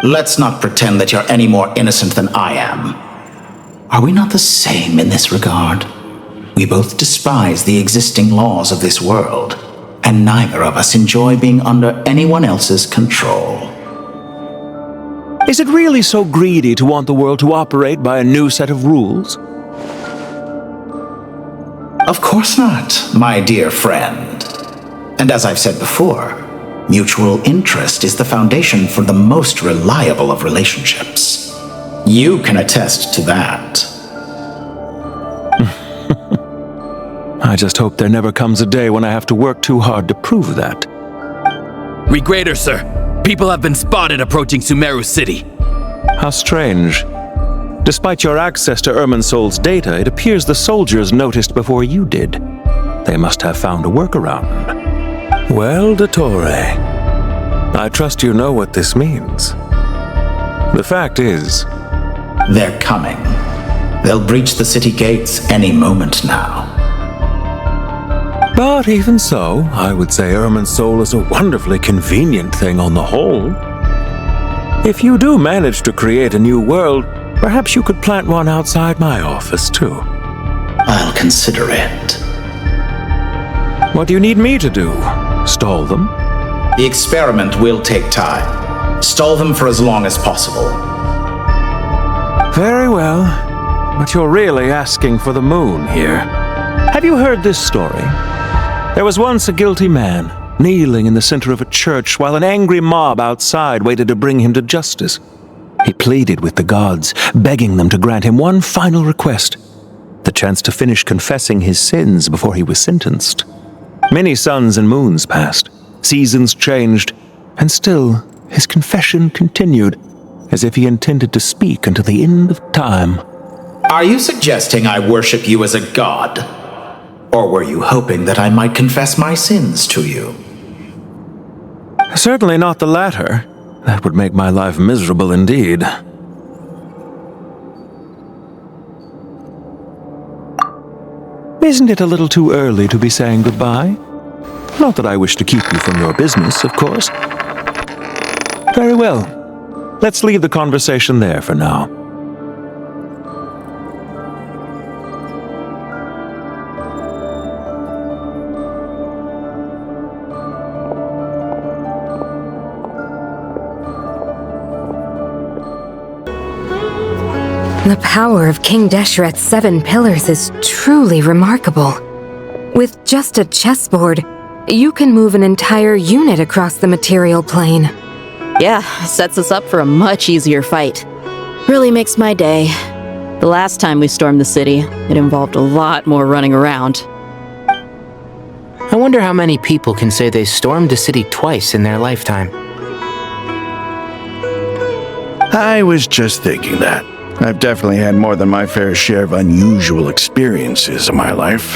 Let's not pretend that you're any more innocent than I am. Are we not the same in this regard? We both despise the existing laws of this world, and neither of us enjoy being under anyone else's control. Is it really so greedy to want the world to operate by a new set of rules? Of course not, my dear friend. And as I've said before, mutual interest is the foundation for the most reliable of relationships. You can attest to that. I just hope there never comes a day when I have to work too hard to prove that. Regrader, sir. People have been spotted approaching Sumeru City. How strange. Despite your access to Irminsol's data, it appears the soldiers noticed before you did. They must have found a workaround. Well, Dottore, I trust you know what this means. The fact is... They're coming. They'll breach the city gates any moment now. But even so, I would say Irminsol is a wonderfully convenient thing on the whole. If you do manage to create a new world, perhaps you could plant one outside my office, too. I'll consider it. What do you need me to do? Stall them? The experiment will take time. Stall them for as long as possible. Very well. But you're really asking for the moon here. Have you heard this story? There was once a guilty man, kneeling in the center of a church while an angry mob outside waited to bring him to justice. He pleaded with the gods, begging them to grant him one final request, the chance to finish confessing his sins before he was sentenced. Many suns and moons passed, seasons changed, and still his confession continued, as if he intended to speak until the end of time. Are you suggesting I worship you as a god? Or were you hoping that I might confess my sins to you? Certainly not the latter. That would make my life miserable indeed. Isn't it a little too early to be saying goodbye? Not that I wish to keep you from your business, of course. Very well. Let's leave the conversation there for now. The power of King Deshret's 7 pillars is truly remarkable. With just a chessboard, you can move an entire unit across the material plane. Yeah, sets us up for a much easier fight. Really makes my day. The last time we stormed the city, it involved a lot more running around. I wonder how many people can say they stormed a city twice in their lifetime. I was just thinking that. I've definitely had more than my fair share of unusual experiences in my life.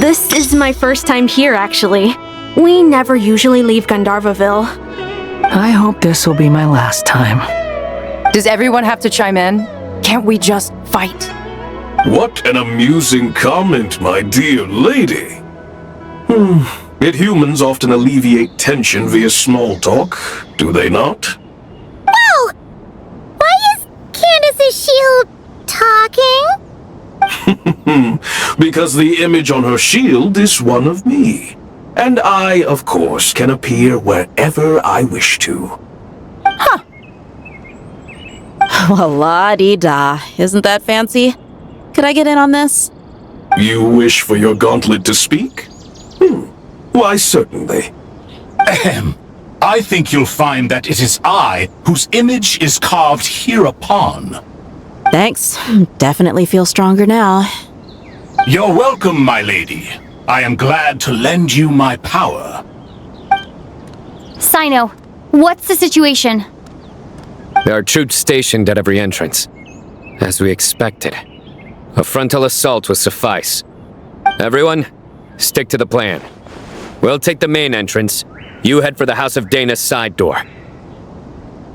This is my first time here, actually. We never usually leave Gandharvaville. I hope this will be my last time. Does everyone have to chime in? Can't we just fight? What an amusing comment, my dear lady. Yet humans often alleviate tension via small talk, do they not? Whoa! Why is Candace's shield talking? Because the image on her shield is one of me. And I, of course, can appear wherever I wish to. Well, la-dee-da. Isn't that fancy? Could I get in on this? You wish for your gauntlet to speak? Why, certainly. Ahem. I think you'll find that it is I whose image is carved hereupon. Thanks. Definitely feel stronger now. You're welcome, my lady. I am glad to lend you my power. Sino, what's the situation? There are troops stationed at every entrance. As we expected. A frontal assault will suffice. Everyone, stick to the plan. We'll take the main entrance. You head for the House of Dana's side door.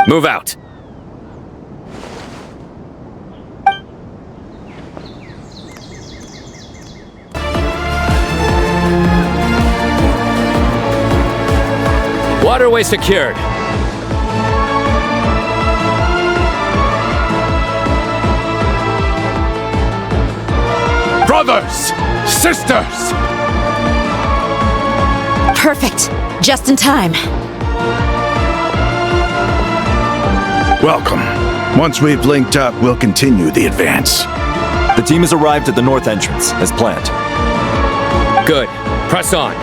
Move out. Waterway secured. Brothers! Sisters! Perfect. Just in time. Welcome. Once we've linked up, we'll continue the advance. The team has arrived at the north entrance, as planned. Good. Press on.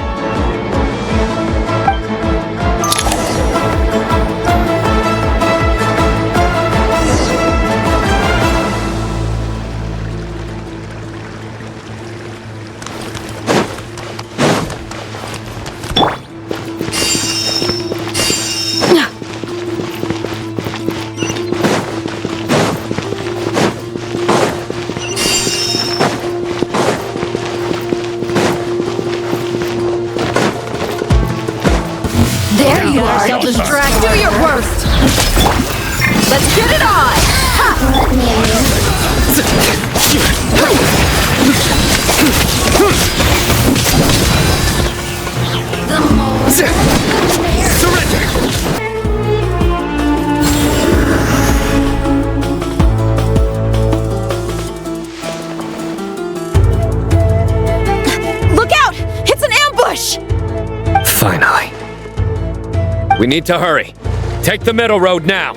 We need to hurry. Take the middle road now.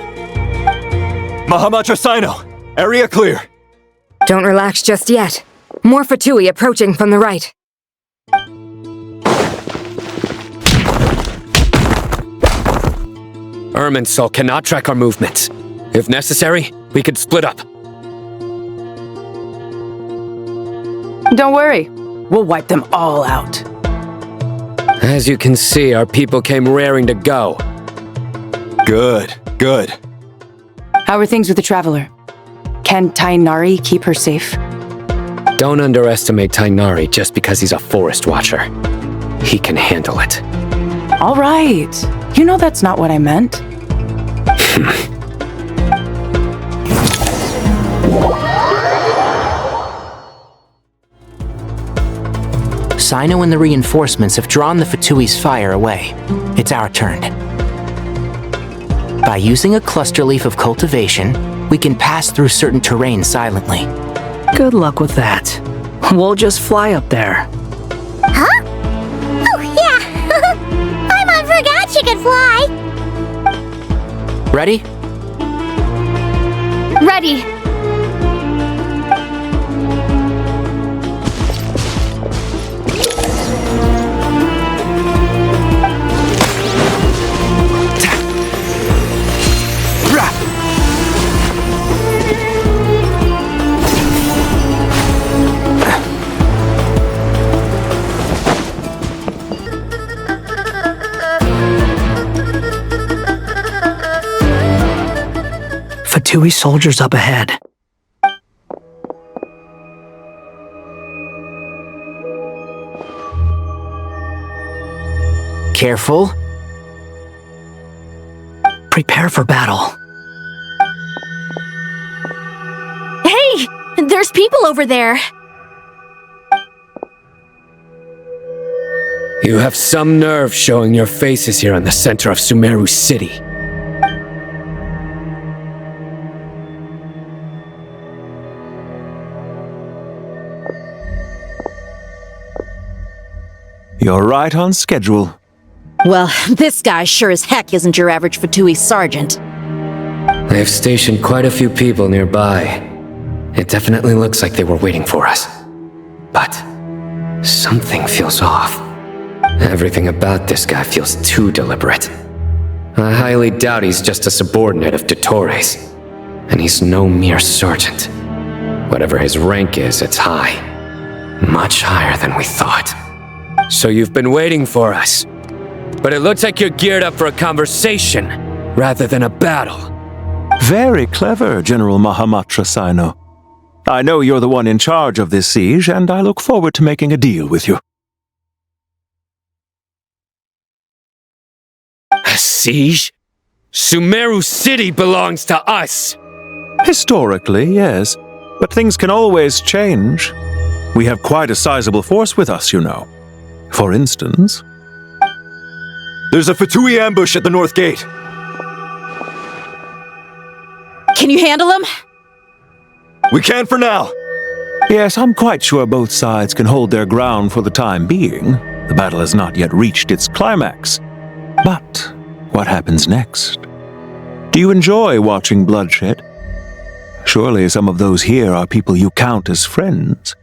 Mahamatra Sino, area clear. Don't relax just yet. More Fatui approaching from the right. Irminsul cannot track our movements. If necessary, we could split up. Don't worry. We'll wipe them all out. As you can see, our people came raring to go. Good, good. How are things with the Traveler? Can Tainari keep her safe? Don't underestimate Tainari just because he's a forest watcher. He can handle it. All right. You know that's not what I meant. Sino and the reinforcements have drawn the Fatui's fire away. It's our turn. By using a cluster leaf of cultivation, we can pass through certain terrain silently. Good luck with that. We'll just fly up there. Huh? Oh, yeah! Paimon forgot she could fly! Ready? Ready. Fatui soldiers up ahead. Careful. Prepare for battle. Hey! There's people over there! You have some nerve showing your faces here in the center of Sumeru City. You're right on schedule. Well, this guy sure as heck isn't your average Fatui sergeant. I have stationed quite a few people nearby. It definitely looks like they were waiting for us. But something feels off. Everything about this guy feels too deliberate. I highly doubt he's just a subordinate of Dottores. And he's no mere sergeant. Whatever his rank is, it's high. Much higher than we thought. So you've been waiting for us. But it looks like you're geared up for a conversation, rather than a battle. Very clever, General Mahamatra Sino. I know you're the one in charge of this siege, and I look forward to making a deal with you. A siege? Sumeru City belongs to us! Historically, yes. But things can always change. We have quite a sizable force with us, you know. For instance... There's a Fatui ambush at the north gate. Can you handle him? We can for now. Yes, I'm quite sure both sides can hold their ground for the time being. The battle has not yet reached its climax. But what happens next? Do you enjoy watching bloodshed? Surely some of those here are people you count as friends.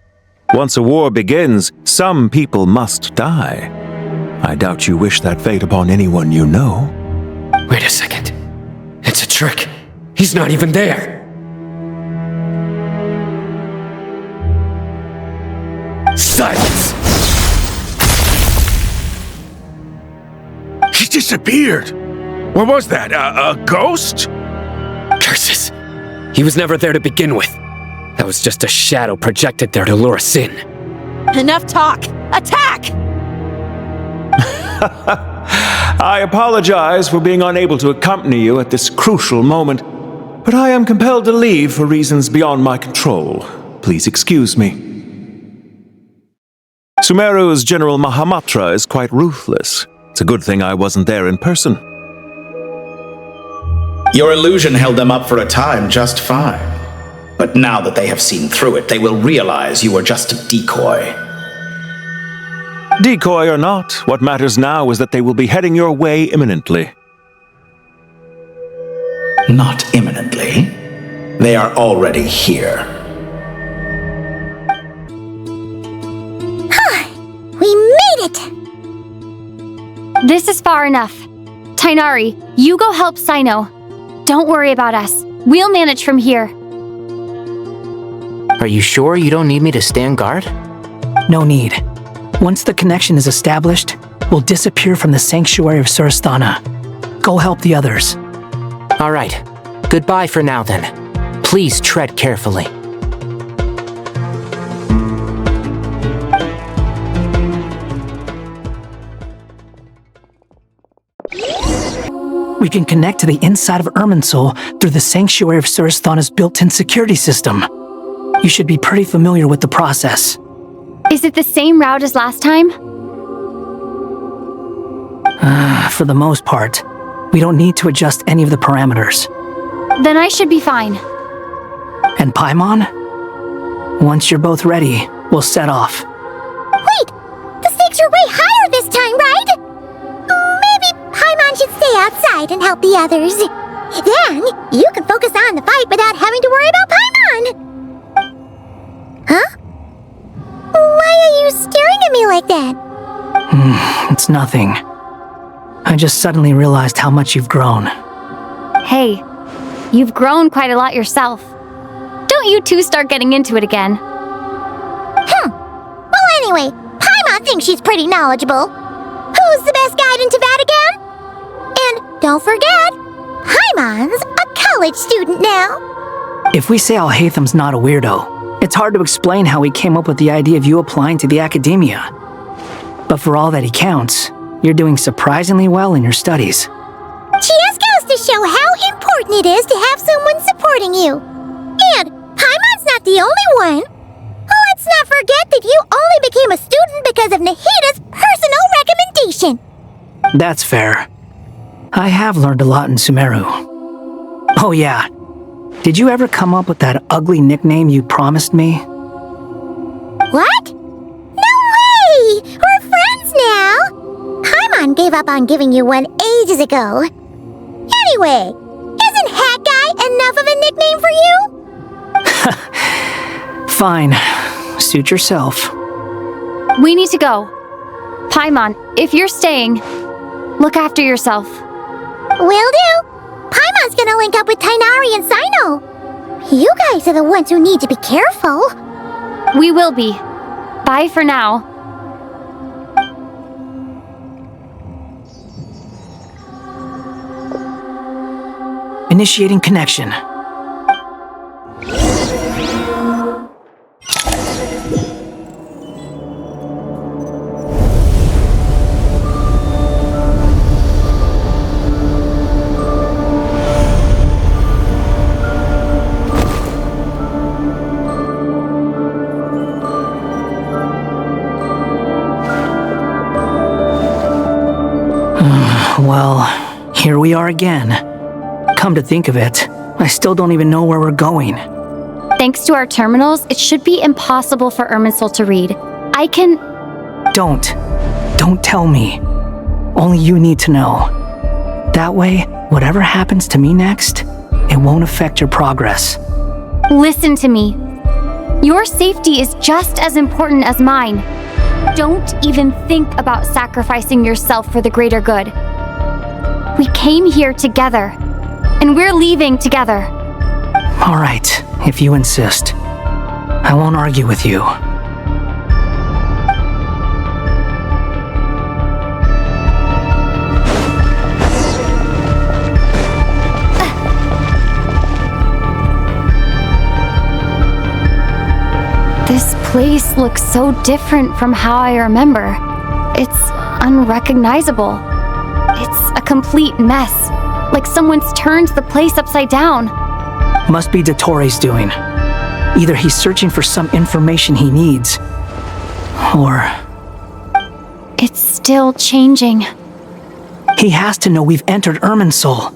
Once a war begins, some people must die. I doubt you wish that fate upon anyone you know. Wait a second. It's a trick. He's not even there. Silence! He disappeared! What was that? A ghost? Curses! He was never there to begin with. That was just a shadow projected there to lure us in. Enough talk! Attack! I apologize for being unable to accompany you at this crucial moment, but I am compelled to leave for reasons beyond my control. Please excuse me. Sumeru's General Mahamatra is quite ruthless. It's a good thing I wasn't there in person. Your illusion held them up for a time just fine. But now that they have seen through it, they will realize you were just a decoy. Decoy or not, what matters now is that they will be heading your way imminently. Not imminently. They are already here. We made it! This is far enough. Tighnari, you go help Cyno. Don't worry about us. We'll manage from here. Are you sure you don't need me to stand guard? No need. Once the connection is established, we'll disappear from the sanctuary of Surasthana. Go help the others. All right. Goodbye for now, then. Please tread carefully. We can connect to the inside of Irminsul through the sanctuary of Surasthana's built-in security system. You should be pretty familiar with the process. Is it the same route as last time? For the most part, we don't need to adjust any of the parameters. Then I should be fine. And Paimon? Once you're both ready, we'll set off. Wait! The stakes are way higher this time, right? Maybe Paimon should stay outside and help the others. Then, you can focus on the fight without having to worry about Paimon! Huh? Why are you staring at me like that? It's nothing. I just suddenly realized how much you've grown. Hey, you've grown quite a lot yourself. Don't you two start getting into it again. Well, anyway, Paimon thinks she's pretty knowledgeable. Who's the best guide in Vatican? And don't forget, Paimon's a college student now. If we say Alhatham's not a weirdo, it's hard to explain how he came up with the idea of you applying to the academia. But for all that he counts, you're doing surprisingly well in your studies. Just goes to show how important it is to have someone supporting you. And Paimon's not the only one. Let's not forget that you only became a student because of Nahida's personal recommendation. That's fair. I have learned a lot in Sumeru. Oh yeah, did you ever come up with that ugly nickname you promised me? What? No way! We're friends now! Paimon gave up on giving you one ages ago. Anyway, isn't Hat Guy enough of a nickname for you? Fine. Suit yourself. We need to go. Paimon, if you're staying, look after yourself. Will do. Paimon's gonna link up with Tighnari and Cyno. You guys are the ones who need to be careful. We will be. Bye for now. Initiating connection. Well, here we are again. Come to think of it, I still don't even know where we're going. Thanks to our terminals, it should be impossible for Irminsul to read. I can... Don't tell me. Only you need to know. That way, whatever happens to me next, it won't affect your progress. Listen to me. Your safety is just as important as mine. Don't even think about sacrificing yourself for the greater good. We came here together, and we're leaving together. All right, if you insist. I won't argue with you. This place looks so different from how I remember. It's unrecognizable. It's a complete mess, like someone's turned the place upside down. Must be Dottore's doing. Either he's searching for some information he needs, or... It's still changing. He has to know we've entered Irminsul.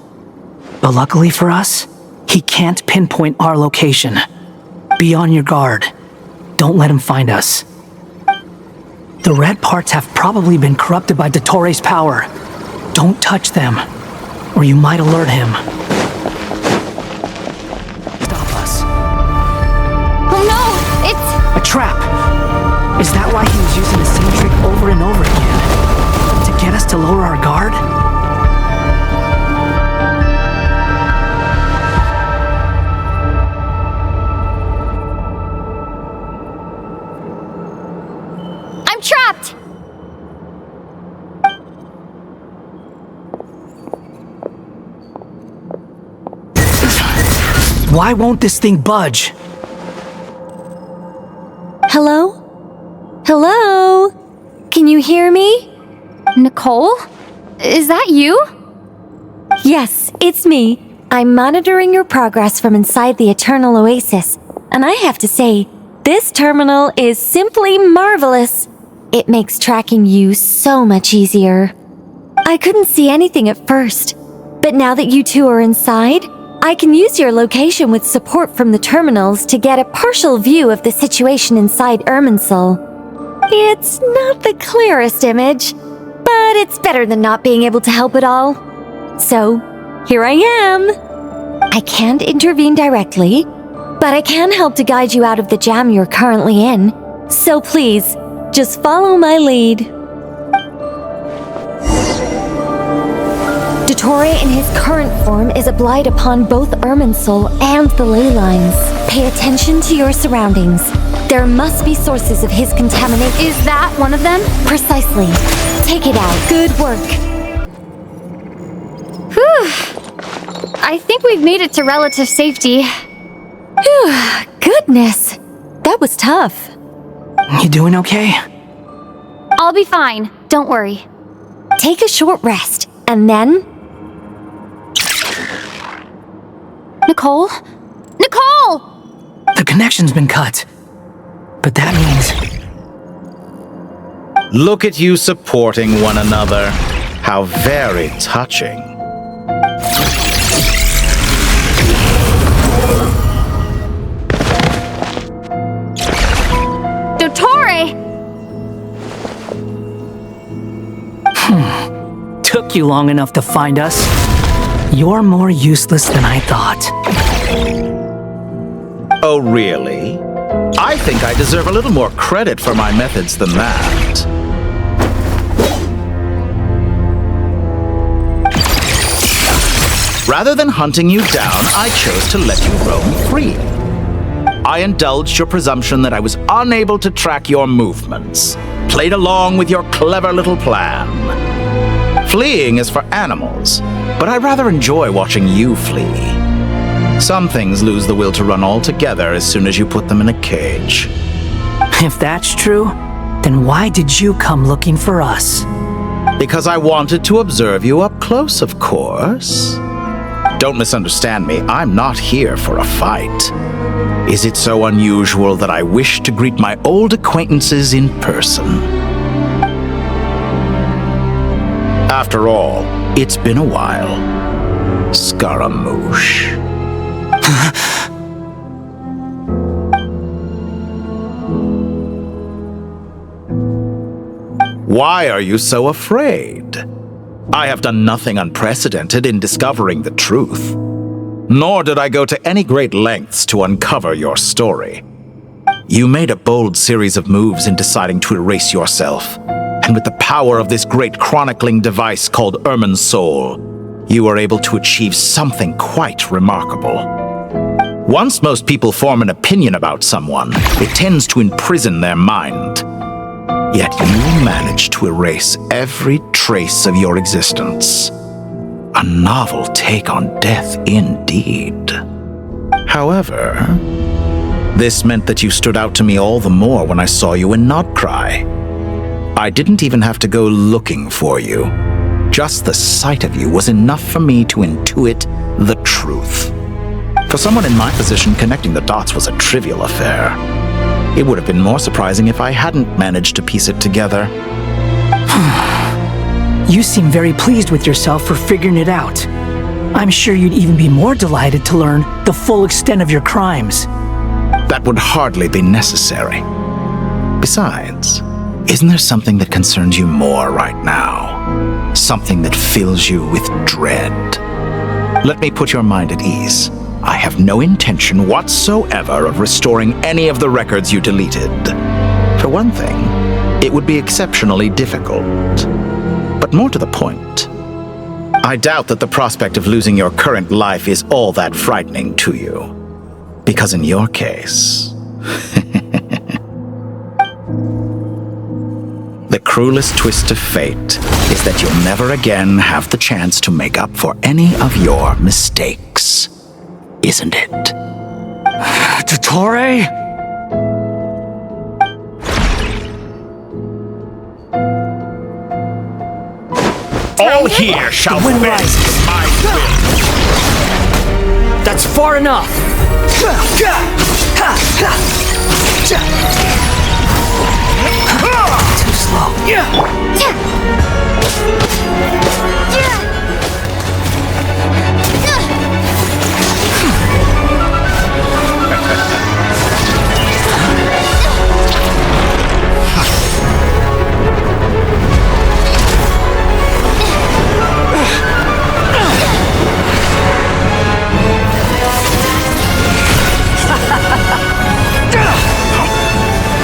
But luckily for us, he can't pinpoint our location. Be on your guard. Don't let him find us. The red parts have probably been corrupted by Dottore's power. Don't touch them, or you might alert him. trap! Is that why he was using the same trick over and over again? To get us to lower our guard? I'm trapped! Why won't this thing budge? Hello? Hello? Can you hear me? Nicole? Is that you? Yes, it's me. I'm monitoring your progress from inside the Eternal Oasis, and I have to say, this terminal is simply marvelous. It makes tracking you so much easier. I couldn't see anything at first, but now that you two are inside, I can use your location with support from the terminals to get a partial view of the situation inside Irminsul. It's not the clearest image, but it's better than not being able to help at all. So, here I am. I can't intervene directly, but I can help to guide you out of the jam you're currently in. So please, just follow my lead. Dottore in his current form is obliged upon both Irminsul and the ley lines. Pay attention to your surroundings. There must be sources of his contamination. Is that one of them? Precisely. Take it out. Good work. Whew. I think we've made it to relative safety. Whew. Goodness. That was tough. You doing okay? I'll be fine. Don't worry. Take a short rest, and then... Nicole? Nicole! The connection's been cut. But that means... Look at you supporting one another. How very touching. Dottore! Took you long enough to find us. You're more useless than I thought. Oh, really? I think I deserve a little more credit for my methods than that. Rather than hunting you down, I chose to let you roam free. I indulged your presumption that I was unable to track your movements, played along with your clever little plan. Fleeing is for animals, but I rather enjoy watching you flee. Some things lose the will to run altogether as soon as you put them in a cage. If that's true, then why did you come looking for us? Because I wanted to observe you up close, of course. Don't misunderstand me, I'm not here for a fight. Is it so unusual that I wish to greet my old acquaintances in person? After all, it's been a while. Scaramouche. Why are you so afraid? I have done nothing unprecedented in discovering the truth. Nor did I go to any great lengths to uncover your story. You made a bold series of moves in deciding to erase yourself. And with the power of this great chronicling device called Irminsul, you were able to achieve something quite remarkable. Once most people form an opinion about someone, it tends to imprison their mind. Yet you managed to erase every trace of your existence. A novel take on death indeed. However, this meant that you stood out to me all the more when I saw you in Nodcry. I didn't even have to go looking for you. Just the sight of you was enough for me to intuit the truth. For someone in my position, connecting the dots was a trivial affair. It would have been more surprising if I hadn't managed to piece it together. You seem very pleased with yourself for figuring it out. I'm sure you'd even be more delighted to learn the full extent of your crimes. That would hardly be necessary. Besides, isn't there something that concerns you more right now? Something that fills you with dread? Let me put your mind at ease. I have no intention whatsoever of restoring any of the records you deleted. For one thing, it would be exceptionally difficult. But more to the point, I doubt that the prospect of losing your current life is all that frightening to you. Because in your case, the cruelest twist of fate is that you'll never again have the chance to make up for any of your mistakes. Isn't it? Dottore? All here shall win my will. That's far enough! Too slow.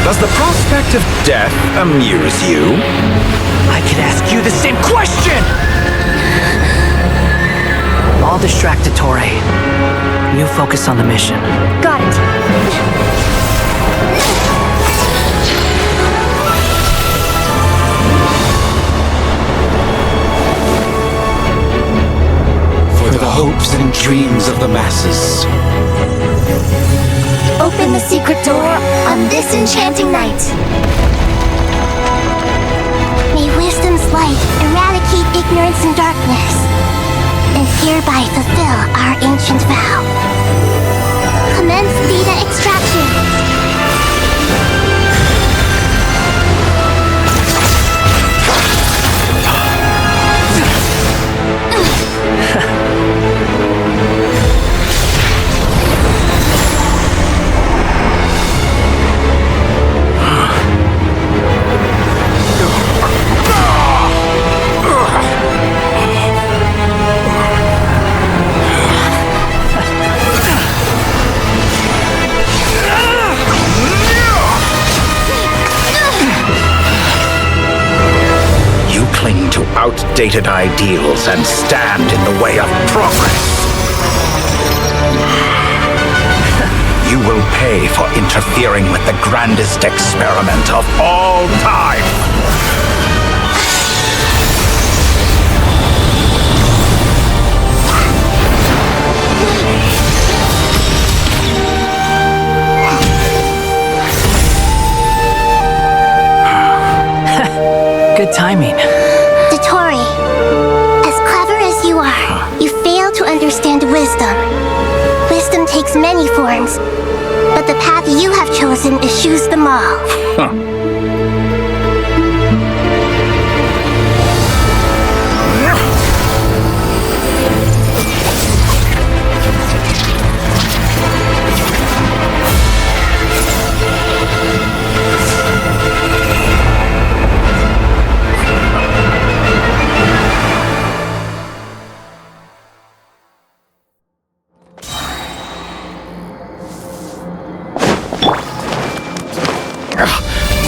Does the prospect of death amuse you? I could ask you the same question! I'll distract Dottore. You focus on the mission. Got it. For the hopes and dreams of the masses. Open the secret door on this enchanting night. May wisdom's light eradicate ignorance and darkness, and hereby fulfill our ancient vow. Commence data extraction. Cling to outdated ideals and stand in the way of progress. You will pay for interfering with the grandest experiment of all time. Good timing. Dottore, as clever as you are, you fail to understand wisdom. Wisdom takes many forms, but the path you have chosen eschews them all.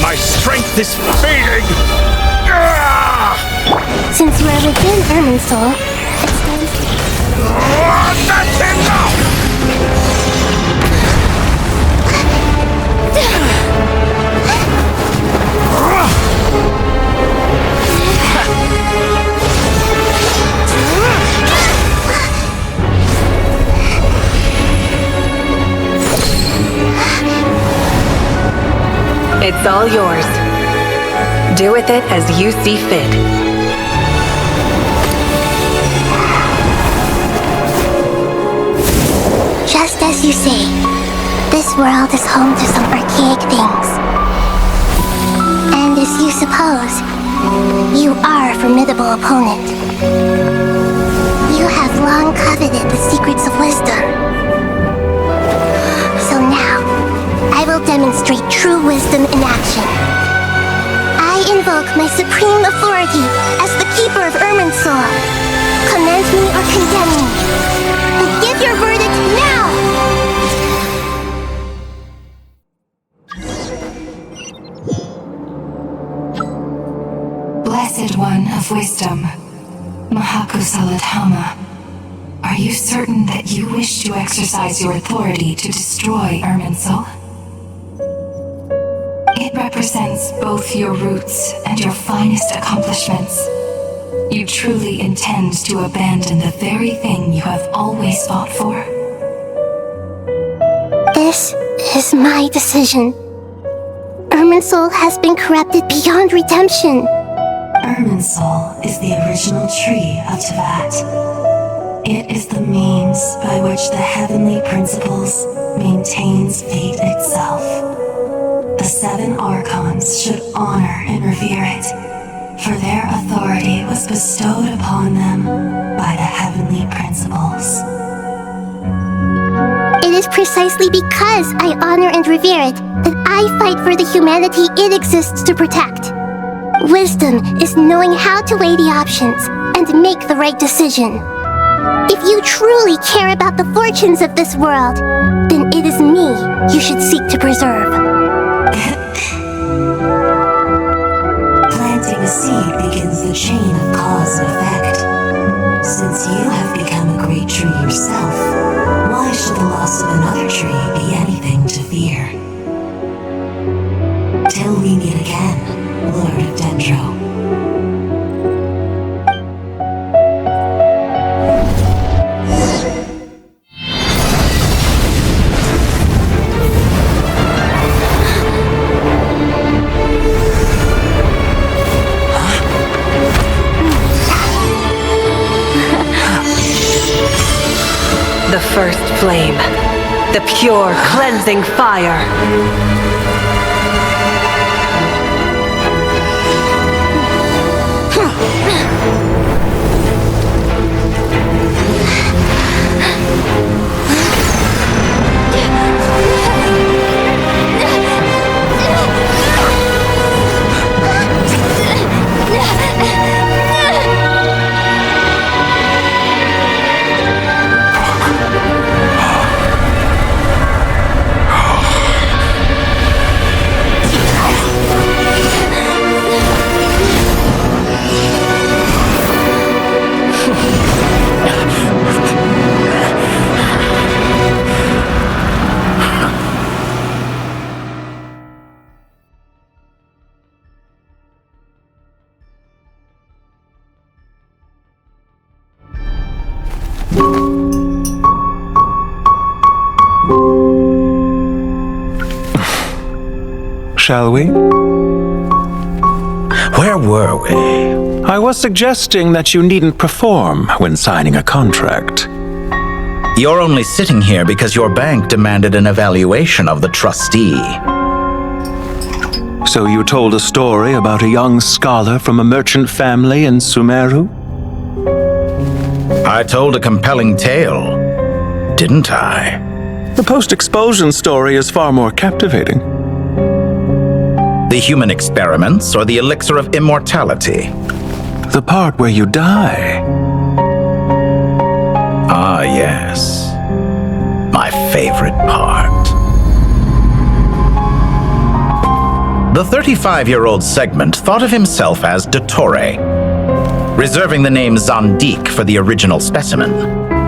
My strength is fading! Since you are within Irminsul, it stands... That's enough! It's all yours. Do with it as you see fit. Just as you say, this world is home to some archaic things. And as you suppose, you are a formidable opponent. You have long coveted the secrets of wisdom. So now, I will demonstrate true wisdom in action. I invoke my supreme authority as the keeper of Irminsul. Commend me or condemn me, but give your verdict now! One of Wisdom, Mahakusaladhama. Are you certain that you wish to exercise your authority to destroy Irminsul? It represents both your roots and your finest accomplishments. You truly intend to abandon the very thing you have always fought for? This is my decision. Irminsul has been corrupted beyond redemption. Irminsul is the original tree of Teyvat. It is the means by which the heavenly principles maintains fate itself. The 7 Archons should honor and revere it, for their authority was bestowed upon them by the heavenly principles. It is precisely because I honor and revere it that I fight for the humanity it exists to protect. Wisdom is knowing how to weigh the options and make the right decision. If you truly care about the fortunes of this world, then it is me you should seek to preserve. Planting a seed begins the chain of cause and effect. Since you have become a great tree yourself, why should the loss of another tree be anything to fear? Till we meet again, Lord of Dendro. The first flame. The pure, cleansing fire. Shall we? Where were we? I was suggesting that you needn't perform when signing a contract. You're only sitting here because your bank demanded an evaluation of the trustee. So you told a story about a young scholar from a merchant family in Sumeru? I told a compelling tale, didn't I? The post-expulsion story is far more captivating. The human experiments or the elixir of immortality? The part where you die. Ah, yes. My favorite part. The 35-year-old Segment thought of himself as Dottore, reserving the name Zandik for the original specimen.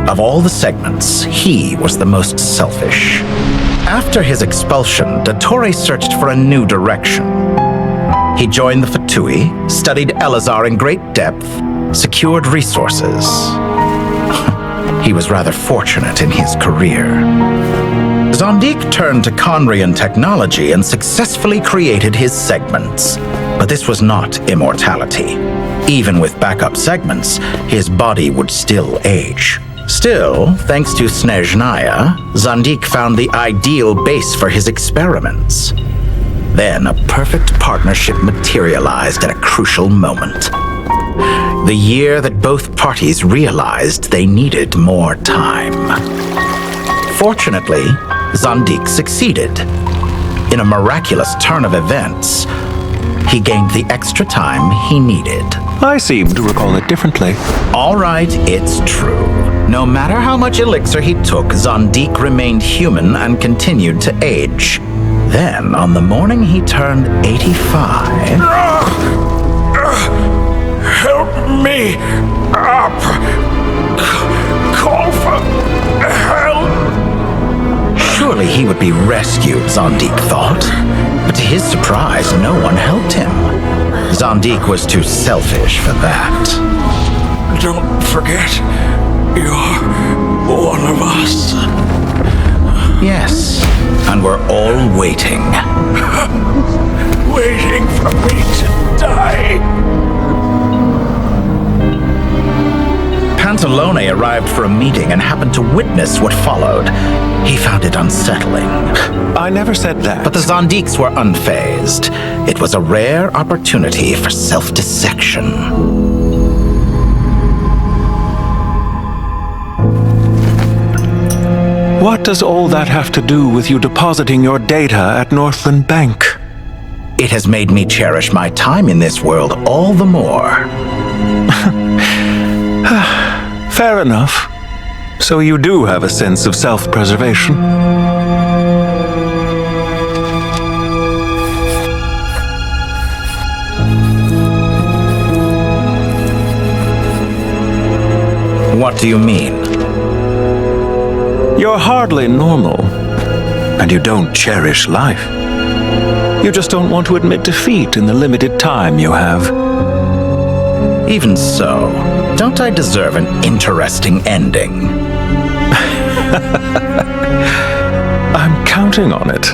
Of all the Segments, he was the most selfish. After his expulsion, Dottore searched for a new direction. He joined the Fatui, studied Elazar in great depth, secured resources. He was rather fortunate in his career. Zandik turned to Conrian technology and successfully created his segments. But this was not immortality. Even with backup segments, his body would still age. Still, thanks to Snezhnaya, Zandik found the ideal base for his experiments. Then a perfect partnership materialized at a crucial moment. The year that both parties realized they needed more time. Fortunately, Zandik succeeded. In a miraculous turn of events, he gained the extra time he needed. I seem to recall it differently. All right, it's true. No matter how much elixir he took, Zandik remained human and continued to age. Then, on the morning he turned 85... me up! Call for help! Surely he would be rescued, Zandik thought. But to his surprise, no one helped him. Zandik was too selfish for that. Don't forget, you're one of us. Yes, and we're all waiting. Waiting for me to die. Pantalone arrived for a meeting and happened to witness what followed. He found it unsettling. I never said that. But the Zandiks were unfazed. It was a rare opportunity for self-dissection. What does all that have to do with you depositing your data at Northland Bank? It has made me cherish my time in this world all the more. Fair enough. So you do have a sense of self-preservation. What do you mean? You're hardly normal, and you don't cherish life. You just don't want to admit defeat in the limited time you have. Even so, don't I deserve an interesting ending? I'm counting on it.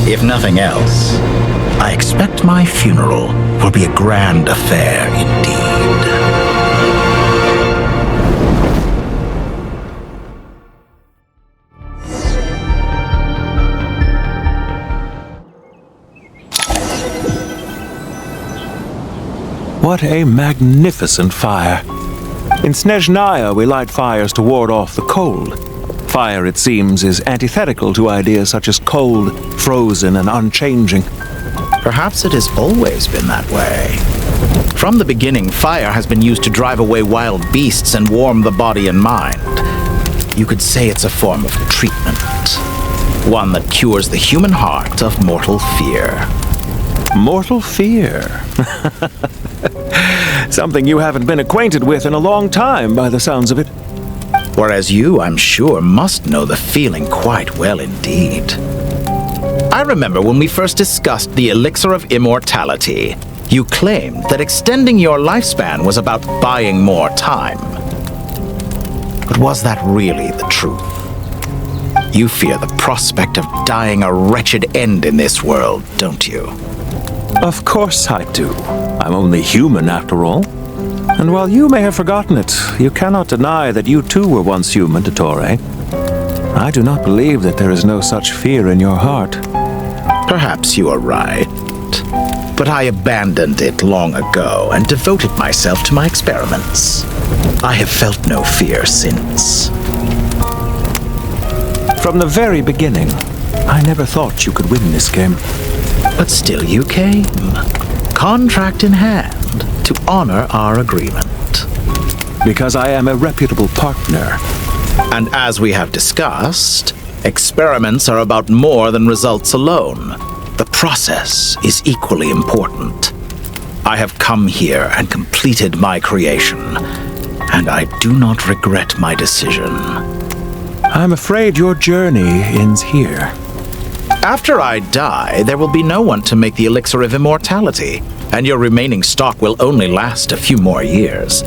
If nothing else, I expect my funeral will be a grand affair indeed. What a magnificent fire. In Snezhnaya, we light fires to ward off the cold. Fire, it seems, is antithetical to ideas such as cold, frozen, and unchanging. Perhaps it has always been that way. From the beginning, fire has been used to drive away wild beasts and warm the body and mind. You could say it's a form of treatment. One that cures the human heart of mortal fear. Mortal fear? Something you haven't been acquainted with in a long time, by the sounds of it. Whereas you, I'm sure, must know the feeling quite well indeed. I remember when we first discussed the elixir of immortality, you claimed that extending your lifespan was about buying more time. But was that really the truth? You fear the prospect of dying a wretched end in this world, don't you? Of course I do. I'm only human, after all. And while you may have forgotten it, you cannot deny that you too were once human, Dottore. I do not believe that there is no such fear in your heart. Perhaps you are right. But I abandoned it long ago and devoted myself to my experiments. I have felt no fear since. From the very beginning, I never thought you could win this game. But still you came, contract in hand, to honor our agreement. Because I am a reputable partner. And as we have discussed, experiments are about more than results alone. The process is equally important. I have come here and completed my creation, and I do not regret my decision. I'm afraid your journey ends here. After I die, there will be no one to make the elixir of immortality, and your remaining stock will only last a few more years.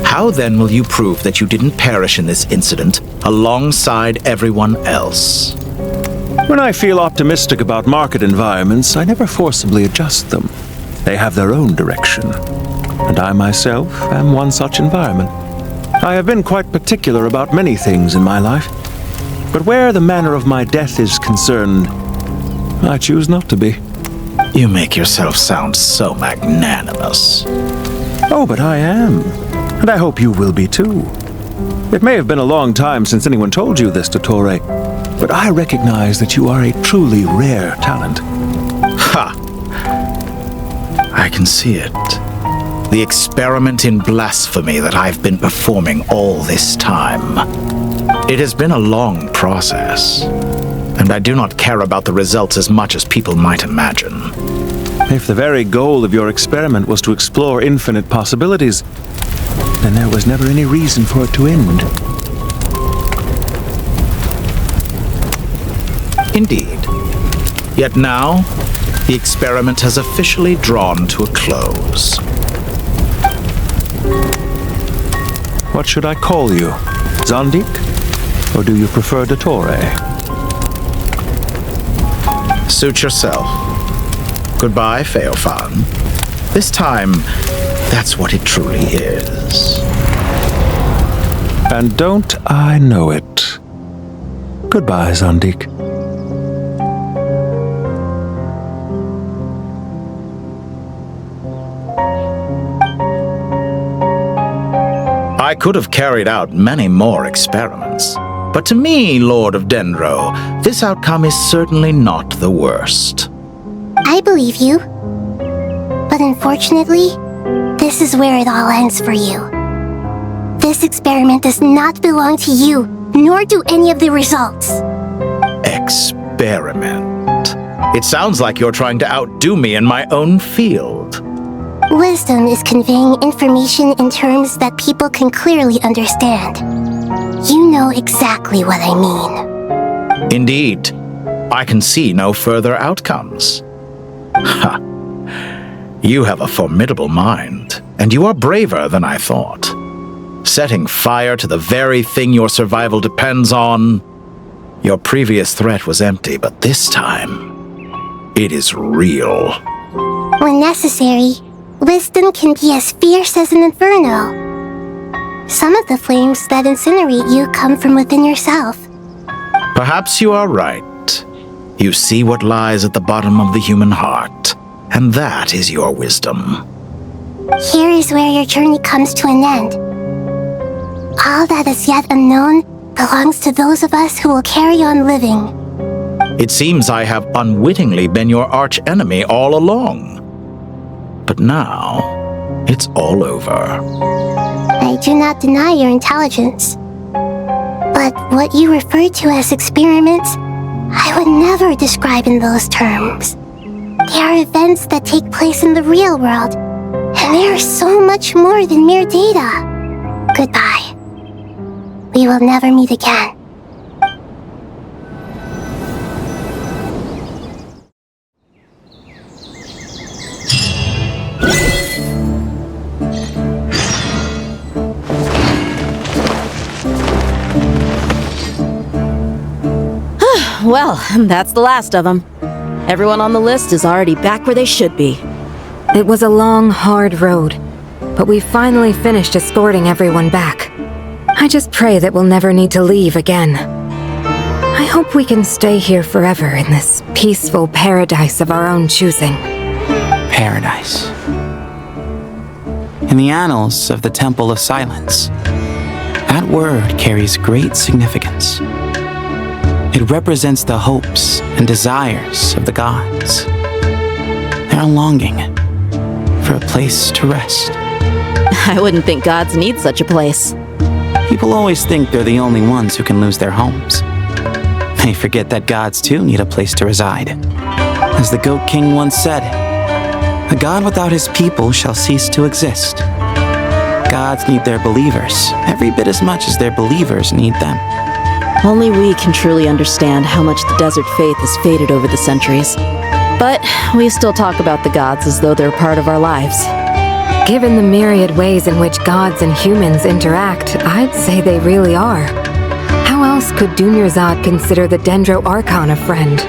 How then will you prove that you didn't perish in this incident alongside everyone else? When I feel optimistic about market environments, I never forcibly adjust them. They have their own direction. And I myself am one such environment. I have been quite particular about many things in my life. But where the manner of my death is concerned, I choose not to be. You make yourself sound so magnanimous. Oh, but I am. And I hope you will be too. It may have been a long time since anyone told you this, Dottore, but I recognize that you are a truly rare talent. Ha! I can see it. The experiment in blasphemy that I've been performing all this time. It has been a long process, and I do not care about the results as much as people might imagine. If the very goal of your experiment was to explore infinite possibilities, then there was never any reason for it to end. Indeed. Yet now, the experiment has officially drawn to a close. What should I call you? Zandik? Or do you prefer Dottore? Suit yourself. Goodbye, Feofan. This time, that's what it truly is. And don't I know it? Goodbye, Zandik. I could have carried out many more experiments, but to me, Lord of Dendro, this outcome is certainly not the worst. I believe you. But unfortunately, this is where it all ends for you. This experiment does not belong to you, nor do any of the results. Experiment? It sounds like you're trying to outdo me in my own field. Wisdom is conveying information in terms that people can clearly understand. You know exactly what I mean. Indeed. I can see no further outcomes. Ha! You have a formidable mind, and you are braver than I thought. Setting fire to the very thing your survival depends on. Your previous threat was empty, but this time, it is real. When necessary, wisdom can be as fierce as an inferno. Some of the flames that incinerate you come from within yourself. Perhaps you are right. You see what lies at the bottom of the human heart, and that is your wisdom. Here is where your journey comes to an end. All that is yet unknown belongs to those of us who will carry on living. It seems I have unwittingly been your arch enemy all along. But now, it's all over. I do not deny your intelligence. But what you refer to as experiments, I would never describe in those terms. They are events that take place in the real world, and they are so much more than mere data. Goodbye. We will never meet again. Well, that's the last of them. Everyone on the list is already back where they should be. It was a long, hard road, but we finally finished escorting everyone back. I just pray that we'll never need to leave again. I hope we can stay here forever in this peaceful paradise of our own choosing. Paradise. In the annals of the Temple of Silence, that word carries great significance. It represents the hopes and desires of the gods. Their longing for a place to rest. I wouldn't think gods need such a place. People always think they're the only ones who can lose their homes. They forget that gods too need a place to reside. As the Goat King once said, "A god without his people shall cease to exist." Gods need their believers every bit as much as their believers need them. Only we can truly understand how much the desert faith has faded over the centuries. But we still talk about the gods as though they're part of our lives. Given the myriad ways in which gods and humans interact, I'd say they really are. How else could Dunyarzad consider the Dendro Archon a friend?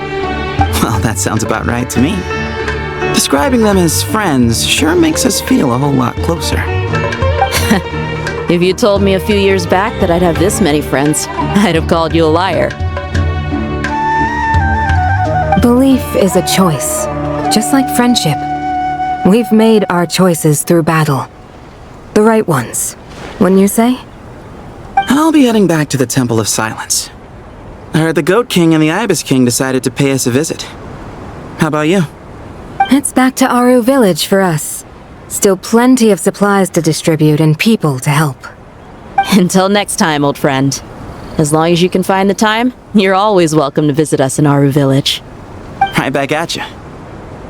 Well, that sounds about right to me. Describing them as friends sure makes us feel a whole lot closer. If you told me a few years back that I'd have this many friends, I'd have called you a liar. Belief is a choice, just like friendship. We've made our choices through battle. The right ones, wouldn't you say? I'll be heading back to the Temple of Silence. I heard the Goat King and the Ibis King decided to pay us a visit. How about you? It's back to Aru Village for us. Still plenty of supplies to distribute and people to help. Until next time, old friend. As long as you can find the time, you're always welcome to visit us in Aru Village. Right back at you.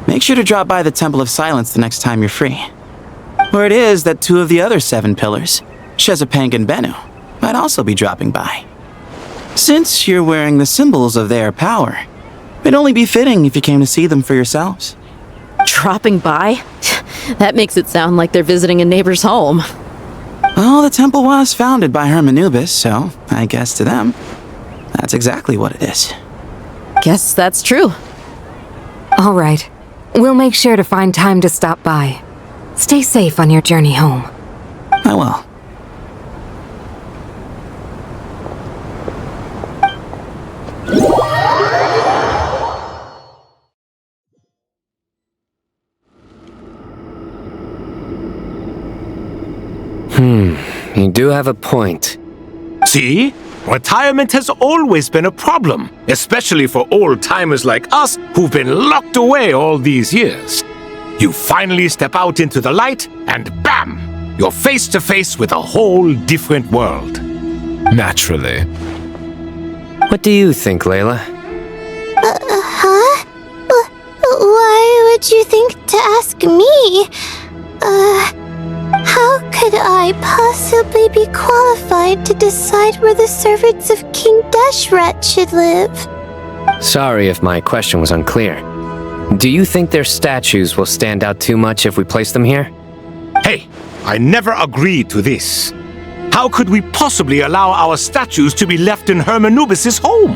Make sure to drop by the Temple of Silence the next time you're free. Where it is that 2 of the other 7 pillars, Shezapang and Bennu, might also be dropping by. Since you're wearing the symbols of their power, it'd only be fitting if you came to see them for yourselves. Dropping by? That makes it sound like they're visiting a neighbor's home. Well, the temple was founded by Hermanubis, so I guess to them, that's exactly what it is. Guess that's true. All right. We'll make sure to find time to stop by. Stay safe on your journey home. I will. You do have a point. See? Retirement has always been a problem, especially for old-timers like us who've been locked away all these years. You finally step out into the light, and bam! You're face to face with a whole different world. Naturally. What do you think, Layla? Huh? Why would you think to ask me? How could I possibly be qualified to decide where the servants of King Deshret should live? Sorry if my question was unclear. Do you think their statues will stand out too much if we place them here? Hey, I never agreed to this. How could we possibly allow our statues to be left in Hermanubis' home?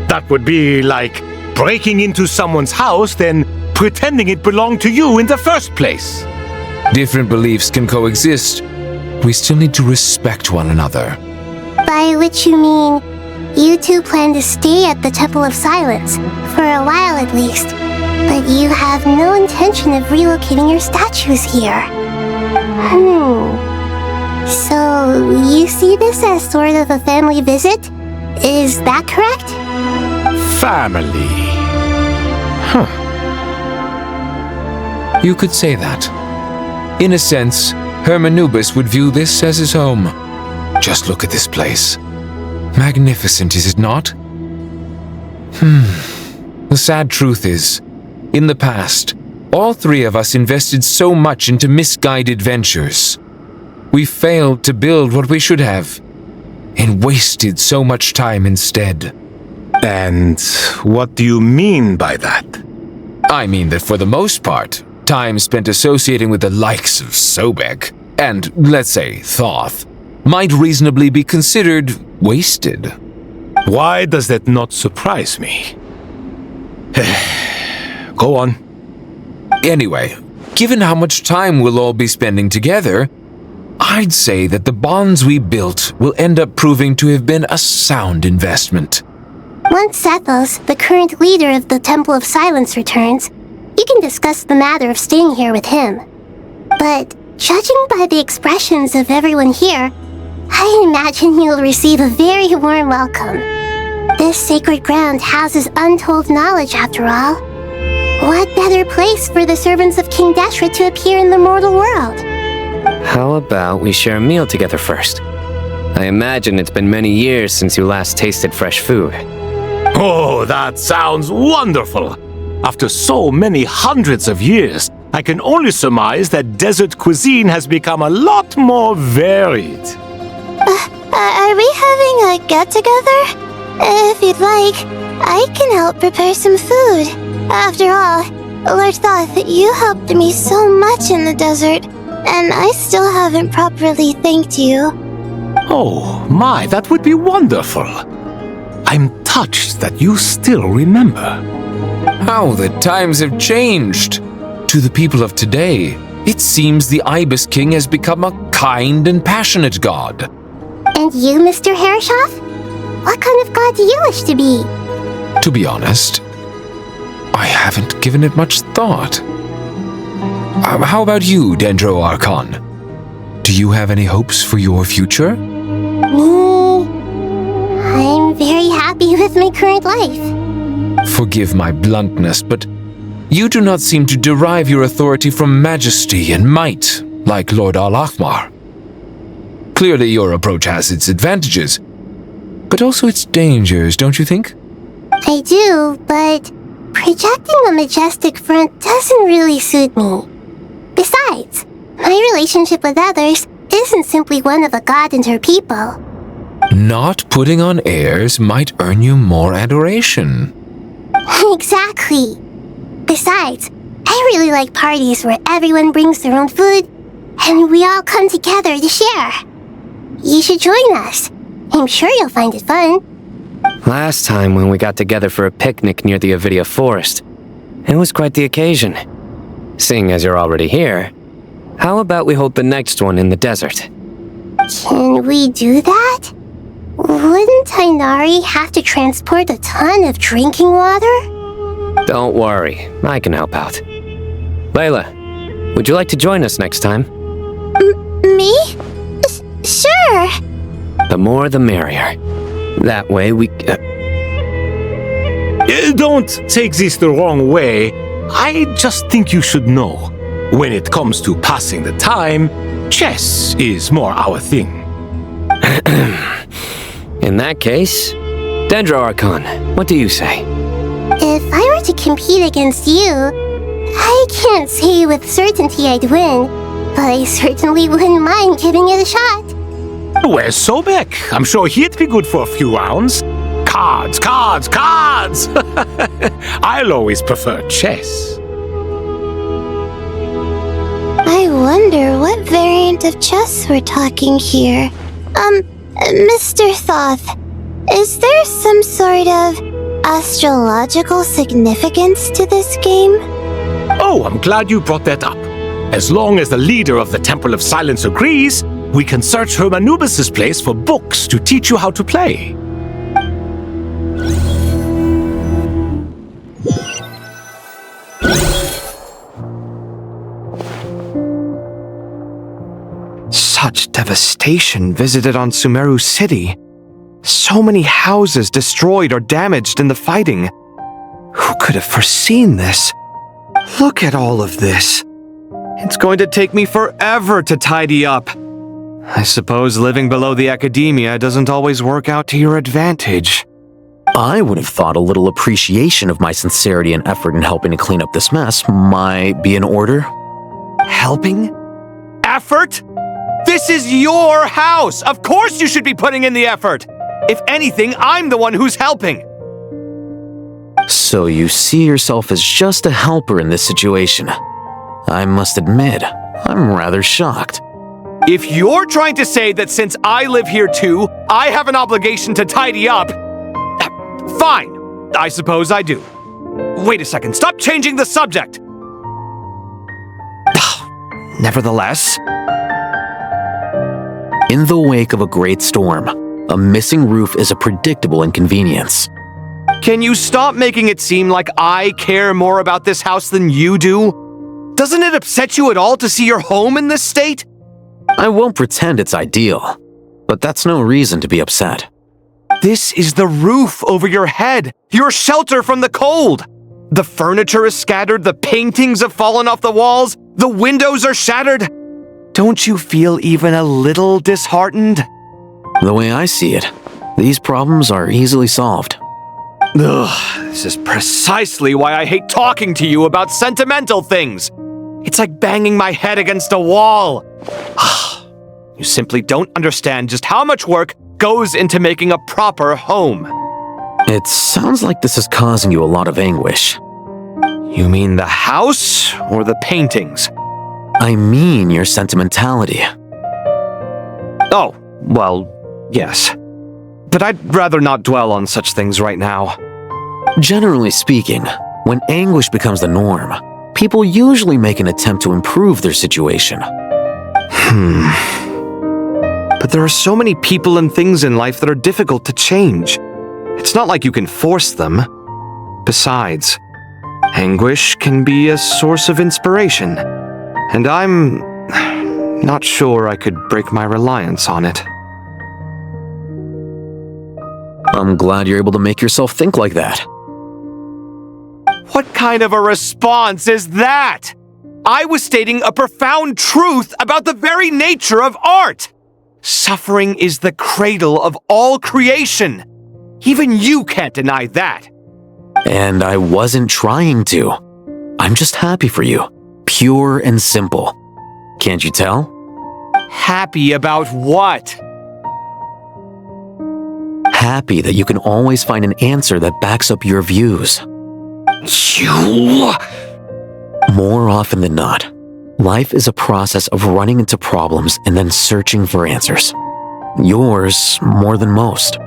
That would be like breaking into someone's house, then pretending it belonged to you in the first place. Different beliefs can coexist. We still need to respect one another. By which you mean, you two plan to stay at the Temple of Silence, for a while at least, but you have no intention of relocating your statues here. So, you see this as sort of a family visit? Is that correct? Family. You could say that. In a sense, Hermanubis would view this as his home. Just look at this place. Magnificent, is it not? The sad truth is, in the past, all 3 of us invested so much into misguided ventures. We failed to build what we should have, and wasted so much time instead. And what do you mean by that? I mean that for the most part, time spent associating with the likes of Sobek, and, let's say, Thoth, might reasonably be considered wasted. Why does that not surprise me? Go on. Anyway, given how much time we'll all be spending together, I'd say that the bonds we built will end up proving to have been a sound investment. Once Sethos, the current leader of the Temple of Silence, returns, you can discuss the matter of staying here with him. But judging by the expressions of everyone here, I imagine you'll receive a very warm welcome. This sacred ground houses untold knowledge, after all. What better place for the servants of King Deshret to appear in the mortal world? How about we share a meal together first? I imagine it's been many years since you last tasted fresh food. Oh, that sounds wonderful! After so many hundreds of years, I can only surmise that desert cuisine has become a lot more varied. Are we having a get-together? If you'd like, I can help prepare some food. After all, Lord Thoth, you helped me so much in the desert, and I still haven't properly thanked you. Oh, my, that would be wonderful. I'm touched that you still remember. How the times have changed! To the people of today, it seems the Ibis King has become a kind and passionate god. And you, Mr. Herreshoff? What kind of god do you wish to be? To be honest, I haven't given it much thought. How about you, Dendro Archon? Do you have any hopes for your future? Me? I'm very happy with my current life. Forgive my bluntness, but You do not seem to derive your authority from majesty and might, like Lord Al-Ahmar. Clearly your approach has its advantages, but also its dangers, don't you think? I do, but projecting a majestic front doesn't really suit me. Besides, my relationship with others isn't simply one of a god and her people. Not putting on airs might earn you more adoration. Exactly. Besides, I really like parties where everyone brings their own food and we all come together to share. You should join us. I'm sure you'll find it fun. Last time when we got together for a picnic near the Avidia Forest, it was quite the occasion. Seeing as you're already here, how about we hold the next one in the desert? Can we do that? Wouldn't Tainari have to transport a ton of drinking water? Don't worry, I can help out. Layla, would you like to join us next time? Me? Sure. The more the merrier. That way we... Don't take this the wrong way. I just think you should know. When it comes to passing the time, chess is more our thing. In that case, Dendro Archon, what do you say? If I were to compete against you, I can't say with certainty I'd win, but I certainly wouldn't mind giving it a shot. Where's Sobek? I'm sure he'd be good for a few rounds. Cards, cards, cards! I'll always prefer chess. I wonder what variant of chess we're talking here. Mr. Thoth, is there some sort of astrological significance to this game? Oh, I'm glad you brought that up. As long as the leader of the Temple of Silence agrees, we can search Hermanubis' place for books to teach you how to play. Such devastation visited on Sumeru City. So many houses destroyed or damaged in the fighting. Who could have foreseen this? Look at all of this. It's going to take me forever to tidy up. I suppose living below the academia doesn't always work out to your advantage. I would have thought a little appreciation of my sincerity and effort in helping to clean up this mess might be in order. Helping? Effort? This is your house! Of course you should be putting in the effort! If anything, I'm the one who's helping! So you see yourself as just a helper in this situation. I must admit, I'm rather shocked. If you're trying to say that since I live here too, I have an obligation to tidy up, fine, I suppose I do. Wait a second, stop changing the subject! Nevertheless... In the wake of a great storm, a missing roof is a predictable inconvenience. Can you stop making it seem like I care more about this house than you do? Doesn't it upset you at all to see your home in this state? I won't pretend it's ideal, but that's no reason to be upset. This is the roof over your head, your shelter from the cold. The furniture is scattered, the paintings have fallen off the walls, the windows are shattered. Don't you feel even a little disheartened? The way I see it, these problems are easily solved. Ugh, this is precisely why I hate talking to you about sentimental things. It's like banging my head against a wall. You simply don't understand just how much work goes into making a proper home. It sounds like this is causing you a lot of anguish. You mean the house or the paintings? I mean your sentimentality. Oh, well, yes. But I'd rather not dwell on such things right now. Generally speaking, when anguish becomes the norm, people usually make an attempt to improve their situation. But there are so many people and things in life that are difficult to change. It's not like you can force them. Besides, anguish can be a source of inspiration. And I'm not sure I could break my reliance on it. I'm glad you're able to make yourself think like that. What kind of a response is that? I was stating a profound truth about the very nature of art. Suffering is the cradle of all creation. Even you can't deny that. And I wasn't trying to. I'm just happy for you. Pure and simple. Can't you tell? Happy about what? Happy that you can always find an answer that backs up your views. You... More often than not, life is a process of running into problems and then searching for answers. Yours more than most.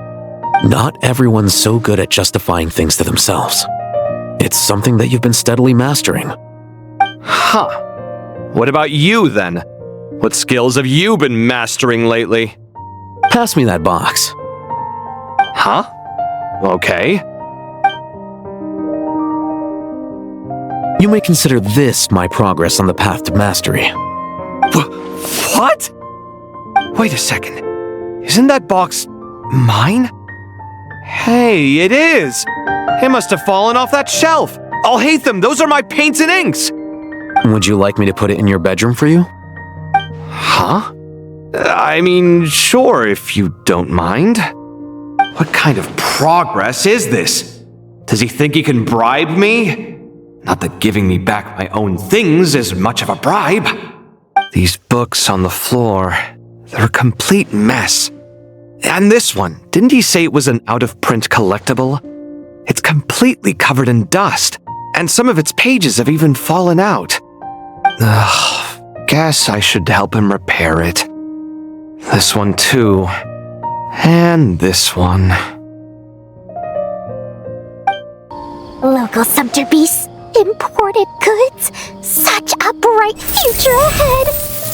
Not everyone's so good at justifying things to themselves. It's something that you've been steadily mastering. Huh. What about you, then? What skills have you been mastering lately? Pass me that box. Huh? Okay. You may consider this my progress on the path to mastery. What? Wait a second. Isn't that box mine? Hey, it is! It must have fallen off that shelf! I'll hate them! Those are my paints and inks! Would you like me to put it in your bedroom for you? Huh? I mean, sure, if you don't mind. What kind of progress is this? Does he think he can bribe me? Not that giving me back my own things is much of a bribe. These books on the floor, they're a complete mess. And this one, didn't he say it was an out-of-print collectible? It's completely covered in dust, and some of its pages have even fallen out. Ugh, guess I should help him repair it. This one too. And this one. Local sumter beasts, imported goods, such a bright future ahead.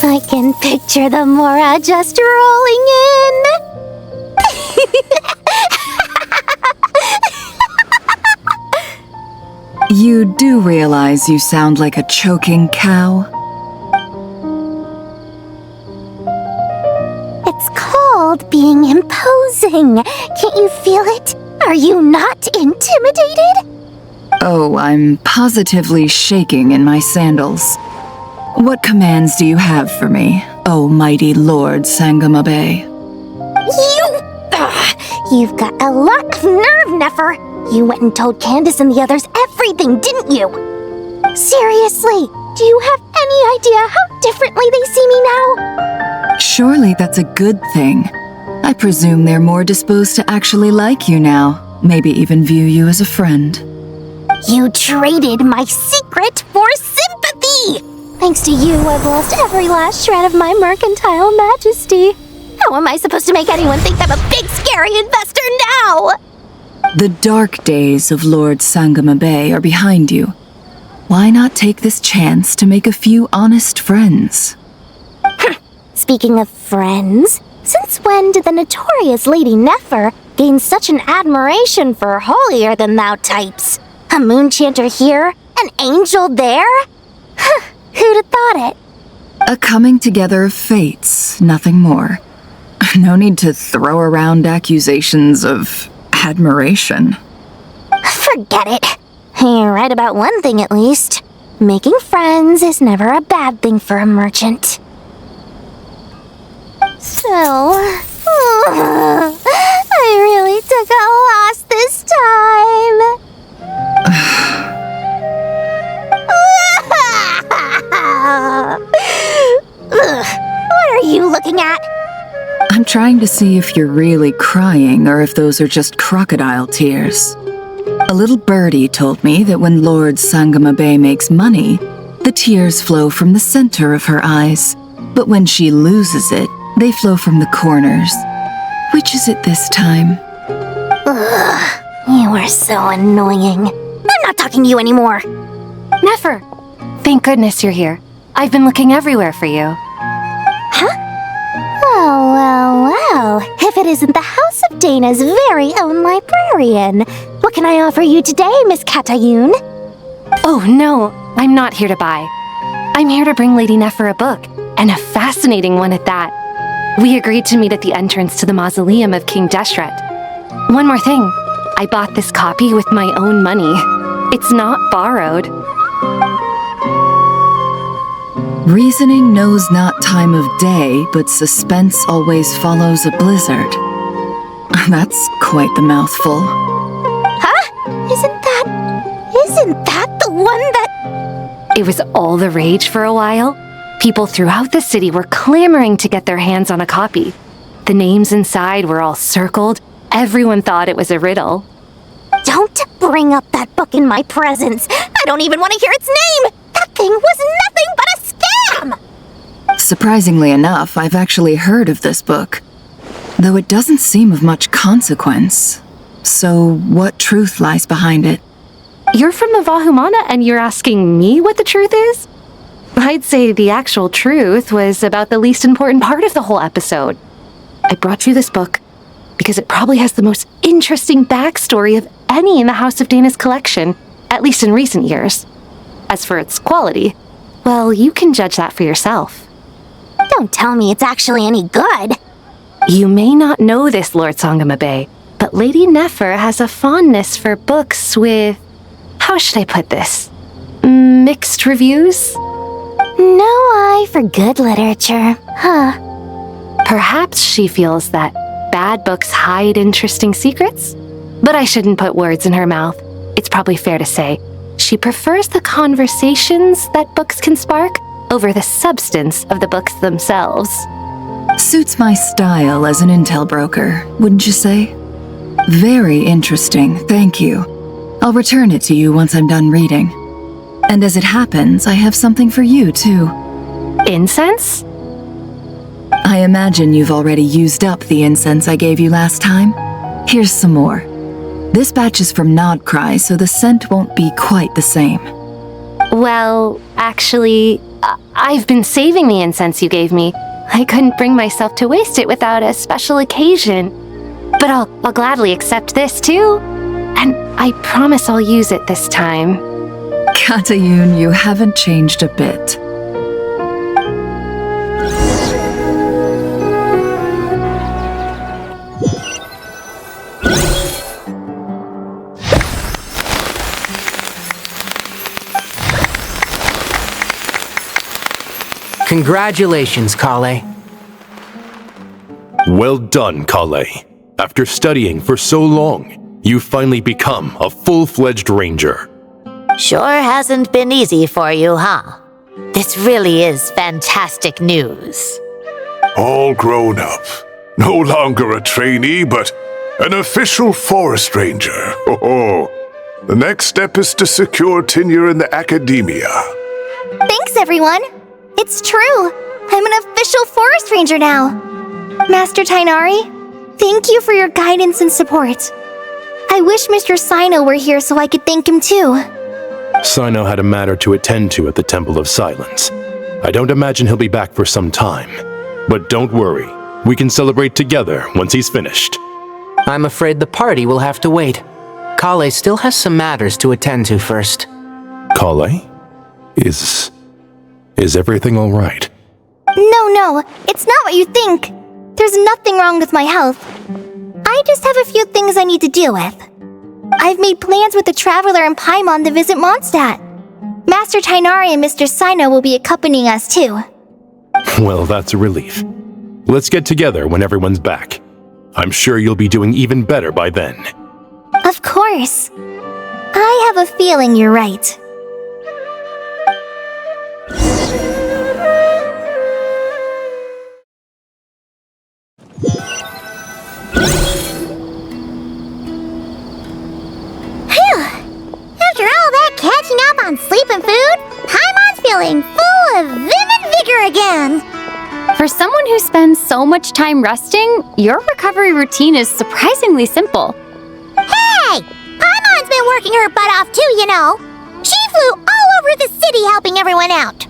I can picture the Mora just rolling in. You do realize you sound like a choking cow? It's called being imposing. Can't you feel it? Are you not intimidated? Oh, I'm positively shaking in my sandals. What commands do you have for me, oh mighty Lord Sangamabe? You've got a lot of nerve, Nefer. You went and told Candace and the others everything, didn't you? Seriously, do you have any idea how differently they see me now? Surely that's a good thing. I presume they're more disposed to actually like you now, maybe even view you as a friend. You traded my secret for sympathy! Thanks to you, I've lost every last shred of my mercantile majesty. How am I supposed to make anyone think I'm a big, scary investor now? The dark days of Lord Sangamabe are behind you. Why not take this chance to make a few honest friends? Speaking of friends, since when did the notorious Lady Nefer gain such an admiration for holier-than-thou types? A moon chanter here, an angel there? Who'd have thought it? A coming together of fates, nothing more. No need to throw around accusations of admiration. Forget it. You're right about one thing at least. Making friends is never a bad thing for a merchant. So, I really took a loss this time. What are you looking at? I'm trying to see if you're really crying or if those are just crocodile tears. A little birdie told me that when Lord Sangamabe makes money, the tears flow from the center of her eyes, but when she loses it, they flow from the corners. Which is it this time? Ugh, you are so annoying. I'm not talking to you anymore. Nefer! Thank goodness you're here. I've been looking everywhere for you. Huh? Well. If it isn't the House of Dana's very own librarian. What can I offer you today, Miss Katayun? Oh, no. I'm not here to buy. I'm here to bring Lady Nefer a book, and a fascinating one at that. We agreed to meet at the entrance to the mausoleum of King Deshret. One more thing. I bought this copy with my own money. It's not borrowed. Reasoning knows not time of day, but suspense always follows a blizzard. That's quite the mouthful. Huh? Isn't that the one that... It was all the rage for a while. People throughout the city were clamoring to get their hands on a copy. The names inside were all circled. Everyone thought it was a riddle. Don't bring up that book in my presence. I don't even want to hear its name. That thing was nothing but a scam. Surprisingly enough, I've actually heard of this book, though it doesn't seem of much consequence. So, what truth lies behind it? You're from the Vahumana and you're asking me what the truth is? I'd say the actual truth was about the least important part of the whole episode. I brought you this book because it probably has the most interesting backstory of any in the House of Dana's collection, at least in recent years. As for its quality, well, you can judge that for yourself. Don't tell me it's actually any good. You may not know this, Lord Sangamabe, but Lady Nefer has a fondness for books with... how should I put this? Mixed reviews? No eye for good literature, huh? Perhaps she feels that bad books hide interesting secrets? But I shouldn't put words in her mouth. It's probably fair to say she prefers the conversations that books can spark over the substance of the books themselves. Suits my style as an intel broker, wouldn't you say? Very interesting, thank you. I'll return it to you once I'm done reading. And as it happens, I have something for you, too. Incense? I imagine you've already used up the incense I gave you last time. Here's some more. This batch is from Nodcry, so the scent won't be quite the same. Well, actually, I've been saving the incense you gave me. I couldn't bring myself to waste it without a special occasion. But I'll gladly accept this, too. And I promise I'll use it this time. Katayun, you haven't changed a bit. Congratulations, Kale. Well done, Kale. After studying for so long, you've finally become a full-fledged ranger. Sure hasn't been easy for you, huh? This really is fantastic news. All grown up. No longer a trainee, but an official forest ranger. Oh, the next step is to secure tenure in the academia. Thanks, everyone. It's true. I'm an official forest ranger now. Master Tainari, thank you for your guidance and support. I wish Mr. Sino were here so I could thank him too. Sino had a matter to attend to at the Temple of Silence. I don't imagine he'll be back for some time. But don't worry, we can celebrate together once he's finished. I'm afraid the party will have to wait. Kale still has some matters to attend to first. Kale? Is everything all right? No, it's not what you think. There's nothing wrong with my health. I just have a few things I need to deal with. I've made plans with the Traveler and Paimon to visit Mondstadt. Master Tainari and Mr. Sino will be accompanying us too. Well, that's a relief. Let's get together when everyone's back. I'm sure you'll be doing even better by then. Of course. I have a feeling you're right. After all that catching up on sleep and food, Paimon's feeling full of vim and vigor again. For someone who spends so much time resting, your recovery routine is surprisingly simple. Hey! Paimon's been working her butt off too, you know. She flew all over the city helping everyone out.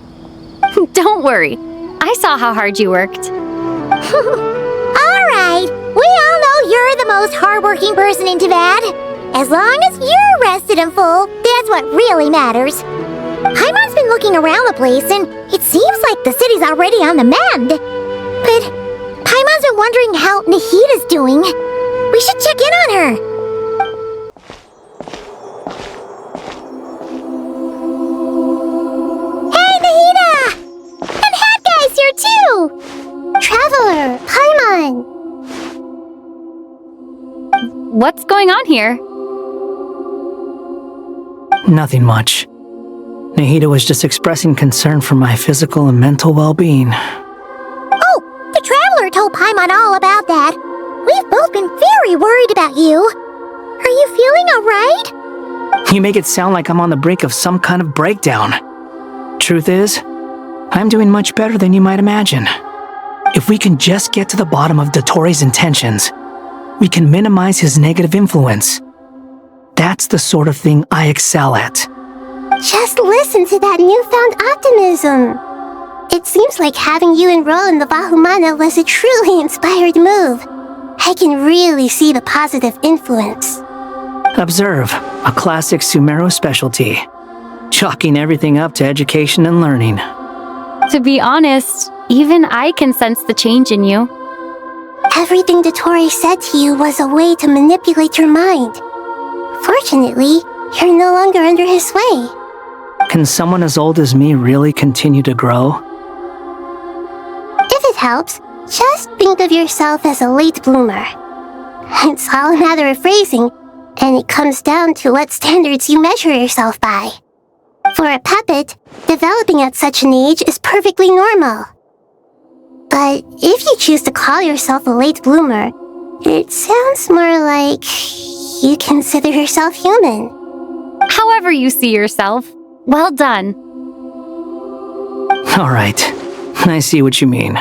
Don't worry. I saw how hard you worked. Alright, we all know you're the most hardworking person in Tevad. As long as you're rested and full, that's what really matters. Paimon's been looking around the place, and it seems like the city's already on the mend. But Paimon's been wondering how Nahita's doing. We should check in on her. what's going on here? Nothing much. Nahida was just expressing concern for my physical and mental well-being. Oh, the Traveler told Paimon all about that. We've both been very worried about you. Are you feeling alright? You make it sound like I'm on the brink of some kind of breakdown. Truth is, I'm doing much better than you might imagine. If we can just get to the bottom of Dottore's intentions, we can minimize his negative influence. That's the sort of thing I excel at. Just listen to that newfound optimism. It seems like having you enroll in the Vahumana was a truly inspired move. I can really see the positive influence. Observe, a classic Sumeru specialty. Chalking everything up to education and learning. To be honest, even I can sense the change in you. Everything Dottore said to you was a way to manipulate your mind. Fortunately, you're no longer under his sway. Can someone as old as me really continue to grow? If it helps, just think of yourself as a late bloomer. It's all a matter of phrasing, and it comes down to what standards you measure yourself by. For a puppet, developing at such an age is perfectly normal. But if you choose to call yourself a late bloomer, it sounds more like you consider yourself human. However you see yourself, well done. Alright, I see what you mean.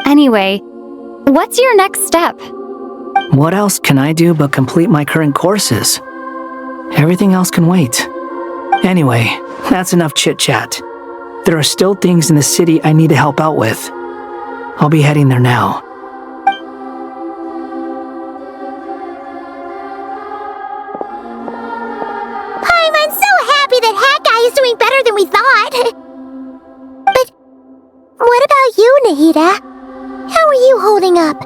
Anyway, what's your next step? What else can I do but complete my current courses? Everything else can wait. Anyway, that's enough chit-chat. There are still things in the city I need to help out with. I'll be heading there now. I'm so happy that Hat Guy is doing better than we thought. But what about you, Nahida? How are you holding up?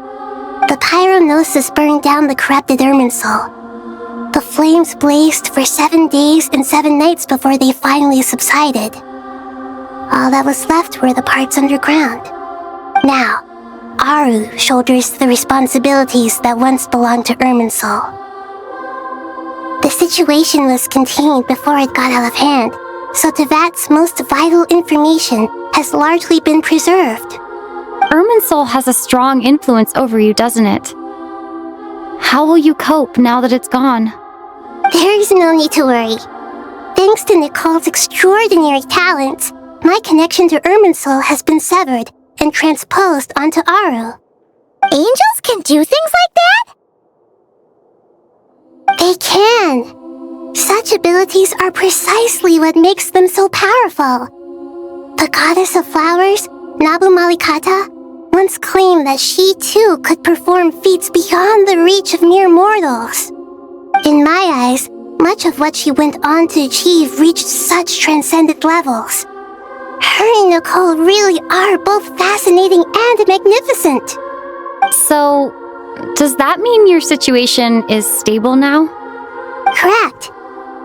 The pyronosis burned down the corrupted Irminsul. The flames blazed for 7 days and 7 nights before they finally subsided. All that was left were the parts underground. Now, Aru shoulders the responsibilities that once belonged to Irminsul. The situation was contained before it got out of hand, so Tevat's most vital information has largely been preserved. Irminsul has a strong influence over you, doesn't it? How will you cope now that it's gone? There is no need to worry. Thanks to Nicole's extraordinary talents, my connection to Irminsul has been severed and transposed onto Aru. Angels can do things like that? They can. Such abilities are precisely what makes them so powerful. The goddess of flowers, Nabu Malikata, once claimed that she too could perform feats beyond the reach of mere mortals. In my eyes, much of what she went on to achieve reached such transcendent levels. Her and Nicole really are both fascinating and magnificent. So, does that mean your situation is stable now? Correct.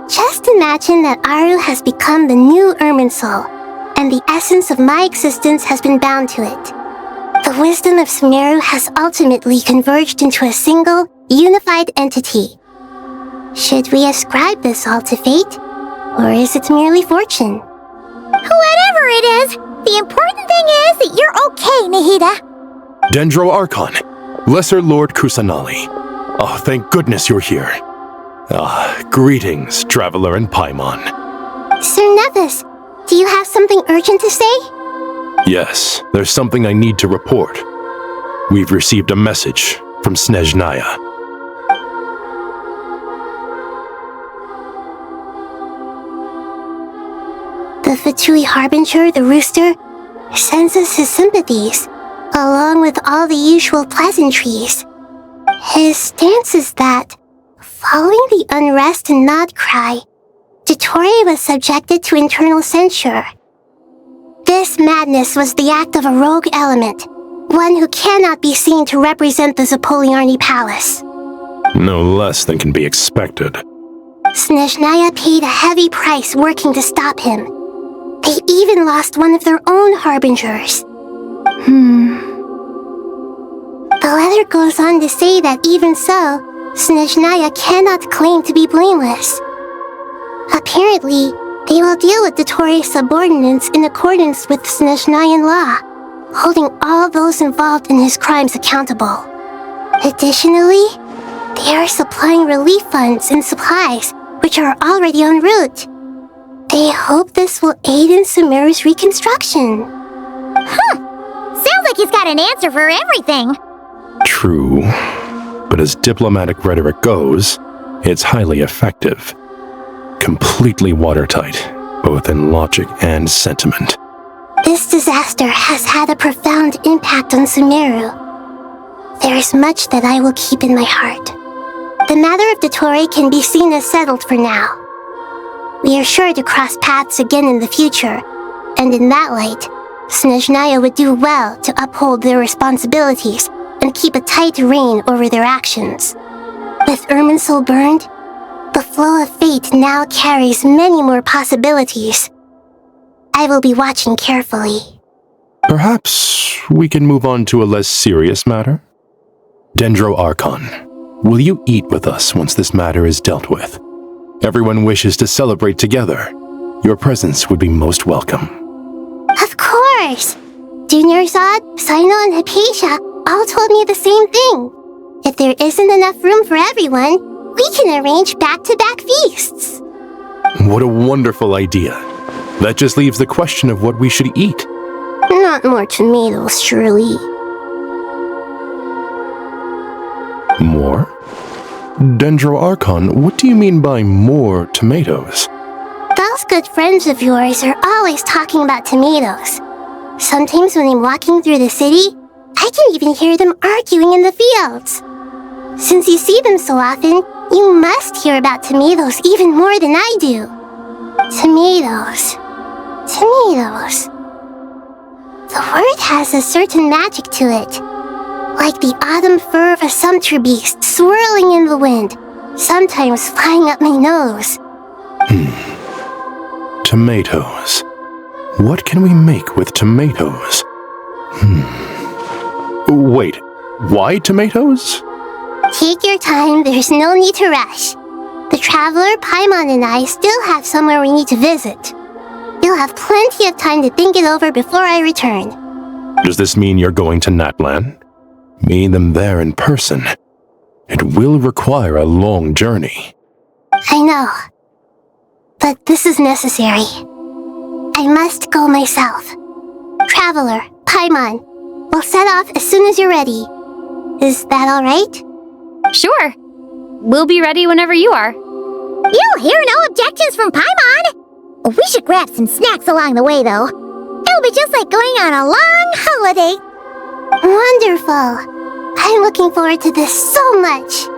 Just imagine that Aru has become the new Irminsul, and the essence of my existence has been bound to it. The wisdom of Sumeru has ultimately converged into a single, unified entity. Should we ascribe this all to fate, or is it merely fortune? Whatever it is, the important thing is that you're okay, Nahida. Dendro Archon, Lesser Lord Kusanali. Oh, thank goodness you're here. Greetings, Traveler and Paimon. Sir Nevis, do you have something urgent to say? Yes, there's something I need to report. We've received a message from Snezhnaya. The Fatui Harbinger, the Rooster, sends us his sympathies, along with all the usual pleasantries. His stance is that, following the unrest and Nod Cry, Dottore was subjected to internal censure. This madness was the act of a rogue element, one who cannot be seen to represent the Zapoliarni Palace. No less than can be expected. Snezhnaya paid a heavy price working to stop him. They even lost one of their own harbingers. The letter goes on to say that even so, Snezhnaya cannot claim to be blameless. Apparently, they will deal with Dotore's subordinates in accordance with Snezhnayan law, holding all those involved in his crimes accountable. Additionally, they are supplying relief funds and supplies, which are already en route. They hope this will aid in Sumeru's reconstruction. Sounds like he's got an answer for everything. True. But as diplomatic rhetoric goes, it's highly effective. Completely watertight, both in logic and sentiment. This disaster has had a profound impact on Sumeru. There is much that I will keep in my heart. The matter of Dotore can be seen as settled for now. We are sure to cross paths again in the future, and in that light, Snezhnaya would do well to uphold their responsibilities and keep a tight rein over their actions. With Irminsul burned, the flow of fate now carries many more possibilities. I will be watching carefully. Perhaps we can move on to a less serious matter? Dendro Archon, will you eat with us once this matter is dealt with? Everyone wishes to celebrate together. Your presence would be most welcome. Of course! Junior Zod, Sino, and Hypatia all told me the same thing. If there isn't enough room for everyone, we can arrange back-to-back feasts. What a wonderful idea. That just leaves the question of what we should eat. Not more tomatoes, surely. More? Dendro Archon, what do you mean by more tomatoes? Those good friends of yours are always talking about tomatoes. Sometimes when I'm walking through the city, I can even hear them arguing in the fields. Since you see them so often, you must hear about tomatoes even more than I do. Tomatoes. Tomatoes. The word has a certain magic to it. Like the autumn fur of a sumpter beast swirling in the wind, sometimes flying up my nose. Tomatoes. What can we make with tomatoes? Wait, why tomatoes? Take your time, there's no need to rush. The traveler, Paimon, and I still have somewhere we need to visit. You'll have plenty of time to think it over before I return. Does this mean you're going to Natlan? Meeting them there in person. It will require a long journey. I know. But this is necessary. I must go myself. Traveler, Paimon, we'll set off as soon as you're ready. Is that all right? Sure. We'll be ready whenever you are. You'll hear no objections from Paimon. We should grab some snacks along the way, though. It'll be just like going on a long holiday. Wonderful. I'm looking forward to this so much.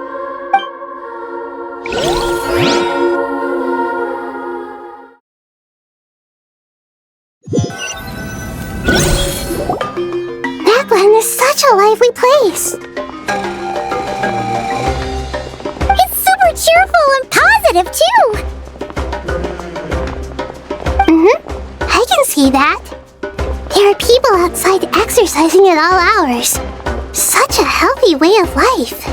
Natlan is such a lively place. It's super cheerful and positive, too. I can see that. There are people outside exercising at all hours. Such a healthy way of life.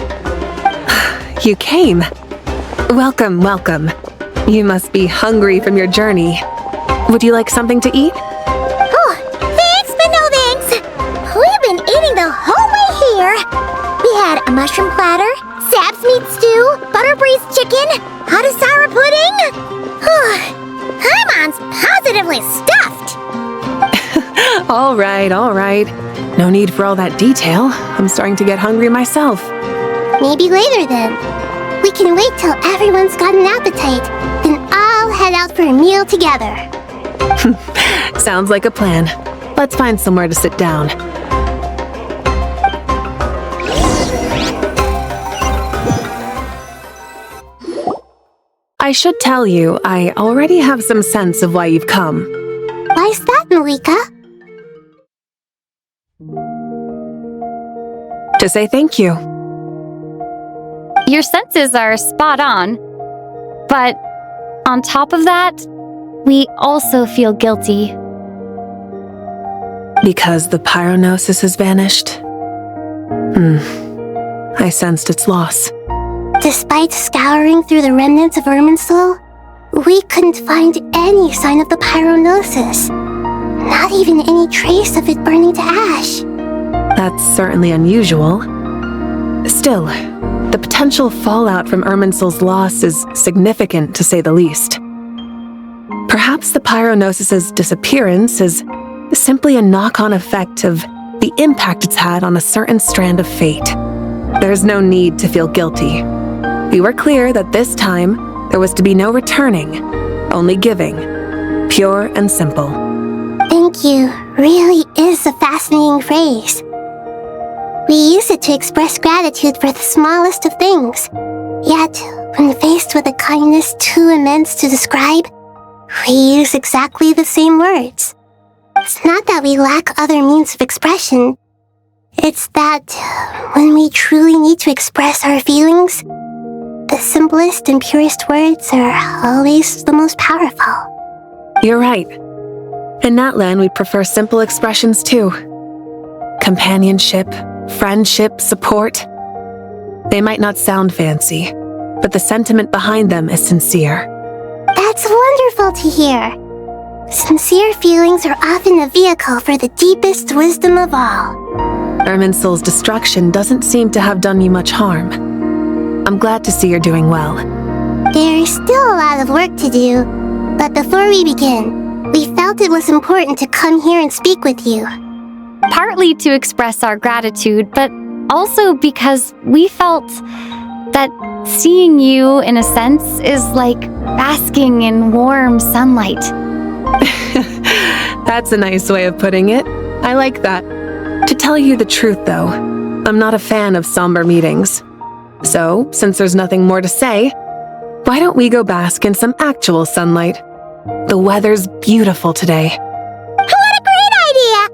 You came. Welcome, welcome. You must be hungry from your journey. Would you like something to eat? Oh, thanks, but no thanks. We've been eating the whole way here. We had a mushroom platter, Sab's meat stew, butter braised chicken, Hadasara pudding. Paimon's positively stuffed. All right, all right. No need for all that detail. I'm starting to get hungry myself. Maybe later then. We can wait till everyone's got an appetite, then I'll head out for a meal together. Sounds like a plan. Let's find somewhere to sit down. I should tell you, I already have some sense of why you've come. Why's that, Malika? To say thank you. Your senses are spot on. But on top of that, we also feel guilty. Because the pyronosis has vanished? I sensed its loss. Despite scouring through the remnants of Irminsul, we couldn't find any sign of the pyronosis. Not even any trace of it burning to ash. That's certainly unusual. Still, the potential fallout from Irminsul's loss is significant, to say the least. Perhaps the pyronosis's disappearance is simply a knock-on effect of the impact it's had on a certain strand of fate. There's no need to feel guilty. We were clear that this time there was to be no returning, only giving. Pure and simple. Thank you really is a fascinating phrase. We use it to express gratitude for the smallest of things. Yet, when faced with a kindness too immense to describe, we use exactly the same words. It's not that we lack other means of expression. It's that when we truly need to express our feelings, the simplest and purest words are always the most powerful. You're right. In Natlan, we prefer simple expressions too. Companionship, friendship, support. They might not sound fancy, but the sentiment behind them is sincere. That's wonderful to hear. Sincere feelings are often a vehicle for the deepest wisdom of all. Irminsul's destruction doesn't seem to have done you much harm. I'm glad to see you're doing well. There's still a lot of work to do, but before we begin, we felt it was important to come here and speak with you. Partly to express our gratitude, but also because we felt that seeing you, in a sense, is like basking in warm sunlight. That's a nice way of putting it. I like that. To tell you the truth, though, I'm not a fan of somber meetings. So, since there's nothing more to say, why don't we go bask in some actual sunlight? The weather's beautiful today. What a great idea!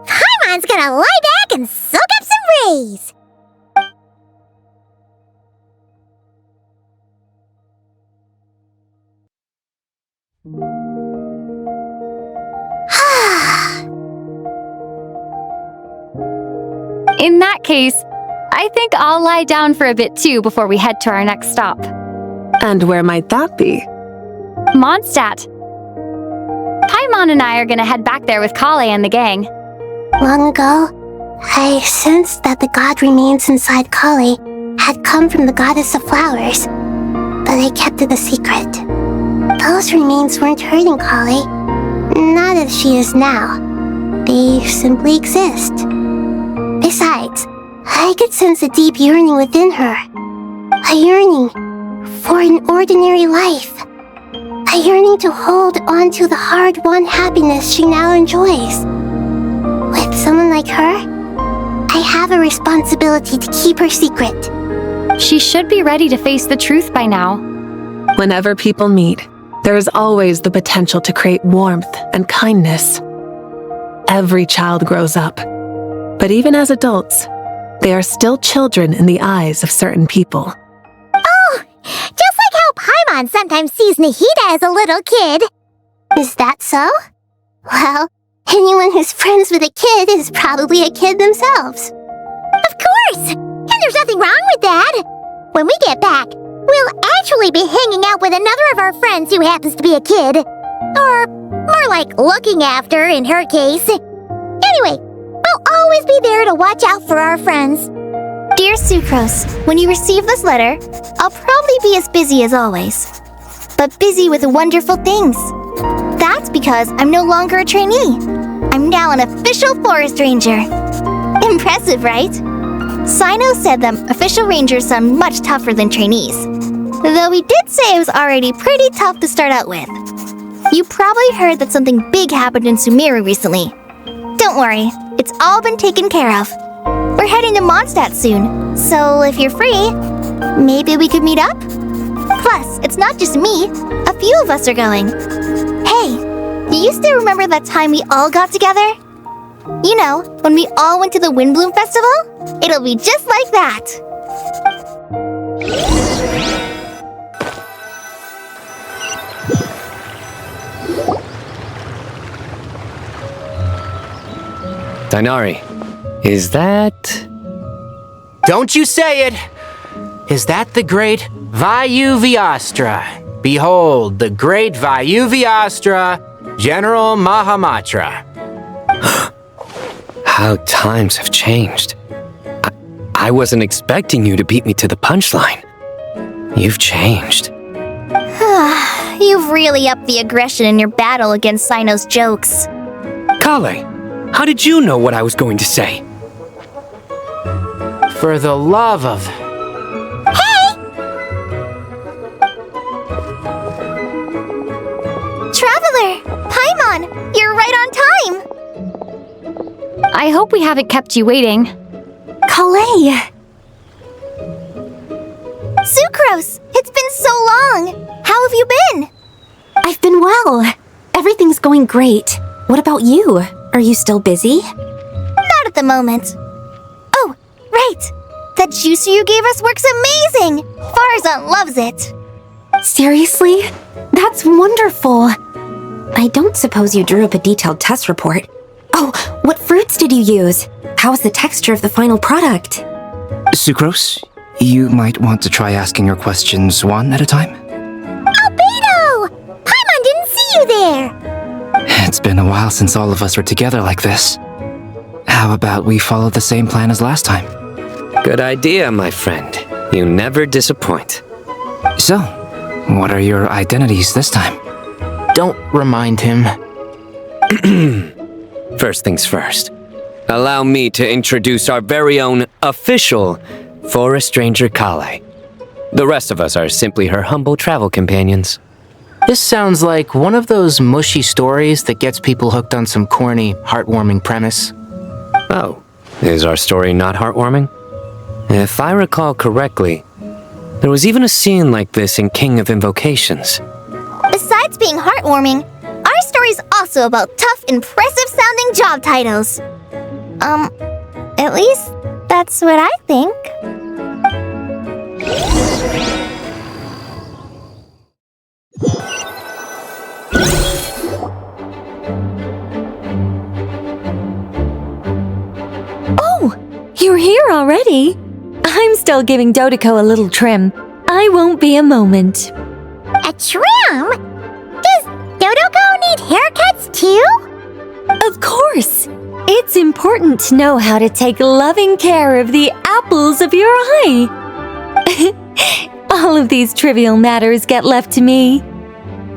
Paimon's gonna lie back and soak up some rays! In that case, I think I'll lie down for a bit too before we head to our next stop. And where might that be? Mondstadt. Paimon and I are gonna head back there with Kale and the gang. Long ago, I sensed that the god remains inside Kale had come from the goddess of flowers, but I kept it a secret. Those remains weren't hurting Kale, not as she is now. They simply exist. Besides, I could sense a deep yearning within her. A yearning for an ordinary life. A yearning to hold on to the hard-won happiness she now enjoys. With someone like her, I have a responsibility to keep her secret. She should be ready to face the truth by now. Whenever people meet, there is always the potential to create warmth and kindness. Every child grows up, but even as adults, they are still children in the eyes of certain people. Oh, just like how Paimon sometimes sees Nahida as a little kid. Is that so? Well, anyone who's friends with a kid is probably a kid themselves. Of course! And there's nothing wrong with that. When we get back, we'll actually be hanging out with another of our friends who happens to be a kid. Or more like looking after, in her case. Anyway, we'll always be there to watch out for our friends. Dear Sucrose, when you receive this letter, I'll probably be as busy as always. But busy with wonderful things. That's because I'm no longer a trainee. I'm now an official forest ranger. Impressive, right? Sino said that official rangers sound much tougher than trainees. Though he did say it was already pretty tough to start out with. You probably heard that something big happened in Sumeru recently. Don't worry, it's all been taken care of. We're heading to Mondstadt soon, so if you're free, maybe we could meet up? Plus, it's not just me, a few of us are going. Hey, do you still remember that time we all got together? You know, when we all went to the Windbloom Festival? It'll be just like that. Dainari, is that... Don't you say it! Is that the great Vayuvyastra? Behold, the great Vayuvyastra, General Mahamatra. How times have changed. I wasn't expecting you to beat me to the punchline. You've changed. You've really upped the aggression in your battle against Sino's jokes. Kale, how did you know what I was going to say? For the love of... Hey! Traveler! Paimon, you're right on time! I hope we haven't kept you waiting. Kalei! Sucrose! It's been so long! How have you been? I've been well. Everything's going great. What about you? Are you still busy? Not at the moment. Oh, right! That juicer you gave us works amazing! Farzan loves it! Seriously? That's wonderful. I don't suppose you drew up a detailed test report. Oh, what fruits did you use? How's the texture of the final product? Sucrose, you might want to try asking your questions one at a time. Albedo! Paimon didn't see you there! It's been a while since all of us were together like this. How about we follow the same plan as last time? Good idea, my friend. You never disappoint. So, what are your identities this time? Don't remind him. First things first. Allow me to introduce our very own official Forest Ranger Kale. The rest of us are simply her humble travel companions. This sounds like one of those mushy stories that gets people hooked on some corny, heartwarming premise. Oh, is our story not heartwarming? If I recall correctly, there was even a scene like this in King of Invocations. Besides being heartwarming, our story's also about tough, impressive-sounding job titles. At least that's what I think. Oh, you're here already? I'm still giving Dodeko a little trim. I won't be a moment. A trim? Does Dodeko need haircuts too? Of course. It's important to know how to take loving care of the apples of your eye. All of these trivial matters get left to me.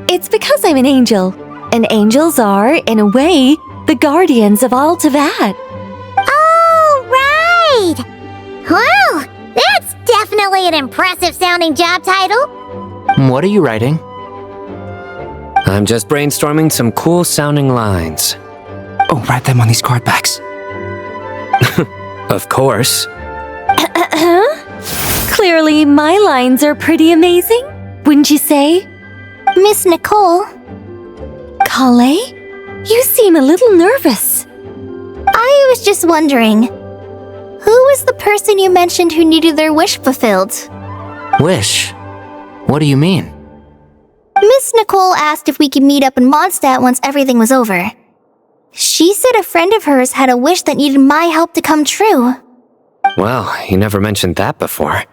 It's because I'm an angel, and angels are, in a way, the guardians of all Teyvat. Oh, right! Wow, that's definitely an impressive-sounding job title. What are you writing? I'm just brainstorming some cool-sounding lines. Oh, write them on these card backs. Of course. Clearly, my lines are pretty amazing, wouldn't you say? Miss Nicole. Kale? You seem a little nervous. I was just wondering, who was the person you mentioned who needed their wish fulfilled? Wish? What do you mean? Miss Nicole asked if we could meet up in Mondstadt once everything was over. She said a friend of hers had a wish that needed my help to come true. Well, you never mentioned that before.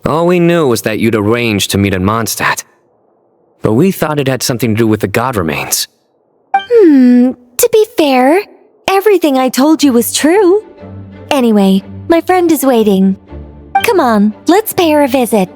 All we knew was that you'd arranged to meet in Mondstadt. But we thought it had something to do with the god remains. To be fair, everything I told you was true. Anyway, my friend is waiting. Come on, let's pay her a visit.